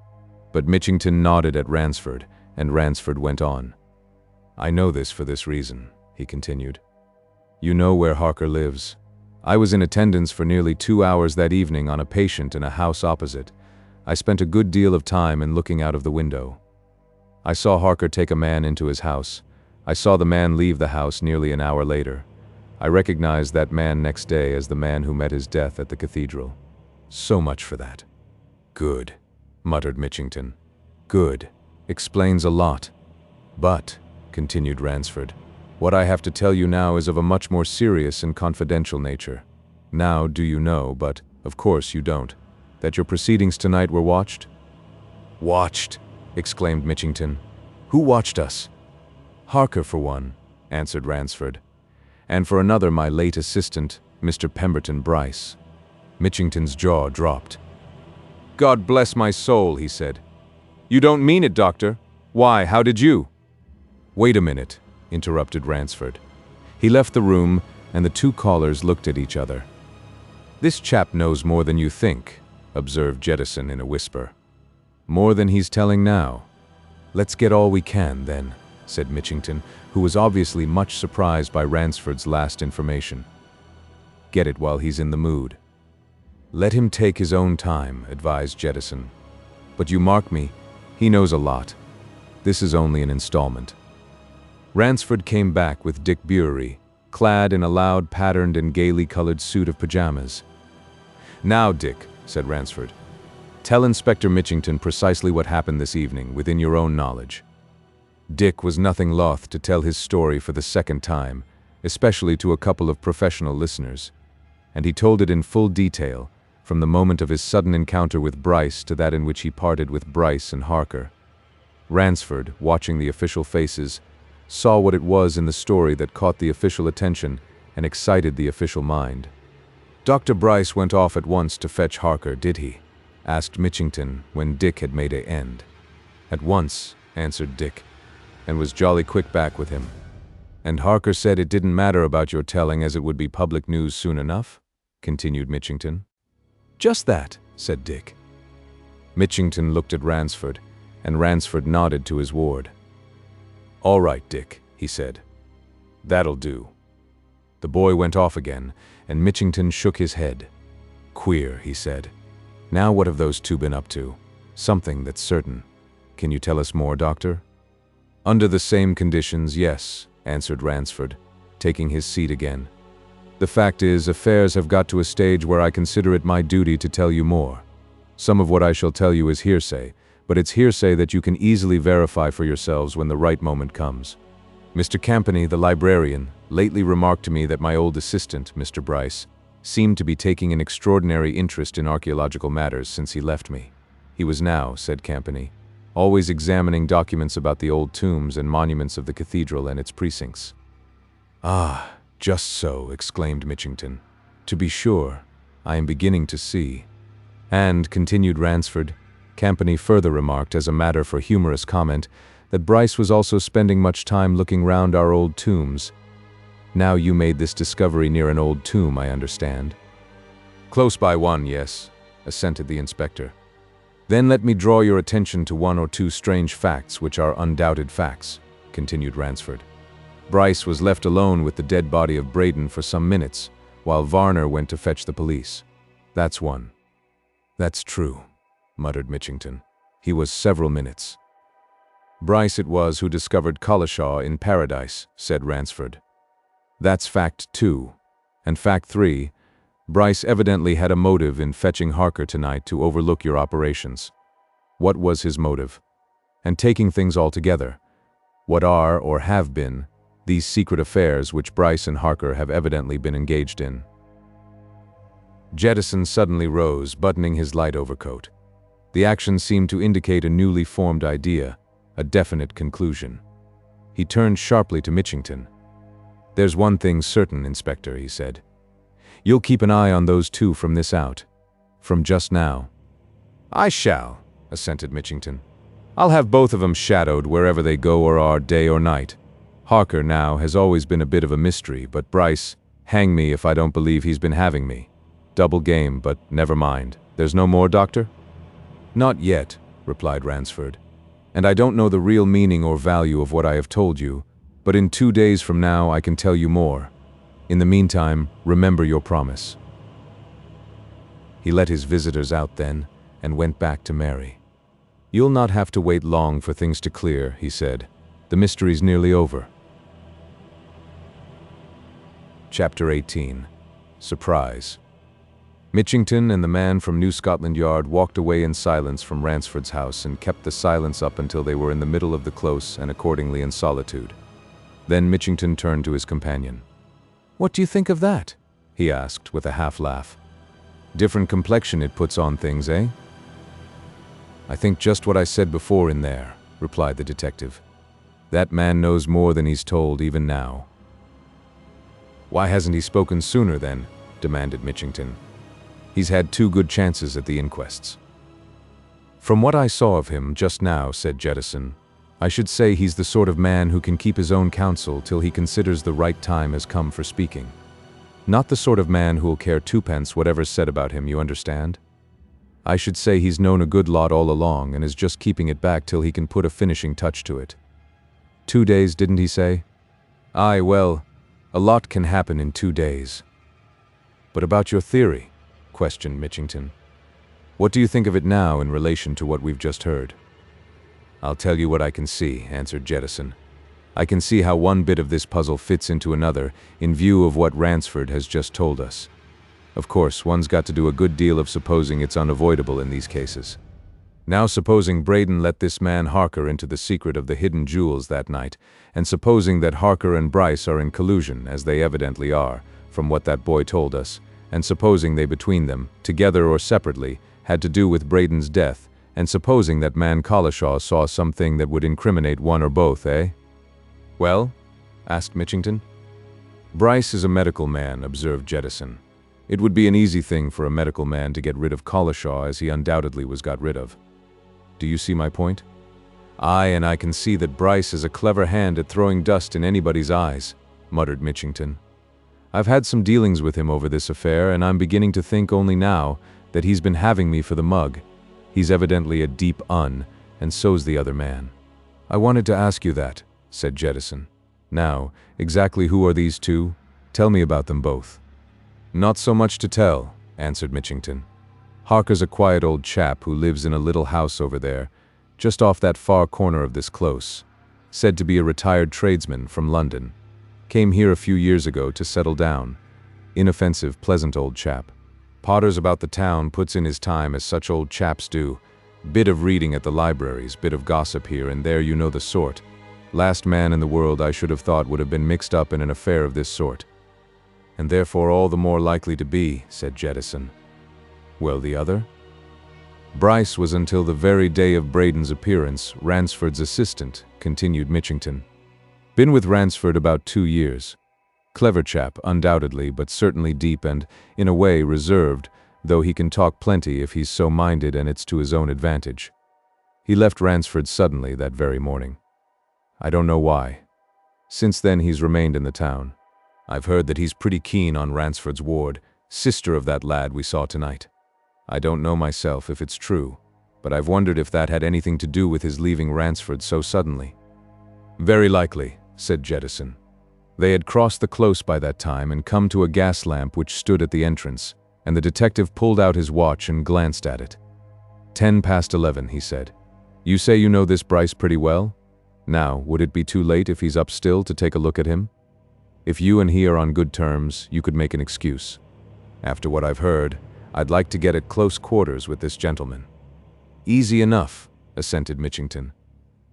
But Mitchington nodded at Ransford, and Ransford went on. "I know this for this reason," he continued. "You know where Harker lives. I was in attendance for nearly 2 hours that evening on a patient in a house opposite. I spent a good deal of time in looking out of the window. I saw Harker take a man into his house. I saw the man leave the house nearly an hour later. I recognized that man next day as the man who met his death at the cathedral. So much for that." "Good," muttered Mitchington. "Good. Explains a lot. But," continued Ransford, "what I have to tell you now is of a much more serious and confidential nature. Now, do you know, but of course you don't, that your proceedings tonight were watched?" "Watched?" exclaimed Mitchington. "Who watched us?" "Harker, for one," answered Ransford. "And for another, my late assistant, Mr. Pemberton Bryce." Mitchington's jaw dropped. "God bless my soul," he said. "You don't mean it, Doctor. Why, how did you—" "Wait a minute," interrupted Ransford. He left the room, and the two callers looked at each other. "This chap knows more than you think," observed Jettison in a whisper. "More than he's telling now." "Let's get all we can, then," said Mitchington, who was obviously much surprised by Ransford's last information. "Get it while he's in the mood." "Let him take his own time," advised Jettison. "But you mark me, he knows a lot. This is only an installment." Ransford came back with Dick Bury, clad in a loud patterned and gaily colored suit of pajamas. "Now, Dick," said Ransford, "tell Inspector Mitchington precisely what happened this evening, within your own knowledge." Dick was nothing loth to tell his story for the second time, especially to a couple of professional listeners, and he told it in full detail, from the moment of his sudden encounter with Bryce to that in which he parted with Bryce and Harker. Ransford, watching the official faces, saw what it was in the story that caught the official attention and excited the official mind. "Dr. Bryce went off at once to fetch Harker, did he?" asked Mitchington when Dick had made an end. "At once," answered Dick, "and was jolly quick back with him." "And Harker said it didn't matter about your telling, as it would be public news soon enough?" continued Mitchington. "Just that," said Dick. Mitchington looked at Ransford, and Ransford nodded to his ward. "All right, Dick," he said. "That'll do." The boy went off again, and Mitchington shook his head. "Queer," he said. "Now what have those two been up to? Something, that's certain. Can you tell us more, Doctor?" "Under the same conditions, yes," answered Ransford, taking his seat again. "The fact is, affairs have got to a stage where I consider it my duty to tell you more. Some of what I shall tell you is hearsay, but it's hearsay that you can easily verify for yourselves when the right moment comes. Mr. Campany, the librarian, lately remarked to me that my old assistant, Mr. Bryce, seemed to be taking an extraordinary interest in archaeological matters since he left me. He was now, said Campany, always examining documents about the old tombs and monuments of the cathedral and its precincts." "Ah, just so," exclaimed Mitchington. "To be sure, I am beginning to see." And, continued Ransford, Campany further remarked, as a matter for humorous comment, that Bryce was also spending much time looking round our old tombs. "Now you made this discovery near an old tomb, I understand." "Close by one, yes," assented the inspector. "Then let me draw your attention to one or two strange facts which are undoubted facts," continued Ransford. "Bryce was left alone with the dead body of Braden for some minutes, while Varner went to fetch the police. That's one." "That's true," muttered Mitchington. "He was several minutes." "Bryce it was who discovered Collishaw in Paradise," said Ransford. "That's fact 2. And fact 3, Bryce evidently had a motive in fetching Harker tonight to overlook your operations. What was his motive? And taking things all together, what are, or have been, these secret affairs which Bryce and Harker have evidently been engaged in?" Jettison suddenly rose, buttoning his light overcoat. The action seemed to indicate a newly formed idea, a definite conclusion. He turned sharply to Mitchington. "There's one thing certain, Inspector," he said. "You'll keep an eye on those two from this out. From just now." "I shall," assented Mitchington. "I'll have both of 'em shadowed wherever they go or are, day or night. Harker, now, has always been a bit of a mystery, but Bryce, Hang me if I don't believe he's been having me. Double game, but never mind. There's no more, Doctor? Not yet, replied Ransford. And I don't know the real meaning or value of what I have told you, but in 2 days from now I can tell you more. In the meantime, remember your promise. He let his visitors out then, and went back to Mary. You'll not have to wait long for things to clear, he said. The mystery's nearly over. Chapter 18. Surprise. Mitchington and the man from New Scotland Yard walked away in silence from Ransford's house and kept the silence up until they were in the middle of the close and accordingly in solitude. Then Mitchington turned to his companion. "What do you think of that?" he asked with a half-laugh. "Different complexion it puts on things, eh?" "I think just what I said before in there," replied the detective. "That man knows more than he's told even now." "Why hasn't he spoken sooner then?" demanded Mitchington. "He's had 2 good chances at the inquests." "From what I saw of him just now," said Jettison, "I should say he's the sort of man who can keep his own counsel till he considers the right time has come for speaking. Not the sort of man who'll care 2 pence whatever's said about him, you understand? I should say he's known a good lot all along and is just keeping it back till he can put a finishing touch to it. 2 days, didn't he say? Aye, well, a lot can happen in 2 days. But about your theory?" questioned Mitchington. "What do you think of it now in relation to what we've just heard?" "I'll tell you what I can see," answered Jettison. "I can see how one bit of this puzzle fits into another in view of what Ransford has just told us. Of course, one's got to do a good deal of supposing it's unavoidable in these cases. Now supposing Braden let this man Harker into the secret of the hidden jewels that night, and supposing that Harker and Bryce are in collusion, as they evidently are, from what that boy told us, and supposing they between them, together or separately, had to do with Braden's death, and supposing that man Collishaw saw something that would incriminate one or both, eh?" "Well?" asked Mitchington. "Bryce is a medical man," observed Jettison. "It would be an easy thing for a medical man to get rid of Collishaw, as he undoubtedly was got rid of. Do you see my point? Aye, and I can see that Bryce is a clever hand at throwing dust in anybody's eyes," muttered Mitchington. "I've had some dealings with him over this affair, and I'm beginning to think only now that he's been having me for the mug. He's evidently a deep un, and so's the other man." "I wanted to ask you that," said Jettison. "Now, exactly who are these 2? Tell me about them both." "Not so much to tell," answered Mitchington. "Harker's a quiet old chap who lives in a little house over there, just off that far corner of this close. Said to be a retired tradesman from London. Came here a few years ago to settle down. Inoffensive, pleasant old chap. Potters about the town, puts in his time as such old chaps do. Bit of reading at the libraries, bit of gossip here and there, you know the sort. Last man in the world I should have thought would have been mixed up in an affair of this sort." "And therefore all the more likely to be," said Jettison. "Well, the other?" "Bryce was until the very day of Braden's appearance Ransford's assistant," continued Mitchington. "Been with Ransford about 2 years. Clever chap, undoubtedly, but certainly deep and, in a way, reserved, though he can talk plenty if he's so minded and it's to his own advantage. He left Ransford suddenly that very morning. I don't know why. Since then he's remained in the town. I've heard that he's pretty keen on Ransford's ward, sister of that lad we saw tonight. I don't know myself if it's true, but I've wondered if that had anything to do with his leaving Ransford so suddenly." "Very likely," said Jettison. They had crossed the close by that time and come to a gas lamp which stood at the entrance, and the detective pulled out his watch and glanced at it. 11:10, he said. "You say you know this Bryce pretty well? Now, would it be too late if he's up still to take a look at him? If you and he are on good terms, you could make an excuse. After what I've heard, I'd like to get at close quarters with this gentleman." "Easy enough," assented Mitchington.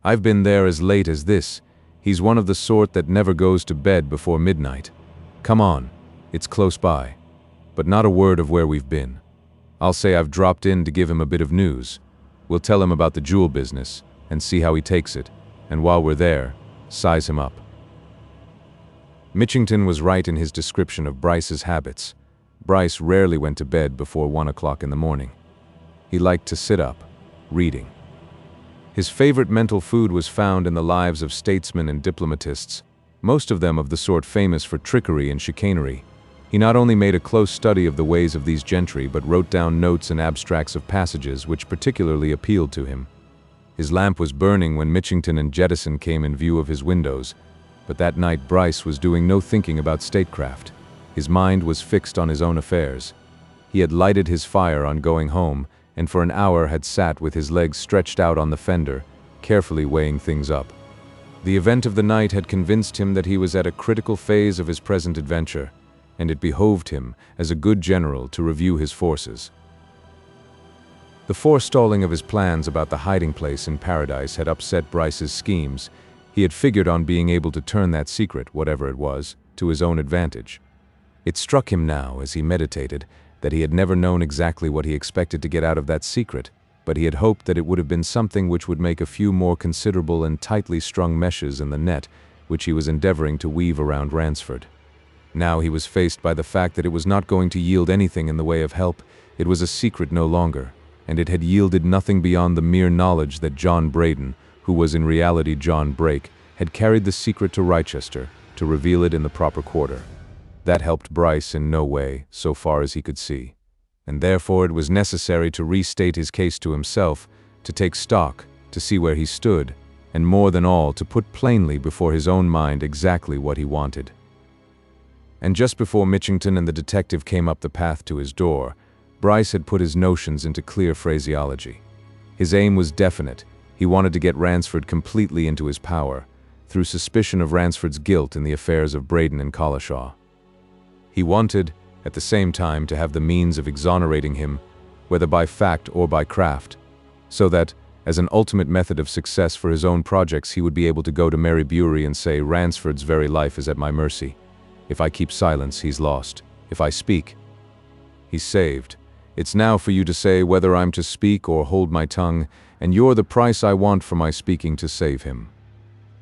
"I've been there as late as this. He's one of the sort that never goes to bed before midnight. Come on, it's close by. But not a word of where we've been. I'll say I've dropped in to give him a bit of news. We'll tell him about the jewel business and see how he takes it, and while we're there, size him up." Mitchington was right in his description of Bryce's habits. Bryce rarely went to bed before 1 o'clock in the morning. He liked to sit up, reading. His favorite mental food was found in the lives of statesmen and diplomatists, most of them of the sort famous for trickery and chicanery, He not only made a close study of the ways of these gentry, but wrote down notes and abstracts of passages which particularly appealed to him. His lamp was burning when Mitchington and Jettison came in view of his windows, but that night Bryce was doing no thinking about statecraft. His mind was fixed on his own affairs. He had lighted his fire on going home, and for an hour had sat with his legs stretched out on the fender, carefully weighing things up. The event of the night had convinced him that he was at a critical phase of his present adventure, and it behoved him, as a good general, to review his forces. The forestalling of his plans about the hiding place in Paradise had upset Bryce's schemes. He had figured on being able to turn that secret, whatever it was, to his own advantage. It struck him now, as he meditated, that he had never known exactly what he expected to get out of that secret, but he had hoped that it would have been something which would make a few more considerable and tightly strung meshes in the net which he was endeavoring to weave around Ransford. Now he was faced by the fact that it was not going to yield anything in the way of help. It was a secret no longer, and it had yielded nothing beyond the mere knowledge that John Braden, who was in reality John Brake, had carried the secret to Rochester to reveal it in the proper quarter. That helped Bryce in no way, so far as he could see, and therefore it was necessary to restate his case to himself, to take stock, to see where he stood, and more than all, to put plainly before his own mind exactly what he wanted. And just before Mitchington and the detective came up the path to his door, Bryce had put his notions into clear phraseology. His aim was definite. He wanted to get Ransford completely into his power, through suspicion of Ransford's guilt in the affairs of Braden and Collishaw. He wanted, at the same time, to have the means of exonerating him, whether by fact or by craft, so that, as an ultimate method of success for his own projects, he would be able to go to Mary Bury and say, "Ransford's very life is at my mercy. If I keep silence, he's lost. If I speak, he's saved. It's now for you to say whether I'm to speak or hold my tongue, and you're the price I want for my speaking to save him."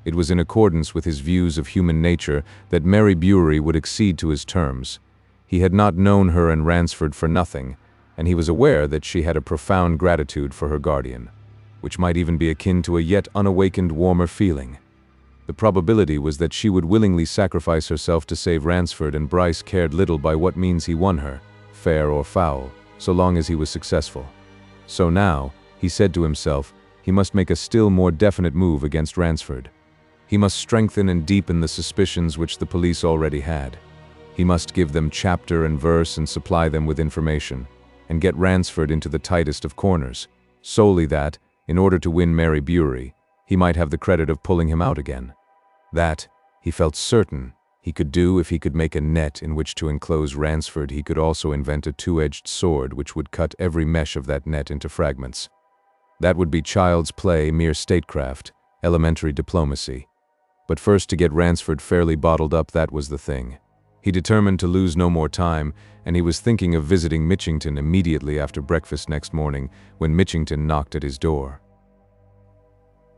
It was in accordance with his views of human nature that Mary Bury would accede to his terms. He had not known her and Ransford for nothing, and he was aware that she had a profound gratitude for her guardian, which might even be akin to a yet unawakened warmer feeling. The probability was that she would willingly sacrifice herself to save Ransford, and Bryce cared little by what means he won her, fair or foul, so long as he was successful. So now, he said to himself, he must make a still more definite move against Ransford. He must strengthen and deepen the suspicions which the police already had. He must give them chapter and verse and supply them with information, and get Ransford into the tightest of corners, solely that, in order to win Mary Bury, he might have the credit of pulling him out again. That, he felt certain, he could do if he could make a net in which to enclose Ransford. He could also invent a two-edged sword which would cut every mesh of that net into fragments. That would be child's play, mere statecraft, elementary diplomacy. But first, to get Ransford fairly bottled up, that was the thing. He determined to lose no more time, and he was thinking of visiting Mitchington immediately after breakfast next morning when Mitchington knocked at his door.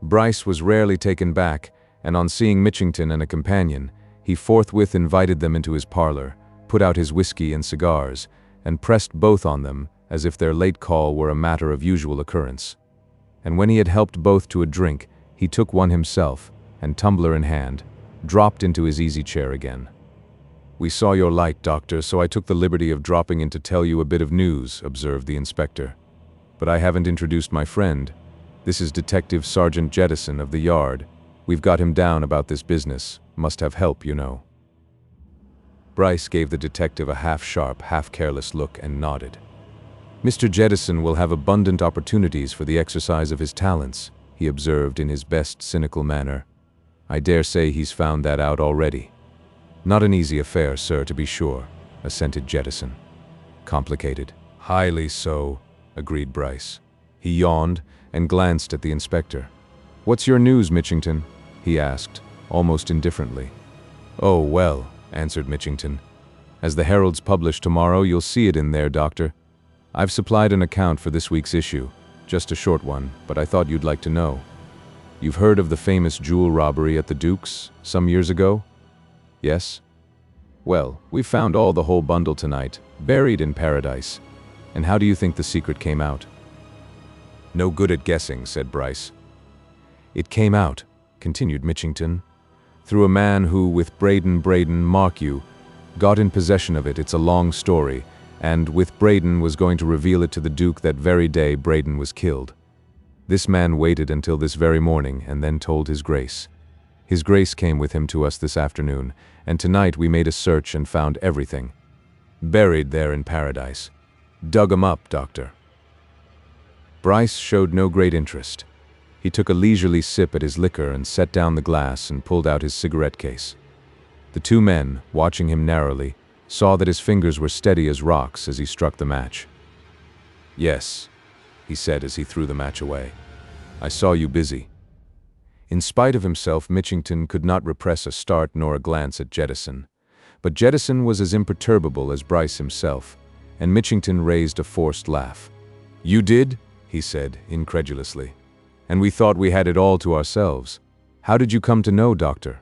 Bryce was rarely taken back, and on seeing Mitchington and a companion, he forthwith invited them into his parlor, put out his whiskey and cigars, and pressed both on them as if their late call were a matter of usual occurrence. And when he had helped both to a drink, he took one himself, and tumbler in hand, dropped into his easy chair again. "We saw your light, Doctor, so I took the liberty of dropping in to tell you a bit of news," observed the inspector. "But I haven't introduced my friend. This is Detective Sergeant Jettison of the Yard. We've got him down about this business. Must have help, you know." Bryce gave the detective a half-sharp, half-careless look and nodded. "Mr. Jettison will have abundant opportunities for the exercise of his talents," he observed in his best cynical manner. "I dare say he's found that out already." "Not an easy affair, sir, to be sure," assented Jettison. "Complicated." "Highly so," agreed Bryce. He yawned and glanced at the inspector. "What's your news, Mitchington?" he asked, almost indifferently. "Oh, well," answered Mitchington. "As the Herald's published tomorrow, you'll see it in there, Doctor. I've supplied an account for this week's issue. Just a short one, but I thought you'd like to know. You've heard of the famous jewel robbery at the Duke's some years ago? Yes? Well, we found the whole bundle tonight, buried in Paradise. And how do you think the secret came out?" "No good at guessing," said Bryce. "It came out," continued Mitchington, "through a man who, with Braden, mark you, got in possession of it. It's a long story, and with Braden was going to reveal it to the Duke that very day Braden was killed. This man waited until this very morning and then told His Grace. His Grace came with him to us this afternoon, and tonight we made a search and found everything. Buried there in paradise. Dug 'em up, Doctor. Bryce showed no great interest. He took a leisurely sip at his liquor and set down the glass and pulled out his cigarette case. The two men, watching him narrowly, saw that his fingers were steady as rocks as he struck the match. "Yes," he said as he threw the match away. "I saw you busy." In spite of himself, Mitchington could not repress a start nor a glance at Jettison. But Jettison was as imperturbable as Bryce himself, and Mitchington raised a forced laugh. "You did?" he said, incredulously. "And we thought we had it all to ourselves. How did you come to know, Doctor?"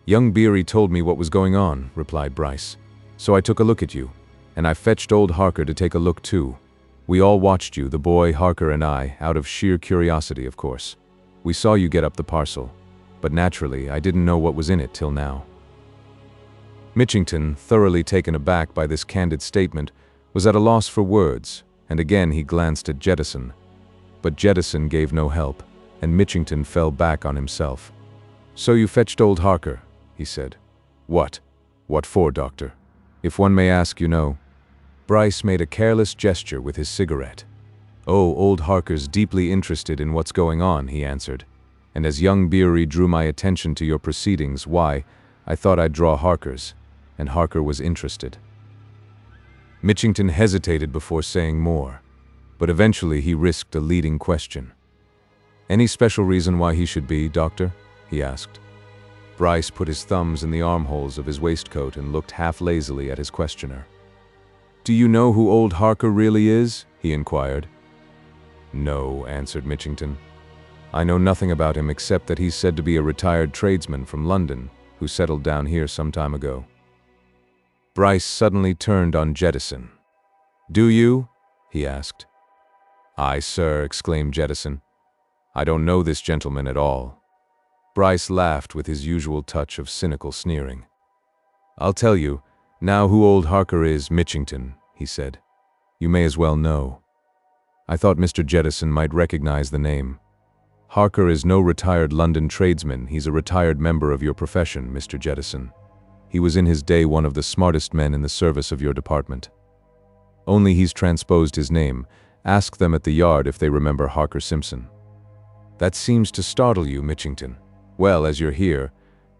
"Young Beery told me what was going on," replied Bryce. "So I took a look at you, and I fetched old Harker to take a look too. We all watched you, the boy, Harker and I, out of sheer curiosity, of course. We saw you get up the parcel, but naturally I didn't know what was in it till now." Mitchington, thoroughly taken aback by this candid statement, was at a loss for words, and again he glanced at Jettison. But Jettison gave no help, and Mitchington fell back on himself. "So you fetched old Harker," he said. "What? What for, Doctor? If one may ask, you know." Bryce made a careless gesture with his cigarette. "Oh, old Harker's deeply interested in what's going on," he answered. "And as young Beery drew my attention to your proceedings, why, I thought I'd draw Harker's, and Harker was interested." Mitchington hesitated before saying more, but eventually he risked a leading question. "Any special reason why he should be, Doctor?" he asked. Bryce put his thumbs in the armholes of his waistcoat and looked half lazily at his questioner. "Do you know who old Harker really is?" he inquired. "No," answered Mitchington. "I know nothing about him except that he's said to be a retired tradesman from London who settled down here some time ago." Bryce suddenly turned on Jettison. "Do you?" he asked. "Aye, sir," exclaimed Jettison. "I don't know this gentleman at all." Bryce laughed with his usual touch of cynical sneering. "I'll tell you, now who old Harker is, Mitchington," he said. "You may as well know. I thought Mr. Jettison might recognize the name. Harker is no retired London tradesman, he's a retired member of your profession, Mr. Jettison. He was in his day one of the smartest men in the service of your department. Only he's transposed his name. Ask them at the Yard if they remember Harker Simpson." "That seems to startle you, Mitchington. Well, as you're here,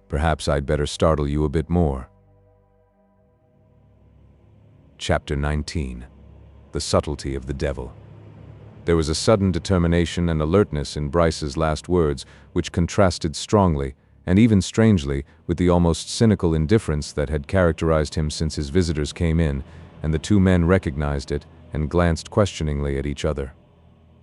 perhaps I'd better startle you a bit more." Chapter 19. The Subtlety of the Devil. There was a sudden determination and alertness in Bryce's last words which contrasted strongly, and even strangely, with the almost cynical indifference that had characterized him since his visitors came in, and the two men recognized it and glanced questioningly at each other.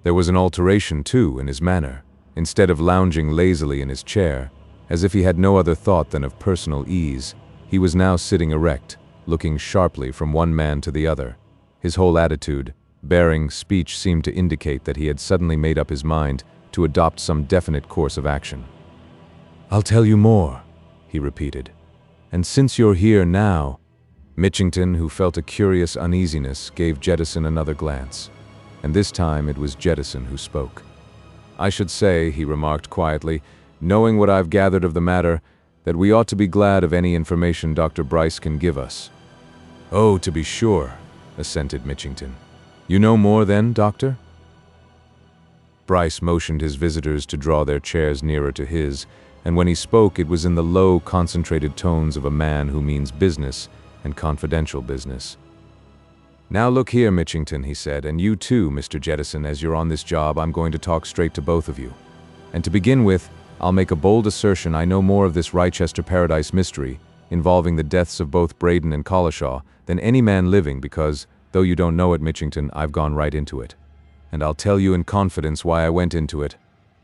There was an alteration, too, in his manner. Instead of lounging lazily in his chair, as if he had no other thought than of personal ease, he was now sitting erect, looking sharply from one man to the other. His whole attitude, bearing, speech seemed to indicate that he had suddenly made up his mind to adopt some definite course of action. "I'll tell you more," he repeated. "And since you're here now—" Mitchington, who felt a curious uneasiness, gave Jettison another glance, and this time it was Jettison who spoke. "I should say," he remarked quietly, "knowing what I've gathered of the matter, that we ought to be glad of any information Dr. Bryce can give us." "Oh, to be sure," assented Mitchington. "You know more then, Doctor?" Bryce motioned his visitors to draw their chairs nearer to his, and when he spoke it was in the low, concentrated tones of a man who means business, and confidential business. "Now look here, Mitchington," he said, "and you too, Mr. Jettison, as you're on this job, I'm going to talk straight to both of you. And to begin with, I'll make a bold assertion I know more of this Wrychester Paradise mystery, involving the deaths of both Braden and Collishaw, than any man living because, though you don't know it, Mitchington, I've gone right into it. And I'll tell you in confidence why I went into it.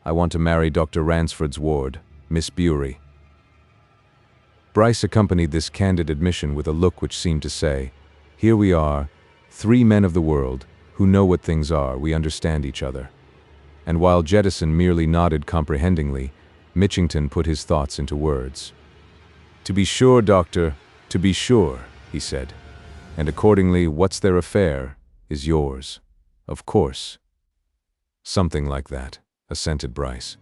I want to marry Dr. Ransford's ward, Miss Beery." Bryce accompanied this candid admission with a look which seemed to say, "Here we are, three men of the world, who know what things are, we understand each other." And while Jettison merely nodded comprehendingly, Mitchington put his thoughts into words. "To be sure, Doctor, "To be sure," he said. "And accordingly, what's their affair is yours. Of course." "Something like that," assented Bryce.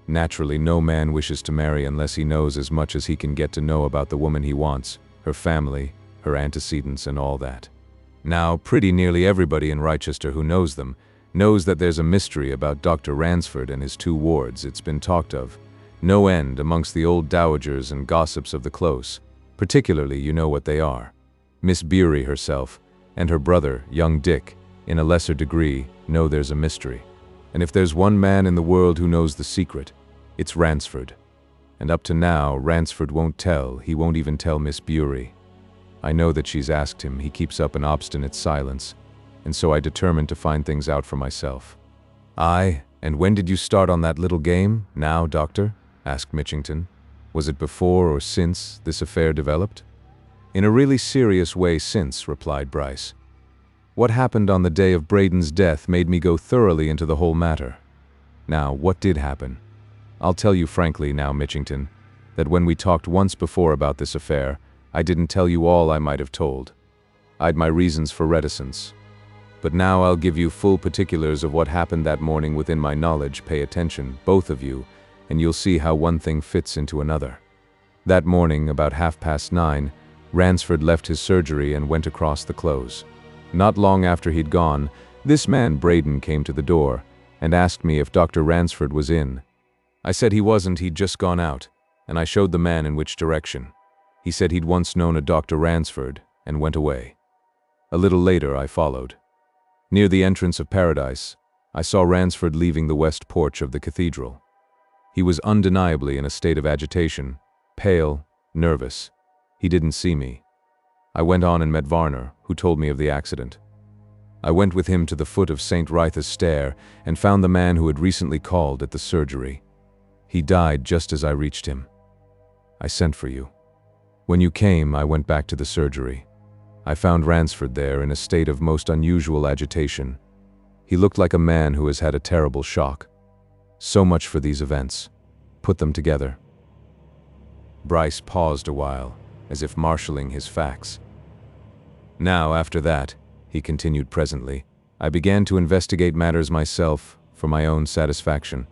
"Naturally, no man wishes to marry unless he knows as much as he can get to know about the woman he wants, her family, her antecedents, and all that. Now, pretty nearly everybody in Rochester who knows them knows that there's a mystery about Dr. Ransford and his 2 wards. It's been talked of no end amongst the old dowagers and gossips of the close. Particularly, you know what they are. Miss Beery herself, and her brother, young Dick, in a lesser degree, know there's a mystery. And if there's one man in the world who knows the secret, it's Ransford. And up to now, Ransford won't tell. He won't even tell Miss Beery. I know that she's asked him. He keeps up an obstinate silence, and so I determined to find things out for myself." "Aye, and when did you start on that little game, now, Doctor?" asked Mitchington. "Was it before or since this affair developed?" "In a really serious way since," replied Bryce. "What happened on the day of Braden's death made me go thoroughly into the whole matter. Now, what did happen? I'll tell you frankly now, Mitchington, that when we talked once before about this affair, I didn't tell you all I might have told. I'd my reasons for reticence. But now I'll give you full particulars of what happened that morning within my knowledge. Pay attention, both of you, and you'll see how one thing fits into another. That morning, about 9:30, Ransford left his surgery and went across the close. Not long after he'd gone, this man Braden came to the door and asked me if Dr. Ransford was in. I said he wasn't, he'd just gone out, and I showed the man in which direction. He said he'd once known a Dr. Ransford and went away. A little later, I followed. Near the entrance of Paradise, I saw Ransford leaving the west porch of the cathedral. He was undeniably in a state of agitation, pale, nervous. He didn't see me. I went on and met Varner, who told me of the accident. I went with him to the foot of St. WRYTHA'S stair and found the man who had recently called at the surgery. He died just as I reached him. I sent for you. When you came, I went back to the surgery. I found Ransford there in a state of most unusual agitation. He looked like a man who has had a terrible shock. So much for these events. Put them together." Bryce paused a while, as if marshalling his facts. "Now, after that," he continued presently, "I began to investigate matters myself for my own satisfaction,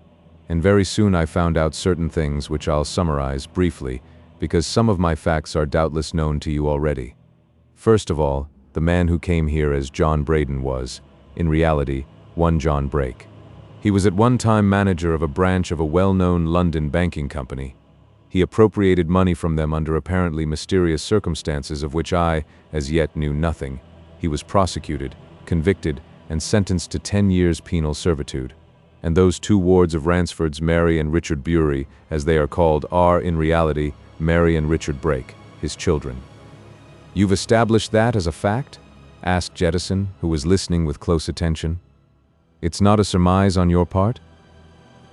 and very soon I found out certain things which I'll summarize briefly, because some of my facts are doubtless known to you already. First of all, the man who came here as John Braden was, in reality, one John Brake. He was at one time manager of a branch of a well-known London banking company. He appropriated money from them under apparently mysterious circumstances of which I, as yet, knew nothing. He was prosecuted, convicted, and sentenced to 10 years penal servitude. And those 2 wards of Ransford's, Mary and Richard Beery, as they are called, are, in reality, Mary and Richard Brake, his children." "You've established that as a fact?" asked Jettison, who was listening with close attention. "It's not a surmise on your part?"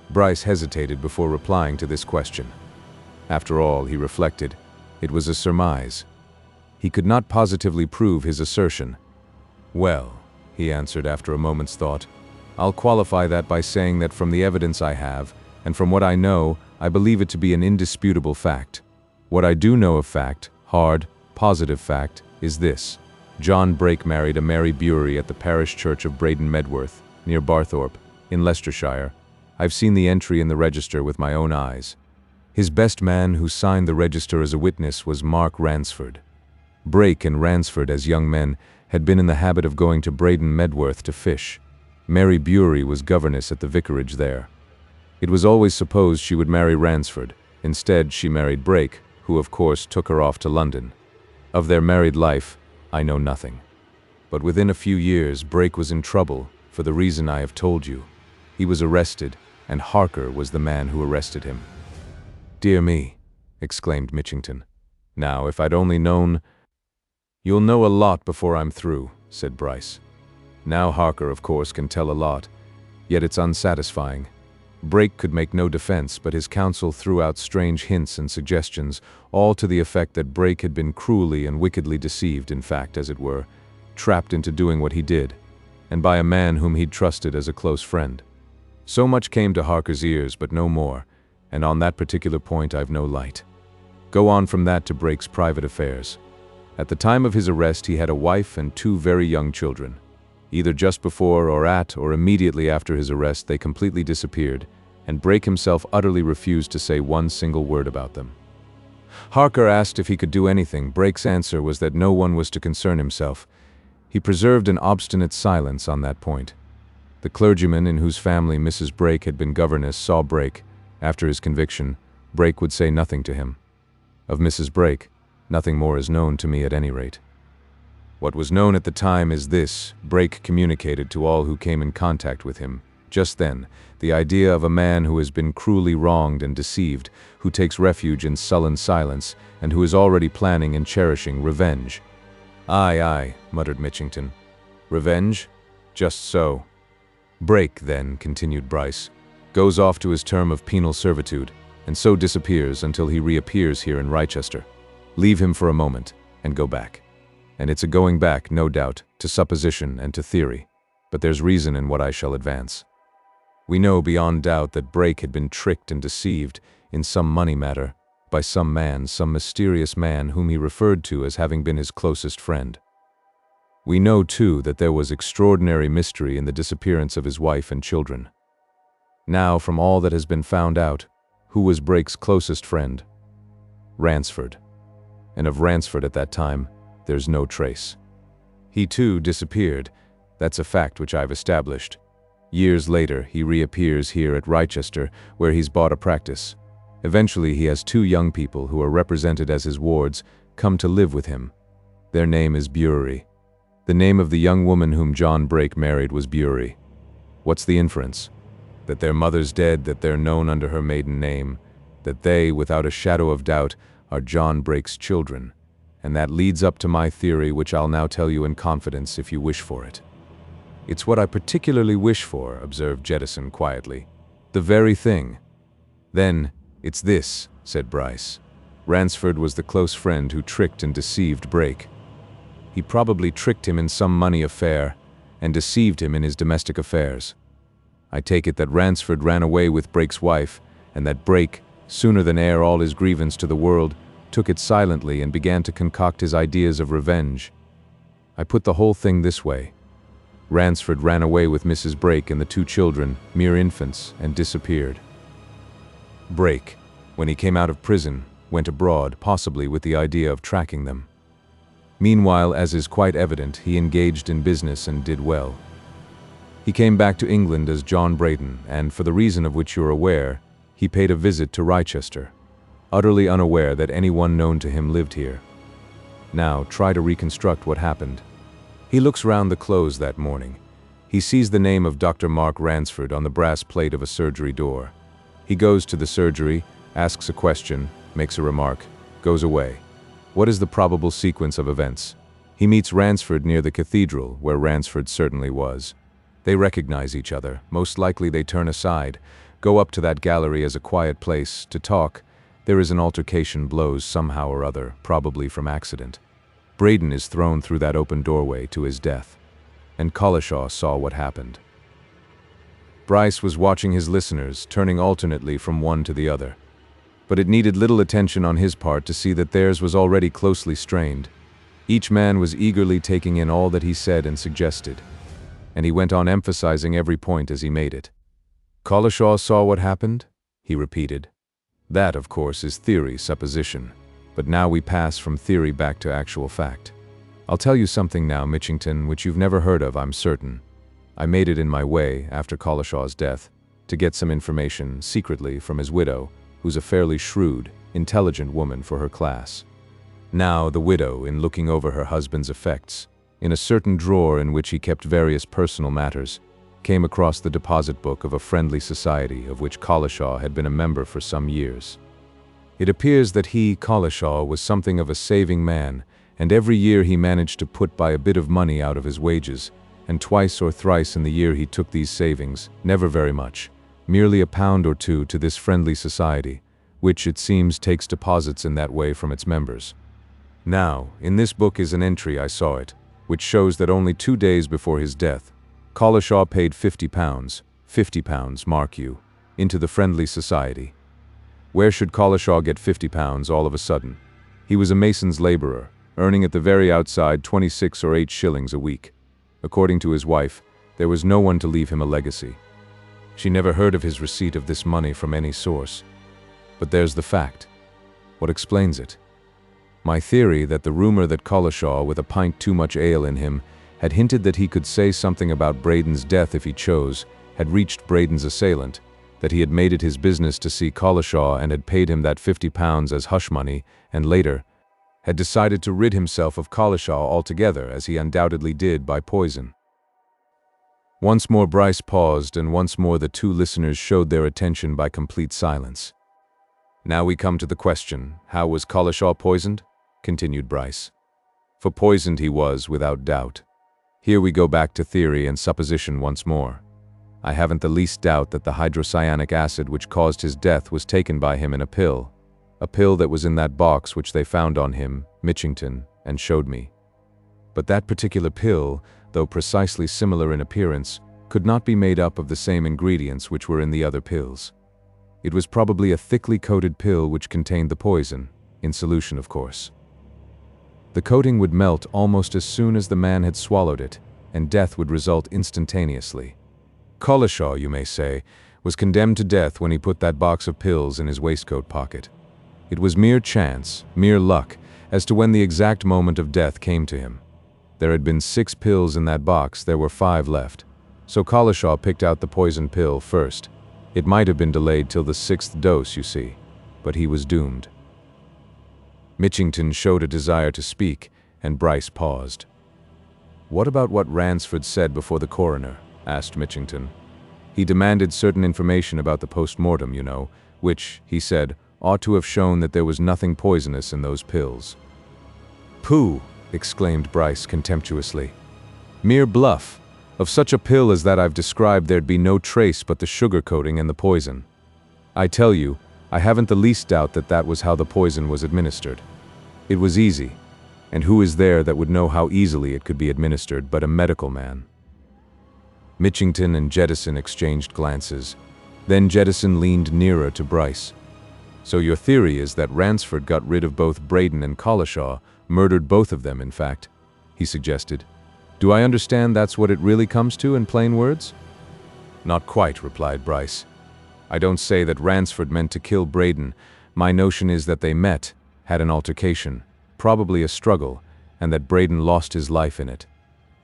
Bryce hesitated before replying to this question. After all, he reflected, it was a surmise. He could not positively prove his assertion. "Well," he answered after a moment's thought, "I'll qualify that by saying that from the evidence I have, and from what I know, I believe it to be an indisputable fact. What I do know of fact, hard, positive fact, is this. John Brake married a Mary Beery at the parish church of Braden Medworth, near Barthorpe, in Leicestershire. I've seen the entry in the register with my own eyes. His best man who signed the register as a witness was Mark Ransford. Brake and Ransford, as young men, had been in the habit of going to Braden Medworth to fish. Mary Beery was governess at the vicarage there. It was always supposed she would marry Ransford. Instead, she married Brake, who of course took her off to London. Of their married life, I know nothing. But within a few years, Brake was in trouble, for the reason I have told you. He was arrested, and Harker was the man who arrested him." "Dear me," exclaimed Mitchington. "Now, if I'd only known—" "You'll know a lot before I'm through," said Bryce. "Now Harker, of course, can tell a lot, yet it's unsatisfying. Brake could make no defense, but his counsel threw out strange hints and suggestions, all to the effect that Brake had been cruelly and wickedly deceived, in fact, as it were, trapped into doing what he did, and by a man whom he'd trusted as a close friend. So much came to Harker's ears, but no more, and on that particular point I've no light. Go on from that to Brake's private affairs. At the time of his arrest, he had a wife and 2 very young children. Either just before or at or immediately after his arrest, they completely disappeared, and Brake himself utterly refused to say one single word about them. Harker asked if he could do anything. Brake's answer was that no one was to concern himself. He preserved an obstinate silence on that point. The clergyman in whose family Mrs. Brake had been governess saw Brake. After his conviction, Brake would say nothing to him. Of Mrs. Brake, nothing more is known to me at any rate. What was known at the time is this: Brake communicated to all who came in contact with him, just then, the idea of a man who has been cruelly wronged and deceived, who takes refuge in sullen silence, and who is already planning and cherishing revenge. "Aye, aye," muttered Mitchington. "Revenge? Just so." Brake, then, continued Bryce, goes off to his term of penal servitude, and so disappears until he reappears here in Wrychester. Leave him for a moment, and go back. And it's a going back, no doubt, to supposition and to theory, but there's reason in what I shall advance. We know beyond doubt that Brake had been tricked and deceived in some money matter by some man, some mysterious man whom he referred to as having been his closest friend. We know, too, that there was extraordinary mystery in the disappearance of his wife and children. Now, from all that has been found out, who was Brake's closest friend? Ransford. And of Ransford at that time, there's no trace. He too disappeared. That's a fact which I've established. Years later, he reappears here at Wrychester, where he's bought a practice. Eventually, he has 2 young people who are represented as his wards come to live with him. Their name is Bury. The name of the young woman whom John Brake married was Bury. What's the inference? That their mother's dead, that they're known under her maiden name, that they, without a shadow of doubt, are John Brake's children. And that leads up to my theory, which I'll now tell you in confidence if you wish for it. "It's what I particularly wish for," observed Jettison quietly. "The very thing." "Then, it's this," said Bryce. "Ransford was the close friend who tricked and deceived Brake. He probably tricked him in some money affair and deceived him in his domestic affairs. I take it that Ransford ran away with Brake's wife, and that Brake, sooner than air all his grievance to the world, took it silently and began to concoct his ideas of revenge. I put the whole thing this way. Ransford ran away with Mrs. Brake and the 2 children, mere infants, and disappeared. Brake, when he came out of prison, went abroad, possibly with the idea of tracking them. Meanwhile, as is quite evident, he engaged in business and did well. He came back to England as John Braden, and for the reason of which you're aware, he paid a visit to Wrychester, utterly unaware that anyone known to him lived here. Now, try to reconstruct what happened. He looks round the close that morning. He sees the name of Dr. Mark Ransford on the brass plate of a surgery door. He goes to the surgery, asks a question, makes a remark, goes away. What is the probable sequence of events? He meets Ransford near the cathedral, where Ransford certainly was. They recognize each other. Most likely they turn aside, go up to that gallery as a quiet place, to talk. There is an altercation, blows somehow or other, probably from accident. Braden is thrown through that open doorway to his death. And Collishaw saw what happened. Bryce was watching his listeners, turning alternately from one to the other. But it needed little attention on his part to see that theirs was already closely strained. Each man was eagerly taking in all that he said and suggested. And he went on emphasizing every point as he made it. "Collishaw saw what happened?" he repeated. That, of course, is theory, supposition. But now we pass from theory back to actual fact. I'll tell you something now, Mitchington, which you've never heard of, I'm certain. I made it in my way, after Collishaw's death, to get some information, secretly, from his widow, who's a fairly shrewd, intelligent woman for her class. Now, the widow, in looking over her husband's effects, in a certain drawer in which he kept various personal matters, came across the deposit book of a friendly society of which Collishaw had been a member for some years. It appears that he, Collishaw, was something of a saving man, and every year he managed to put by a bit of money out of his wages, and twice or thrice in the year he took these savings, never very much, merely £1 or £2 to this friendly society, which, it seems, takes deposits in that way from its members. Now, in this book is an entry, I saw it, which shows that only 2 days before his death, Collishaw paid £50, mark you, into the friendly society. Where should Collishaw get £50 all of a sudden? He was a mason's laborer, earning at the very outside 26 or 8 shillings a week. According to his wife, there was no one to leave him a legacy. She never heard of his receipt of this money from any source. But there's the fact. What explains it? My theory that the rumor that Collishaw, with a pint too much ale in him, had hinted that he could say something about Braden's death if he chose, had reached Braden's assailant, that he had made it his business to see Collishaw and had paid him that £50 as hush money, and later, had decided to rid himself of Collishaw altogether, as he undoubtedly did by poison. Once more Bryce paused, and once more the two listeners showed their attention by complete silence. "Now we come to the question, how was Collishaw poisoned?" continued Bryce. For poisoned he was, without doubt. Here we go back to theory and supposition once more. I haven't the least doubt that the hydrocyanic acid which caused his death was taken by him in a pill that was in that box which they found on him, Mitchington, and showed me. But that particular pill, though precisely similar in appearance, could not be made up of the same ingredients which were in the other pills. It was probably a thickly coated pill which contained the poison, in solution of course. The coating would melt almost as soon as the man had swallowed it, and death would result instantaneously. Collishaw, you may say, was condemned to death when he put that box of pills in his waistcoat pocket. It was mere chance, mere luck, as to when the exact moment of death came to him. There had been 6 pills in that box, there were 5 left. So Collishaw picked out the poison pill first. It might have been delayed till the 6th dose, you see, but he was doomed. Mitchington showed a desire to speak, and Bryce paused. "What about what Ransford said before the coroner?" asked Mitchington. "He demanded certain information about the post-mortem, you know, which, he said, ought to have shown that there was nothing poisonous in those pills." "Pooh!" exclaimed Bryce contemptuously. "Mere bluff. Of such a pill as that I've described there'd be no trace but the sugar coating and the poison. I tell you, I haven't the least doubt that that was how the poison was administered. It was easy, and who is there that would know how easily it could be administered but a medical man?" Mitchington and Jettison exchanged glances. Then Jettison leaned nearer to Bryce. "So your theory is that Ransford got rid of both Braden and Collishaw, murdered both of them, in fact," he suggested. "Do I understand that's what it really comes to in plain words?" "Not quite," replied Bryce. "I don't say that Ransford meant to kill Braden. My notion is that they met, had an altercation, probably a struggle, and that Braden lost his life in it.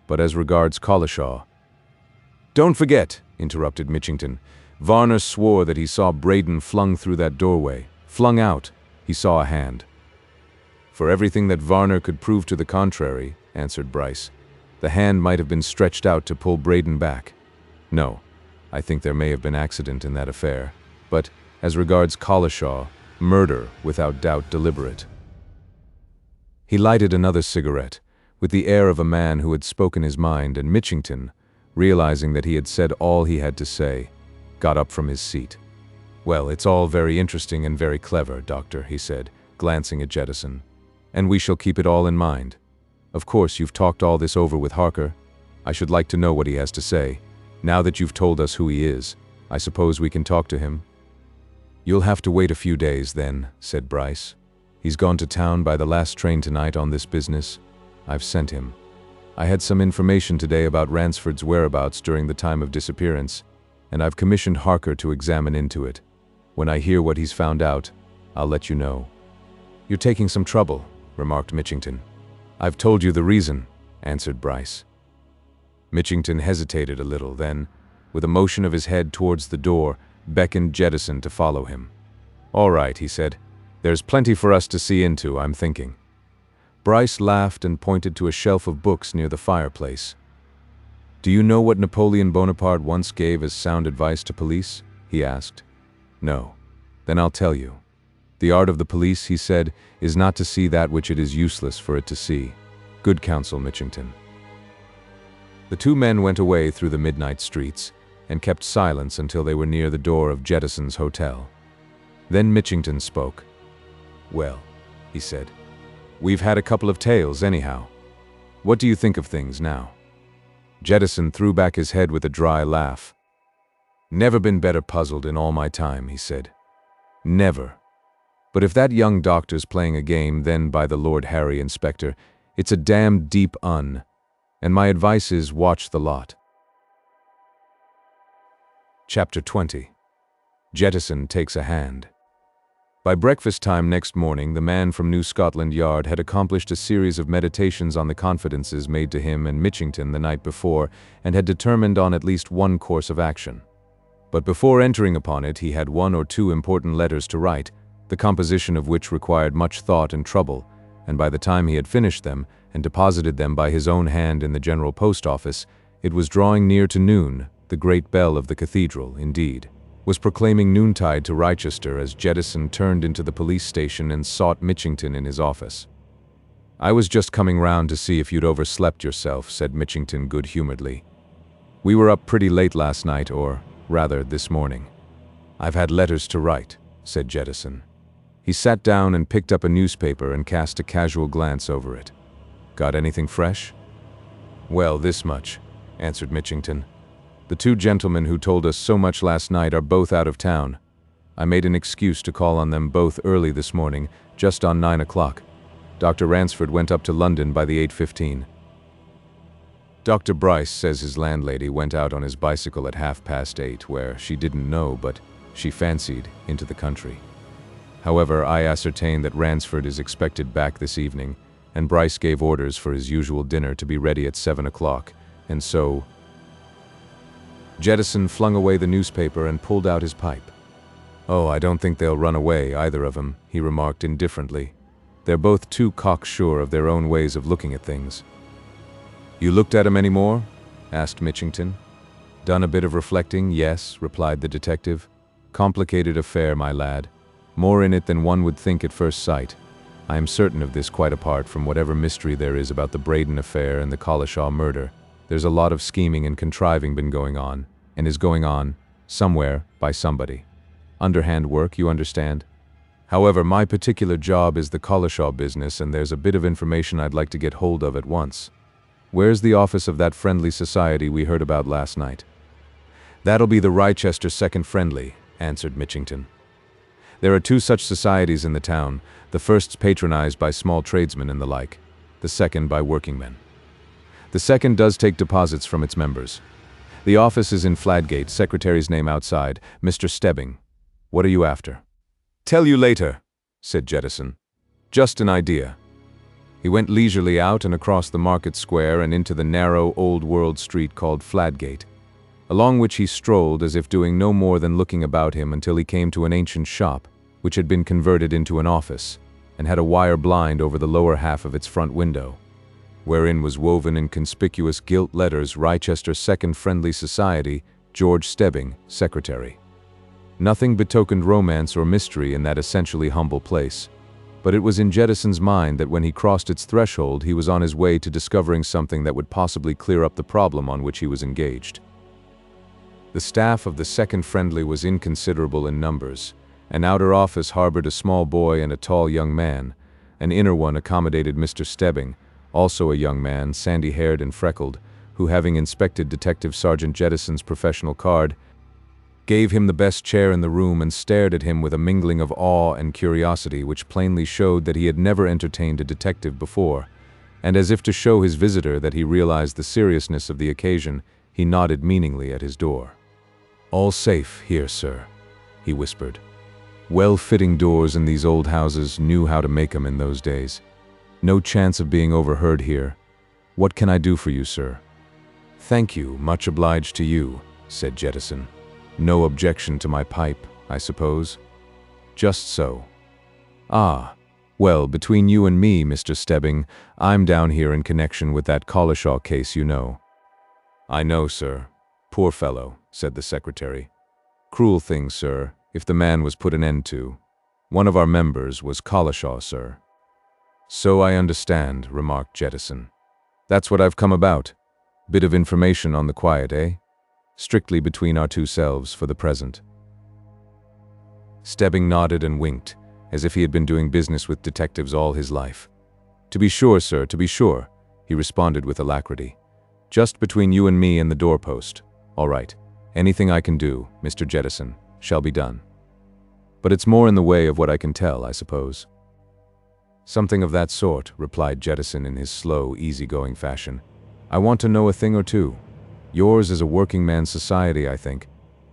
But as regards Collishaw—" "Don't forget," interrupted Mitchington, "Varner swore that he saw Braden flung through that doorway. Flung out. He saw a hand." "For everything that Varner could prove to the contrary," answered Bryce, "the hand might have been stretched out to pull Braden back. No, I think there may have been accident in that affair. But, as regards Collishaw, murder, without doubt deliberate." He lighted another cigarette, with the air of a man who had spoken his mind, and Mitchington, realizing that he had said all he had to say, got up from his seat. "Well, it's all very interesting and very clever, Doctor," he said, glancing at Jettison. "And we shall keep it all in mind. Of course, you've talked all this over with Harker. I should like to know what he has to say. Now that you've told us who he is, I suppose we can talk to him?" "You'll have to wait a few days, then," said Bryce. "He's gone to town by the last train tonight on this business. I've sent him. I had some information today about Ransford's whereabouts during the time of disappearance, and I've commissioned Harker to examine into it. When I hear what he's found out, I'll let you know." "You're taking some trouble," remarked Mitchington. "I've told you the reason," answered Bryce. Mitchington hesitated a little, then, with a motion of his head towards the door, beckoned Jettison to follow him. "All right," he said. "There's plenty for us to see into, I'm thinking." Bryce laughed and pointed to a shelf of books near the fireplace. "Do you know what Napoleon Bonaparte once gave as sound advice to police?" he asked. "No. Then I'll tell you. The art of the police, he said, is not to see that which it is useless for it to see. Good counsel, Mitchington." The two men went away through the midnight streets, and kept silence until they were near the door of Jettison's hotel. Then Mitchington spoke. "Well," he said, "we've had a couple of tales, anyhow. What do you think of things now?" Jettison threw back his head with a dry laugh. "Never been better puzzled in all my time," he said. "Never. But if that young doctor's playing a game, then by the Lord Harry, Inspector, it's a damned deep un. And my advice is watch the lot. Chapter 20. Jettison takes a hand. By breakfast time next morning, the man from New Scotland Yard had accomplished a series of meditations on the confidences made to him and Mitchington the night before, and had determined on at least one course of action. But before entering upon it, he had 1 or 2 important letters to write, the composition of which required much thought and trouble, and by the time he had finished them and deposited them by his own hand in the General Post Office, it was drawing near to noon. The great bell of the cathedral, indeed, was proclaiming noontide to Wrychester as Jettison turned into the police station and sought Mitchington in his office. "I was just coming round to see if you'd overslept yourself," said Mitchington good-humoredly. "We were up pretty late last night, or, rather, this morning." "I've had letters to write," said Jettison. He sat down and picked up a newspaper and cast a casual glance over it. "Got anything fresh?" "Well, this much," answered Mitchington. "The 2 gentlemen who told us so much last night are both out of town. I made an excuse to call on them both early this morning, just on 9 o'clock. Dr. Ransford went up to London by the 8:15. Dr. Bryce says his landlady went out on his bicycle at 8:30, where she didn't know, but she fancied, into the country. However, I ascertained that Ransford is expected back this evening, and Bryce gave orders for his usual dinner to be ready at 7 o'clock, and so—" Jettison flung away the newspaper and pulled out his pipe. "Oh, I don't think they'll run away, either of them," he remarked indifferently. "They're both too cocksure of their own ways of looking at things." "You looked at 'em any more?" asked Mitchington. "Done a bit of reflecting, yes," replied the detective. "Complicated affair, my lad. More in it than one would think at first sight. I am certain of this, quite apart from whatever mystery there is about the Braden affair and the Collishaw murder. There's a lot of scheming and contriving been going on, and is going on, somewhere, by somebody. Underhand work, you understand? However, my particular job is the Collishaw business, and there's a bit of information I'd like to get hold of at once. Where's the office of that friendly society we heard about last night?" "That'll be the Wrychester Second Friendly," answered Mitchington. "There are 2 such societies in the town. The first's patronized by small tradesmen and the like, the second by working men. The second does take deposits from its members. The office is in Fladgate, secretary's name outside, Mr. Stebbing. What are you after?" "Tell you later," said Jettison. "Just an idea." He went leisurely out and across the market square and into the narrow, old-world street called Fladgate, along which he strolled as if doing no more than looking about him until he came to an ancient shop, which had been converted into an office, and had a wire blind over the lower half of its front window, wherein was woven in conspicuous gilt letters Wrychester Second Friendly Society, George Stebbing, Secretary. Nothing betokened romance or mystery in that essentially humble place, but it was in Jettison's mind that when he crossed its threshold he was on his way to discovering something that would possibly clear up the problem on which he was engaged. The staff of the Second Friendly was inconsiderable in numbers. An outer office harbored a small boy and a tall young man. An inner one accommodated Mr. Stebbing, also a young man, sandy-haired and freckled, who, having inspected Detective Sergeant Jettison's professional card, gave him the best chair in the room and stared at him with a mingling of awe and curiosity which plainly showed that he had never entertained a detective before, and as if to show his visitor that he realized the seriousness of the occasion, he nodded meaningly at his door. "All safe here, sir," he whispered. "Well-fitting doors in these old houses, knew how to make 'em in those days. No chance of being overheard here. What can I do for you, sir?" "Thank you, much obliged to you," said Jettison. "No objection to my pipe, I suppose?" "Just so." "Ah, well, between you and me, Mr. Stebbing, I'm down here in connection with that Collishaw case, you know." "I know, sir. Poor fellow," said the secretary. "Cruel thing, sir, if the man was put an end to. One of our members was Collishaw, sir." "So I understand," remarked Jettison. "That's what I've come about. Bit of information on the quiet, eh? Strictly between our 2 selves for the present." Stebbing nodded and winked, as if he had been doing business with detectives all his life. "To be sure, sir, to be sure," he responded with alacrity. "Just between you and me and the doorpost. All right. Anything I can do, Mr. Jettison, shall be done." But it's more in the way of what I can tell, I suppose." "Something of that sort," replied Jettison in his slow, easygoing fashion. "I want to know a thing or two. Yours is a working man's society, I think.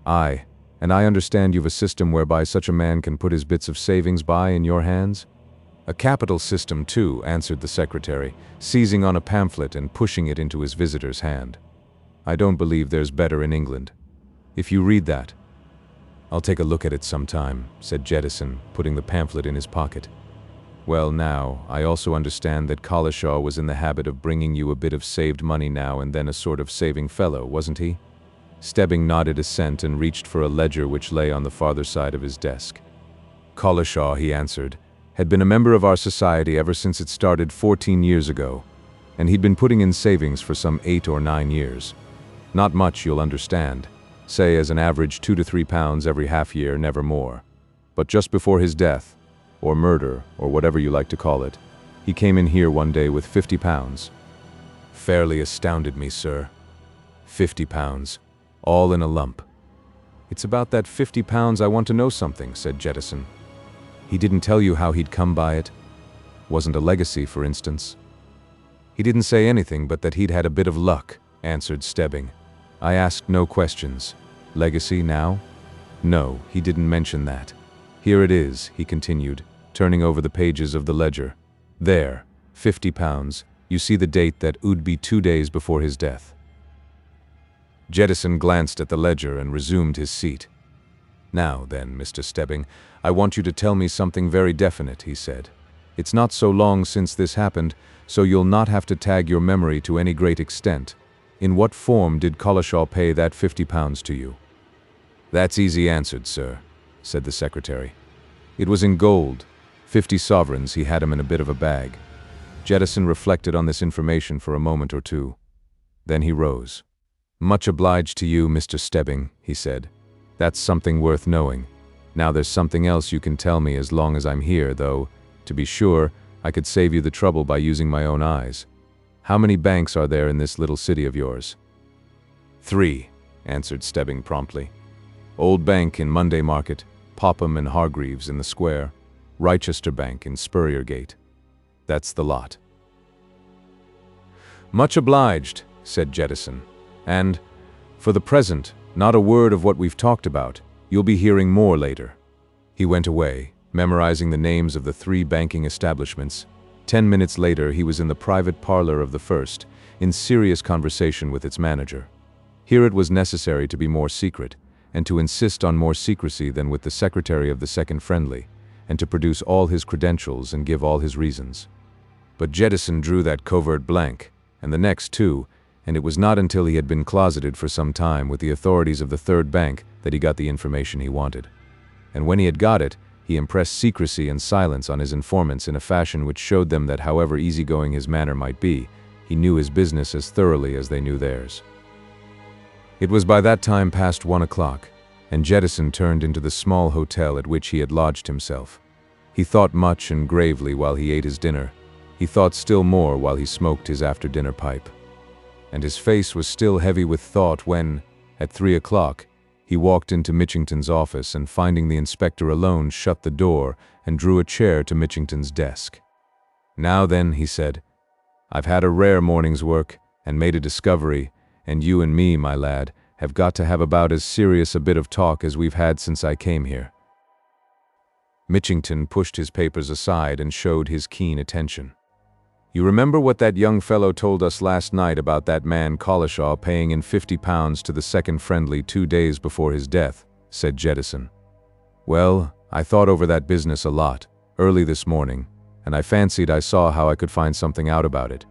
Aye, and I understand you've a system whereby such a man can put his bits of savings by in your hands?" "A capital system, too," answered the secretary, seizing on a pamphlet and pushing it into his visitor's hand. "I don't believe there's better in England. If you read that—" "I'll take a look at it sometime," said Jettison, putting the pamphlet in his pocket. "Well now, I also understand that Collishaw was in the habit of bringing you a bit of saved money now and then, a sort of saving fellow, wasn't he?" Stebbing nodded assent and reached for a ledger which lay on the farther side of his desk. "Collishaw," he answered, "had been a member of our society ever since it started 14 years ago, and he'd been putting in savings for some 8 or 9 years. Not much, you'll understand. Say as an average £2 to £3 every half year, never more. But just before his death, or murder, or whatever you like to call it, he came in here one day with £50. Fairly astounded me, sir. £50, all in a lump. "It's about that £50 I want to know something," said Jettison. "He didn't tell you how he'd come by it? Wasn't a legacy, for instance?" "He didn't say anything but that he'd had a bit of luck," answered Stebbing. "I asked no questions. Legacy now? No, he didn't mention that. Here it is," he continued, turning over the pages of the ledger. "There, £50. You see the date that 'ud be 2 days before his death." Jettison glanced at the ledger and resumed his seat. "Now then, Mr. Stebbing, I want you to tell me something very definite," he said. "It's not so long since this happened, so you'll not have to tag your memory to any great extent. In what form did Collishaw pay that £50 to you?" "That's easy answered, sir," said the secretary. "It was in gold. 50 sovereigns he had 'em in a bit of a bag." Jettison reflected on this information for a moment or two. Then he rose. "Much obliged to you, Mr. Stebbing," he said. "That's something worth knowing. Now there's something else you can tell me as long as I'm here, though, to be sure, I could save you the trouble by using my own eyes. How many banks are there in this little city of yours?" "3, answered Stebbing promptly. "Old Bank in Monday Market, Popham and Hargreaves in the Square, Wrychester Bank in Spurrier Gate. That's the lot." "Much obliged," said Jettison. "And, for the present, not a word of what we've talked about. You'll be hearing more later." He went away, memorizing the names of the 3 banking establishments. 10 minutes later, he was in the private parlor of the first, in serious conversation with its manager. Here it was necessary to be more secret, and to insist on more secrecy than with the secretary of the second friendly, and to produce all his credentials and give all his reasons. But Jettison drew that covert blank, and the next too, and it was not until he had been closeted for some time with the authorities of the third bank that he got the information he wanted. And when he had got it, he impressed secrecy and silence on his informants in a fashion which showed them that however easygoing his manner might be, he knew his business as thoroughly as they knew theirs. It was by that time past 1 o'clock, and Jettison turned into the small hotel at which he had lodged himself. He thought much and gravely while he ate his dinner. He thought still more while he smoked his after-dinner pipe. And his face was still heavy with thought when, at 3 o'clock, he walked into Mitchington's office and, finding the inspector alone, shut the door and drew a chair to Mitchington's desk. "Now then," he said, "I've had a rare morning's work and made a discovery, and you and me, my lad, have got to have about as serious a bit of talk as we've had since I came here." Mitchington pushed his papers aside and showed his keen attention. "You remember what that young fellow told us last night about that man Collishaw paying in £50 to the second friendly 2 days before his death?" said Jettison. "Well, I thought over that business a lot, early this morning, and I fancied I saw how I could find something out about it.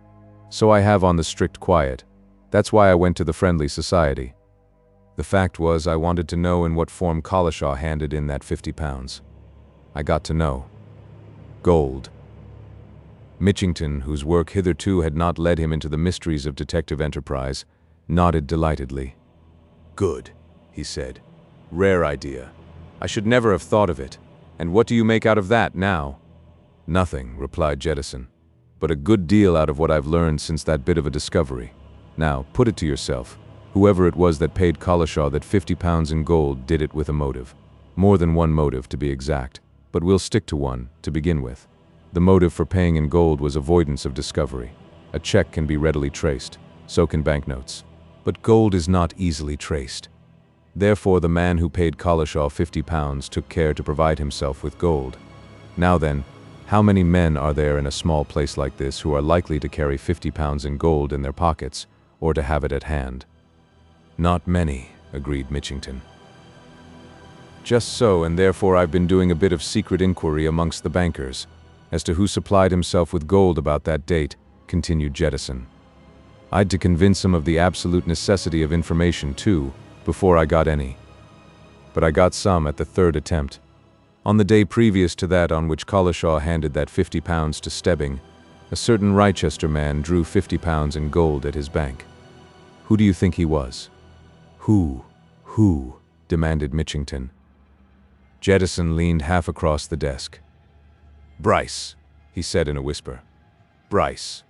So I have on the strict quiet. That's why I went to the Friendly Society. The fact was I wanted to know in what form Collishaw handed in that £50. I got to know. Gold." Mitchington, whose work hitherto had not led him into the mysteries of detective enterprise, nodded delightedly. "Good," he said. "Rare idea. I should never have thought of it. And what do you make out of that now?" "Nothing," replied Jettison, "but a good deal out of what I've learned since that bit of a discovery. Now, put it to yourself. Whoever it was that paid Collishaw that £50 in gold did it with a motive. More than one motive, to be exact, but we'll stick to one, to begin with. The motive for paying in gold was avoidance of discovery. A check can be readily traced, so can banknotes. But gold is not easily traced. Therefore, the man who paid Collishaw £50 took care to provide himself with gold. Now then, how many men are there in a small place like this who are likely to carry £50 in gold in their pockets, or to have it at hand? Not many, agreed Mitchington. Just so, and therefore I've been doing a bit of secret inquiry amongst the bankers, as to who supplied himself with gold about that date, continued Jettison. I'd to convince him of the absolute necessity of information, too, before I got any. But I got some at the third attempt. On the day previous to that on which Collishaw handed that £50 to Stebbing, a certain Wrychester man drew £50 in gold at his bank. Who do you think he was? Who? Demanded Mitchington. Jettison leaned half across the desk. Bryce, he said in a whisper. Bryce.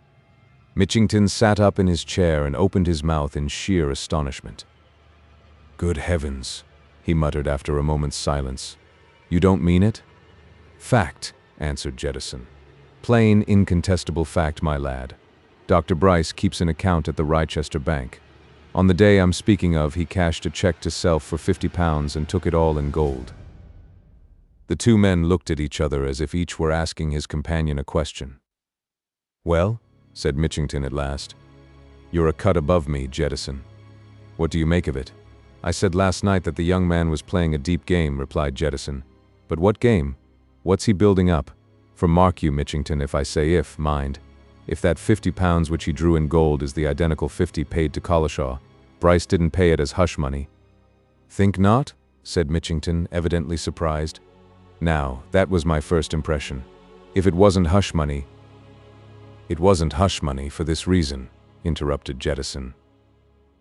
Mitchington sat up in his chair and opened his mouth in sheer astonishment. Good heavens, he muttered after a moment's silence. You don't mean it? Fact, answered Jettison. Plain, incontestable fact, my lad. Dr. Bryce keeps an account at the Wrychester Bank. On the day I'm speaking of, he cashed a check to self for £50 and took it all in gold. The two men looked at each other as if each were asking his companion a question. Well, said Mitchington at last. You're a cut above me, Jettison. What do you make of it? I said last night that the young man was playing a deep game, replied Jettison. But what game? What's he building up? For mark you, Mitchington, if I say if, mind. If that £50 which he drew in gold is the identical 50 paid to Collishaw, Bryce didn't pay it as hush money. Think not? Said Mitchington, evidently surprised. Now, that was my first impression. If it wasn't hush money... It wasn't hush money for this reason, interrupted Jettison.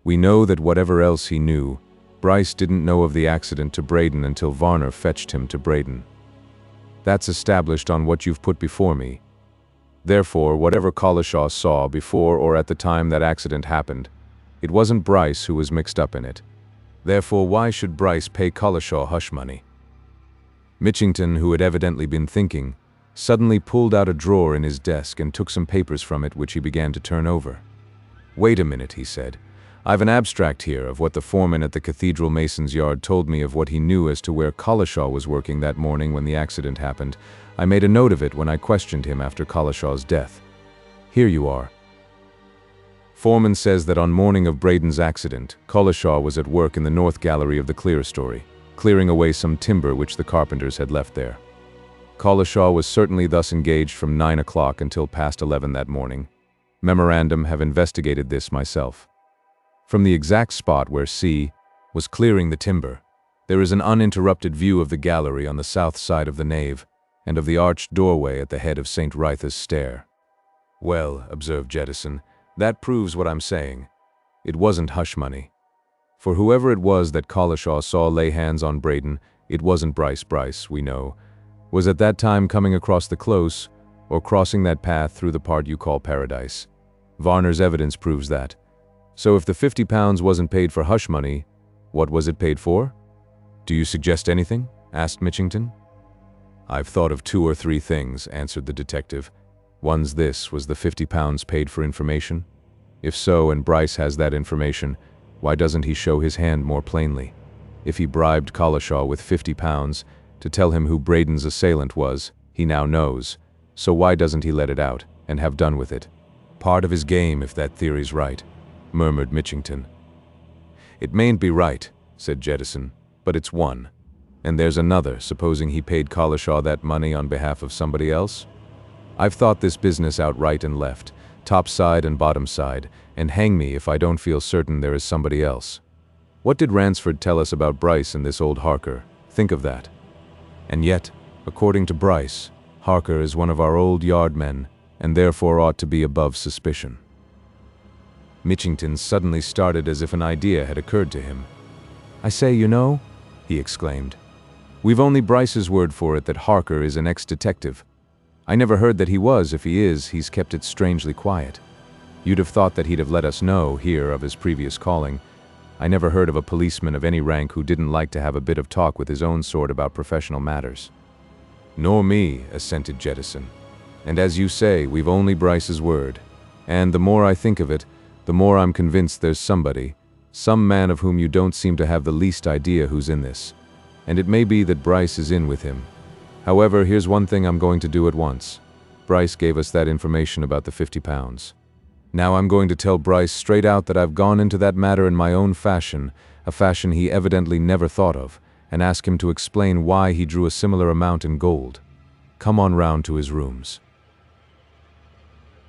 We know that whatever else he knew, Bryce didn't know of the accident to Braden until Varner fetched him to Braden. That's established on what you've put before me. Therefore, whatever Collishaw saw before or at the time that accident happened, it wasn't Bryce who was mixed up in it. Therefore, why should Bryce pay Collishaw hush money? Mitchington, who had evidently been thinking, suddenly pulled out a drawer in his desk and took some papers from it which he began to turn over. Wait a minute, he said. I've an abstract here of what the foreman at the Cathedral Mason's Yard told me of what he knew as to where Collishaw was working that morning when the accident happened. I made a note of it when I questioned him after Collishaw's death. Here you are. Foreman says that on morning of Braden's accident, Collishaw was at work in the north gallery of the clerestory, clearing away some timber which the carpenters had left there. Collishaw was certainly thus engaged from 9 o'clock until past 11 that morning. Memorandum, have investigated this myself. From the exact spot where C was clearing the timber, there is an uninterrupted view of the gallery on the south side of the nave, and of the arched doorway at the head of St. WRYTHA'S stair. Well, observed Jettison, that proves what I'm saying. It wasn't hush money. For whoever it was that Collishaw saw lay hands on Braden, it wasn't Bryce. Bryce, we know, was at that time coming across the close, or crossing that path through the part you call paradise. Varner's evidence proves that. So if the £50 wasn't paid for hush money, what was it paid for? Do you suggest anything? Asked Mitchington. I've thought of 2 or 3 things, answered the detective. One's this, was the £50 paid for information? If so, and Bryce has that information, why doesn't he show his hand more plainly? If he bribed Collishaw with £50 to tell him who Braden's assailant was, he now knows. So why doesn't he let it out, and have done with it? Part of his game, if that theory's right, murmured Mitchington. It mayn't be right, said Jettison, but it's one. And there's another, supposing he paid Collishaw that money on behalf of somebody else? I've thought this business out right and left, top side and bottom side, and hang me if I don't feel certain there is somebody else. What did Ransford tell us about Bryce and this old Harker? Think of that. And yet, according to Bryce, Harker is one of our old yard men, and therefore ought to be above suspicion. Mitchington suddenly started as if an idea had occurred to him. I say, you know, he exclaimed. We've only Bryce's word for it that Harker is an ex-detective. I never heard that he was. If he is, he's kept it strangely quiet. You'd have thought that he'd have let us know here of his previous calling. I never heard of a policeman of any rank who didn't like to have a bit of talk with his own sort about professional matters. Nor me, assented Jettison. And as you say, we've only Bryce's word. And the more I think of it, the more I'm convinced there's somebody, some man of whom you don't seem to have the least idea who's in this. And it may be that Bryce is in with him. However, here's one thing I'm going to do at once. Bryce gave us that information about the £50. Now I'm going to tell Bryce straight out that I've gone into that matter in my own fashion, a fashion he evidently never thought of, and ask him to explain why he drew a similar amount in gold. Come on round to his rooms.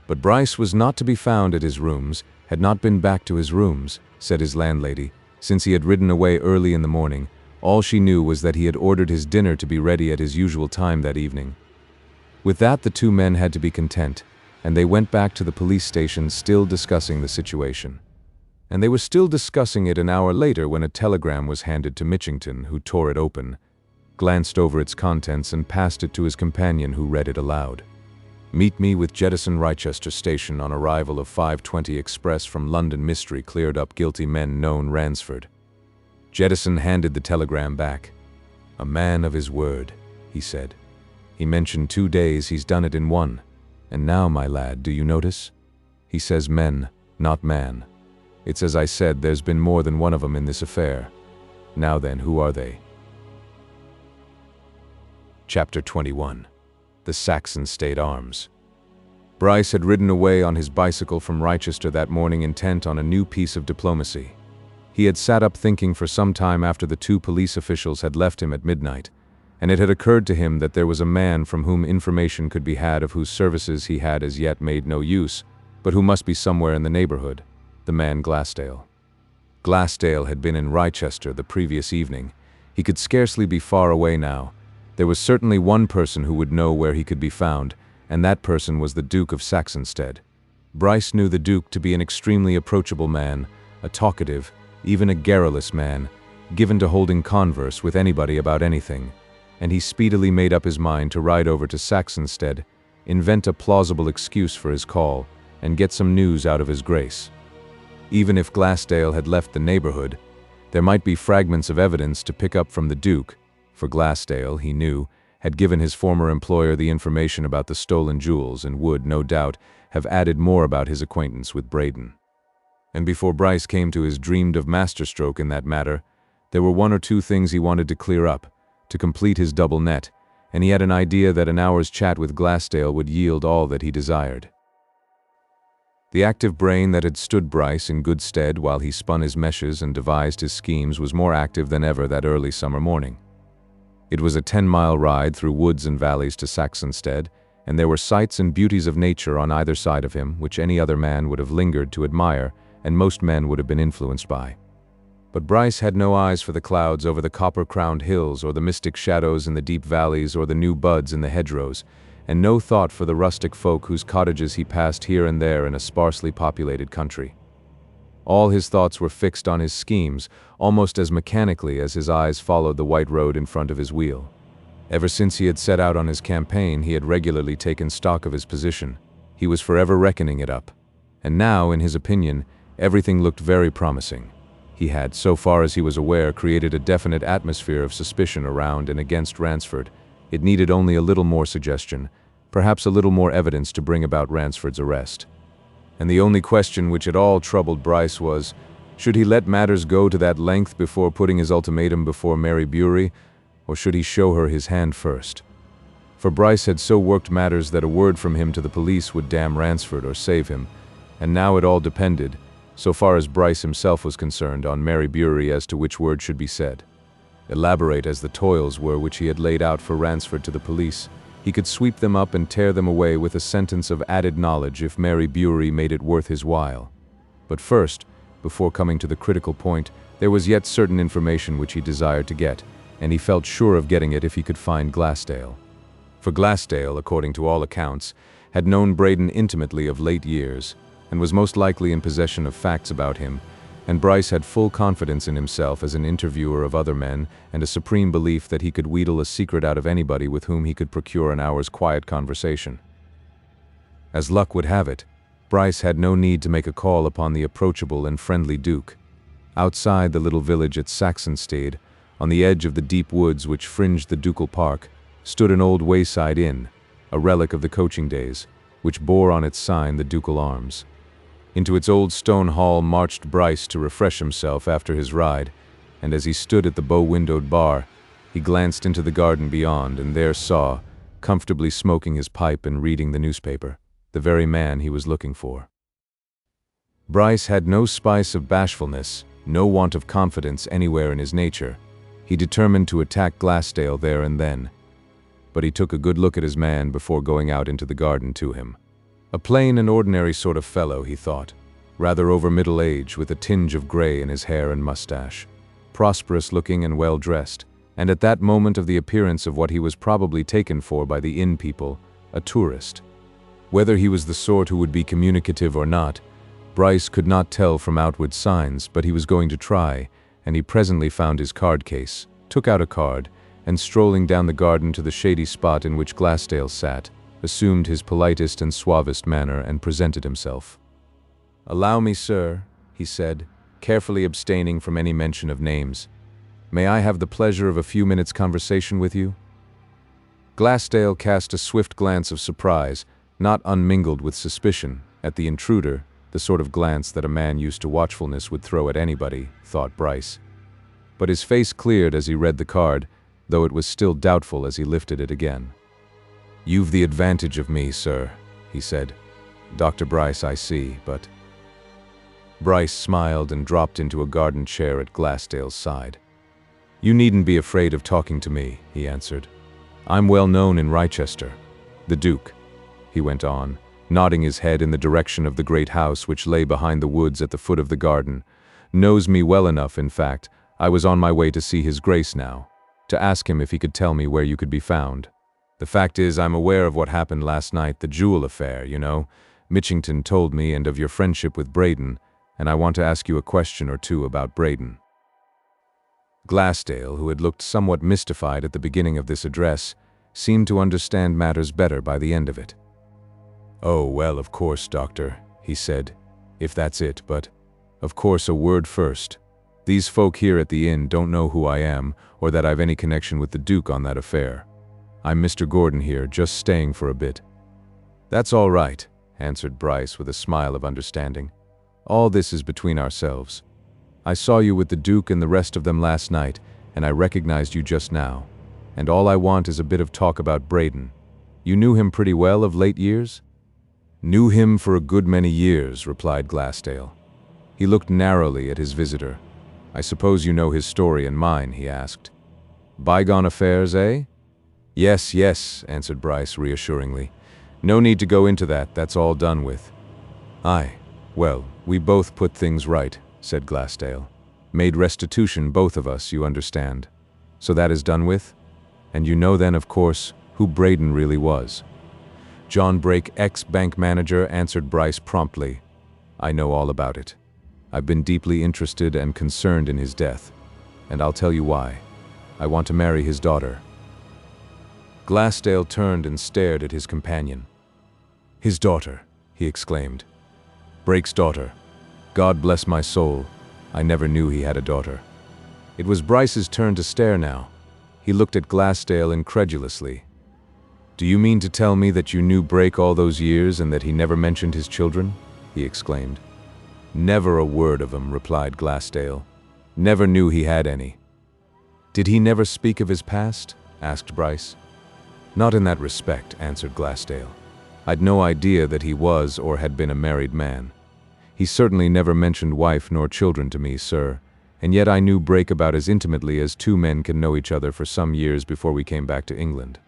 But Bryce was not to be found at his rooms, had not been back to his rooms, said his landlady, since he had ridden away early in the morning. All she knew was that he had ordered his dinner to be ready at his usual time that evening. With that, the two men had to be content, and they went back to the police station still discussing the situation. And they were still discussing it an hour later when a telegram was handed to Mitchington, who tore it open, glanced over its contents and passed it to his companion, who read it aloud. Meet me with Jettison Wrychester Station on arrival of 5:20 express from London mystery cleared up guilty men known Ransford. Jettison handed the telegram back. A man of his word, he said. He mentioned 2 days, he's done it in 1. And now, my lad, do you notice? He says men, not man. It's as I said, there's been more than one of 'em in this affair. Now then, who are they? Chapter 21. The SAXONSTEADE Arms. Bryce had ridden away on his bicycle from Wrychester that morning intent on a new piece of diplomacy. He had sat up thinking for some time after the 2 police officials had left him at midnight, and it had occurred to him that there was a man from whom information could be had of whose services he had as yet made no use, but who must be somewhere in the neighborhood, the man Glassdale. Glassdale had been in Wrychester the previous evening. He could scarcely be far away now. There was certainly one person who would know where he could be found, and that person was the Duke of Saxonsteade. Bryce knew the Duke to be an extremely approachable man, a talkative, even a garrulous man, given to holding converse with anybody about anything, and he speedily made up his mind to ride over to Saxonsteade, invent a plausible excuse for his call, and get some news out of his grace. Even if Glassdale had left the neighborhood, there might be fragments of evidence to pick up from the Duke, for Glassdale, he knew, had given his former employer the information about the stolen jewels and would, no doubt, have added more about his acquaintance with Braden. And before Bryce came to his dreamed-of masterstroke in that matter, there were 1 or 2 things he wanted to clear up, to complete his double net, and he had an idea that an hour's chat with Glassdale would yield all that he desired. The active brain that had stood Bryce in good stead while he spun his meshes and devised his schemes was more active than ever that early summer morning. It was a 10-mile ride through woods and valleys to Saxonsteade, and there were sights and beauties of nature on either side of him which any other man would have lingered to admire, and most men would have been influenced by. But Bryce had no eyes for the clouds over the copper-crowned hills, or the mystic shadows in the deep valleys, or the new buds in the hedgerows, and no thought for the rustic folk whose cottages he passed here and there in a sparsely populated country. All his thoughts were fixed on his schemes, almost as mechanically as his eyes followed the white road in front of his wheel. Ever since he had set out on his campaign, he had regularly taken stock of his position. He was forever reckoning it up. And now, in his opinion, everything looked very promising. He had, so far as he was aware, created a definite atmosphere of suspicion around and against Ransford. It needed only a little more suggestion, perhaps a little more evidence to bring about Ransford's arrest. And the only question which at all troubled Bryce was, should he let matters go to that length before putting his ultimatum before Mary Bury, or should he show her his hand first? For Bryce had so worked matters that a word from him to the police would damn Ransford or save him, and now it all depended, so far as Bryce himself was concerned, on Mary Bury as to which word should be said. Elaborate as the toils were which he had laid out for Ransford to the police, he could sweep them up and tear them away with a sentence of added knowledge if Mary Bury made it worth his while. But first, before coming to the critical point, there was yet certain information which he desired to get, and he felt sure of getting it if he could find Glassdale. For Glassdale, according to all accounts, had known Braden intimately of late years, and was most likely in possession of facts about him, and Bryce had full confidence in himself as an interviewer of other men and a supreme belief that he could wheedle a secret out of anybody with whom he could procure an hour's quiet conversation. As luck would have it, Bryce had no need to make a call upon the approachable and friendly Duke. Outside the little village at SAXONSTEADE, on the edge of the deep woods which fringed the ducal park, stood an old wayside inn, a relic of the coaching days, which bore on its sign the ducal arms. Into its old stone hall marched Bryce to refresh himself after his ride, and as he stood at the bow-windowed bar, he glanced into the garden beyond and there saw, comfortably smoking his pipe and reading the newspaper, the very man he was looking for. Bryce had no spice of bashfulness, no want of confidence anywhere in his nature. He determined to attack Glassdale there and then. But he took a good look at his man before going out into the garden to him. A plain and ordinary sort of fellow, he thought, rather over middle age, with a tinge of gray in his hair and mustache, prosperous-looking and well-dressed, and at that moment of the appearance of what he was probably taken for by the inn people, a tourist. Whether he was the sort who would be communicative or not, Bryce could not tell from outward signs, but he was going to try, and he presently found his card case, took out a card, and strolling down the garden to the shady spot in which Glassdale sat, assumed his politest and suavest manner and presented himself. "Allow me, sir," he said, carefully abstaining from any mention of names. "May I have the pleasure of a few minutes' conversation with you?" Glassdale cast a swift glance of surprise, not unmingled with suspicion, at the intruder, the sort of glance that a man used to watchfulness would throw at anybody, thought Bryce. But his face cleared as he read the card, though it was still doubtful as he lifted it again. "You've the advantage of me, sir," he said. "Dr. Bryce, I see, but—" Bryce smiled and dropped into a garden chair at Glassdale's side. "You needn't be afraid of talking to me," he answered. "I'm well known in Wrychester. The Duke," he went on, nodding his head in the direction of the great house which lay behind the woods at the foot of the garden, "knows me well enough, in fact. I was on my way to see His Grace now, to ask him if he could tell me where you could be found. The fact is, I'm aware of what happened last night, the jewel affair, you know. Mitchington told me, and of your friendship with Braden, and I want to ask you a question or two about Braden." Glassdale, who had looked somewhat mystified at the beginning of this address, seemed to understand matters better by the end of it. "Oh, well, of course, Doctor," he said, "if that's it, but, of course, a word first. These folk here at the inn don't know who I am, or that I've any connection with the Duke on that affair. I'm Mr. Gordon here, just staying for a bit." "That's all right," answered Bryce with a smile of understanding. "All this is between ourselves. I saw you with the Duke and the rest of them last night, and I recognized you just now. And all I want is a bit of talk about Braden. You knew him pretty well of late years?" "Knew him for a good many years," replied Glassdale. He looked narrowly at his visitor. "I suppose you know his story and mine," he asked. "Bygone affairs, eh?" "Yes, yes," answered Bryce reassuringly. "No need to go into that, that's all done with." "Aye, well, we both put things right," said Glassdale. "Made restitution, both of us, you understand. So that is done with? And you know then, of course, who Braden really was." "John Brake, ex-bank manager," answered Bryce promptly. "I know all about it. I've been deeply interested and concerned in his death, and I'll tell you why. I want to marry his daughter." Glassdale turned and stared at his companion. "His daughter," he exclaimed. "Brake's daughter. God bless my soul, I never knew he had a daughter." It was Bryce's turn to stare now. He looked at Glassdale incredulously. "Do you mean to tell me that you knew Brake all those years and that he never mentioned his children?" he exclaimed. "Never a word of 'em," replied Glassdale. "Never knew he had any." "Did he never speak of his past?" asked Bryce. "Not in that respect," answered Glassdale. "I'd no idea that he was or had been a married man. He certainly never mentioned wife nor children to me, sir, and yet I knew Brake about as intimately as two men can know each other for some years before we came back to England."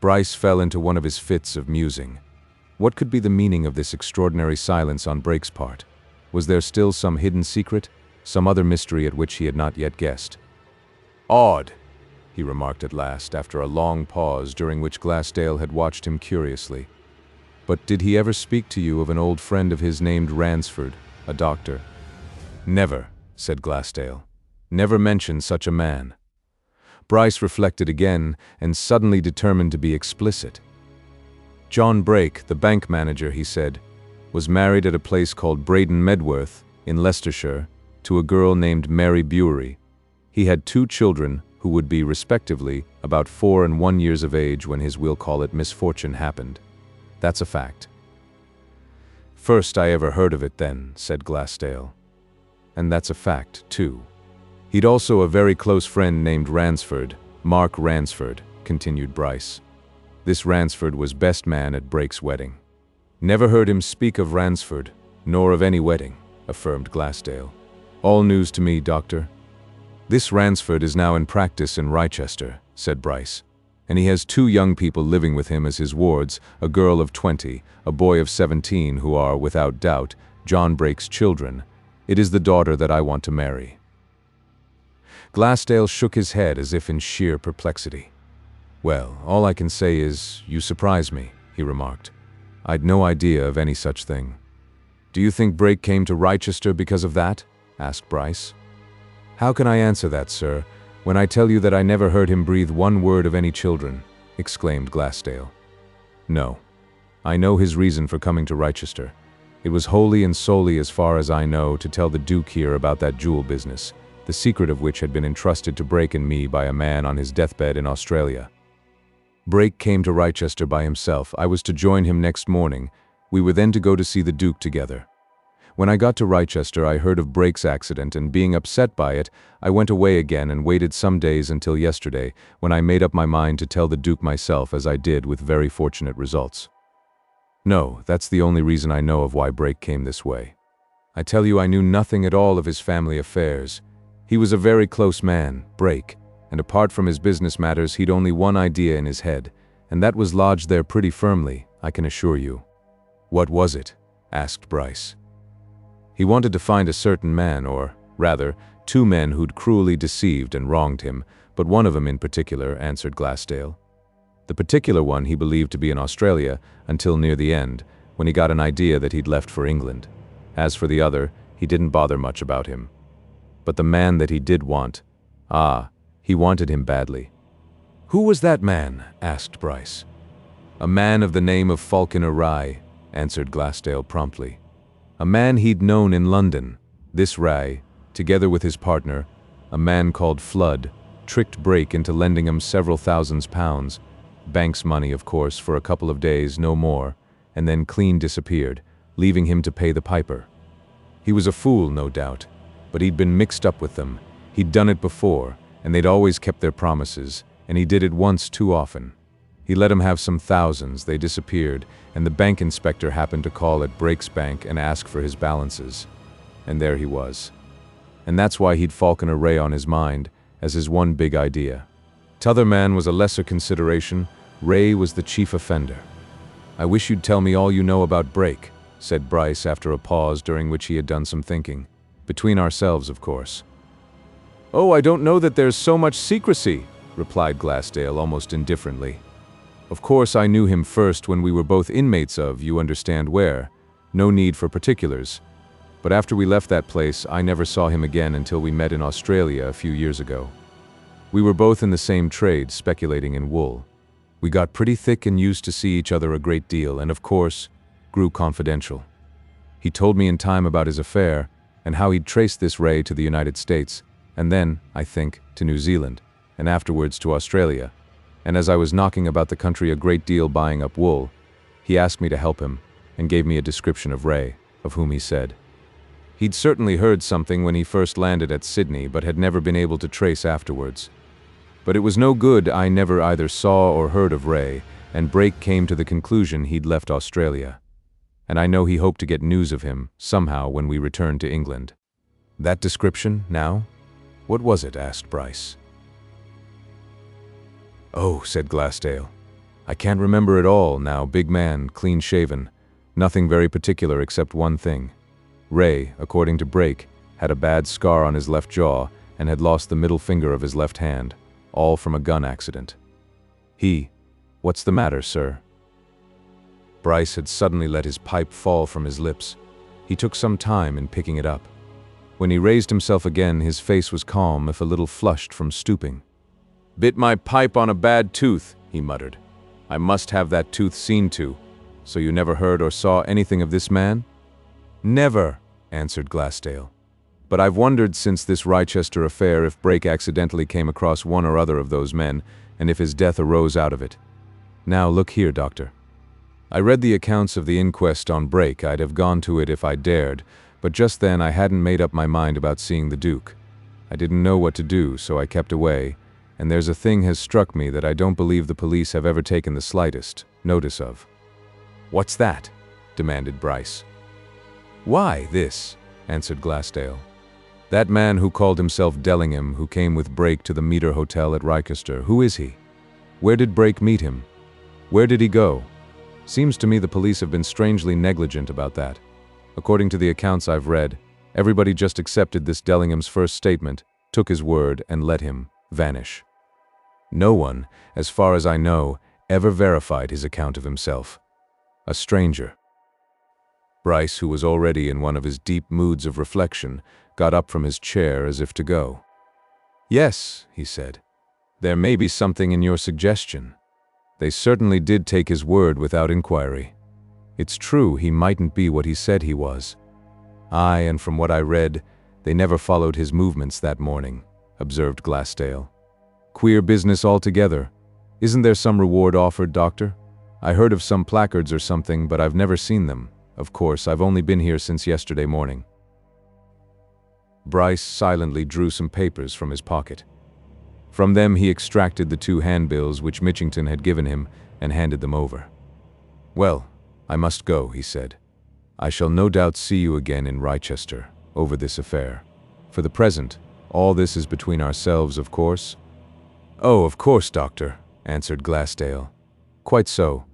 Bryce fell into one of his fits of musing. What could be the meaning of this extraordinary silence on Brake's part? Was there still some hidden secret, some other mystery at which he had not yet guessed? "Odd," he remarked at last, after a long pause during which Glassdale had watched him curiously. "But did he ever speak to you of an old friend of his named Ransford, a doctor?" "Never," said Glassdale. "Never mentioned such a man." Bryce reflected again and suddenly determined to be explicit. "John Brake, the bank manager," he said, "was married at a place called Braden Medworth, in Leicestershire, to a girl named Mary Bury. He had 2 children who would be, respectively, about 4 and 1 years of age when his, we'll call it, misfortune happened. That's a fact. First I ever heard of it then, said Glassdale. And that's a fact, too. He'd also a very close friend named Ransford, Mark Ransford, continued Bryce. This Ransford was best man at Brake's wedding. Never heard him speak of Ransford, nor of any wedding, affirmed Glassdale. All news to me, Doctor. This Ransford is now in practice in Wrychester, said Bryce, and he has 2 young people living with him as his wards, a girl of 20, a boy of 17, who are, without doubt, John Brake's children. It is the daughter that I want to marry. Glassdale shook his head as if in sheer perplexity. Well, all I can say is, you surprise me, he remarked. I'd no idea of any such thing. Do you think Brake came to Wrychester because of that? Asked Bryce. How can I answer that, sir, when I tell you that I never heard him breathe one word of any children? Exclaimed Glassdale. No. I know his reason for coming to Wrychester. It was wholly and solely, as far as I know, to tell the Duke here about that jewel business, the secret of which had been entrusted to Brake and me by a man on his deathbed in Australia. Brake came to Wrychester by himself. I was to join him next morning. We were then to go to see the Duke together. When I got to Wrychester, I heard of Brake's accident, and being upset by it, I went away again and waited some days until yesterday, when I made up my mind to tell the Duke myself, as I did, with very fortunate results. No, that's the only reason I know of why Brake came this way. I tell you, I knew nothing at all of his family affairs. He was a very close man, Brake, and apart from his business matters, he'd only one idea in his head, and that was lodged there pretty firmly, I can assure you. What was it? Asked Bryce. He wanted to find a certain man, or, rather, 2 men who'd cruelly deceived and wronged him, but one of them in particular, answered Glassdale. The particular one he believed to be in Australia until near the end, when he got an idea that he'd left for England. As for the other, he didn't bother much about him. But the man that he did want, he wanted him badly. Who was that man? Asked Bryce. A man of the name of Falconer Rye, answered Glassdale promptly. A man he'd known in London. This Rye, together with his partner, a man called Flood, tricked Brake into lending him several £1000s, bank's money, of course, for a couple of days, no more, and then clean disappeared, leaving him to pay the piper. He was a fool, no doubt, but he'd been mixed up with them. He'd done it before, and they'd always kept their promises, and he did it once too often. He let 'em have some thousands, they disappeared, and the bank inspector happened to call at Brake's bank and ask for his balances. And there he was. And that's why he'd Falconer Rye on his mind, as his one big idea. T'other man was a lesser consideration. Rye was the chief offender. I wish you'd tell me all you know about Brake, said Bryce after a pause during which he had done some thinking. Between ourselves, of course. Oh, I don't know that there's so much secrecy, replied Glassdale almost indifferently. Of course I knew him first when we were both inmates of, you understand where. No need for particulars. But after we left that place, I never saw him again until we met in Australia a few years ago. We were both in the same trade, speculating in wool. We got pretty thick and used to see each other a great deal, and of course, grew confidential. He told me in time about his affair, and how he'd traced this Rye to the United States, and then, I think, to New Zealand, and afterwards to Australia. And as I was knocking about the country a great deal buying up wool, he asked me to help him, and gave me a description of Rye, of whom he said. He'd certainly heard something when he first landed at Sydney, but had never been able to trace afterwards. But it was no good, I never either saw or heard of Rye, and Brake came to the conclusion he'd left Australia. And I know he hoped to get news of him, somehow, when we returned to England. That description, now? What was it? Asked Bryce. Oh, said Glassdale. I can't remember it all now, big man, clean-shaven. Nothing very particular except one thing. Rye, according to Brake, had a bad scar on his left jaw and had lost the middle finger of his left hand, all from a gun accident. What's the matter, sir? Bryce had suddenly let his pipe fall from his lips. He took some time in picking it up. When he raised himself again, his face was calm, if a little flushed from stooping. Bit my pipe on a bad tooth, he muttered. I must have that tooth seen to. So you never heard or saw anything of this man? Never, answered Glassdale. but I've wondered since this Rochester affair if Brake accidentally came across one or other of those men, and if his death arose out of it. Now look here, Doctor. I read the accounts of the inquest on Brake. I'd have gone to it if I dared, but just then I hadn't made up my mind about seeing the Duke. I didn't know what to do, so I kept away, and there's a thing has struck me that I don't believe the police have ever taken the slightest notice of. What's that? Demanded Bryce. Why, this, answered Glassdale. That man who called himself Dellingham, who came with Brake to the MITRE Hotel at Rochester, who is he? Where did Brake meet him? Where did he go? Seems to me the police have been strangely negligent about that. According to the accounts I've read, everybody just accepted this Dellingham's first statement, took his word, and let him vanish. No one, as far as I know, ever verified his account of himself. A stranger. Bryce, who was already in one of his deep moods of reflection, got up from his chair as if to go. Yes, he said. There may be something in your suggestion. They certainly did take his word without inquiry. It's true he mightn't be what he said he was. Aye, and from what I read, they never followed his movements that morning, observed Glassdale. Queer business altogether. Isn't there some reward offered, Doctor? I heard of some placards or something, but I've never seen them. Of course, I've only been here since yesterday morning. Bryce silently drew some papers from his pocket. From them he extracted the 2 handbills which Mitchington had given him and handed them over. Well, I must go, he said. I shall no doubt see you again in Rochester over this affair. For the present, all this is between ourselves, of course. Oh, of course, Doctor, answered Glassdale. Quite so.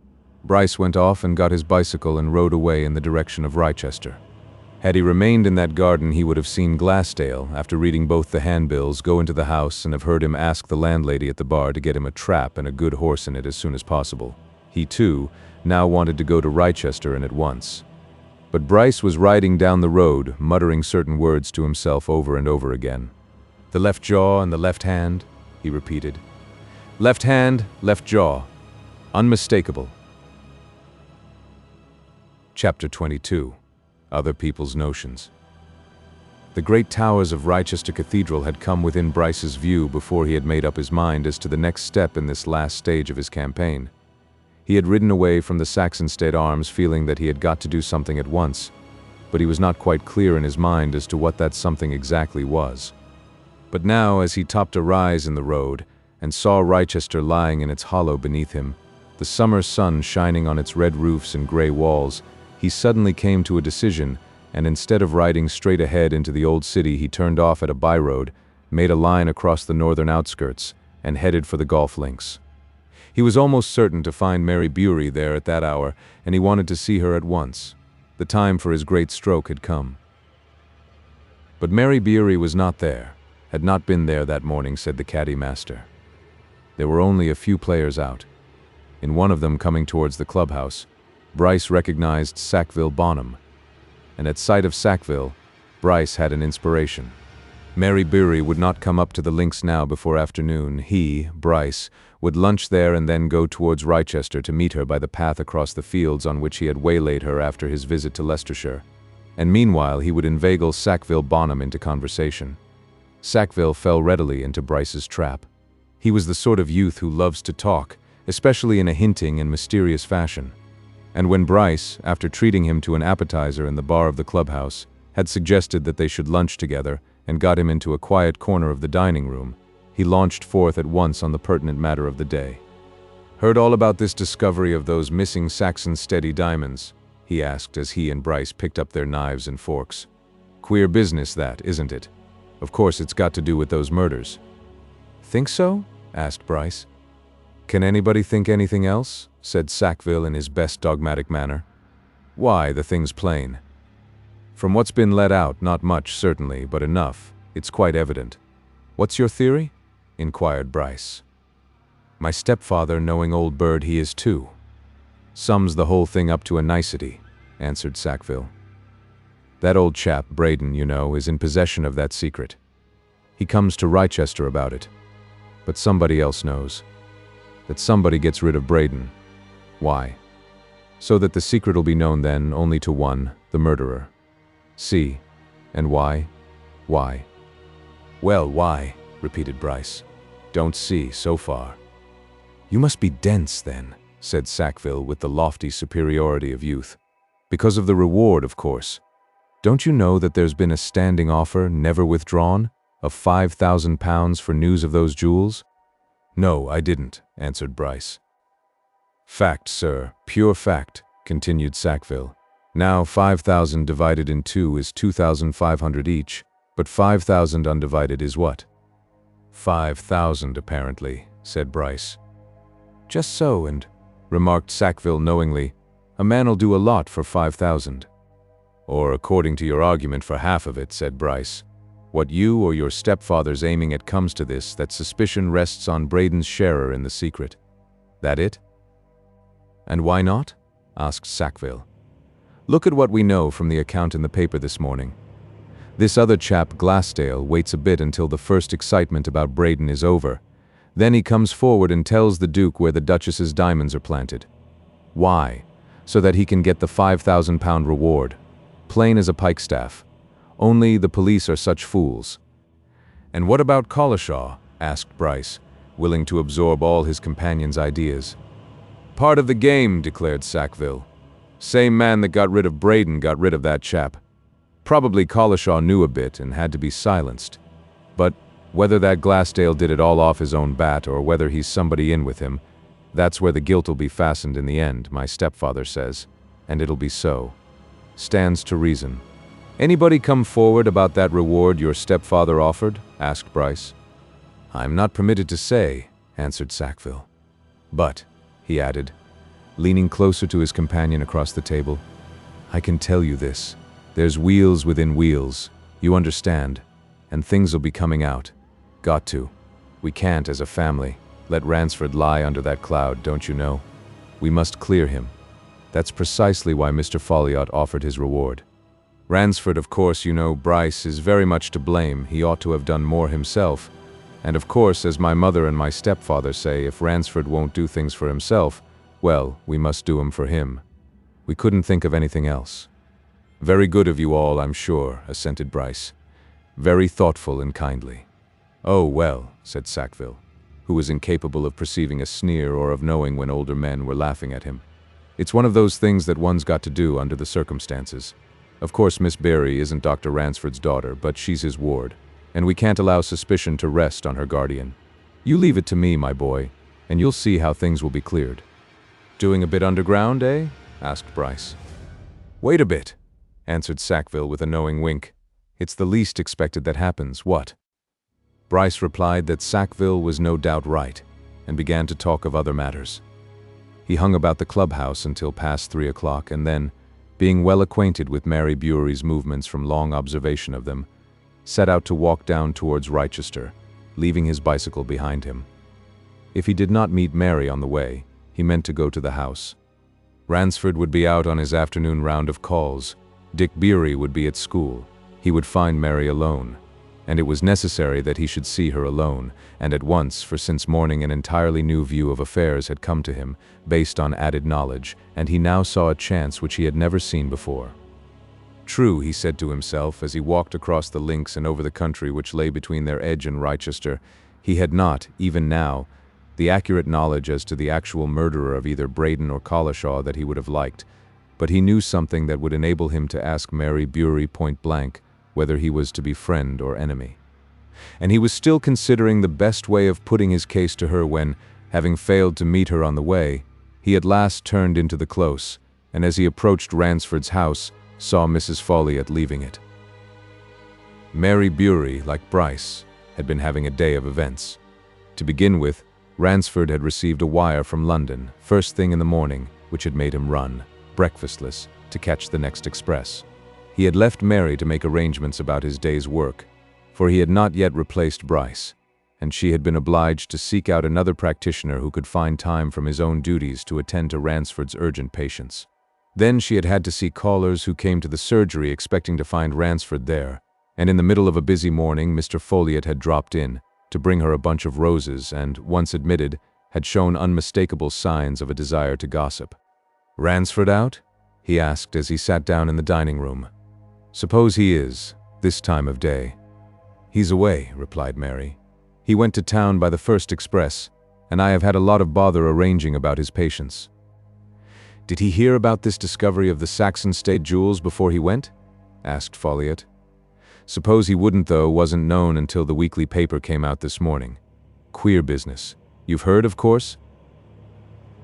Bryce went off and got his bicycle and rode away in the direction of Rochester. Had he remained in that garden, he would have seen Glassdale, after reading both the handbills, go into the house and have heard him ask the landlady at the bar to get him a trap and a good horse in it as soon as possible. He, too, now wanted to go to Rochester and at once. But Bryce was riding down the road, muttering certain words to himself over and over again. The left jaw and the left hand, he repeated. Left hand, left jaw. Unmistakable. Chapter 22. Other People's Notions. The great towers of Rochester Cathedral had come within Bryce's view before he had made up his mind as to the next step in this last stage of his campaign. He had ridden away from the SAXONSTEADE Arms feeling that he had got to do something at once, but he was not quite clear in his mind as to what that something exactly was. But now, as he topped a rise in the road and saw Rochester lying in its hollow beneath him, the summer sun shining on its red roofs and gray walls, he suddenly came to a decision, and instead of riding straight ahead into the old city, he turned off at a byroad, made a line across the northern outskirts, and headed for the golf links. He was almost certain to find Mary Bury there at that hour, and he wanted to see her at once. The time for his great stroke had come. But Mary Bury was not there, had not been there that morning, said the caddy master. There were only a few players out. In one of them, coming towards the clubhouse, Bryce recognized Sackville Bonham, and at sight of Sackville, Bryce had an inspiration. Mary Bury would not come up to the links now before afternoon. He, Bryce, would lunch there and then go towards Rochester to meet her by the path across the fields on which he had waylaid her after his visit to Leicestershire, and meanwhile he would inveigle Sackville Bonham into conversation. Sackville fell readily into Bryce's trap. He was the sort of youth who loves to talk, especially in a hinting and mysterious fashion. And when Bryce, after treating him to an appetizer in the bar of the clubhouse, had suggested that they should lunch together and got him into a quiet corner of the dining room, he launched forth at once on the pertinent matter of the day. Heard all about this discovery of those missing SAXONSTEADE diamonds? He asked as he and Bryce picked up their knives and forks. Queer business that, isn't it? Of course it's got to do with those murders. Think so? Asked Bryce. Can anybody think anything else? Said Sackville in his best dogmatic manner. Why, the thing's plain. From what's been let out, not much certainly, but enough. It's quite evident. What's your theory? Inquired Bryce. My stepfather, knowing old bird he is too. Sums the whole thing up to a nicety, answered Sackville. That old chap, Braden, you know, is in possession of that secret. He comes to Rochester about it. But somebody else knows. That somebody gets rid of Braden. Why? So that the secret will be known then only to one, the murderer. See. And why? Why? Well, why? Repeated Bryce. Don't see, so far. You must be dense, then, said Sackville with the lofty superiority of youth. Because of the reward, of course. Don't you know that there's been a standing offer, never withdrawn, of £5,000 for news of those jewels? No, I didn't, answered Bryce. Fact, sir, pure fact, continued Sackville. Now 5,000 divided in 2 is 2,500 each, but 5,000 undivided is what? 5,000, apparently, said Bryce. Just so, and, remarked Sackville knowingly, a man'll do a lot for 5,000. Or according to your argument for half of it, said Bryce. What you or your stepfather's aiming at comes to this, that suspicion rests on Braden's sharer in the secret. That it? And why not? Asked Sackville. Look at what we know from the account in the paper this morning. This other chap, Glassdale, waits a bit until the first excitement about Braden is over. Then he comes forward and tells the Duke where the Duchess's diamonds are planted. Why? So that he can get the £5,000 reward. Plain as a pikestaff. Only the police are such fools. And what about Collishaw? Asked Bryce, willing to absorb all his companion's ideas. Part of the game, declared Sackville. Same man that got rid of Braden got rid of that chap. Probably Collishaw knew a bit and had to be silenced. But whether that Glassdale did it all off his own bat or whether he's somebody in with him, that's where the guilt'll be fastened in the end, my stepfather says. And it'll be so. Stands to reason. Anybody come forward about that reward your stepfather offered? Asked Bryce. I'm not permitted to say, answered Sackville. But, he added, leaning closer to his companion across the table, I can tell you this. There's wheels within wheels, you understand, and things'll be coming out. Got to. We can't, as a family, let Ransford lie under that cloud, don't you know? We must clear him. That's precisely why Mr. Folliot offered his reward. Ransford, of course, you know, Bryce, is very much to blame. He ought to have done more himself. And of course, as my mother and my stepfather say, if Ransford won't do things for himself, well, we must do 'em for him. We couldn't think of anything else. Very good of you all, I'm sure, assented Bryce. Very thoughtful and kindly. Oh, well, said Sackville, who was incapable of perceiving a sneer or of knowing when older men were laughing at him. It's one of those things that one's got to do under the circumstances. Of course, Miss Barry isn't Dr. Ransford's daughter, but she's his ward, and we can't allow suspicion to rest on her guardian. You leave it to me, my boy, and you'll see how things will be cleared. Doing a bit underground, eh? Asked Bryce. Wait a bit, answered Sackville with a knowing wink. It's the least expected that happens, what? Bryce replied that Sackville was no doubt right, and began to talk of other matters. He hung about the clubhouse until past 3 o'clock, and then, being well acquainted with Mary Bury's movements from long observation of them, set out to walk down towards Wrychester, leaving his bicycle behind him. If he did not meet Mary on the way, he meant to go to the house. Ransford would be out on his afternoon round of calls. Dick Bury would be at school. He would find Mary alone. And it was necessary that he should see her alone, and at once, for since morning an entirely new view of affairs had come to him, based on added knowledge, and he now saw a chance which he had never seen before. True, he said to himself, as he walked across the links and over the country which lay between their edge and Wrychester, he had not, even now, the accurate knowledge as to the actual murderer of either Braden or Collishaw that he would have liked, but he knew something that would enable him to ask Mary Bury point blank whether he was to be friend or enemy. And he was still considering the best way of putting his case to her when, having failed to meet her on the way, he at last turned into the close, and as he approached Ransford's house, saw Mrs. Folliot leaving it. Mary Bury, like Bryce, had been having a day of events. To begin with, Ransford had received a wire from London, first thing in the morning, which had made him run, breakfastless, to catch the next express. He had left Mary to make arrangements about his day's work, for he had not yet replaced Bryce, and she had been obliged to seek out another practitioner who could find time from his own duties to attend to Ransford's urgent patients. Then she had had to see callers who came to the surgery expecting to find Ransford there, and in the middle of a busy morning Mr. Folliot had dropped in to bring her a bunch of roses and, once admitted, had shown unmistakable signs of a desire to gossip. "Ransford out?" he asked as he sat down in the dining room. "Suppose he is, this time of day. "He's away," replied Mary. "He went to town by the first express, and I have had a lot of bother arranging about his patients." "Did he hear about this discovery of the SAXONSTEADE jewels before he went?" asked Folliot. "Suppose he wouldn't, though. Wasn't known until the weekly paper came out this morning. Queer business. You've heard, of course?"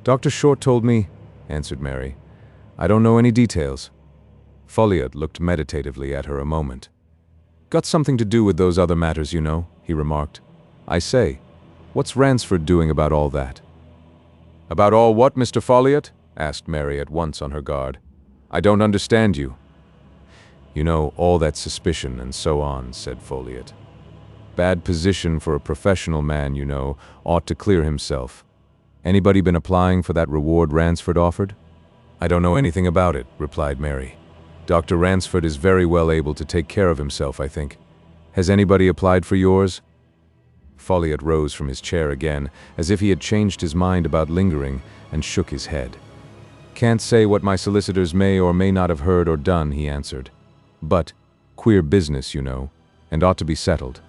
"Dr. Short told me," answered Mary. "I don't know any details." Folliot looked meditatively at her a moment. "Got something to do with those other matters, you know," he remarked. "I say, what's Ransford doing about all that?" "About all what, Mr. Folliot?" asked Mary, at once on her guard. "I don't understand you." "You know, all that suspicion and so on," said Folliot. "Bad position for a professional man, you know, ought to clear himself. Anybody been applying for that reward Ransford offered?" "I don't know anything about it," replied Mary. "Dr. Ransford is very well able to take care of himself, I think. Has anybody applied for yours?" Folliot rose from his chair again, as if he had changed his mind about lingering, and shook his head. "Can't say what my solicitors may or may not have heard or done," he answered. "But, queer business, you know, and ought to be settled.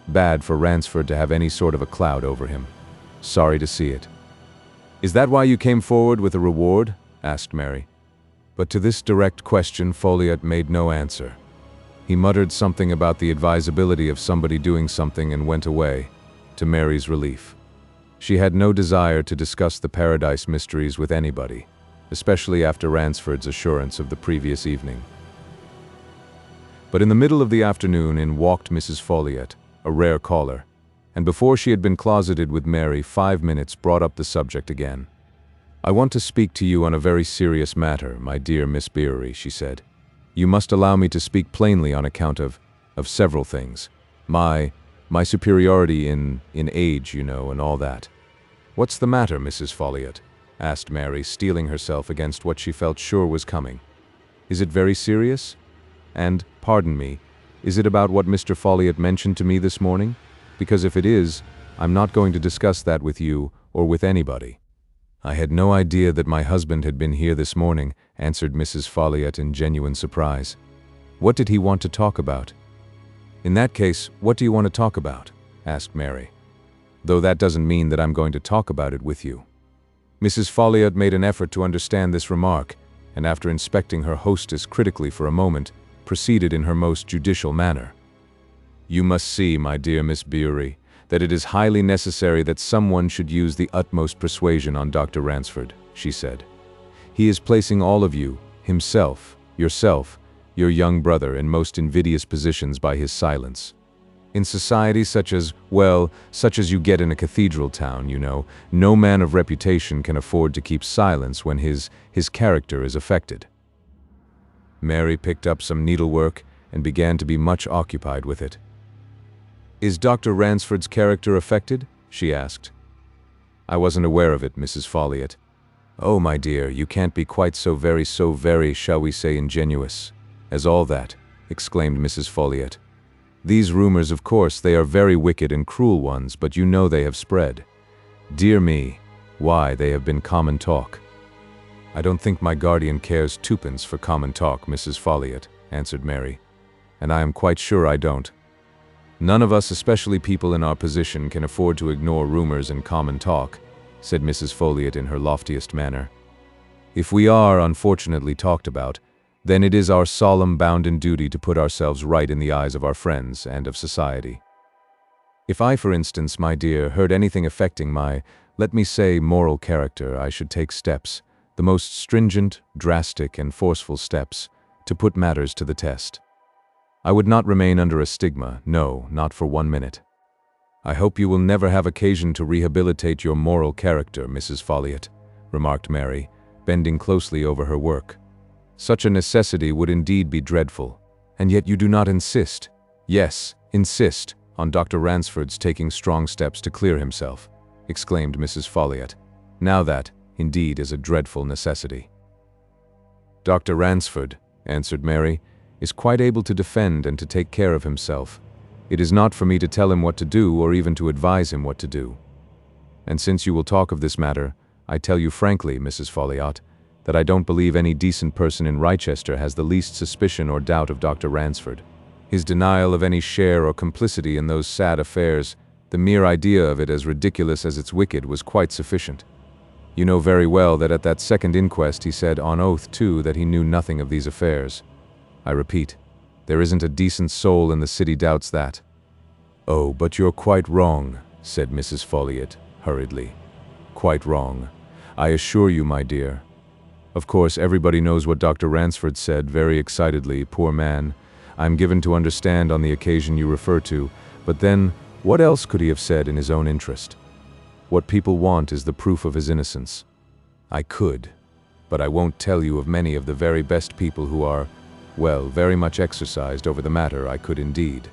Bad for Ransford to have any sort of a cloud over him. Sorry to see it." "Is that why you came forward with a reward?" asked Mary. But to this direct question Folliot made no answer. He muttered something about the advisability of somebody doing something and went away, to Mary's relief. She had no desire to discuss the Paradise mysteries with anybody, especially after Ransford's assurance of the previous evening. But in the middle of the afternoon in walked Mrs. Folliot, a rare caller, and before she had been closeted with Mary 5 minutes brought up the subject again. "I want to speak to you on a very serious matter, my dear Miss Beery," she said. "You must allow me to speak plainly on account of several things. My superiority in age, you know, and all that." "What's the matter, Mrs. Folliot?" asked Mary, steeling herself against what she felt sure was coming. "Is it very serious? And, pardon me, is it about what Mr. Folliot mentioned to me this morning? Because if it is, I'm not going to discuss that with you or with anybody." "I had no idea that my husband had been here this morning," answered Mrs. Folliot in genuine surprise. "What did he want to talk about?" "In that case, what do you want to talk about?" asked Mary. "Though that doesn't mean that I'm going to talk about it with you." Mrs. Folliot made an effort to understand this remark, and after inspecting her hostess critically for a moment, proceeded in her most judicial manner. "You must see, my dear Miss Beery, that it is highly necessary that someone should use the utmost persuasion on Dr. Ransford," she said. "He is placing all of you, himself, yourself, your young brother, in most invidious positions by his silence. In society such as you get in a cathedral town, you know, no man of reputation can afford to keep silence when his character is affected." Mary picked up some needlework and began to be much occupied with it. "Is Dr. Ransford's character affected?" she asked. "I wasn't aware of it, Mrs. Folliot." "Oh, my dear, you can't be quite so very, shall we say, ingenuous as all that," exclaimed Mrs. Folliot. "These rumors, of course, they are very wicked and cruel ones, but you know they have spread. Dear me, why, they have been common talk." "I don't think my guardian cares twopence for common talk, Mrs. Folliot," answered Mary, "and I am quite sure I don't. None of us, especially people in our position, can afford to ignore rumors and common talk," said Mrs. Folliot in her loftiest manner. "If we are unfortunately talked about, then it is our solemn bounden duty to put ourselves right in the eyes of our friends and of society. If I, for instance, my dear, heard anything affecting my, let me say, moral character, I should take steps, the most stringent, drastic, and forceful steps, to put matters to the test. I would not remain under a stigma, no, not for 1 minute. I hope you will never have occasion to rehabilitate your moral character, Mrs. Folliot," remarked Mary, bending closely over her work. "Such a necessity would indeed be dreadful, and yet you do not insist, yes, insist, on Dr. Ransford's taking strong steps to clear himself," exclaimed Mrs. Folliot. "Now that, indeed, is a dreadful necessity." "Dr. Ransford," answered Mary, "is quite able to defend and to take care of himself. It is not for me to tell him what to do or even to advise him what to do. And since you will talk of this matter, I tell you frankly, Mrs. Folliot, that I don't believe any decent person in Wrychester has the least suspicion or doubt of Dr. Ransford. His denial of any share or complicity in those sad affairs, the mere idea of it as ridiculous as it's wicked, was quite sufficient. You know very well that at that second inquest he said on oath, too, that he knew nothing of these affairs. I repeat, there isn't a decent soul in the city doubts that." "Oh, but you're quite wrong," said Mrs. Folliot, hurriedly. "Quite wrong. I assure you, my dear. Of course, everybody knows what Dr. Ransford said very excitedly, poor man. I'm given to understand on the occasion you refer to, but then, what else could he have said in his own interest? What people want is the proof of his innocence. I could, but I won't tell you of many of the very best people who are, well, very much exercised over the matter. I could indeed."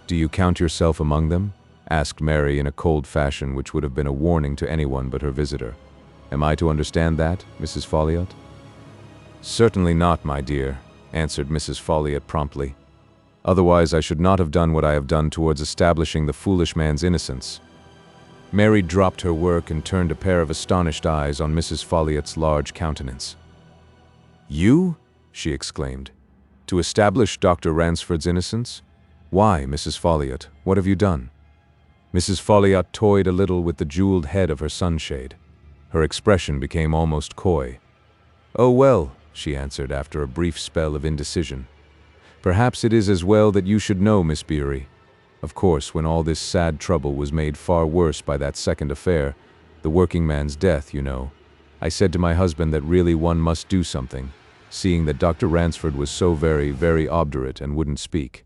"Do you count yourself among them?" asked Mary in a cold fashion which would have been a warning to anyone but her visitor. "Am I to understand that, Mrs. Folliot?" "Certainly not, my dear," answered Mrs. Folliot promptly. "Otherwise I should not have done what I have done towards establishing the foolish man's innocence." Mary dropped her work and turned a pair of astonished eyes on Mrs. Folliot's large countenance. "You?" she exclaimed. "To establish Dr. Ransford's innocence? Why, Mrs. Folliot, what have you done?" Mrs. Folliot toyed a little with the jeweled head of her sunshade. Her expression became almost coy. "Oh, well," she answered after a brief spell of indecision. "Perhaps it is as well that you should know, Miss Beery. Of course, when all this sad trouble was made far worse by that second affair, the working man's death, you know, I said to my husband that really one must do something, seeing that Dr. Ransford was so very, very obdurate and wouldn't speak.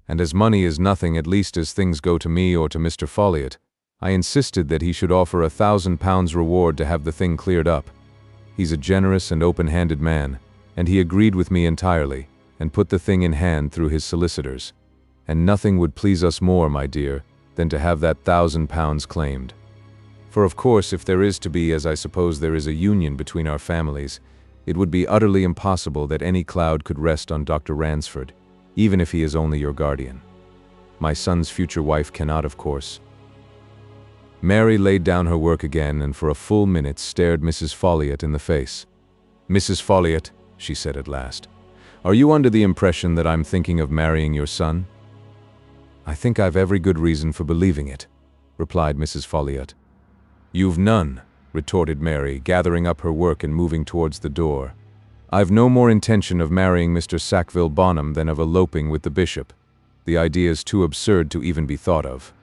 And as money is nothing, at least as things go to me or to Mr. Folliot, I insisted that he should offer £1,000 reward to have the thing cleared up. He's a generous and open-handed man, and he agreed with me entirely, and put the thing in hand through his solicitors. And nothing would please us more, my dear, than to have that £1,000 claimed. For of course, if there is to be, as I suppose there is, a union between our families, it would be utterly impossible that any cloud could rest on Dr. Ransford, even if he is only your guardian. My son's future wife cannot, of course." Mary laid down her work again and for a full minute stared Mrs. Folliot in the face. "Mrs. Folliot," she said at last, "are you under the impression that I'm thinking of marrying your son?" "I think I've every good reason for believing it," replied Mrs. Folliot. "You've none," retorted Mary, gathering up her work and moving towards the door. "I've no more intention of marrying Mr. Sackville Bonham than of eloping with the bishop. The idea is too absurd to even be thought of."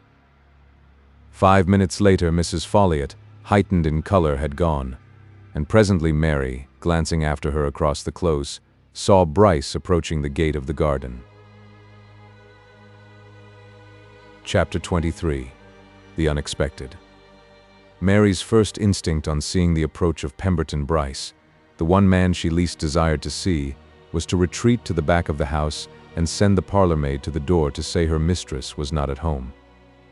5 minutes later, Mrs. Folliot, heightened in color, had gone, and presently Mary, glancing after her across the close, saw Bryce approaching the gate of the garden. Chapter 23. The Unexpected. Mary's first instinct on seeing the approach of Pemberton Bryce, the one man she least desired to see, was to retreat to the back of the house and send the parlor-maid to the door to say her mistress was not at home.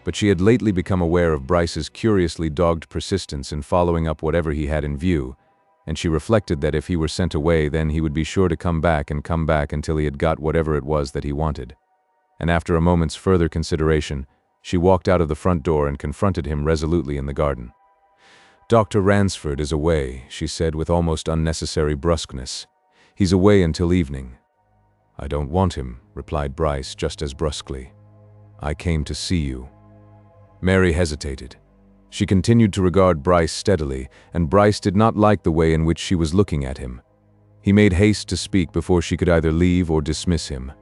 But she had lately become aware of Bryce's curiously dogged persistence in following up whatever he had in view, and she reflected that if he were sent away, then he would be sure to come back until he had got whatever it was that he wanted. And after a moment's further consideration, she walked out of the front door and confronted him resolutely in the garden. "Dr. Ransford is away," she said with almost unnecessary brusqueness. "He's away until evening." "I don't want him," replied Bryce just as brusquely. "I came to see you." Mary hesitated. She continued to regard Bryce steadily, and Bryce did not like the way in which she was looking at him. He made haste to speak before she could either leave or dismiss him.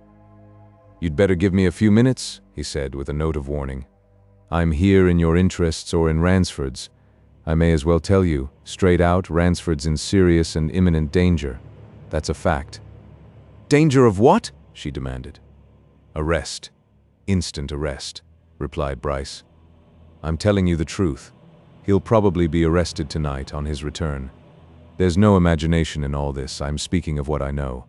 "You'd better give me a few minutes," he said with a note of warning. "I'm here in your interests or in Ransford's. I may as well tell you, straight out, Ransford's in serious and imminent danger. That's a fact." "Danger of what?" she demanded. "Arrest. Instant arrest," replied Bryce. "I'm telling you the truth. He'll probably be arrested tonight on his return. There's no imagination in all this. I'm speaking of what I know.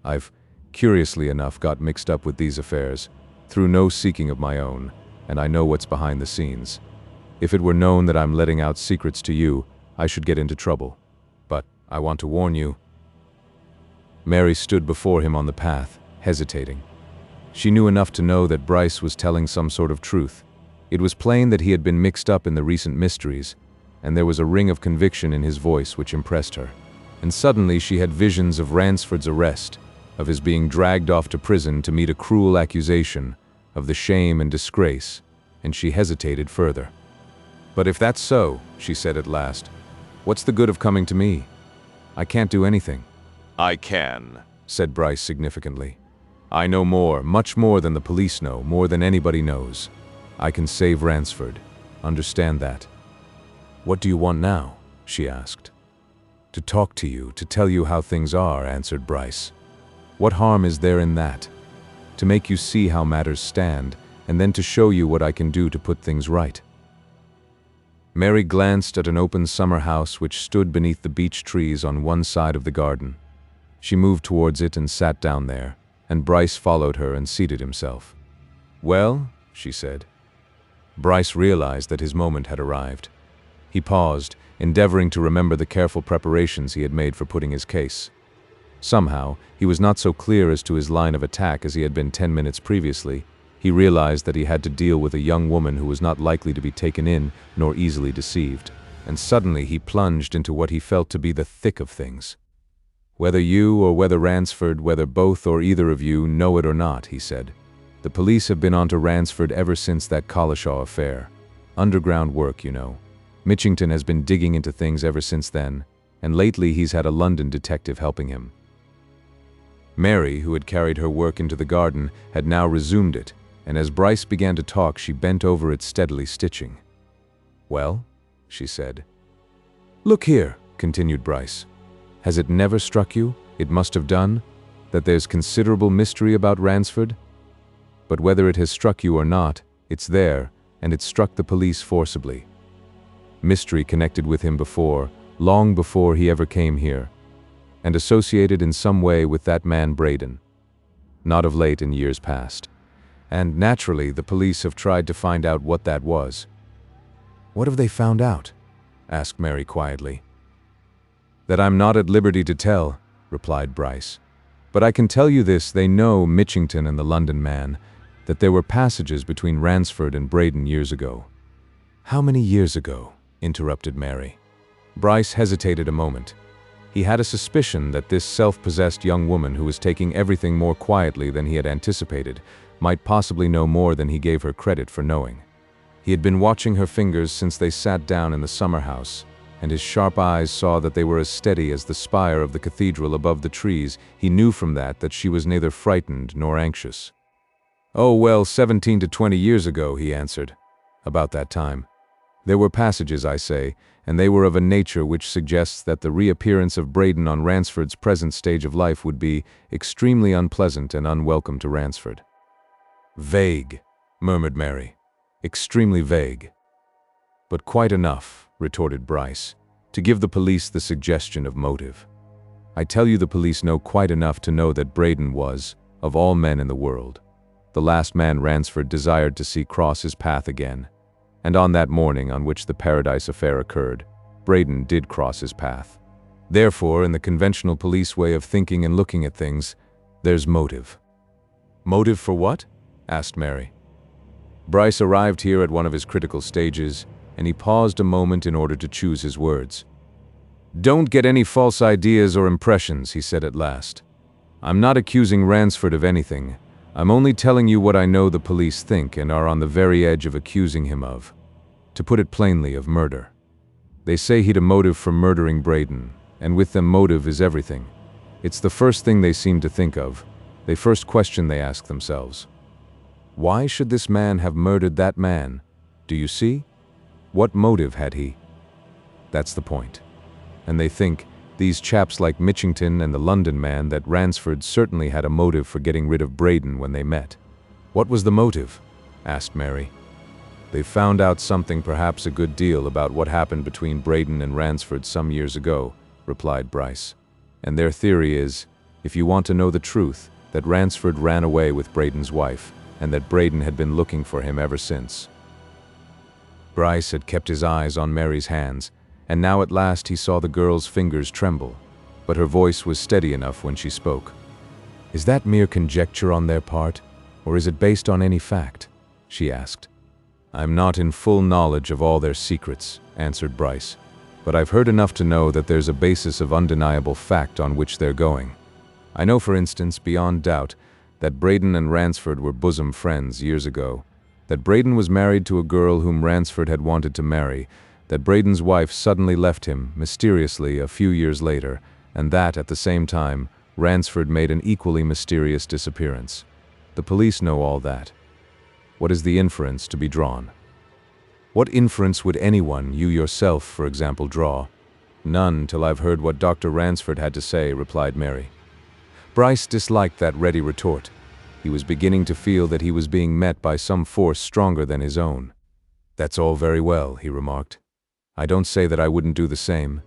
I've, curiously enough, got mixed up with these affairs, through no seeking of my own, and I know what's behind the scenes. If it were known that I'm letting out secrets to you, I should get into trouble. But I want to warn you." Mary stood before him on the path, hesitating. She knew enough to know that Bryce was telling some sort of truth. It was plain that he had been mixed up in the recent mysteries, and there was a ring of conviction in his voice which impressed her. And suddenly she had visions of Ransford's arrest, of his being dragged off to prison to meet a cruel accusation, of the shame and disgrace, and she hesitated further. "But if that's so," she said at last, "what's the good of coming to me? I can't do anything." "I can," said Bryce significantly. "I know more, much more than the police know, more than anybody knows. I can save Ransford. Understand that." "What do you want now?" she asked. "To talk to you, to tell you how things are," answered Bryce. "What harm is there in that? To make you see how matters stand, and then to show you what I can do to put things right." Mary glanced at an open summer house which stood beneath the beech trees on one side of the garden. She moved towards it and sat down there, and Bryce followed her and seated himself. "Well?" she said. Bryce realized that his moment had arrived. He paused, endeavoring to remember the careful preparations he had made for putting his case. Somehow, he was not so clear as to his line of attack as he had been 10 minutes previously. He realized that he had to deal with a young woman who was not likely to be taken in nor easily deceived, and suddenly he plunged into what he felt to be the thick of things. "Whether you or whether Ransford, whether both or either of you know it or not," he said, "the police have been onto Ransford ever since that Collishaw affair. Underground work, you know. Mitchington has been digging into things ever since then, and lately he's had a London detective helping him." Mary, who had carried her work into the garden, had now resumed it, and as Bryce began to talk, she bent over it steadily stitching. "Well?" she said. "Look here," continued Bryce. "Has it never struck you, it must have done, that there's considerable mystery about Ransford? But whether it has struck you or not, it's there, and it struck the police forcibly. Mystery connected with him before, long before he ever came here, and associated in some way with that man Braden. Not of late in years past. And naturally, the police have tried to find out what that was." "What have they found out?" asked Mary quietly. "That I'm not at liberty to tell," replied Bryce. "But I can tell you this, they know, Mitchington and the London man, that there were passages between Ransford and Braden years ago." "How many years ago?" interrupted Mary. Bryce hesitated a moment. He had a suspicion that this self-possessed young woman who was taking everything more quietly than he had anticipated might possibly know more than he gave her credit for knowing. He had been watching her fingers since they sat down in the summer house, and his sharp eyes saw that they were as steady as the spire of the cathedral above the trees. He knew from that she was neither frightened nor anxious. "Oh, well, 17 to 20 years ago," he answered. "About that time. There were passages, I say, and they were of a nature which suggests that the reappearance of Braden on Ransford's present stage of life would be extremely unpleasant and unwelcome to Ransford." "Vague," murmured Mary. "Extremely vague." "But quite enough," retorted Bryce, "to give the police the suggestion of motive. I tell you the police know quite enough to know that Braden was, of all men in the world, the last man Ransford desired to see cross his path again. And on that morning on which the Paradise affair occurred, Braden did cross his path. Therefore, in the conventional police way of thinking and looking at things, there's motive." "Motive for what?" asked Mary. Bryce arrived here at one of his critical stages, and he paused a moment in order to choose his words. "Don't get any false ideas or impressions," he said at last. "I'm not accusing Ransford of anything. I'm only telling you what I know the police think and are on the very edge of accusing him of. To put it plainly, of murder. They say he'd a motive for murdering Braden, and with them motive is everything. It's the first thing they seem to think of, the first question they ask themselves. Why should this man have murdered that man? Do you see? What motive had he? That's the point. And they think, these chaps like Mitchington and the London man, that Ransford certainly had a motive for getting rid of Braden when they met." "What was the motive?" asked Mary. "They've found out something, perhaps a good deal, about what happened between Braden and Ransford some years ago," replied Bryce. "And their theory is, if you want to know the truth, that Ransford ran away with Braden's wife, and that Braden had been looking for him ever since." Bryce had kept his eyes on Mary's hands, and now at last he saw the girl's fingers tremble, but her voice was steady enough when she spoke. "Is that mere conjecture on their part, or is it based on any fact?" she asked. "I'm not in full knowledge of all their secrets," answered Bryce, "but I've heard enough to know that there's a basis of undeniable fact on which they're going. I know, for instance, beyond doubt, that Braden and Ransford were bosom friends years ago, that Braden was married to a girl whom Ransford had wanted to marry, that Braden's wife suddenly left him, mysteriously, a few years later, and that, at the same time, Ransford made an equally mysterious disappearance. The police know all that. What is the inference to be drawn? What inference would anyone, you yourself, for example, draw? None, till I've heard what Dr. Ransford had to say, replied Mary. Bryce disliked that ready retort. He was beginning to feel that he was being met by some force stronger than his own. That's all very well, he remarked. I don't say that I wouldn't do the same.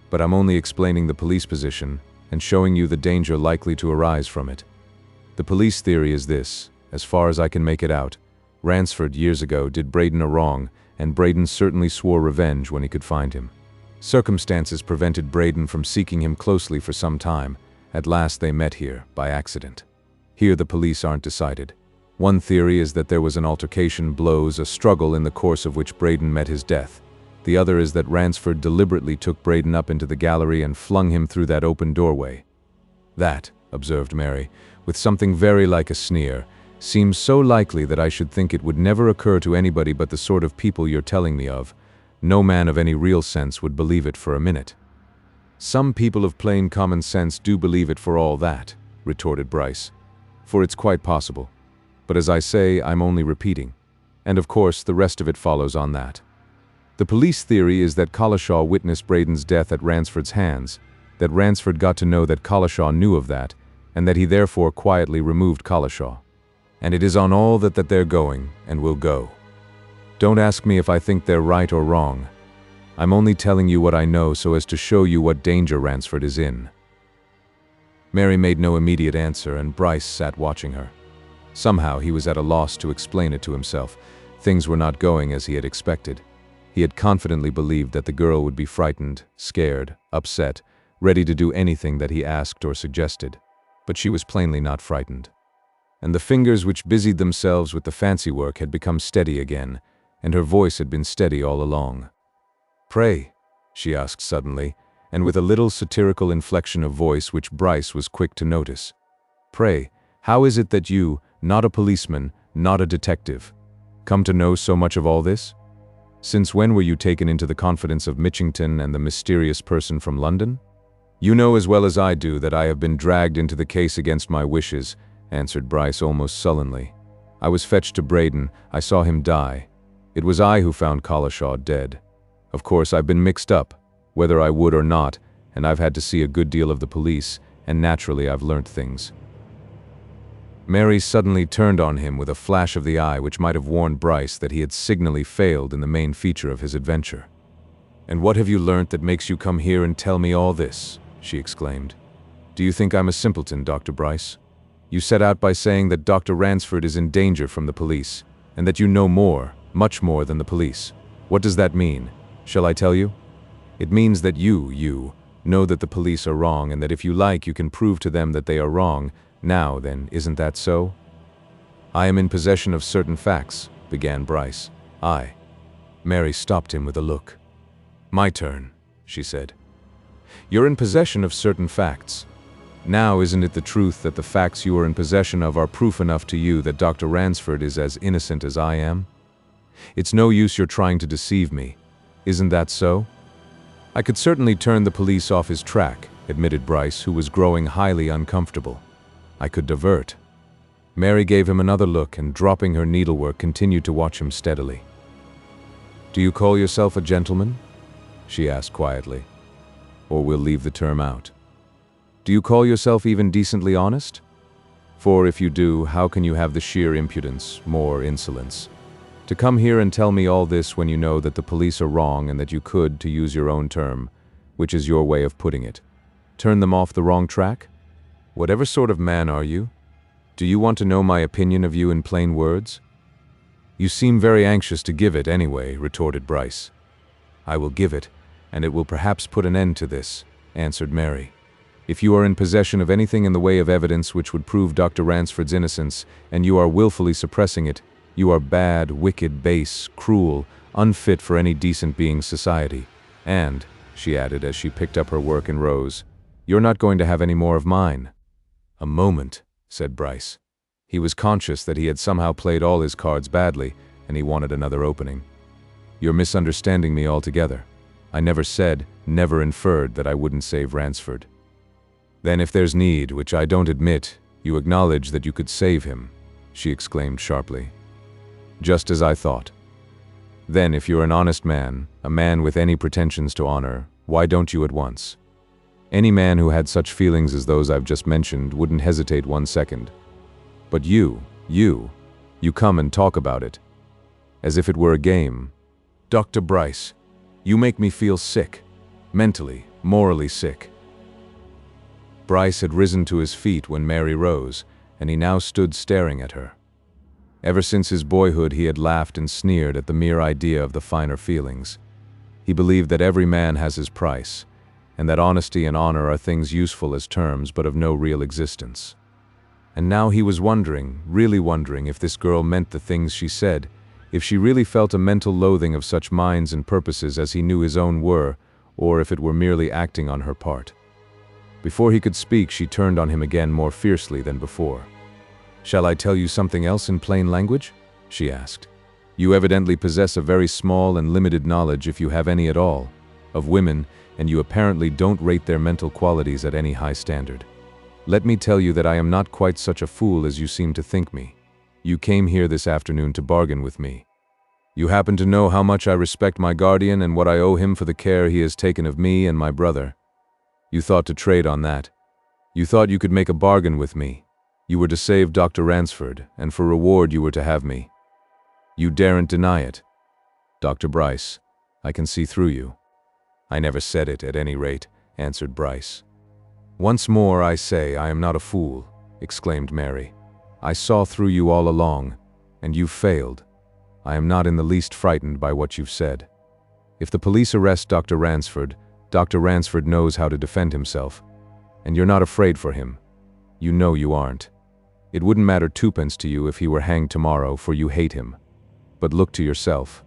But I'm only explaining the police position and showing you the danger likely to arise from it. The police theory is this: as far as I can make it out, Ransford years ago did Braden a wrong, and Braden certainly swore revenge when he could find him. Circumstances prevented Braden from seeking him closely for some time. At last they met here, by accident. Here the police aren't decided. One theory is that there was an altercation, blows, a struggle in the course of which Braden met his death. The other is that Ransford deliberately took Braden up into the gallery and flung him through that open doorway. That, observed Mary, with something very like a sneer, seems so likely that I should think it would never occur to anybody but the sort of people you're telling me of. No man of any real sense would believe it for a minute. Some people of plain common sense do believe it for all that, retorted Bryce. For it's quite possible. But as I say, I'm only repeating. And of course, the rest of it follows on that. The police theory is that Collishaw witnessed Braden's death at Ransford's hands, that Ransford got to know that Collishaw knew of that, and that he therefore quietly removed Collishaw. And it is on all that they're going, and will go. Don't ask me if I think they're right or wrong. I'm only telling you what I know so as to show you what danger Ransford is in. Mary made no immediate answer, and Bryce sat watching her. Somehow he was at a loss to explain it to himself. Things were not going as he had expected. He had confidently believed that the girl would be frightened, scared, upset, ready to do anything that he asked or suggested. But she was plainly not frightened. And the fingers which busied themselves with the fancy work had become steady again, and her voice had been steady all along. "Pray," she asked suddenly, and with a little satirical inflection of voice which Bryce was quick to notice. "Pray, how is it that you, not a policeman, not a detective, come to know so much of all this? Since when were you taken into the confidence of Mitchington and the mysterious person from London?" "You know as well as I do that I have been dragged into the case against my wishes," answered Bryce almost sullenly. "I was fetched to Braden, I saw him die. It was I who found Collishaw dead. Of course, I've been mixed up, whether I would or not, and I've had to see a good deal of the police, and naturally I've learnt things." Mary suddenly turned on him with a flash of the eye which might have warned Bryce that he had signally failed in the main feature of his adventure. "And what have you learnt that makes you come here and tell me all this?" she exclaimed. "Do you think I'm a simpleton, Dr. Bryce? You set out by saying that Dr. Ransford is in danger from the police, and that you know more, much more than the police. What does that mean? Shall I tell you? It means that you know that the police are wrong, and that if you like you can prove to them that they are wrong. Now then, isn't that so?" "I am in possession of certain facts," began Bryce. Mary stopped him with a look. "My turn," she said. "You're in possession of certain facts. Now, isn't it the truth that the facts you are in possession of are proof enough to you that Dr. Ransford is as innocent as I am? It's no use your trying to deceive me. Isn't that so?" "I could certainly turn the police off his track," admitted Bryce, who was growing highly uncomfortable. "I could divert." Mary gave him another look and, dropping her needlework, continued to watch him steadily. "Do you call yourself a gentleman?" she asked quietly. "Or we'll leave the term out. Do you call yourself even decently honest? For if you do, how can you have the sheer impudence, more insolence, to come here and tell me all this when you know that the police are wrong and that you could, to use your own term, which is your way of putting it, turn them off the wrong track? Whatever sort of man are you? Do you want to know my opinion of you in plain words?" "You seem very anxious to give it anyway," retorted Bryce. "I will give it, and it will perhaps put an end to this," answered Mary. "If you are in possession of anything in the way of evidence which would prove Dr. Ransford's innocence, and you are willfully suppressing it, you are bad, wicked, base, cruel, unfit for any decent being's society. And," she added as she picked up her work and rose, "you're not going to have any more of mine. "A moment," said Bryce. He was conscious that he had somehow played all his cards badly, and he wanted another opening. "You're misunderstanding me altogether. I never said, never inferred that I wouldn't save Ransford." "Then if there's need, which I don't admit, you acknowledge that you could save him," she exclaimed sharply. "Just as I thought. Then if you're an honest man, a man with any pretensions to honor, why don't you at once? Any man who had such feelings as those I've just mentioned wouldn't hesitate 1 second. But you come and talk about it, as if it were a game. Dr. Bryce, you make me feel sick. Mentally, morally sick." Bryce had risen to his feet when Mary rose, and he now stood staring at her. Ever since his boyhood he had laughed and sneered at the mere idea of the finer feelings. He believed that every man has his price, and that honesty and honor are things useful as terms but of no real existence. And now he was wondering, really wondering, if this girl meant the things she said, if she really felt a mental loathing of such minds and purposes as he knew his own were, or if it were merely acting on her part. Before he could speak, she turned on him again more fiercely than before. "Shall I tell you something else in plain language?" she asked. "You evidently possess a very small and limited knowledge, if you have any at all, of women, and you apparently don't rate their mental qualities at any high standard. Let me tell you that I am not quite such a fool as you seem to think me. You came here this afternoon to bargain with me. You happen to know how much I respect my guardian and what I owe him for the care he has taken of me and my brother. You thought to trade on that. You thought you could make a bargain with me. You were to save Dr. Ransford, and for reward you were to have me. You daren't deny it. Dr. Bryce, I can see through you." "I never said it, at any rate," answered Bryce. "Once more I say I am not a fool," exclaimed Mary. "I saw through you all along, and you've failed. I am not in the least frightened by what you've said. If the police arrest Dr. Ransford knows how to defend himself. And you're not afraid for him. You know you aren't. It wouldn't matter twopence to you if he were hanged tomorrow, for you hate him. But look to yourself.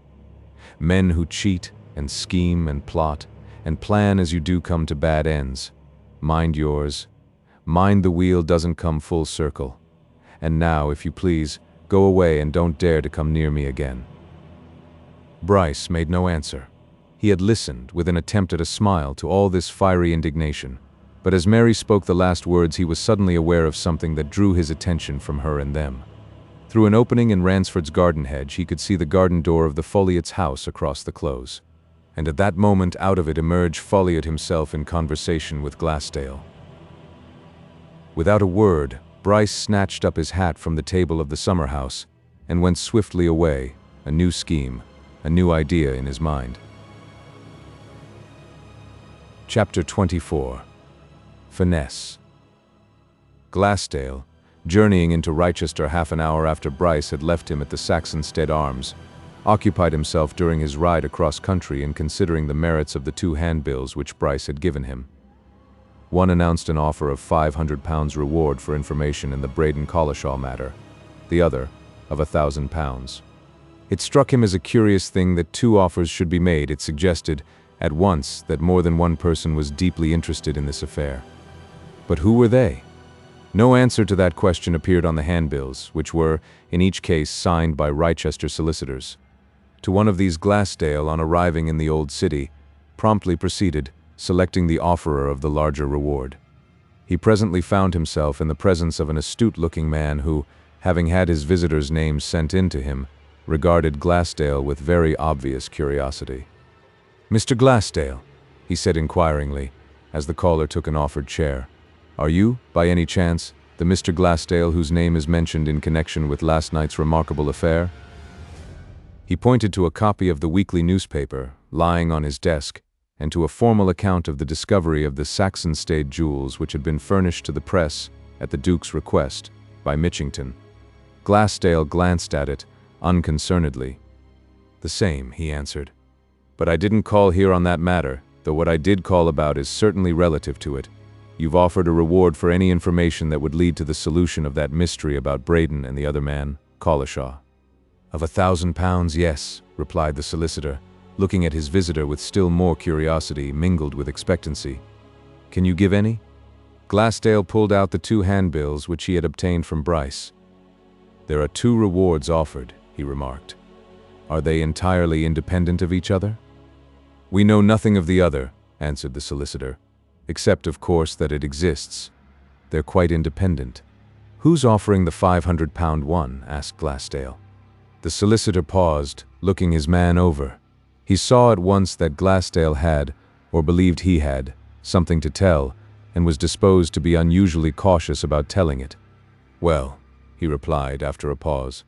Men who cheat and scheme and plot and plan as you do come to bad ends. Mind yours. Mind the wheel doesn't come full circle. And now, if you please, go away and don't dare to come near me again." Bryce made no answer. He had listened, with an attempt at a smile, to all this fiery indignation. But as Mary spoke the last words, he was suddenly aware of something that drew his attention from her and them. Through an opening in Ransford's garden hedge, he could see the garden door of the Folliot's house across the close. And at that moment, out of it emerged Folliot himself in conversation with Glassdale. Without a word, Bryce snatched up his hat from the table of the summer house and went swiftly away, a new scheme, a new idea in his mind. Chapter 24. Finesse. Glassdale, journeying into Wrychester half an hour after Bryce had left him at the SAXONSTEADE Arms, occupied himself during his ride across country in considering the merits of the 2 handbills which Bryce had given him. One announced an offer of £500 reward for information in the Braden-Collishaw matter, the other of £1,000. It struck him as a curious thing that 2 offers should be made. It suggested, at once, that more than one person was deeply interested in this affair. But who were they? No answer to that question appeared on the handbills, which were, in each case, signed by Wrychester solicitors. To one of these Glassdale, on arriving in the old city, promptly proceeded, selecting the offerer of the larger reward. He presently found himself in the presence of an astute-looking man who, having had his visitor's name sent in to him, regarded Glassdale with very obvious curiosity. "Mr. Glassdale," he said inquiringly, as the caller took an offered chair, "are you, by any chance, the Mr. Glassdale whose name is mentioned in connection with last night's remarkable affair?" He pointed to a copy of the weekly newspaper, lying on his desk, and to a formal account of the discovery of the SAXONSTEADE jewels which had been furnished to the press, at the Duke's request, by Mitchington. Glassdale glanced at it, unconcernedly. "The same," he answered. "But I didn't call here on that matter, though what I did call about is certainly relative to it. You've offered a reward for any information that would lead to the solution of that mystery about Braden and the other man, Collishaw." "Of £1,000, yes," replied the solicitor, looking at his visitor with still more curiosity mingled with expectancy. "Can you give any?" Glassdale pulled out the 2 handbills which he had obtained from Bryce. "There are 2 rewards offered," he remarked. "Are they entirely independent of each other?" "We know nothing of the other," answered the solicitor, "except, of course, that it exists. They're quite independent." "Who's offering the £500 one?" asked Glassdale. The solicitor paused, looking his man over. He saw at once that Glassdale had, or believed he had, something to tell, and was disposed to be unusually cautious about telling it. "Well," he replied after a pause,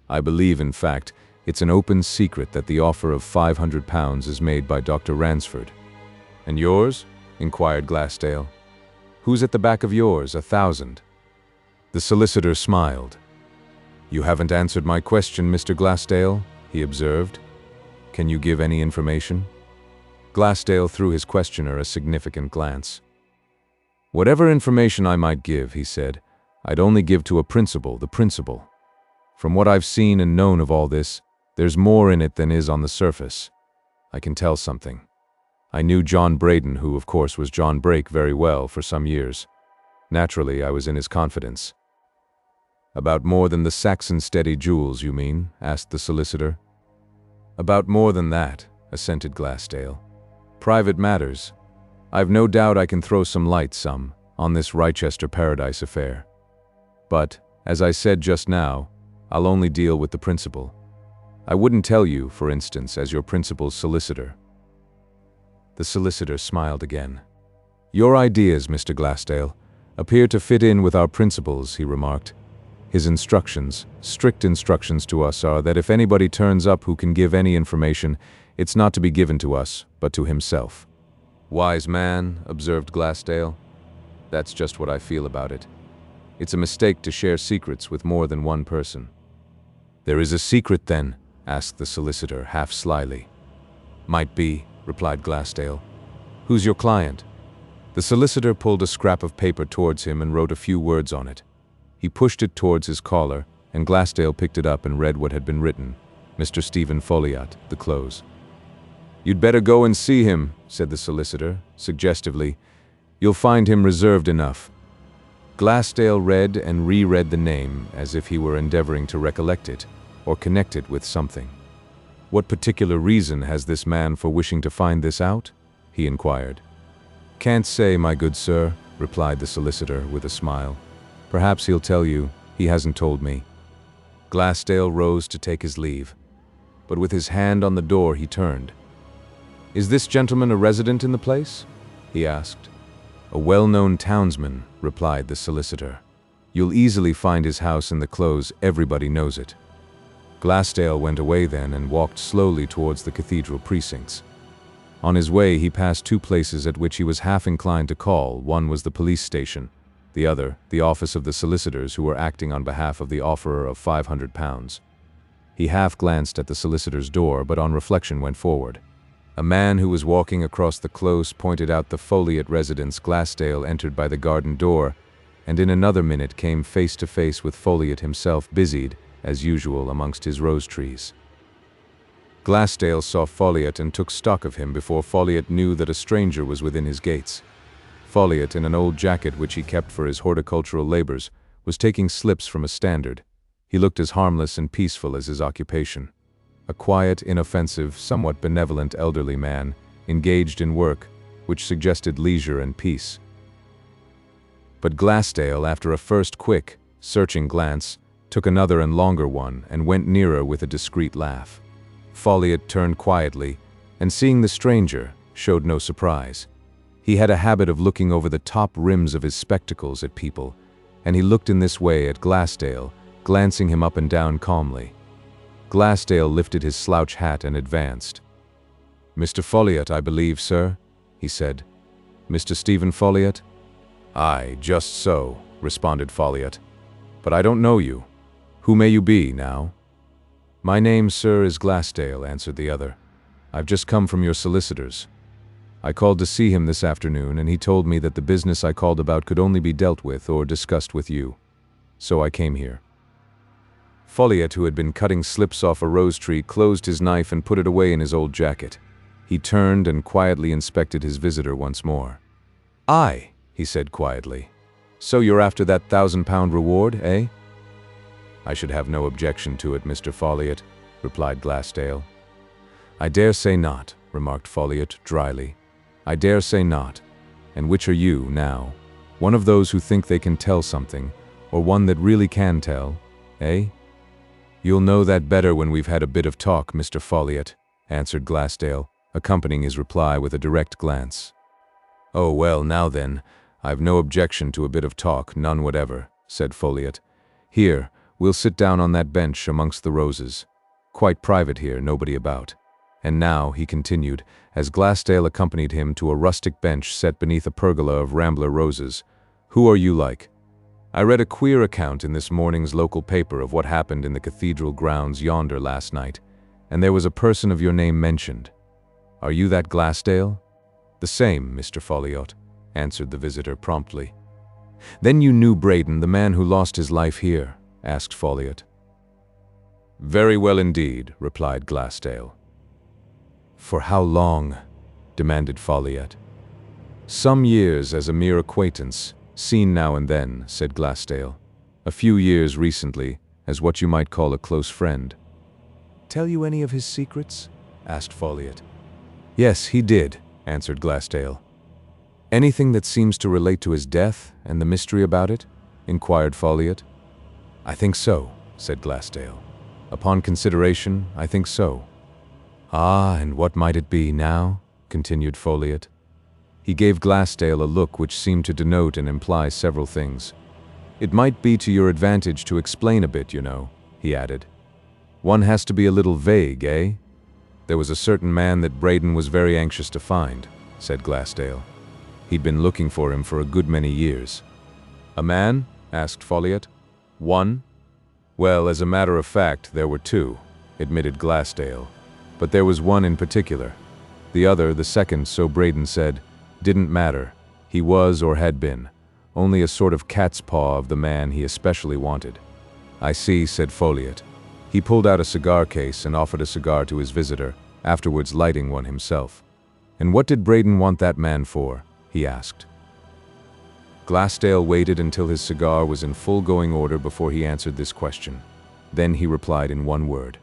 "I believe, in fact, it's an open secret that the offer of £500 is made by Dr. Ransford." "And yours?" inquired Glassdale. "Who's at the back of yours, 1,000? The solicitor smiled. "You haven't answered my question, Mr. Glassdale," he observed. "Can you give any information?" Glassdale threw his questioner a significant glance. "Whatever information I might give," he said, "I'd only give to a principal, the principal. From what I've seen and known of all this, there's more in it than is on the surface. I can tell something. I knew John Braden, who of course was John Brake, very well for some years. Naturally, I was in his confidence." "About more than the SAXONSTEADE jewels, you mean?" asked the solicitor. "About more than that," assented Glassdale. "Private matters. I've no doubt I can throw some light on this Rochester Paradise affair. But, as I said just now, I'll only deal with the principal. I wouldn't tell you, for instance, as your principal's solicitor." The solicitor smiled again. "Your ideas, Mr. Glassdale, appear to fit in with our principles," he remarked. "His instructions, strict instructions to us, are that if anybody turns up who can give any information, it's not to be given to us, but to himself." "Wise man," observed Glassdale. "That's just what I feel about it. It's a mistake to share secrets with more than one person." "There is a secret, then?" asked the solicitor, half slyly. "Might be," replied Glassdale. "Who's your client?" The solicitor pulled a scrap of paper towards him and wrote a few words on it. He pushed it towards his caller, and Glassdale picked it up and read what had been written: Mr. Stephen Folliot, the close. "You'd better go and see him," said the solicitor, suggestively. "You'll find him reserved enough." Glassdale read and reread the name as if he were endeavoring to recollect it, or connect it with something. "What particular reason has this man for wishing to find this out?" he inquired. "Can't say, my good sir," replied the solicitor with a smile. "Perhaps he'll tell you. He hasn't told me." Glassdale rose to take his leave, but with his hand on the door he turned. "Is this gentleman a resident in the place?" he asked. "A well-known townsman," replied the solicitor. "You'll easily find his house in the close. Everybody knows it." Glassdale went away then and walked slowly towards the cathedral precincts. On his way he passed 2 places at which he was half inclined to call. One was the police station, the other, the office of the solicitors who were acting on behalf of the offerer of £500. He half glanced at the solicitor's door, but on reflection went forward. A man who was walking across the close pointed out the Folliot residence. Glassdale entered by the garden door, and in another minute came face to face with Folliot himself, busied, as usual, amongst his rose trees. Glassdale saw Folliot and took stock of him before Folliot knew that a stranger was within his gates. Folliot, in an old jacket which he kept for his horticultural labors, was taking slips from a standard. He looked as harmless and peaceful as his occupation. A quiet, inoffensive, somewhat benevolent elderly man, engaged in work, which suggested leisure and peace. But Glassdale, after a first quick, searching glance, took another and longer one and went nearer with a discreet laugh. Folliot turned quietly, and seeing the stranger, showed no surprise. He had a habit of looking over the top rims of his spectacles at people, and he looked in this way at Glassdale, glancing him up and down calmly. Glassdale lifted his slouch hat and advanced. "Mr. Folliot, I believe, sir," he said. "Mr. Stephen Folliot?" "Aye, just so," responded Folliot. "But I don't know you. Who may you be, now?" "My name, sir, is Glassdale," answered the other. "I've just come from your solicitor's. I called to see him this afternoon, and he told me that the business I called about could only be dealt with or discussed with you. So I came here." Folliot, who had been cutting slips off a rose tree, closed his knife and put it away in his old jacket. He turned and quietly inspected his visitor once more. "Aye," he said quietly. "So you're after that £1,000 reward, eh?" "I should have no objection to it, Mr. Folliot," replied Glassdale. "I dare say not," remarked Folliot dryly. "I dare say not. And which are you, now? One of those who think they can tell something, or one that really can tell, eh?" "You'll know that better when we've had a bit of talk, Mr. Folliot," answered Glassdale, accompanying his reply with a direct glance. "Oh, well, now then, I've no objection to a bit of talk, none whatever," said Folliot. "Here, we'll sit down on that bench amongst the roses. Quite private here, nobody about. And now," he continued, as Glassdale accompanied him to a rustic bench set beneath a pergola of rambler roses, "who are you like? I read a queer account in this morning's local paper of what happened in the cathedral grounds yonder last night, and there was a person of your name mentioned. Are you that Glassdale?" "The same, Mr. Folliot," answered the visitor promptly. "Then you knew Braden, the man who lost his life here?" asked Folliot. "Very well indeed," replied Glassdale. "For how long?" demanded Folliot. "Some years as a mere acquaintance, seen now and then," said Glassdale. "A few years recently, as what you might call a close friend." "Tell you any of his secrets?" asked Folliot. "Yes, he did," answered Glassdale. "Anything that seems to relate to his death and the mystery about it?" inquired Folliot. "I think so," said Glassdale. "Upon consideration, I think so." "Ah, and what might it be now?" continued Folliot. He gave Glassdale a look which seemed to denote and imply several things. "It might be to your advantage to explain a bit, you know," he added. "One has to be a little vague, eh? There was a certain man that Braden was very anxious to find," said Glassdale. "He'd been looking for him for a good many years." "A man?" asked Folliot. "One?" "Well, as a matter of fact, there were two," admitted Glassdale. "But there was one in particular. The other, the second, so Braden said, didn't matter. He was, or had been, only a sort of cat's paw of the man he especially wanted." "I see," said Folliot. He pulled out a cigar case and offered a cigar to his visitor, afterwards lighting one himself. "And what did Braden want that man for?" he asked. Glassdale waited until his cigar was in full going order before he answered this question. Then he replied in one word: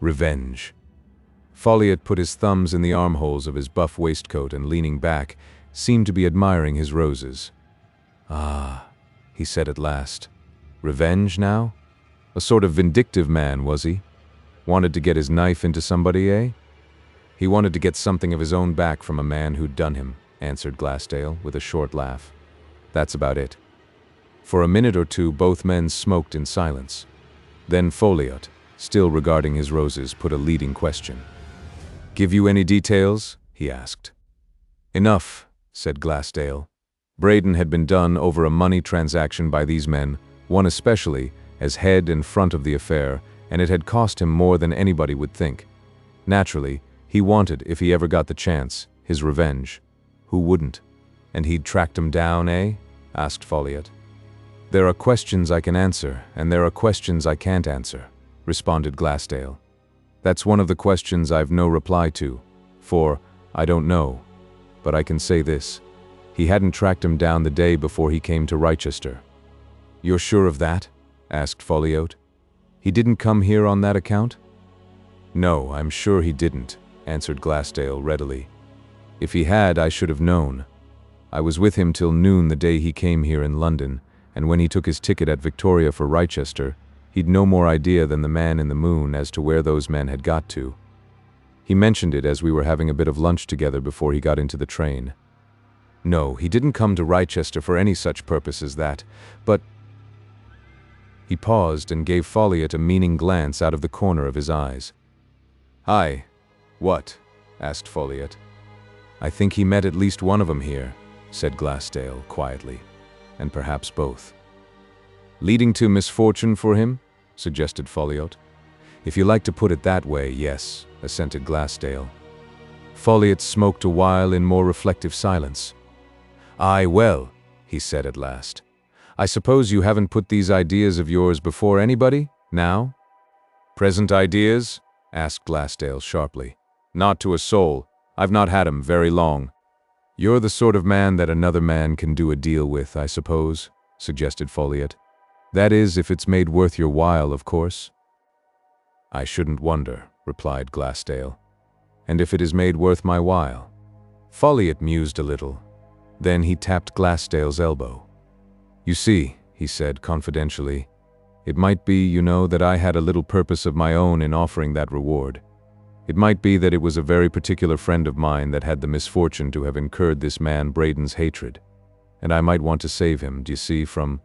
"Revenge." Folliot put his thumbs in the armholes of his buff waistcoat and, leaning back, seemed to be admiring his roses. "Ah," he said at last. "Revenge now? A sort of vindictive man, was he? Wanted to get his knife into somebody, eh?" "He wanted to get something of his own back from a man who'd done him," answered Glassdale with a short laugh. "That's about it." For a minute or two both men smoked in silence. Then Folliot, still regarding his roses, put a leading question. "Give you any details?" he asked. "Enough," said Glassdale. Braden had been done over a money transaction by these men, one especially, as head and front of the affair, and it had cost him more than anybody would think. Naturally, he wanted, if he ever got the chance, his revenge. Who wouldn't? "And he'd tracked him down, eh?" asked Folliot. "There are questions I can answer, and there are questions I can't answer," responded Glassdale. "That's one of the questions I've no reply to, for I don't know. But I can say this: he hadn't tracked him down the day before he came to Wrychester." "You're sure of that?" asked Folliot. "He didn't come here on that account?" "No, I'm sure he didn't," answered Glassdale readily. "If he had, I should have known. I was with him till noon the day he came here in London, and when he took his ticket at Victoria for Wrychester, he'd no more idea than the man in the moon as to where those men had got to. He mentioned it as we were having a bit of lunch together before he got into the train. No, he didn't come to Wrychester for any such purpose as that, but—" He paused and gave Folliot a meaning glance out of the corner of his eyes. "Aye. What?" asked Folliot. "I think he met at least one of 'em here," said Glassdale quietly, "and perhaps both." "Leading to misfortune for him?" suggested Folliot. "If you like to put it that way, yes," assented Glassdale. Folliot smoked a while in more reflective silence. "Aye, well," he said at last, "I suppose you haven't put these ideas of yours before anybody, now?" "Present ideas?" asked Glassdale sharply. "Not to a soul. I've not had 'em very long." "You're the sort of man that another man can do a deal with, I suppose," suggested Folliot. "That is, if it's made worth your while, of course." "I shouldn't wonder," replied Glassdale. "And if it is made worth my while?" Folliot mused a little. Then he tapped Glassdale's elbow. "You see," he said confidentially, "it might be, you know, that I had a little purpose of my own in offering that reward. It might be that it was a very particular friend of mine that had the misfortune to have incurred this man Braden's hatred, and I might want to save him, do you see, from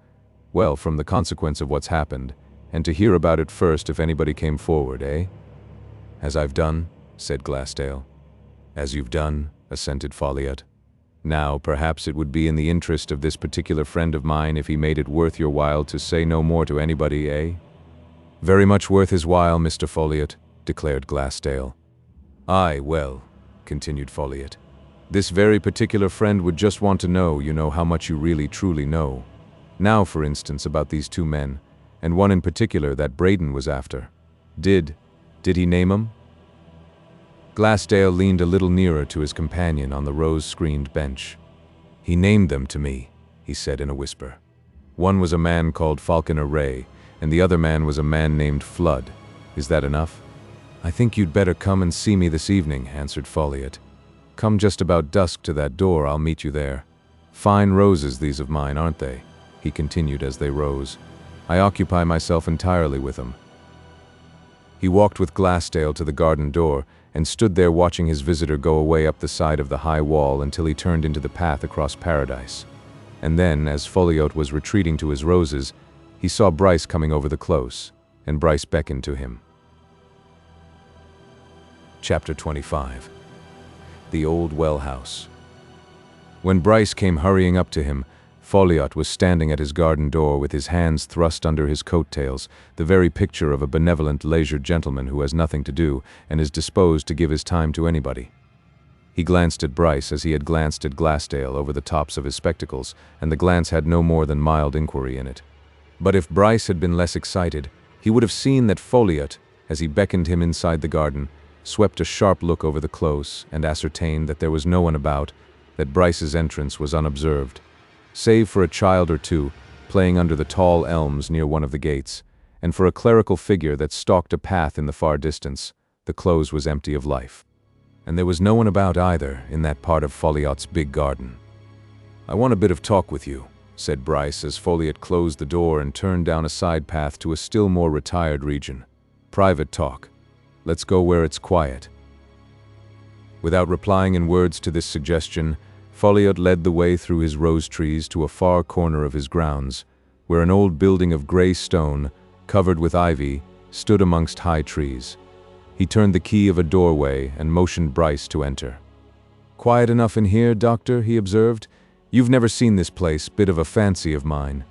the consequence of what's happened, and to hear about it first if anybody came forward, eh?" "As I've done," said Glassdale. "As you've done," assented Folliot. "Now, perhaps it would be in the interest of this particular friend of mine if he made it worth your while to say no more to anybody, eh?" "Very much worth his while, Mr. Folliot," declared Glassdale. "Aye, well," continued Folliot, "this very particular friend would just want to know, you know, how much you really truly know. Now, for instance, about these two men, and one in particular that Braden was after. Did he name 'em?" Glassdale leaned a little nearer to his companion on the rose-screened bench. "He named them to me," he said in a whisper. "One was a man called Falconer Wray, and the other man was a man named Flood. Is that enough?" "I think you'd better come and see me this evening," answered Folliot. "Come just about dusk to that door, I'll meet you there. Fine roses these of mine, aren't they?" he continued as they rose. "I occupy myself entirely with them." He walked with Glassdale to the garden door and stood there watching his visitor go away up the side of the high wall until he turned into the path across Paradise. And then, as Folliot was retreating to his roses, he saw Bryce coming over the close, and Bryce beckoned to him. Chapter 25. The Old Well House. When Bryce came hurrying up to him, Folliot was standing at his garden door with his hands thrust under his coat-tails, the very picture of a benevolent, leisured gentleman who has nothing to do and is disposed to give his time to anybody. He glanced at Bryce as he had glanced at Glassdale over the tops of his spectacles, and the glance had no more than mild inquiry in it. But if Bryce had been less excited, he would have seen that Folliot, as he beckoned him inside the garden, swept a sharp look over the close and ascertained that there was no one about, that Bryce's entrance was unobserved. Save for a child or two playing under the tall elms near one of the gates, and for a clerical figure that stalked a path in the far distance, the close was empty of life. And there was no one about either in that part of Folliot's big garden. "I want a bit of talk with you," said Bryce as Folliot closed the door and turned down a side path to a still more retired region. "Private talk. Let's go where it's quiet." Without replying in words to this suggestion, Folliot led the way through his rose trees to a far corner of his grounds, where an old building of gray stone, covered with ivy, stood amongst high trees. He turned the key of a doorway and motioned Bryce to enter. "Quiet enough in here, Doctor," he observed. "You've never seen this place, bit of a fancy of mine."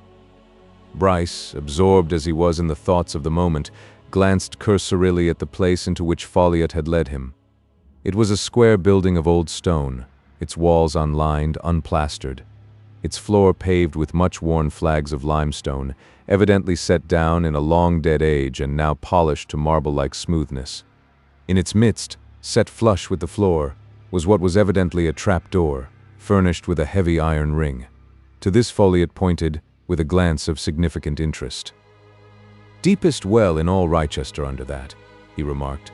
Bryce, absorbed as he was in the thoughts of the moment, glanced cursorily at the place into which Folliot had led him. It was a square building of old stone, its walls unlined, unplastered, its floor paved with much-worn flags of limestone, evidently set down in a long dead age and now polished to marble-like smoothness. In its midst, set flush with the floor, was what was evidently a trap-door, furnished with a heavy iron ring. To this Folliot pointed, with a glance of significant interest. "Deepest well in all Wrychester under that," he remarked.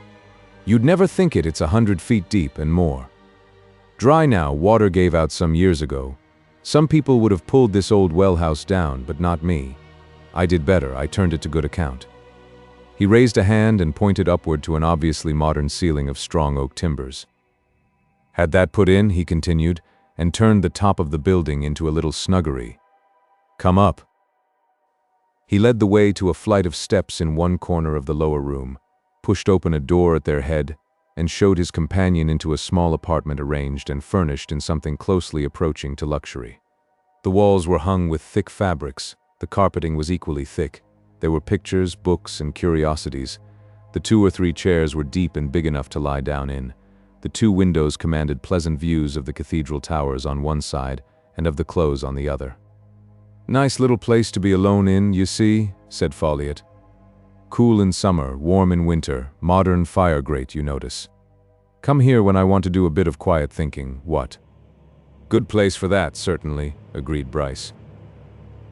"You'd never think it, it's 100 feet deep and more. Dry now, water gave out some years ago. Some people would have pulled this old well house down, but not me. I did better, I turned it to good account." He raised a hand and pointed upward to an obviously modern ceiling of strong oak timbers. "Had that put in," he continued, and turned the top of the building into a little snuggery. "Come up." He led the way to a flight of steps in one corner of the lower room, pushed open a door at their head, and showed his companion into a small apartment arranged and furnished in something closely approaching to luxury. The walls were hung with thick fabrics, the carpeting was equally thick, there were pictures, books, and curiosities. The 2 or 3 chairs were deep and big enough to lie down in. The 2 windows commanded pleasant views of the cathedral towers on one side and of the close on the other. "Nice little place to be alone in, you see," said Folliot. "Cool in summer, warm in winter, modern fire grate, you notice. Come here when I want to do a bit of quiet thinking, what?" Good place for that, certainly, agreed Bryce.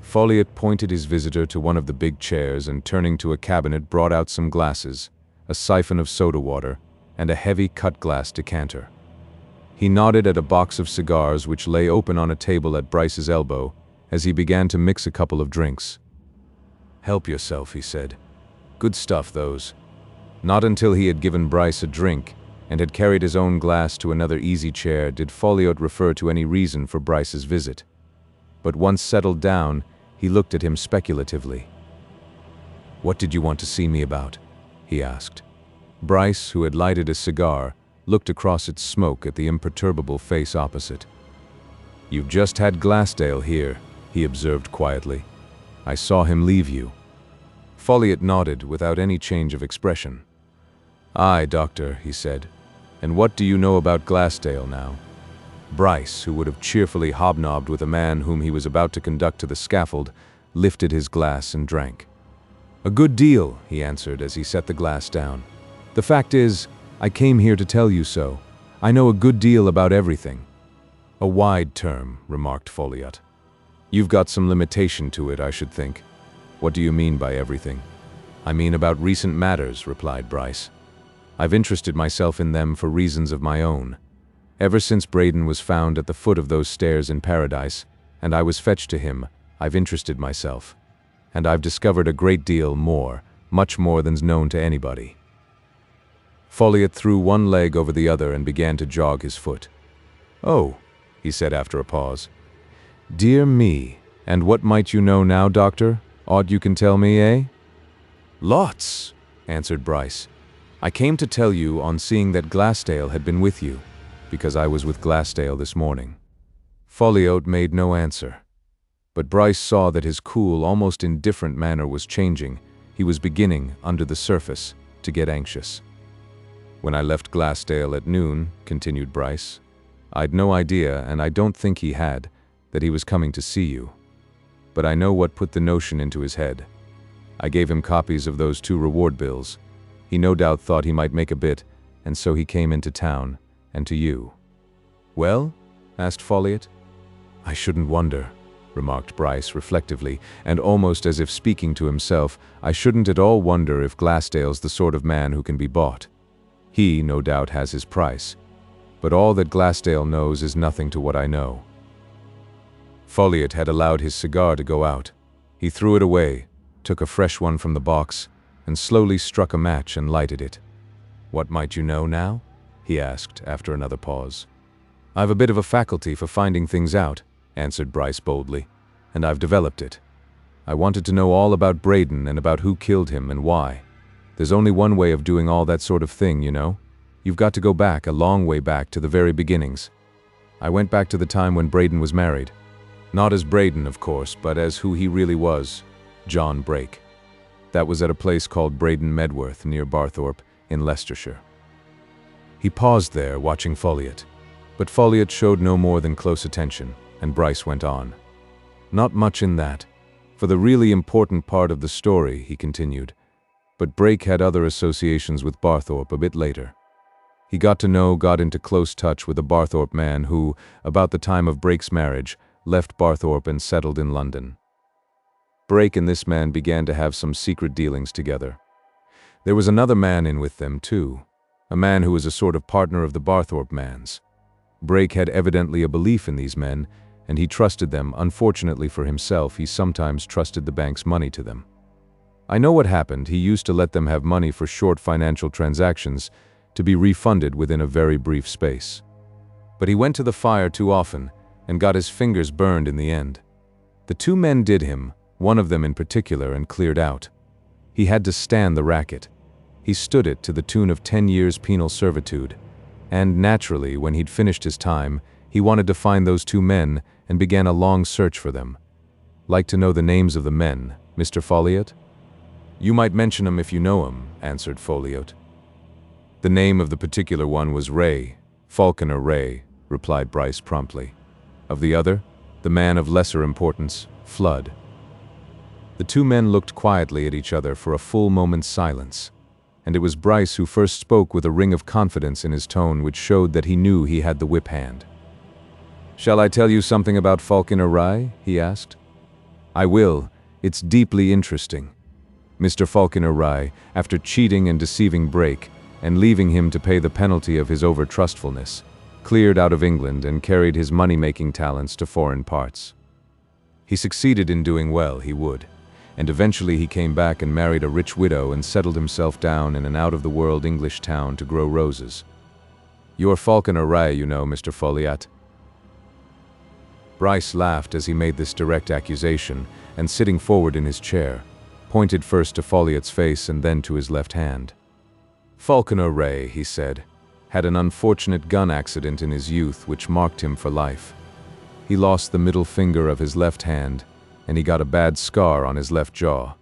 Folliot pointed his visitor to one of the big chairs and, turning to a cabinet, brought out some glasses, a siphon of soda water, and a heavy cut-glass decanter. He nodded at a box of cigars which lay open on a table at Bryce's elbow as he began to mix a couple of drinks. "Help yourself," he said. "Good stuff, those." Not until he had given Bryce a drink and had carried his own glass to another easy chair did Folliot refer to any reason for Bryce's visit. But once settled down, he looked at him speculatively. "What did you want to see me about?" he asked. Bryce, who had lighted a cigar, looked across its smoke at the imperturbable face opposite. "You've just had Glassdale here," he observed quietly. "I saw him leave you." Folliot nodded without any change of expression. "Aye, Doctor," he said. "And what do you know about Glassdale now?" Bryce, who would have cheerfully hobnobbed with a man whom he was about to conduct to the scaffold, lifted his glass and drank. "A good deal," he answered as he set the glass down. "The fact is, I came here to tell you so. I know a good deal about everything." "A wide term," remarked Folliot. "You've got some limitation to it, I should think." "What do you mean by everything?" "I mean about recent matters," replied Bryce. "I've interested myself in them for reasons of my own. Ever since Braden was found at the foot of those stairs in Paradise, and I was fetched to him, I've interested myself. And I've discovered a great deal more, much more than's known to anybody." Folliot threw one leg over the other and began to jog his foot. "Oh," he said after a pause. "Dear me, and what might you know now, Doctor? Aught you can tell me, eh?" "Lots," answered Bryce. "I came to tell you on seeing that Glassdale had been with you, because I was with Glassdale this morning." Folliot made no answer. But Bryce saw that his cool, almost indifferent manner was changing. He was beginning, under the surface, to get anxious. "When I left Glassdale at noon," continued Bryce, "I'd no idea, and I don't think he had, that he was coming to see you. But I know what put the notion into his head. I gave him copies of those 2 reward bills. He no doubt thought he might make a bit, and so he came into town, and to you." "Well?" asked Folliot. "I shouldn't wonder," remarked Bryce reflectively, and almost as if speaking to himself. "I shouldn't at all wonder if Glassdale's the sort of man who can be bought. He, no doubt, has his price. But all that Glassdale knows is nothing to what I know." Folliot had allowed his cigar to go out. He threw it away, took a fresh one from the box, and slowly struck a match and lighted it. "What might you know now?" he asked after another pause. "I've a bit of a faculty for finding things out," answered Bryce boldly, "and I've developed it. I wanted to know all about Braden and about who killed him and why. There's only one way of doing all that sort of thing, you know. You've got to go back, a long way back, to the very beginnings. I went back to the time when Braden was married. Not as Braden, of course, but as who he really was, John Brake. That was at a place called Braden Medworth, near Barthorpe, in Leicestershire." He paused there, watching Folliot. But Folliot showed no more than close attention, and Bryce went on. "Not much in that. For the really important part of the story," he continued. "But Brake had other associations with Barthorpe a bit later. He got into close touch with a Barthorpe man who, about the time of Brake's marriage, left Barthorpe and settled in London. Brake and this man began to have some secret dealings together. There was another man in with them, too, a man who was a sort of partner of the Barthorpe man's. Brake had evidently a belief in these men, and he trusted them. Unfortunately for himself, he sometimes trusted the bank's money to them. I know what happened. He used to let them have money for short financial transactions to be refunded within a very brief space. But he went to the fire too often and got his fingers burned in the end. The 2 men did him, one of them in particular, and cleared out. He had to stand the racket. He stood it to the tune of 10 years penal servitude. And naturally, when he'd finished his time, he wanted to find those 2 men and began a long search for them. Like to know the names of the men, Mr. Folliot?" "You might mention 'em if you know 'em," answered Folliot. "The name of the particular one was Ray, Falconer Ray," replied Bryce promptly. "Of the other, the man of lesser importance, Flood." The 2 men looked quietly at each other for a full moment's silence, and it was Bryce who first spoke with a ring of confidence in his tone which showed that he knew he had the whip hand. "Shall I tell you something about Falconer Rye?" he asked. "I will. It's deeply interesting. Mr. Falconer Rye, after cheating and deceiving Brake, and leaving him to pay the penalty of his over-trustfulness, cleared out of England and carried his money-making talents to foreign parts. He succeeded in doing well, he would, and eventually he came back and married a rich widow and settled himself down in an out-of-the-world English town to grow roses. You're Falconer Rye, you know, Mr. Folliot." Bryce laughed as he made this direct accusation, and sitting forward in his chair, pointed first to Folliot's face and then to his left hand. "Falconer Rye," he said, "had an unfortunate gun accident in his youth which marked him for life. He lost the middle finger of his left hand, and he got a bad scar on his left jaw.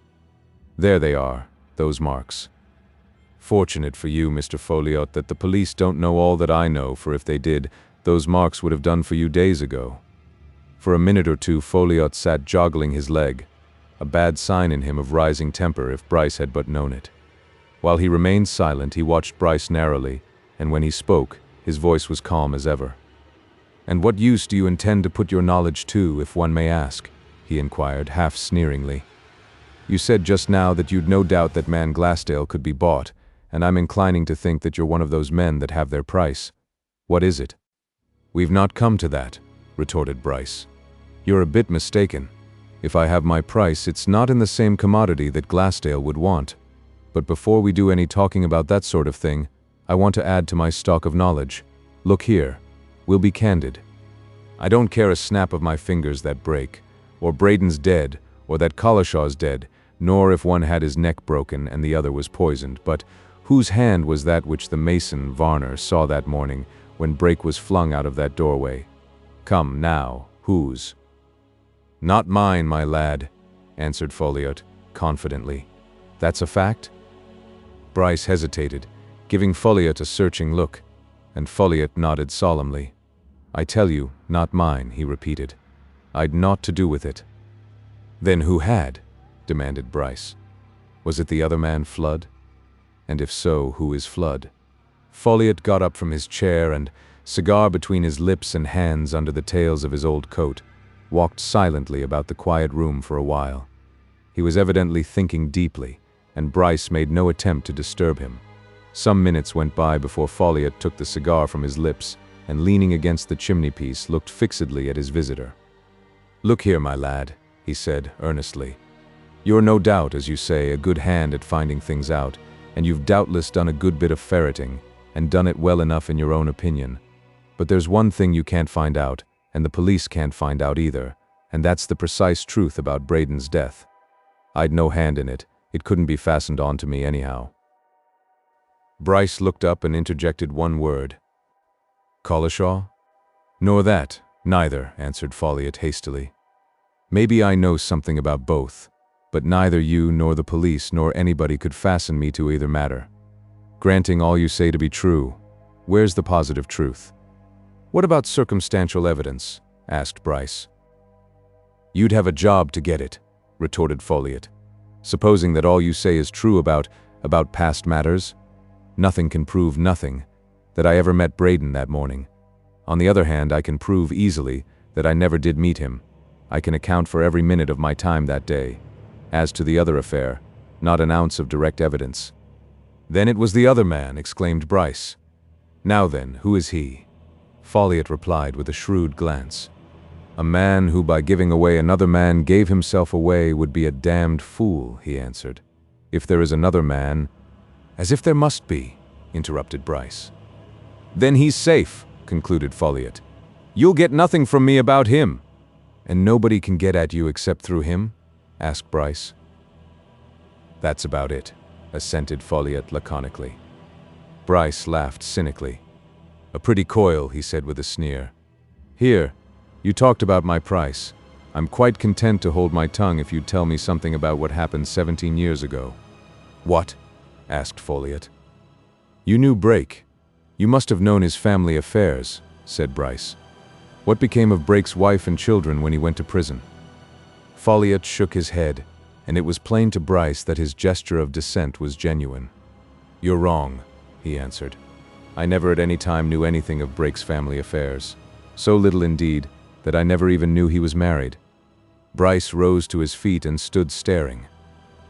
There they are, those marks. Fortunate for you, Mr. Folliot, that the police don't know all that I know, for if they did, those marks would have done for you days ago." For a minute or two Folliot sat joggling his leg, a bad sign in him of rising temper if Bryce had but known it. While he remained silent, he watched Bryce narrowly, and when he spoke, his voice was calm as ever. "And what use do you intend to put your knowledge to, if one may ask?" he inquired, half sneeringly. "You said just now that you'd no doubt that man Glassdale could be bought, and I'm inclining to think that you're one of those men that have their price. What is it?" "We've not come to that," retorted Bryce. "You're a bit mistaken. If I have my price, it's not in the same commodity that Glassdale would want. But before we do any talking about that sort of thing, I want to add to my stock of knowledge. Look here. We'll be candid. I don't care a snap of my fingers that break, or Braden's dead, or that Collishaw's dead, nor if one had his neck broken and the other was poisoned, but whose hand was that which the mason, Varner, saw that morning when Brake was flung out of that doorway? Come, now, whose?" "Not mine, my lad," answered Folliot, confidently. "That's a fact?" Bryce hesitated, giving Folliot a searching look, and Folliot nodded solemnly. "I tell you, not mine," he repeated. "I'd naught to do with it." "Then who had?" demanded Bryce. "Was it the other man, Flood? And if so, who is Flood?" Folliot got up from his chair and, cigar between his lips and hands under the tails of his old coat, walked silently about the quiet room for a while. He was evidently thinking deeply, and Bryce made no attempt to disturb him. Some minutes went by before Folliot took the cigar from his lips and, leaning against the chimney-piece, looked fixedly at his visitor. "Look here, my lad," he said earnestly. "You're no doubt, as you say, a good hand at finding things out, and you've doubtless done a good bit of ferreting, and done it well enough in your own opinion. But there's one thing you can't find out, and the police can't find out either, and that's the precise truth about Braden's death. I'd no hand in it. It couldn't be fastened on to me anyhow." Bryce looked up and interjected one word. "Collishaw?" "Nor that, neither," answered Folliot hastily. "Maybe I know something about both, but neither you nor the police nor anybody could fasten me to either matter. Granting all you say to be true, where's the positive truth?" "What about circumstantial evidence?" asked Bryce. "You'd have a job to get it," retorted Folliot. "Supposing that all you say is true about past matters, nothing can prove nothing, that I ever met Braden that morning. On the other hand, I can prove easily that I never did meet him. I can account for every minute of my time that day. As to the other affair, not an ounce of direct evidence." "Then it was the other man," exclaimed Bryce. "Now then, who is he?" Folliot replied with a shrewd glance. "A man who by giving away another man gave himself away would be a damned fool," he answered. "If there is another man—" "As if there must be," interrupted Bryce. "Then he's safe," concluded Folliot. "You'll get nothing from me about him." "And nobody can get at you except through him?" asked Bryce. "That's about it," assented Folliot laconically. Bryce laughed cynically. "A pretty coil," he said with a sneer. "Here, you talked about my price. I'm quite content to hold my tongue if you'd tell me something about what happened 17 years ago." "What?" asked Folliot. "You knew Brake. You must have known his family affairs," said Bryce. "What became of Brake's wife and children when he went to prison?" Folliot shook his head, and it was plain to Bryce that his gesture of dissent was genuine. "You're wrong," he answered. "I never at any time knew anything of Brake's family affairs. so little indeed that I never even knew he was married. Bryce rose to his feet and stood staring.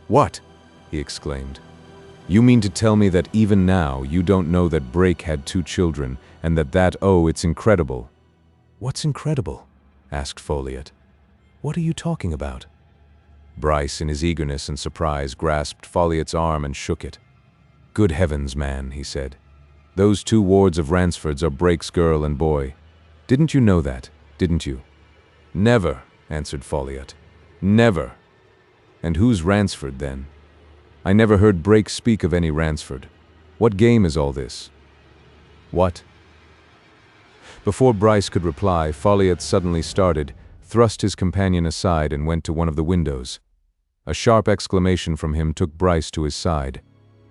"What?" he exclaimed. "You mean to tell me that even now you don't know that Brake had 2 children and oh, it's incredible." "What's incredible?" asked Folliot. "What are you talking about?" Bryce, in his eagerness and surprise, grasped Folliot's arm and shook it. "Good heavens, man," he said. "Those 2 wards of Ransford's are Brake's girl and boy. Didn't you know that, didn't you?" "Never," answered Folliot. "Never." "And who's Ransford, then?" "I never heard Brake speak of any Ransford. What game is all this?" "What?" Before Bryce could reply, Folliot suddenly started, thrust his companion aside, and went to one of the windows. A sharp exclamation from him took Bryce to his side.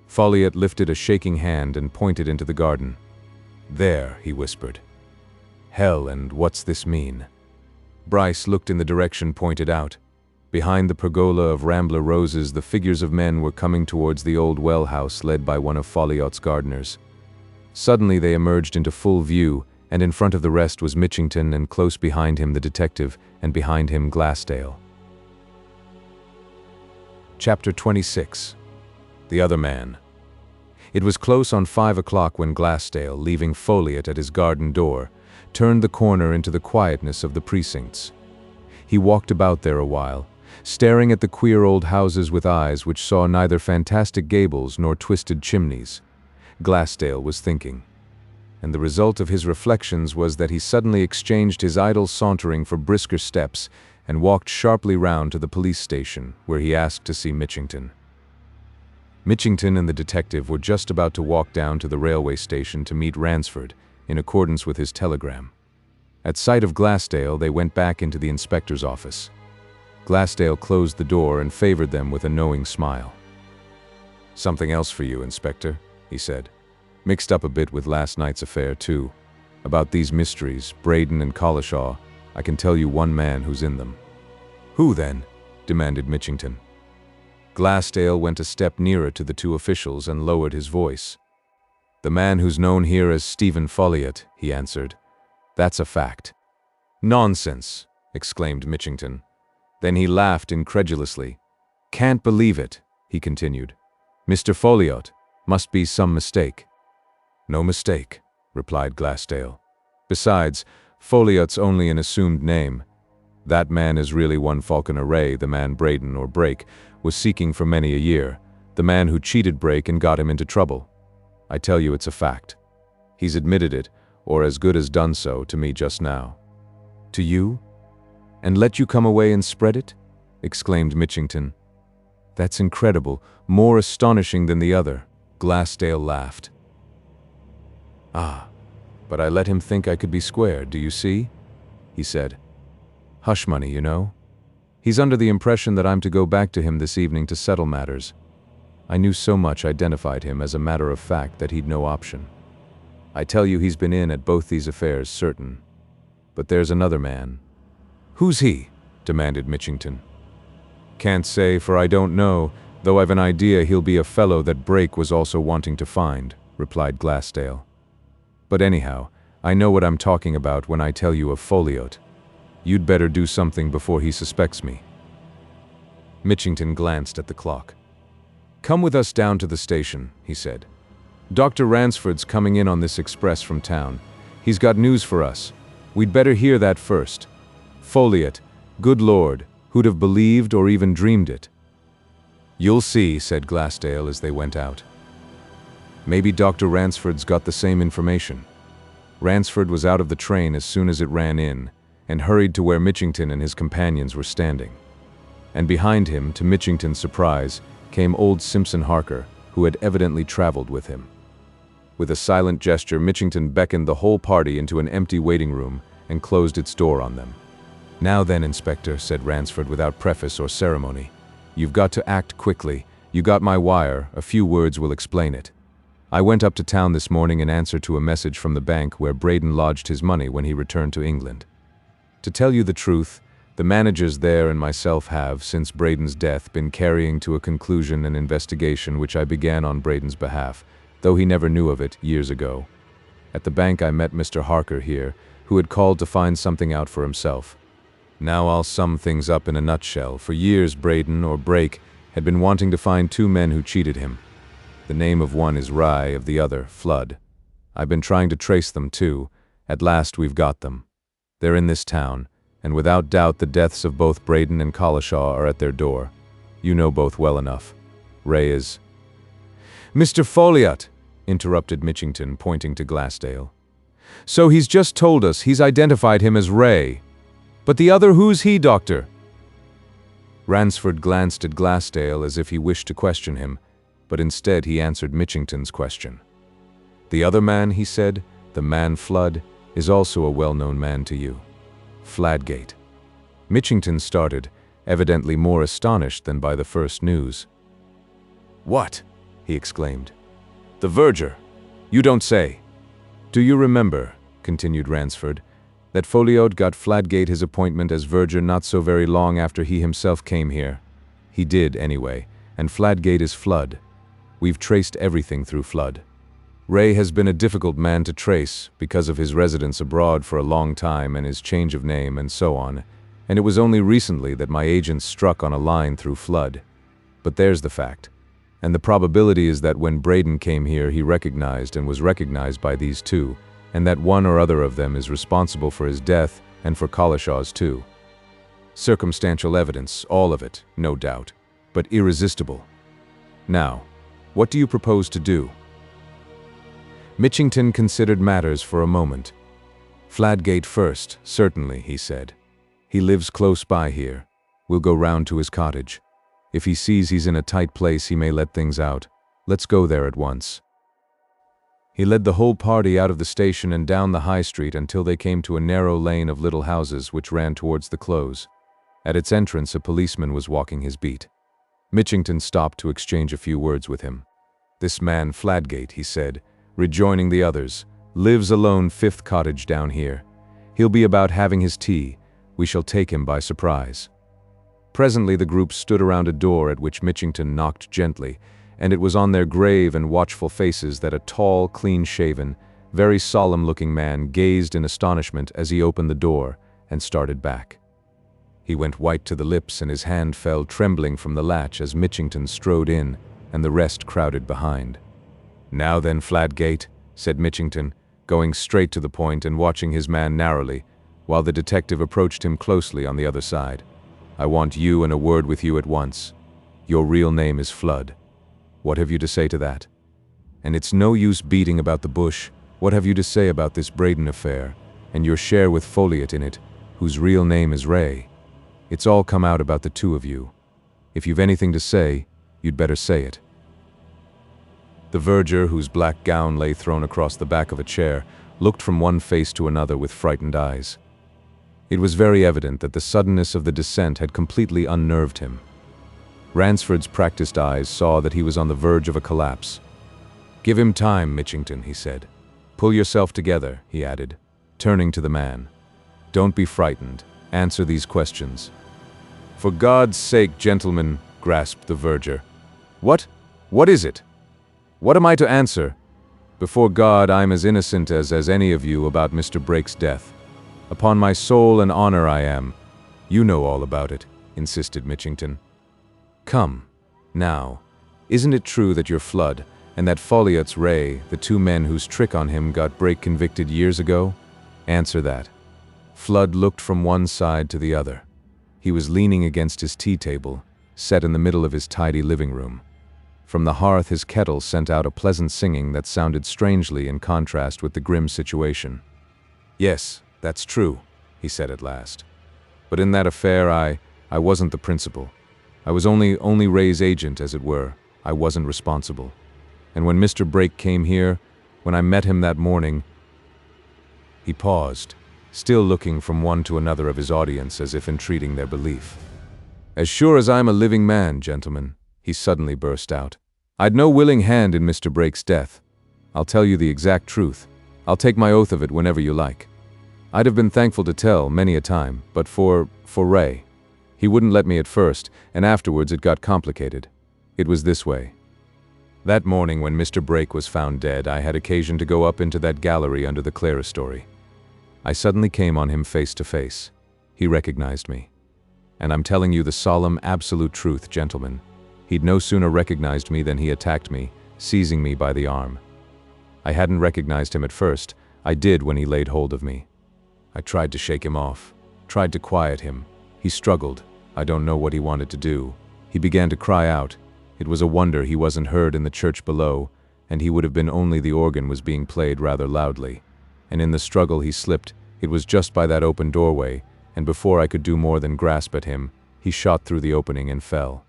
Folliot lifted a shaking hand and pointed into the garden. "There," he whispered. "Hell, and what's this mean?" Bryce looked in the direction pointed out. Behind the pergola of rambler roses, the figures of men were coming towards the old well house led by one of Folliot's gardeners. Suddenly they emerged into full view, and in front of the rest was Mitchington, and close behind him the detective, and behind him Glassdale. Chapter 26. The Other Man. It was close on 5 o'clock when Glassdale, leaving Folliot at his garden door, turned the corner into the quietness of the precincts. He walked about there a while, staring at the queer old houses with eyes which saw neither fantastic gables nor twisted chimneys. Glassdale was thinking. And the result of his reflections was that he suddenly exchanged his idle sauntering for brisker steps and walked sharply round to the police station, where he asked to see Mitchington. Mitchington and the detective were just about to walk down to the railway station to meet Ransford, in accordance with his telegram. At sight of Glassdale, they went back into the inspector's office. Glassdale closed the door and favored them with a knowing smile. "Something else for you, Inspector," he said. "Mixed up a bit with last night's affair, too. About these mysteries, Braden and Collishaw, I can tell you one man who's in them." "Who, then?" demanded Mitchington. Glassdale went a step nearer to the 2 officials and lowered his voice. "The man who's known here as Stephen Folliot," he answered. "That's a fact." "Nonsense!" exclaimed Mitchington. Then he laughed incredulously. "Can't believe it," he continued. "Mr. Folliot, must be some mistake." "No mistake," replied Glassdale. "Besides, Folliot's only an assumed name. That man is really one Falconer Wray, the man Braden, or Brake, was seeking for many a year, the man who cheated Brake and got him into trouble. I tell you it's a fact. He's admitted it, or as good as done so, to me just now." "To you? And let you come away and spread it?" exclaimed Mitchington. "That's incredible, more astonishing than the other." Glassdale laughed. "Ah, but I let him think I could be squared, do you see?" he said. "Hush money, you know. He's under the impression that I'm to go back to him this evening to settle matters. I knew so much identified him as a matter of fact that he'd no option. I tell you he's been in at both these affairs, certain. But there's another man." "Who's he?" demanded Mitchington. "Can't say, for I don't know, though I've an idea he'll be a fellow that Brake was also wanting to find," replied Glassdale. "But anyhow, I know what I'm talking about when I tell you of Folliot. You'd better do something before he suspects me." Mitchington glanced at the clock. "Come with us down to the station," he said. "Dr. Ransford's coming in on this express from town. He's got news for us. We'd better hear that first. Folliot, good Lord, who'd have believed or even dreamed it?" "You'll see," said Glassdale as they went out. "Maybe Dr. Ransford's got the same information." Ransford was out of the train as soon as it ran in, and hurried to where Mitchington and his companions were standing. And behind him, to Mitchington's surprise, came old Simpson Harker, who had evidently traveled with him. With a silent gesture, Mitchington beckoned the whole party into an empty waiting room and closed its door on them. "Now then, Inspector," said Ransford without preface or ceremony, "you've got to act quickly. You got my wire, a few words will explain it. I went up to town this morning in answer to a message from the bank where Braden lodged his money when he returned to England. To tell you the truth, the managers there and myself have, since Braden's death, been carrying to a conclusion an investigation which I began on Braden's behalf, though he never knew of it, years ago. At the bank I met Mr. Harker here, who had called to find something out for himself. Now I'll sum things up in a nutshell. For years, Braden, or Brake, had been wanting to find two men who cheated him. The name of one is Rye, of the other, Flood. I've been trying to trace them too. At last we've got them. They're in this town, and without doubt the deaths of both Braden and Collishaw are at their door. You know both well enough. Ray is... "Mr. Folliot," interrupted Mitchington, pointing to Glassdale. "So he's just told us he's identified him as Ray. But the other, who's he, Doctor?" Ransford glanced at Glassdale as if he wished to question him, but instead he answered Mitchington's question. "The other man," he said, "the man Flood, is also a well-known man to you. Fladgate." Mitchington started, evidently more astonished than by the first news. "What?" he exclaimed. "The verger? You don't say." "Do you remember," continued Ransford, "that Folliot got Fladgate his appointment as verger not so very long after he himself came here? He did, anyway, and Fladgate is Flood. We've traced everything through Flood. Ray has been a difficult man to trace because of his residence abroad for a long time and his change of name and so on, and it was only recently that my agents struck on a line through Flood. But there's the fact. And the probability is that when Braden came here he recognized and was recognized by these two, and that one or other of them is responsible for his death and for Collishaw's too. Circumstantial evidence, all of it, no doubt, but irresistible. Now, what do you propose to do?" Mitchington considered matters for a moment. "Fladgate first, certainly," he said. "He lives close by here. We'll go round to his cottage. If he sees he's in a tight place, he may let things out. Let's go there at once." He led the whole party out of the station and down the high street until they came to a narrow lane of little houses which ran towards the close. At its entrance, a policeman was walking his beat. Mitchington stopped to exchange a few words with him. "This man Fladgate," he said, rejoining the others, "lives alone, 5th cottage down here. He'll be about having his tea. We shall take him by surprise." Presently the group stood around a door at which Mitchington knocked gently, and it was on their grave and watchful faces that a tall, clean-shaven, very solemn-looking man gazed in astonishment as he opened the door and started back. He went white to the lips and his hand fell trembling from the latch as Mitchington strode in and the rest crowded behind. "Now then, Fladgate," said Mitchington, going straight to the point and watching his man narrowly, while the detective approached him closely on the other side. "I want you and a word with you at once. Your real name is Flood. What have you to say to that? And it's no use beating about the bush. What have you to say about this Braden affair, and your share with Folliot in it, whose real name is Ray? It's all come out about the two of you. If you've anything to say, you'd better say it." The verger, whose black gown lay thrown across the back of a chair, looked from one face to another with frightened eyes. It was very evident that the suddenness of the descent had completely unnerved him. Ransford's practiced eyes saw that he was on the verge of a collapse. "Give him time, Mitchington," he said. "Pull yourself together," he added, turning to the man. "Don't be frightened. Answer these questions." "For God's sake, gentlemen," grasped the verger. What is it? What am I to answer? Before God, I'm as innocent as any of you about Mr. Brake's death. Upon my soul and honor I am. You know all about it," insisted Mitchington. "Come, now, isn't it true that you're Flood, and that Folliot's Ray, the two men whose trick on him got Brake convicted years ago? Answer that." Flood looked from one side to the other. He was leaning against his tea table, set in the middle of his tidy living room. From the hearth his kettle sent out a pleasant singing that sounded strangely in contrast with the grim situation. "Yes, that's true," he said at last. "But in that affair I wasn't the principal. I was only Ray's agent, as it were. I wasn't responsible. And when Mr. Brake came here, when I met him that morning..." He paused, still looking from one to another of his audience as if entreating their belief. "As sure as I'm a living man, gentlemen," he suddenly burst out, "I'd no willing hand in Mr. Brake's death. I'll tell you the exact truth. I'll take my oath of it whenever you like. I'd have been thankful to tell many a time, but for Ray. He wouldn't let me at first, and afterwards it got complicated. It was this way. That morning when Mr. Brake was found dead, I had occasion to go up into that gallery under the clerestory. I suddenly came on him face to face. He recognized me. And I'm telling you the solemn, absolute truth, gentlemen. He'd no sooner recognized me than he attacked me, seizing me by the arm. I hadn't recognized him at first. I did when he laid hold of me. I tried to shake him off, tried to quiet him. He struggled. I don't know what he wanted to do. He began to cry out. It was a wonder he wasn't heard in the church below, and he would have been only the organ was being played rather loudly. And in the struggle he slipped. It was just by that open doorway, and before I could do more than grasp at him, he shot through the opening and fell.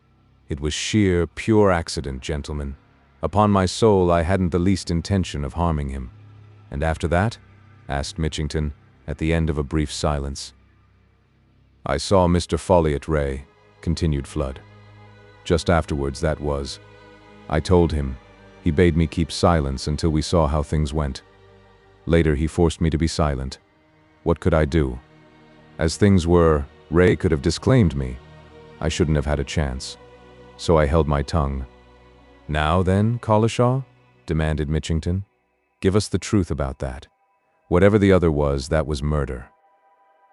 It was sheer, pure accident, gentlemen. Upon my soul, I hadn't the least intention of harming him. And after that? Asked Mitchington, at the end of a brief silence. I saw Mr. Folliot, Ray, continued Flood. Just afterwards, that was. I told him. He bade me keep silence until we saw how things went. Later, he forced me to be silent. What could I do? As things were, Ray could have disclaimed me. I shouldn't have had a chance. So I held my tongue. Now then, Collishaw? Demanded Mitchington. Give us the truth about that. Whatever the other was, that was murder.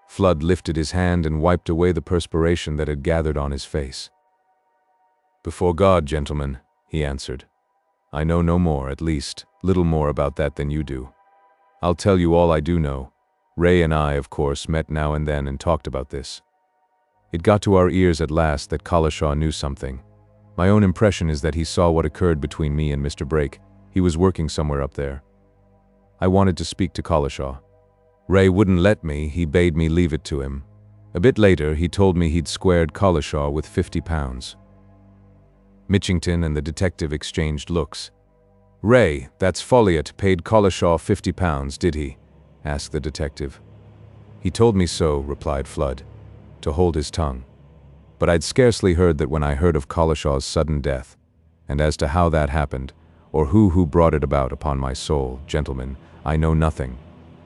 Flood lifted his hand and wiped away the perspiration that had gathered on his face. Before God, gentlemen, he answered. I know no more, at least, little more about that than you do. I'll tell you all I do know. Ray and I, of course, met now and then and talked about this. It got to our ears at last that Collishaw knew something. My own impression is that he saw what occurred between me and Mr. Brake. He was working somewhere up there. I wanted to speak to Collishaw. Ray wouldn't let me, he bade me leave it to him. A bit later, he told me he'd squared Collishaw with £50. Mitchington and the detective exchanged looks. Ray, that's Folliot, paid Collishaw £50, did he? Asked the detective. He told me so, replied Flood, to hold his tongue. But I'd scarcely heard that when I heard of Collishaw's sudden death, and as to how that happened, or who brought it about, upon my soul, gentlemen, I know nothing.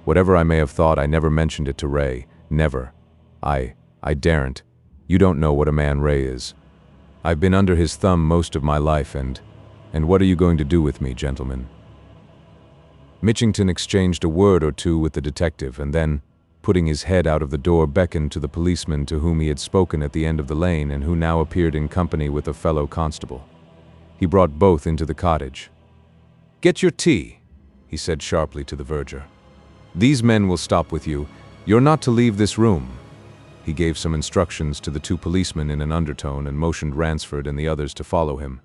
Whatever I may have thought, I never mentioned it to Ray, never. I daren't. You don't know what a man Ray is. I've been under his thumb most of my life, and what are you going to do with me, gentlemen? Mitchington exchanged a word or two with the detective, and then, putting his head out of the door, beckoned to the policeman to whom he had spoken at the end of the lane and who now appeared in company with a fellow constable. He brought both into the cottage. Get your tea, he said sharply to the verger. These men will stop with you. You're not to leave this room. He gave some instructions to the two policemen in an undertone and motioned Ransford and the others to follow him.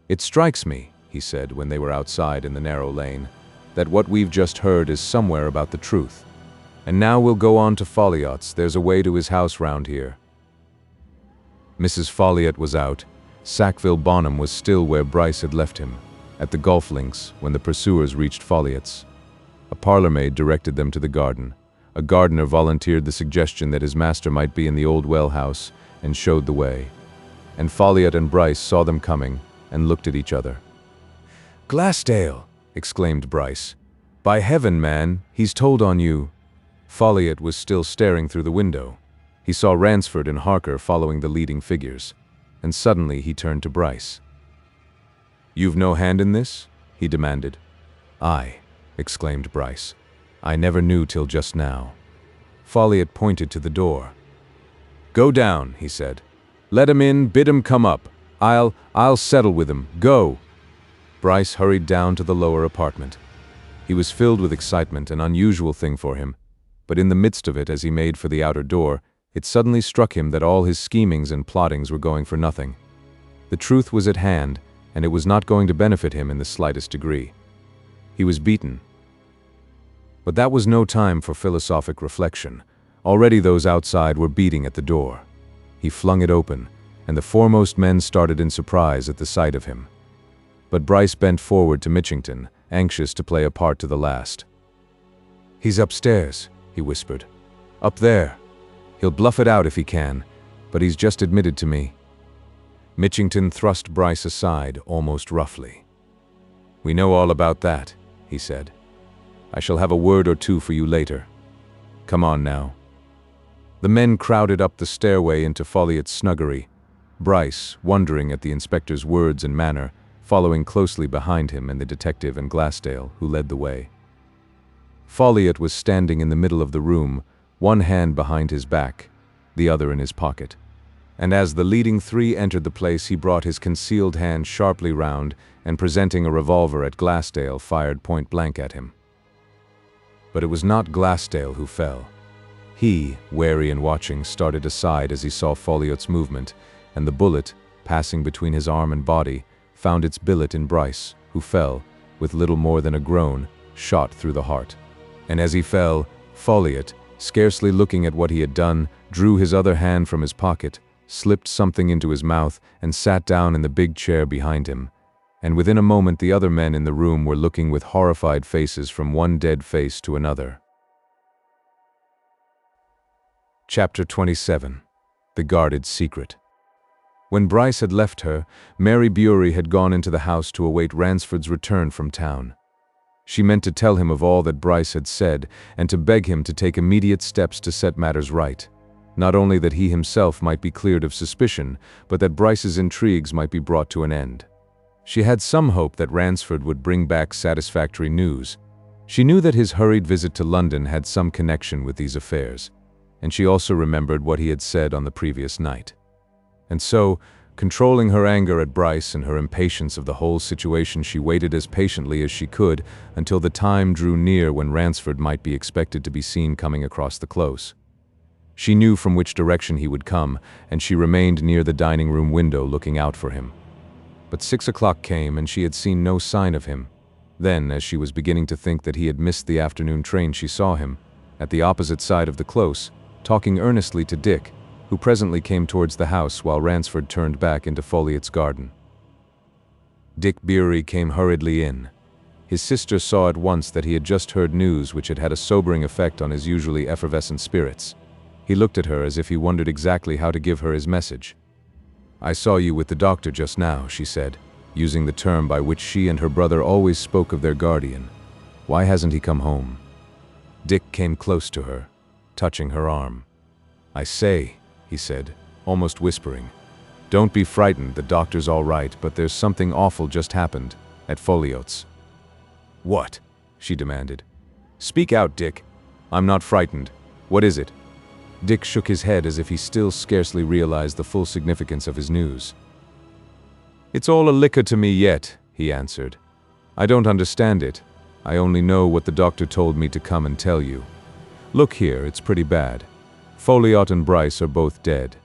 It strikes me, he said when they were outside in the narrow lane, that what we've just heard is somewhere about the truth. And now we'll go on to Folliot's. There's a way to his house round here. Mrs. Folliot was out. Sackville Bonham was still where Bryce had left him, at the golf links, when the pursuers reached Folliot's. A parlour-maid directed them to the garden. A gardener volunteered the suggestion that his master might be in the old well house, and showed the way. And Folliot and Bryce saw them coming, and looked at each other. "Glassdale!" exclaimed Bryce. "By heaven, man, he's told on you." Folliot was still staring through the window. He saw Ransford and Harker following the leading figures, and suddenly he turned to Bryce. "You've no hand in this?" he demanded. "I," exclaimed Bryce. "I never knew till just now." Folliot pointed to the door. "Go down," he said. "Let 'em in, bid 'em come up. I'll settle with 'em. Go." Bryce hurried down to the lower apartment. He was filled with excitement, an unusual thing for him. But in the midst of it, as he made for the outer door, it suddenly struck him that all his schemings and plottings were going for nothing. The truth was at hand, and it was not going to benefit him in the slightest degree. He was beaten. But that was no time for philosophic reflection. Already those outside were beating at the door. He flung it open, and the foremost men started in surprise at the sight of him. But Bryce bent forward to Mitchington, anxious to play a part to the last. "He's upstairs," he whispered. "Up there. He'll bluff it out if he can, but he's just admitted to me." Mitchington thrust Bryce aside, almost roughly. "We know all about that," he said. "I shall have a word or two for you later. Come on now." The men crowded up the stairway into Folliot's snuggery, Bryce, wondering at the inspector's words and manner, following closely behind him, and the detective and Glassdale, who led the way. Folliot was standing in the middle of the room, one hand behind his back, the other in his pocket. And as the leading three entered the place, he brought his concealed hand sharply round and, presenting a revolver at Glassdale, fired point-blank at him. But it was not Glassdale who fell. He, wary and watching, started aside as he saw Folliot's movement, and the bullet, passing between his arm and body, found its billet in Bryce, who fell, with little more than a groan, shot through the heart. And as he fell, Folliot, scarcely looking at what he had done, drew his other hand from his pocket, slipped something into his mouth, and sat down in the big chair behind him. And within a moment the other men in the room were looking with horrified faces from one dead face to another. Chapter 27. The Guarded Secret. When Bryce had left her, Mary Bewery had gone into the house to await Ransford's return from town. She meant to tell him of all that Bryce had said, and to beg him to take immediate steps to set matters right. Not only that he himself might be cleared of suspicion, but that Bryce's intrigues might be brought to an end. She had some hope that Ransford would bring back satisfactory news. She knew that his hurried visit to London had some connection with these affairs, and she also remembered what he had said on the previous night. And so, controlling her anger at Bryce and her impatience of the whole situation, she waited as patiently as she could until the time drew near when Ransford might be expected to be seen coming across the close. She knew from which direction he would come, and she remained near the dining-room window looking out for him. But 6 o'clock came, and she had seen no sign of him. Then, as she was beginning to think that he had missed the afternoon train, she saw him, at the opposite side of the close, talking earnestly to Dick, who presently came towards the house while Ransford turned back into Folliot's garden. Dick Bewery came hurriedly in. His sister saw at once that he had just heard news which had had a sobering effect on his usually effervescent spirits. He looked at her as if he wondered exactly how to give her his message. "I saw you with the doctor just now," she said, using the term by which she and her brother always spoke of their guardian. "Why hasn't he come home?" Dick came close to her, touching her arm. "I say," he said, almost whispering, "don't be frightened, the doctor's all right, but there's something awful just happened, at Folliot's." "What?" she demanded. "Speak out, Dick. I'm not frightened. What is it?" Dick shook his head as if he still scarcely realized the full significance of his news. "It's all a liquor to me yet," he answered. "I don't understand it. I only know what the doctor told me to come and tell you. Look here, it's pretty bad. Folliot and Bryce are both dead."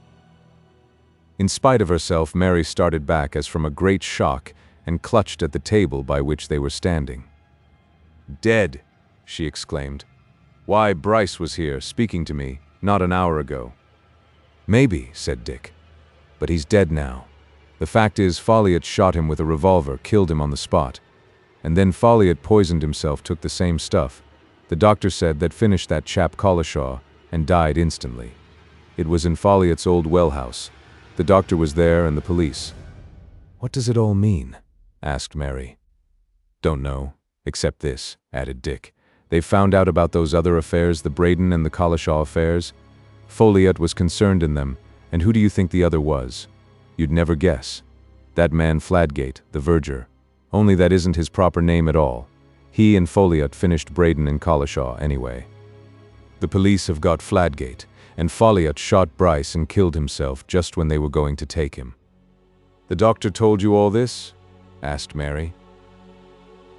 In spite of herself, Mary started back as from a great shock and clutched at the table by which they were standing. "Dead!" she exclaimed. "Why, Bryce was here, speaking to me, not an hour ago." "Maybe," said Dick. "But he's dead now. The fact is, Folliot shot him with a revolver, killed him on the spot. And then Folliot poisoned himself, took the same stuff. The doctor said that finished that chap Collishaw, and died instantly. It was in Folliot's old well house. The doctor was there and the police." "What does it all mean?" asked Mary. "Don't know, except this," added Dick. "They've found out about those other affairs, the Braden and the Collishaw affairs. Folliot was concerned in them, and who do you think the other was? You'd never guess. That man Fladgate, the verger. Only that isn't his proper name at all. He and Folliot finished Braden and Collishaw anyway. The police have got Fladgate, and Folliot shot Bryce and killed himself just when they were going to take him." "The doctor told you all this?" asked Mary.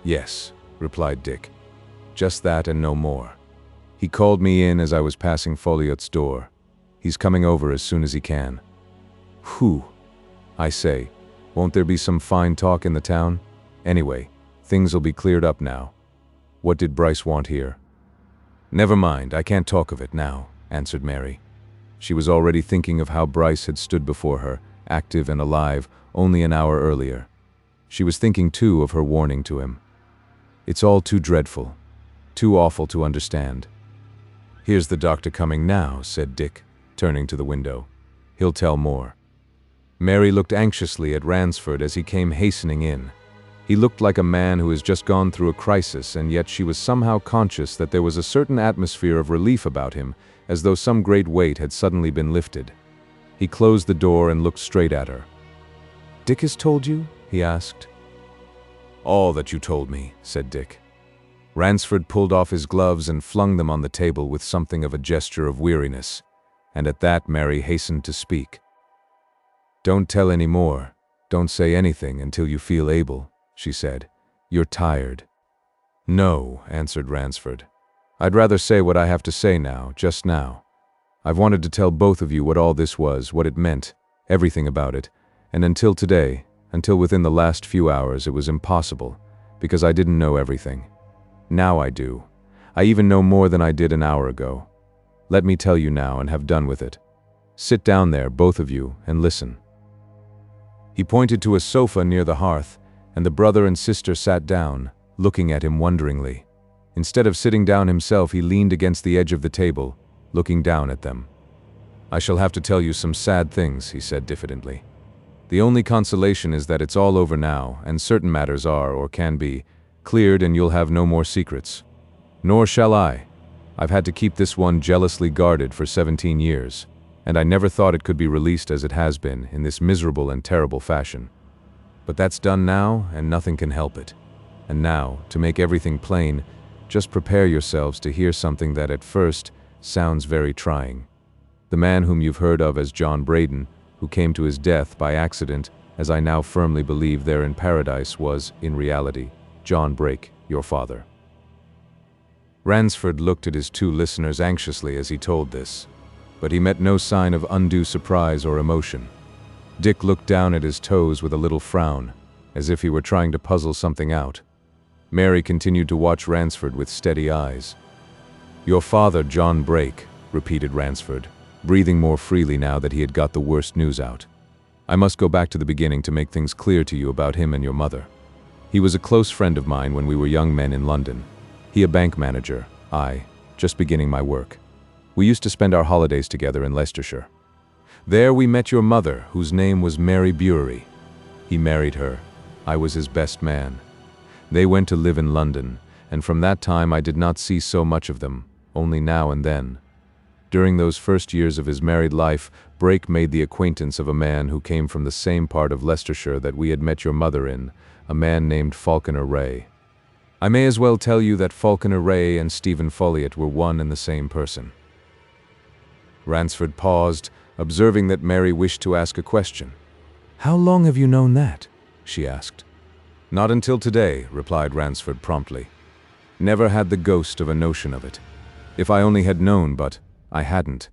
"Yes," replied Dick. "Just that and no more. He called me in as I was passing Folliot's door. He's coming over as soon as he can." "Whew. I say, won't there be some fine talk in the town? Anyway, things'll be cleared up now. What did Bryce want here?" "Never mind, I can't talk of it now," answered Mary. She was already thinking of how Bryce had stood before her, active and alive, only an hour earlier. She was thinking, too, of her warning to him. "It's all too dreadful, too awful to understand." "Here's the doctor coming now," said Dick, turning to the window. "He'll tell more." Mary looked anxiously at Ransford as he came hastening in. He looked like a man who has just gone through a crisis, and yet she was somehow conscious that there was a certain atmosphere of relief about him, as though some great weight had suddenly been lifted. He closed the door and looked straight at her. "Dick has told you?" he asked. "All that you told me," said Dick. Ransford pulled off his gloves and flung them on the table with something of a gesture of weariness, and at that Mary hastened to speak. "Don't tell any more. Don't say anything until you feel able," she said. "You're tired." "No," answered Ransford. "I'd rather say what I have to say now, just now. I've wanted to tell both of you what all this was, what it meant, everything about it, and until today, until within the last few hours, it was impossible, because I didn't know everything. Now I do. I even know more than I did an hour ago. Let me tell you now and have done with it. Sit down there, both of you, and listen." He pointed to a sofa near the hearth, and the brother and sister sat down, looking at him wonderingly. Instead of sitting down himself, he leaned against the edge of the table, looking down at them. "I shall have to tell you some sad things," he said diffidently. "The only consolation is that it's all over now, and certain matters are, or can be, cleared, and you'll have no more secrets. Nor shall I. I've had to keep this one jealously guarded for 17 years, and I never thought it could be released as it has been, in this miserable and terrible fashion. But that's done now, and nothing can help it. And now, to make everything plain, just prepare yourselves to hear something that at first sounds very trying. The man whom you've heard of as John Braden, who came to his death by accident, as I now firmly believe there in paradise, was, in reality, John Brake, your father." Ransford looked at his two listeners anxiously as he told this, but he met no sign of undue surprise or emotion. Dick looked down at his toes with a little frown, as if he were trying to puzzle something out. Mary continued to watch Ransford with steady eyes. "Your father, John Brake," repeated Ransford, breathing more freely now that he had got the worst news out. "I must go back to the beginning to make things clear to you about him and your mother. He was a close friend of mine when we were young men in London. He a bank manager, I, just beginning my work. We used to spend our holidays together in Leicestershire. There we met your mother, whose name was Mary Bury. He married her. I was his best man. They went to live in London, and from that time I did not see so much of them, only now and then. During those first years of his married life, Brake made the acquaintance of a man who came from the same part of Leicestershire that we had met your mother in, a man named Falconer Wraye. I may as well tell you that Falconer Wraye and Stephen Folliot were one and the same person." Ransford paused, observing that Mary wished to ask a question. "How long have you known that?" she asked. "Not until today," replied Ransford promptly. "Never had the ghost of a notion of it. If I only had known, but I hadn't.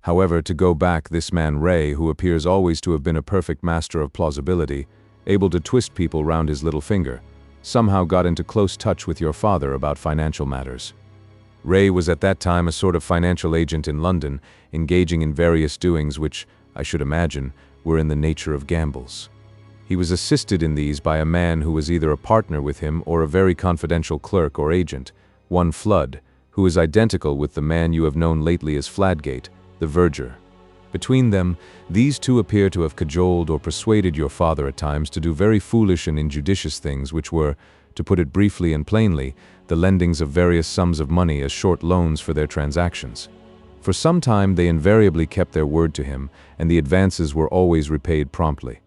However, to go back, this man Wraye, who appears always to have been a perfect master of plausibility, able to twist people round his little finger, somehow got into close touch with your father about financial matters. Wraye was at that time a sort of financial agent in London, engaging in various doings which, I should imagine, were in the nature of gambles. He was assisted in these by a man who was either a partner with him or a very confidential clerk or agent, one Flood, who is identical with the man you have known lately as Fladgate, the verger. Between them, these two appear to have cajoled or persuaded your father at times to do very foolish and injudicious things which were, to put it briefly and plainly, the lendings of various sums of money as short loans for their transactions. For some time they invariably kept their word to him, and the advances were always repaid promptly.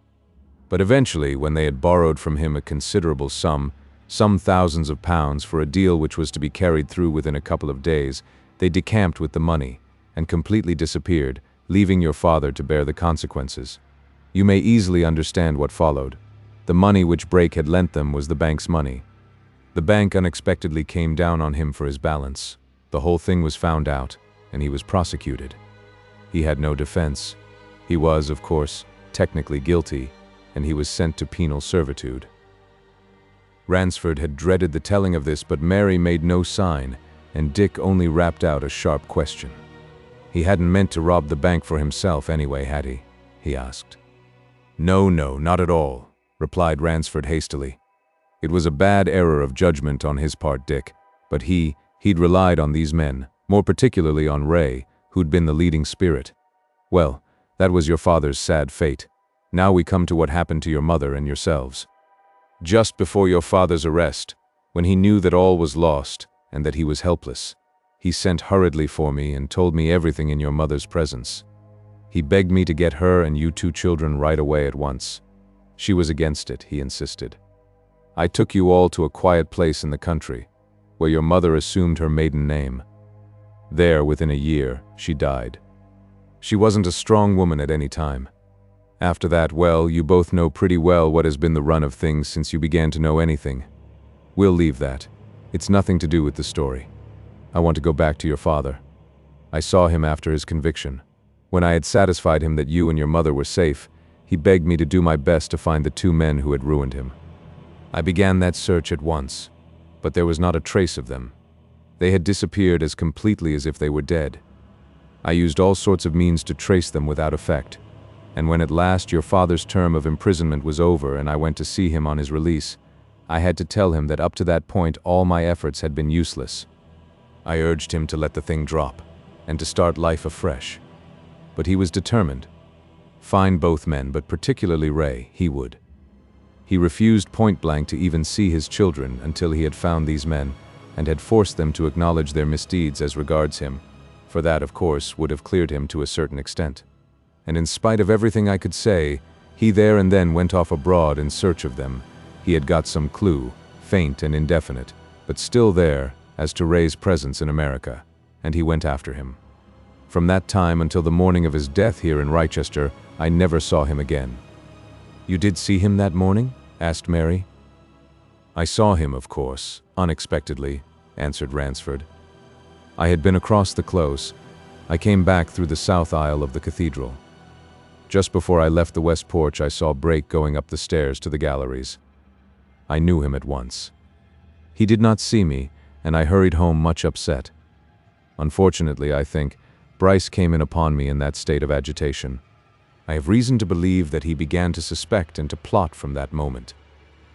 But eventually, when they had borrowed from him a considerable sum, some thousands of pounds, for a deal which was to be carried through within a couple of days, they decamped with the money, and completely disappeared, leaving your father to bear the consequences. You may easily understand what followed. The money which Brake had lent them was the bank's money. The bank unexpectedly came down on him for his balance. The whole thing was found out, and he was prosecuted. He had no defense. He was, of course, technically guilty, and he was sent to penal servitude. Ransford had dreaded the telling of this, but Mary made no sign, and Dick only rapped out a sharp question. "He hadn't meant to rob the bank for himself anyway, had he?" he asked. "No, not at all," replied Ransford hastily. "It was a bad error of judgment on his part, Dick, but he'd relied on these men, more particularly on Wraye, who'd been the leading spirit. Well, that was your father's sad fate. Now we come to what happened to your mother and yourselves. Just before your father's arrest, when he knew that all was lost and that he was helpless, he sent hurriedly for me and told me everything in your mother's presence. He begged me to get her and you two children right away at once. She was against it, he insisted. I took you all to a quiet place in the country. where your mother assumed her maiden name. There, within a year, she died. She wasn't a strong woman at any time. After that, well, you both know pretty well what has been the run of things since you began to know anything. We'll leave that. It's nothing to do with the story. I want to go back to your father. I saw him after his conviction. When I had satisfied him that you and your mother were safe, he begged me to do my best to find the two men who had ruined him. I began that search at once, but there was not a trace of them. They had disappeared as completely as if they were dead. I used all sorts of means to trace them without effect, and when at last your father's term of imprisonment was over and I went to see him on his release, I had to tell him that up to that point all my efforts had been useless. I urged him to let the thing drop, and to start life afresh. But he was determined. Find both men, but particularly Ray, he would. He refused point-blank to even see his children until he had found these men, and had forced them to acknowledge their misdeeds as regards him, for that, of course, would have cleared him to a certain extent. And in spite of everything I could say, he there and then went off abroad in search of them. He had got some clue, faint and indefinite, but still there, as to Ray's presence in America, and he went after him. From that time until the morning of his death here in Rochester, I never saw him again. You did see him that morning? Asked Mary. I saw him, of course, unexpectedly, answered Ransford. I had been across the close. I came back through the south aisle of the cathedral. Just before I left the west porch, I saw Brake going up the stairs to the galleries. I knew him at once. He did not see me, and I hurried home much upset. Unfortunately, I think, Bryce came in upon me in that state of agitation. I have reason to believe that he began to suspect and to plot from that moment.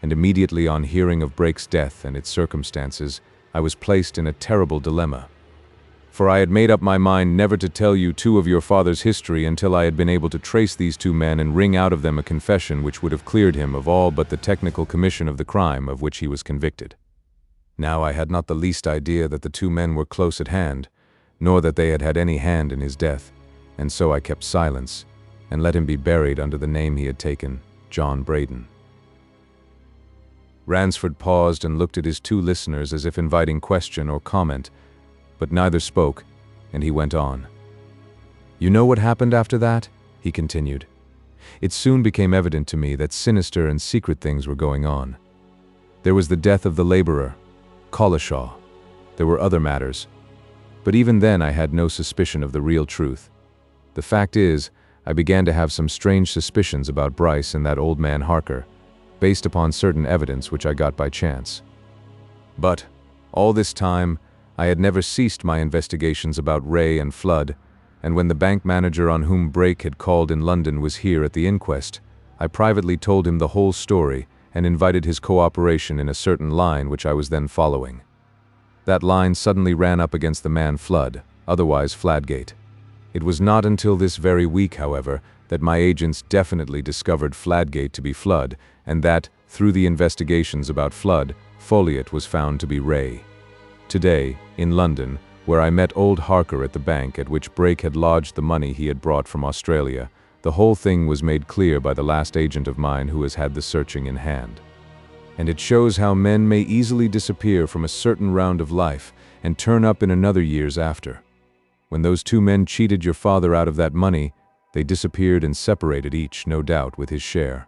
And immediately on hearing of Brake's death and its circumstances, I was placed in a terrible dilemma. For I had made up my mind never to tell you two of your father's history until I had been able to trace these two men and wring out of them a confession which would have cleared him of all but the technical commission of the crime of which he was convicted. Now I had not the least idea that the two men were close at hand, nor that they had had any hand in his death, and so I kept silence, and let him be buried under the name he had taken, John Braden. Ransford paused and looked at his two listeners as if inviting question or comment, but neither spoke, and he went on. You know what happened after that? He continued. It soon became evident to me that sinister and secret things were going on. There was the death of the laborer, Collishaw. There were other matters. But even then I had no suspicion of the real truth. The fact is, I began to have some strange suspicions about Bryce and that old man Harker, based upon certain evidence which I got by chance. But, all this time, I had never ceased my investigations about Ray and Flood, and when the bank manager on whom Brake had called in London was here at the inquest, I privately told him the whole story and invited his cooperation in a certain line which I was then following. That line suddenly ran up against the man Flood, otherwise Fladgate. It was not until this very week, however, that my agents definitely discovered Fladgate to be Flood, and that, through the investigations about Flood, Folliot was found to be Ray. Today, in London, where I met old Harker at the bank at which Brake had lodged the money he had brought from Australia, the whole thing was made clear by the last agent of mine who has had the searching in hand. And it shows how men may easily disappear from a certain round of life and turn up in another years after. When those two men cheated your father out of that money, they disappeared and separated each, no doubt, with his share.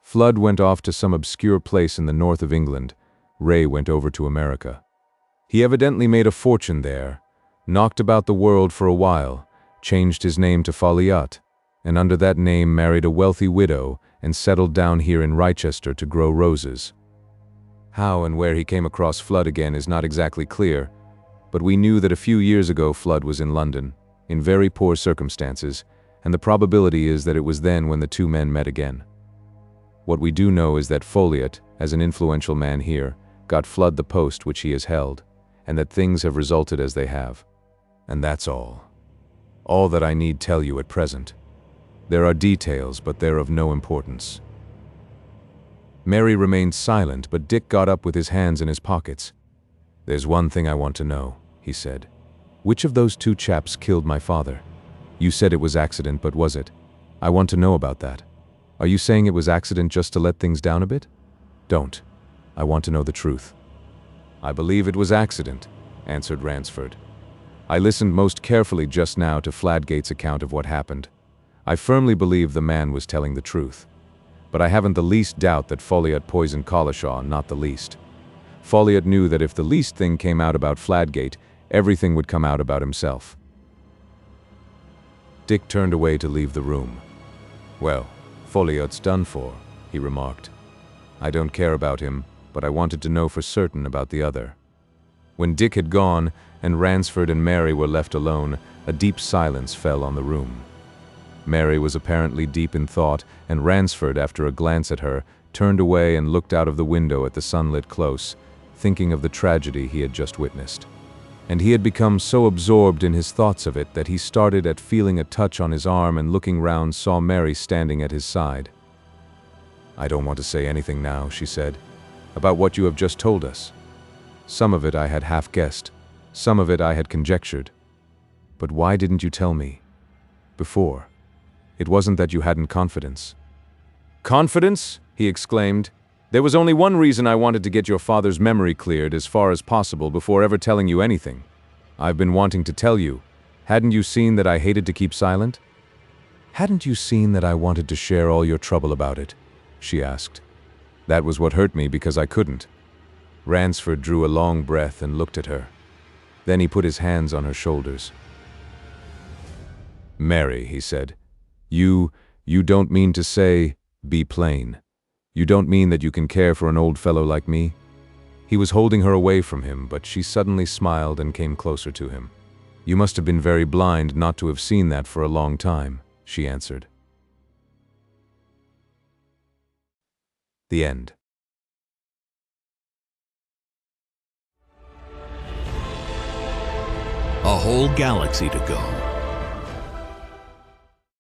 Flood went off to some obscure place in the north of England. Ray went over to America. He evidently made a fortune there, knocked about the world for a while, changed his name to Folliot, and under that name married a wealthy widow and settled down here in Rochester to grow roses. How and where he came across Flood again is not exactly clear, but we knew that a few years ago Flood was in London, in very poor circumstances, and the probability is that it was then when the two men met again. What we do know is that Folliot, as an influential man here, got Flood the post which he has held, and that things have resulted as they have. And that's all. All that I need tell you at present. There are details, but they're of no importance. Mary remained silent, but Dick got up with his hands in his pockets. There's one thing I want to know, he said. Which of those two chaps killed my father? You said it was accident, but was it? I want to know about that. Are you saying it was accident just to let things down a bit? Don't. I want to know the truth. "I believe it was accident," answered Ransford. "I listened most carefully just now to Fladgate's account of what happened. I firmly believe the man was telling the truth. But I haven't the least doubt that Folliot poisoned Collishaw, not the least. Folliot knew that if the least thing came out about Fladgate, everything would come out about himself." Dick turned away to leave the room. "Well, Folliot's done for," he remarked. "I don't care about him, but I wanted to know for certain about the other." When Dick had gone, and Ransford and Mary were left alone, a deep silence fell on the room. Mary was apparently deep in thought, and Ransford, after a glance at her, turned away and looked out of the window at the sunlit close, thinking of the tragedy he had just witnessed. And he had become so absorbed in his thoughts of it that he started at feeling a touch on his arm, and looking round saw Mary standing at his side. "I don't want to say anything now," she said, "about what you have just told us. Some of it I had half guessed, some of it I had conjectured. But why didn't you tell me before? It wasn't that you hadn't confidence." "Confidence?" he exclaimed. "There was only one reason I wanted to get your father's memory cleared as far as possible before ever telling you anything. I've been wanting to tell you. Hadn't you seen that I hated to keep silent?" "Hadn't you seen that I wanted to share all your trouble about it?" she asked. "That was what hurt me, because I couldn't." Ransford drew a long breath and looked at her. Then he put his hands on her shoulders. "Mary," he said, You don't mean to say, be plain. You don't mean that you can care for an old fellow like me?" He was holding her away from him, but she suddenly smiled and came closer to him. "You must have been very blind not to have seen that for a long time," she answered. The end. A whole galaxy to go.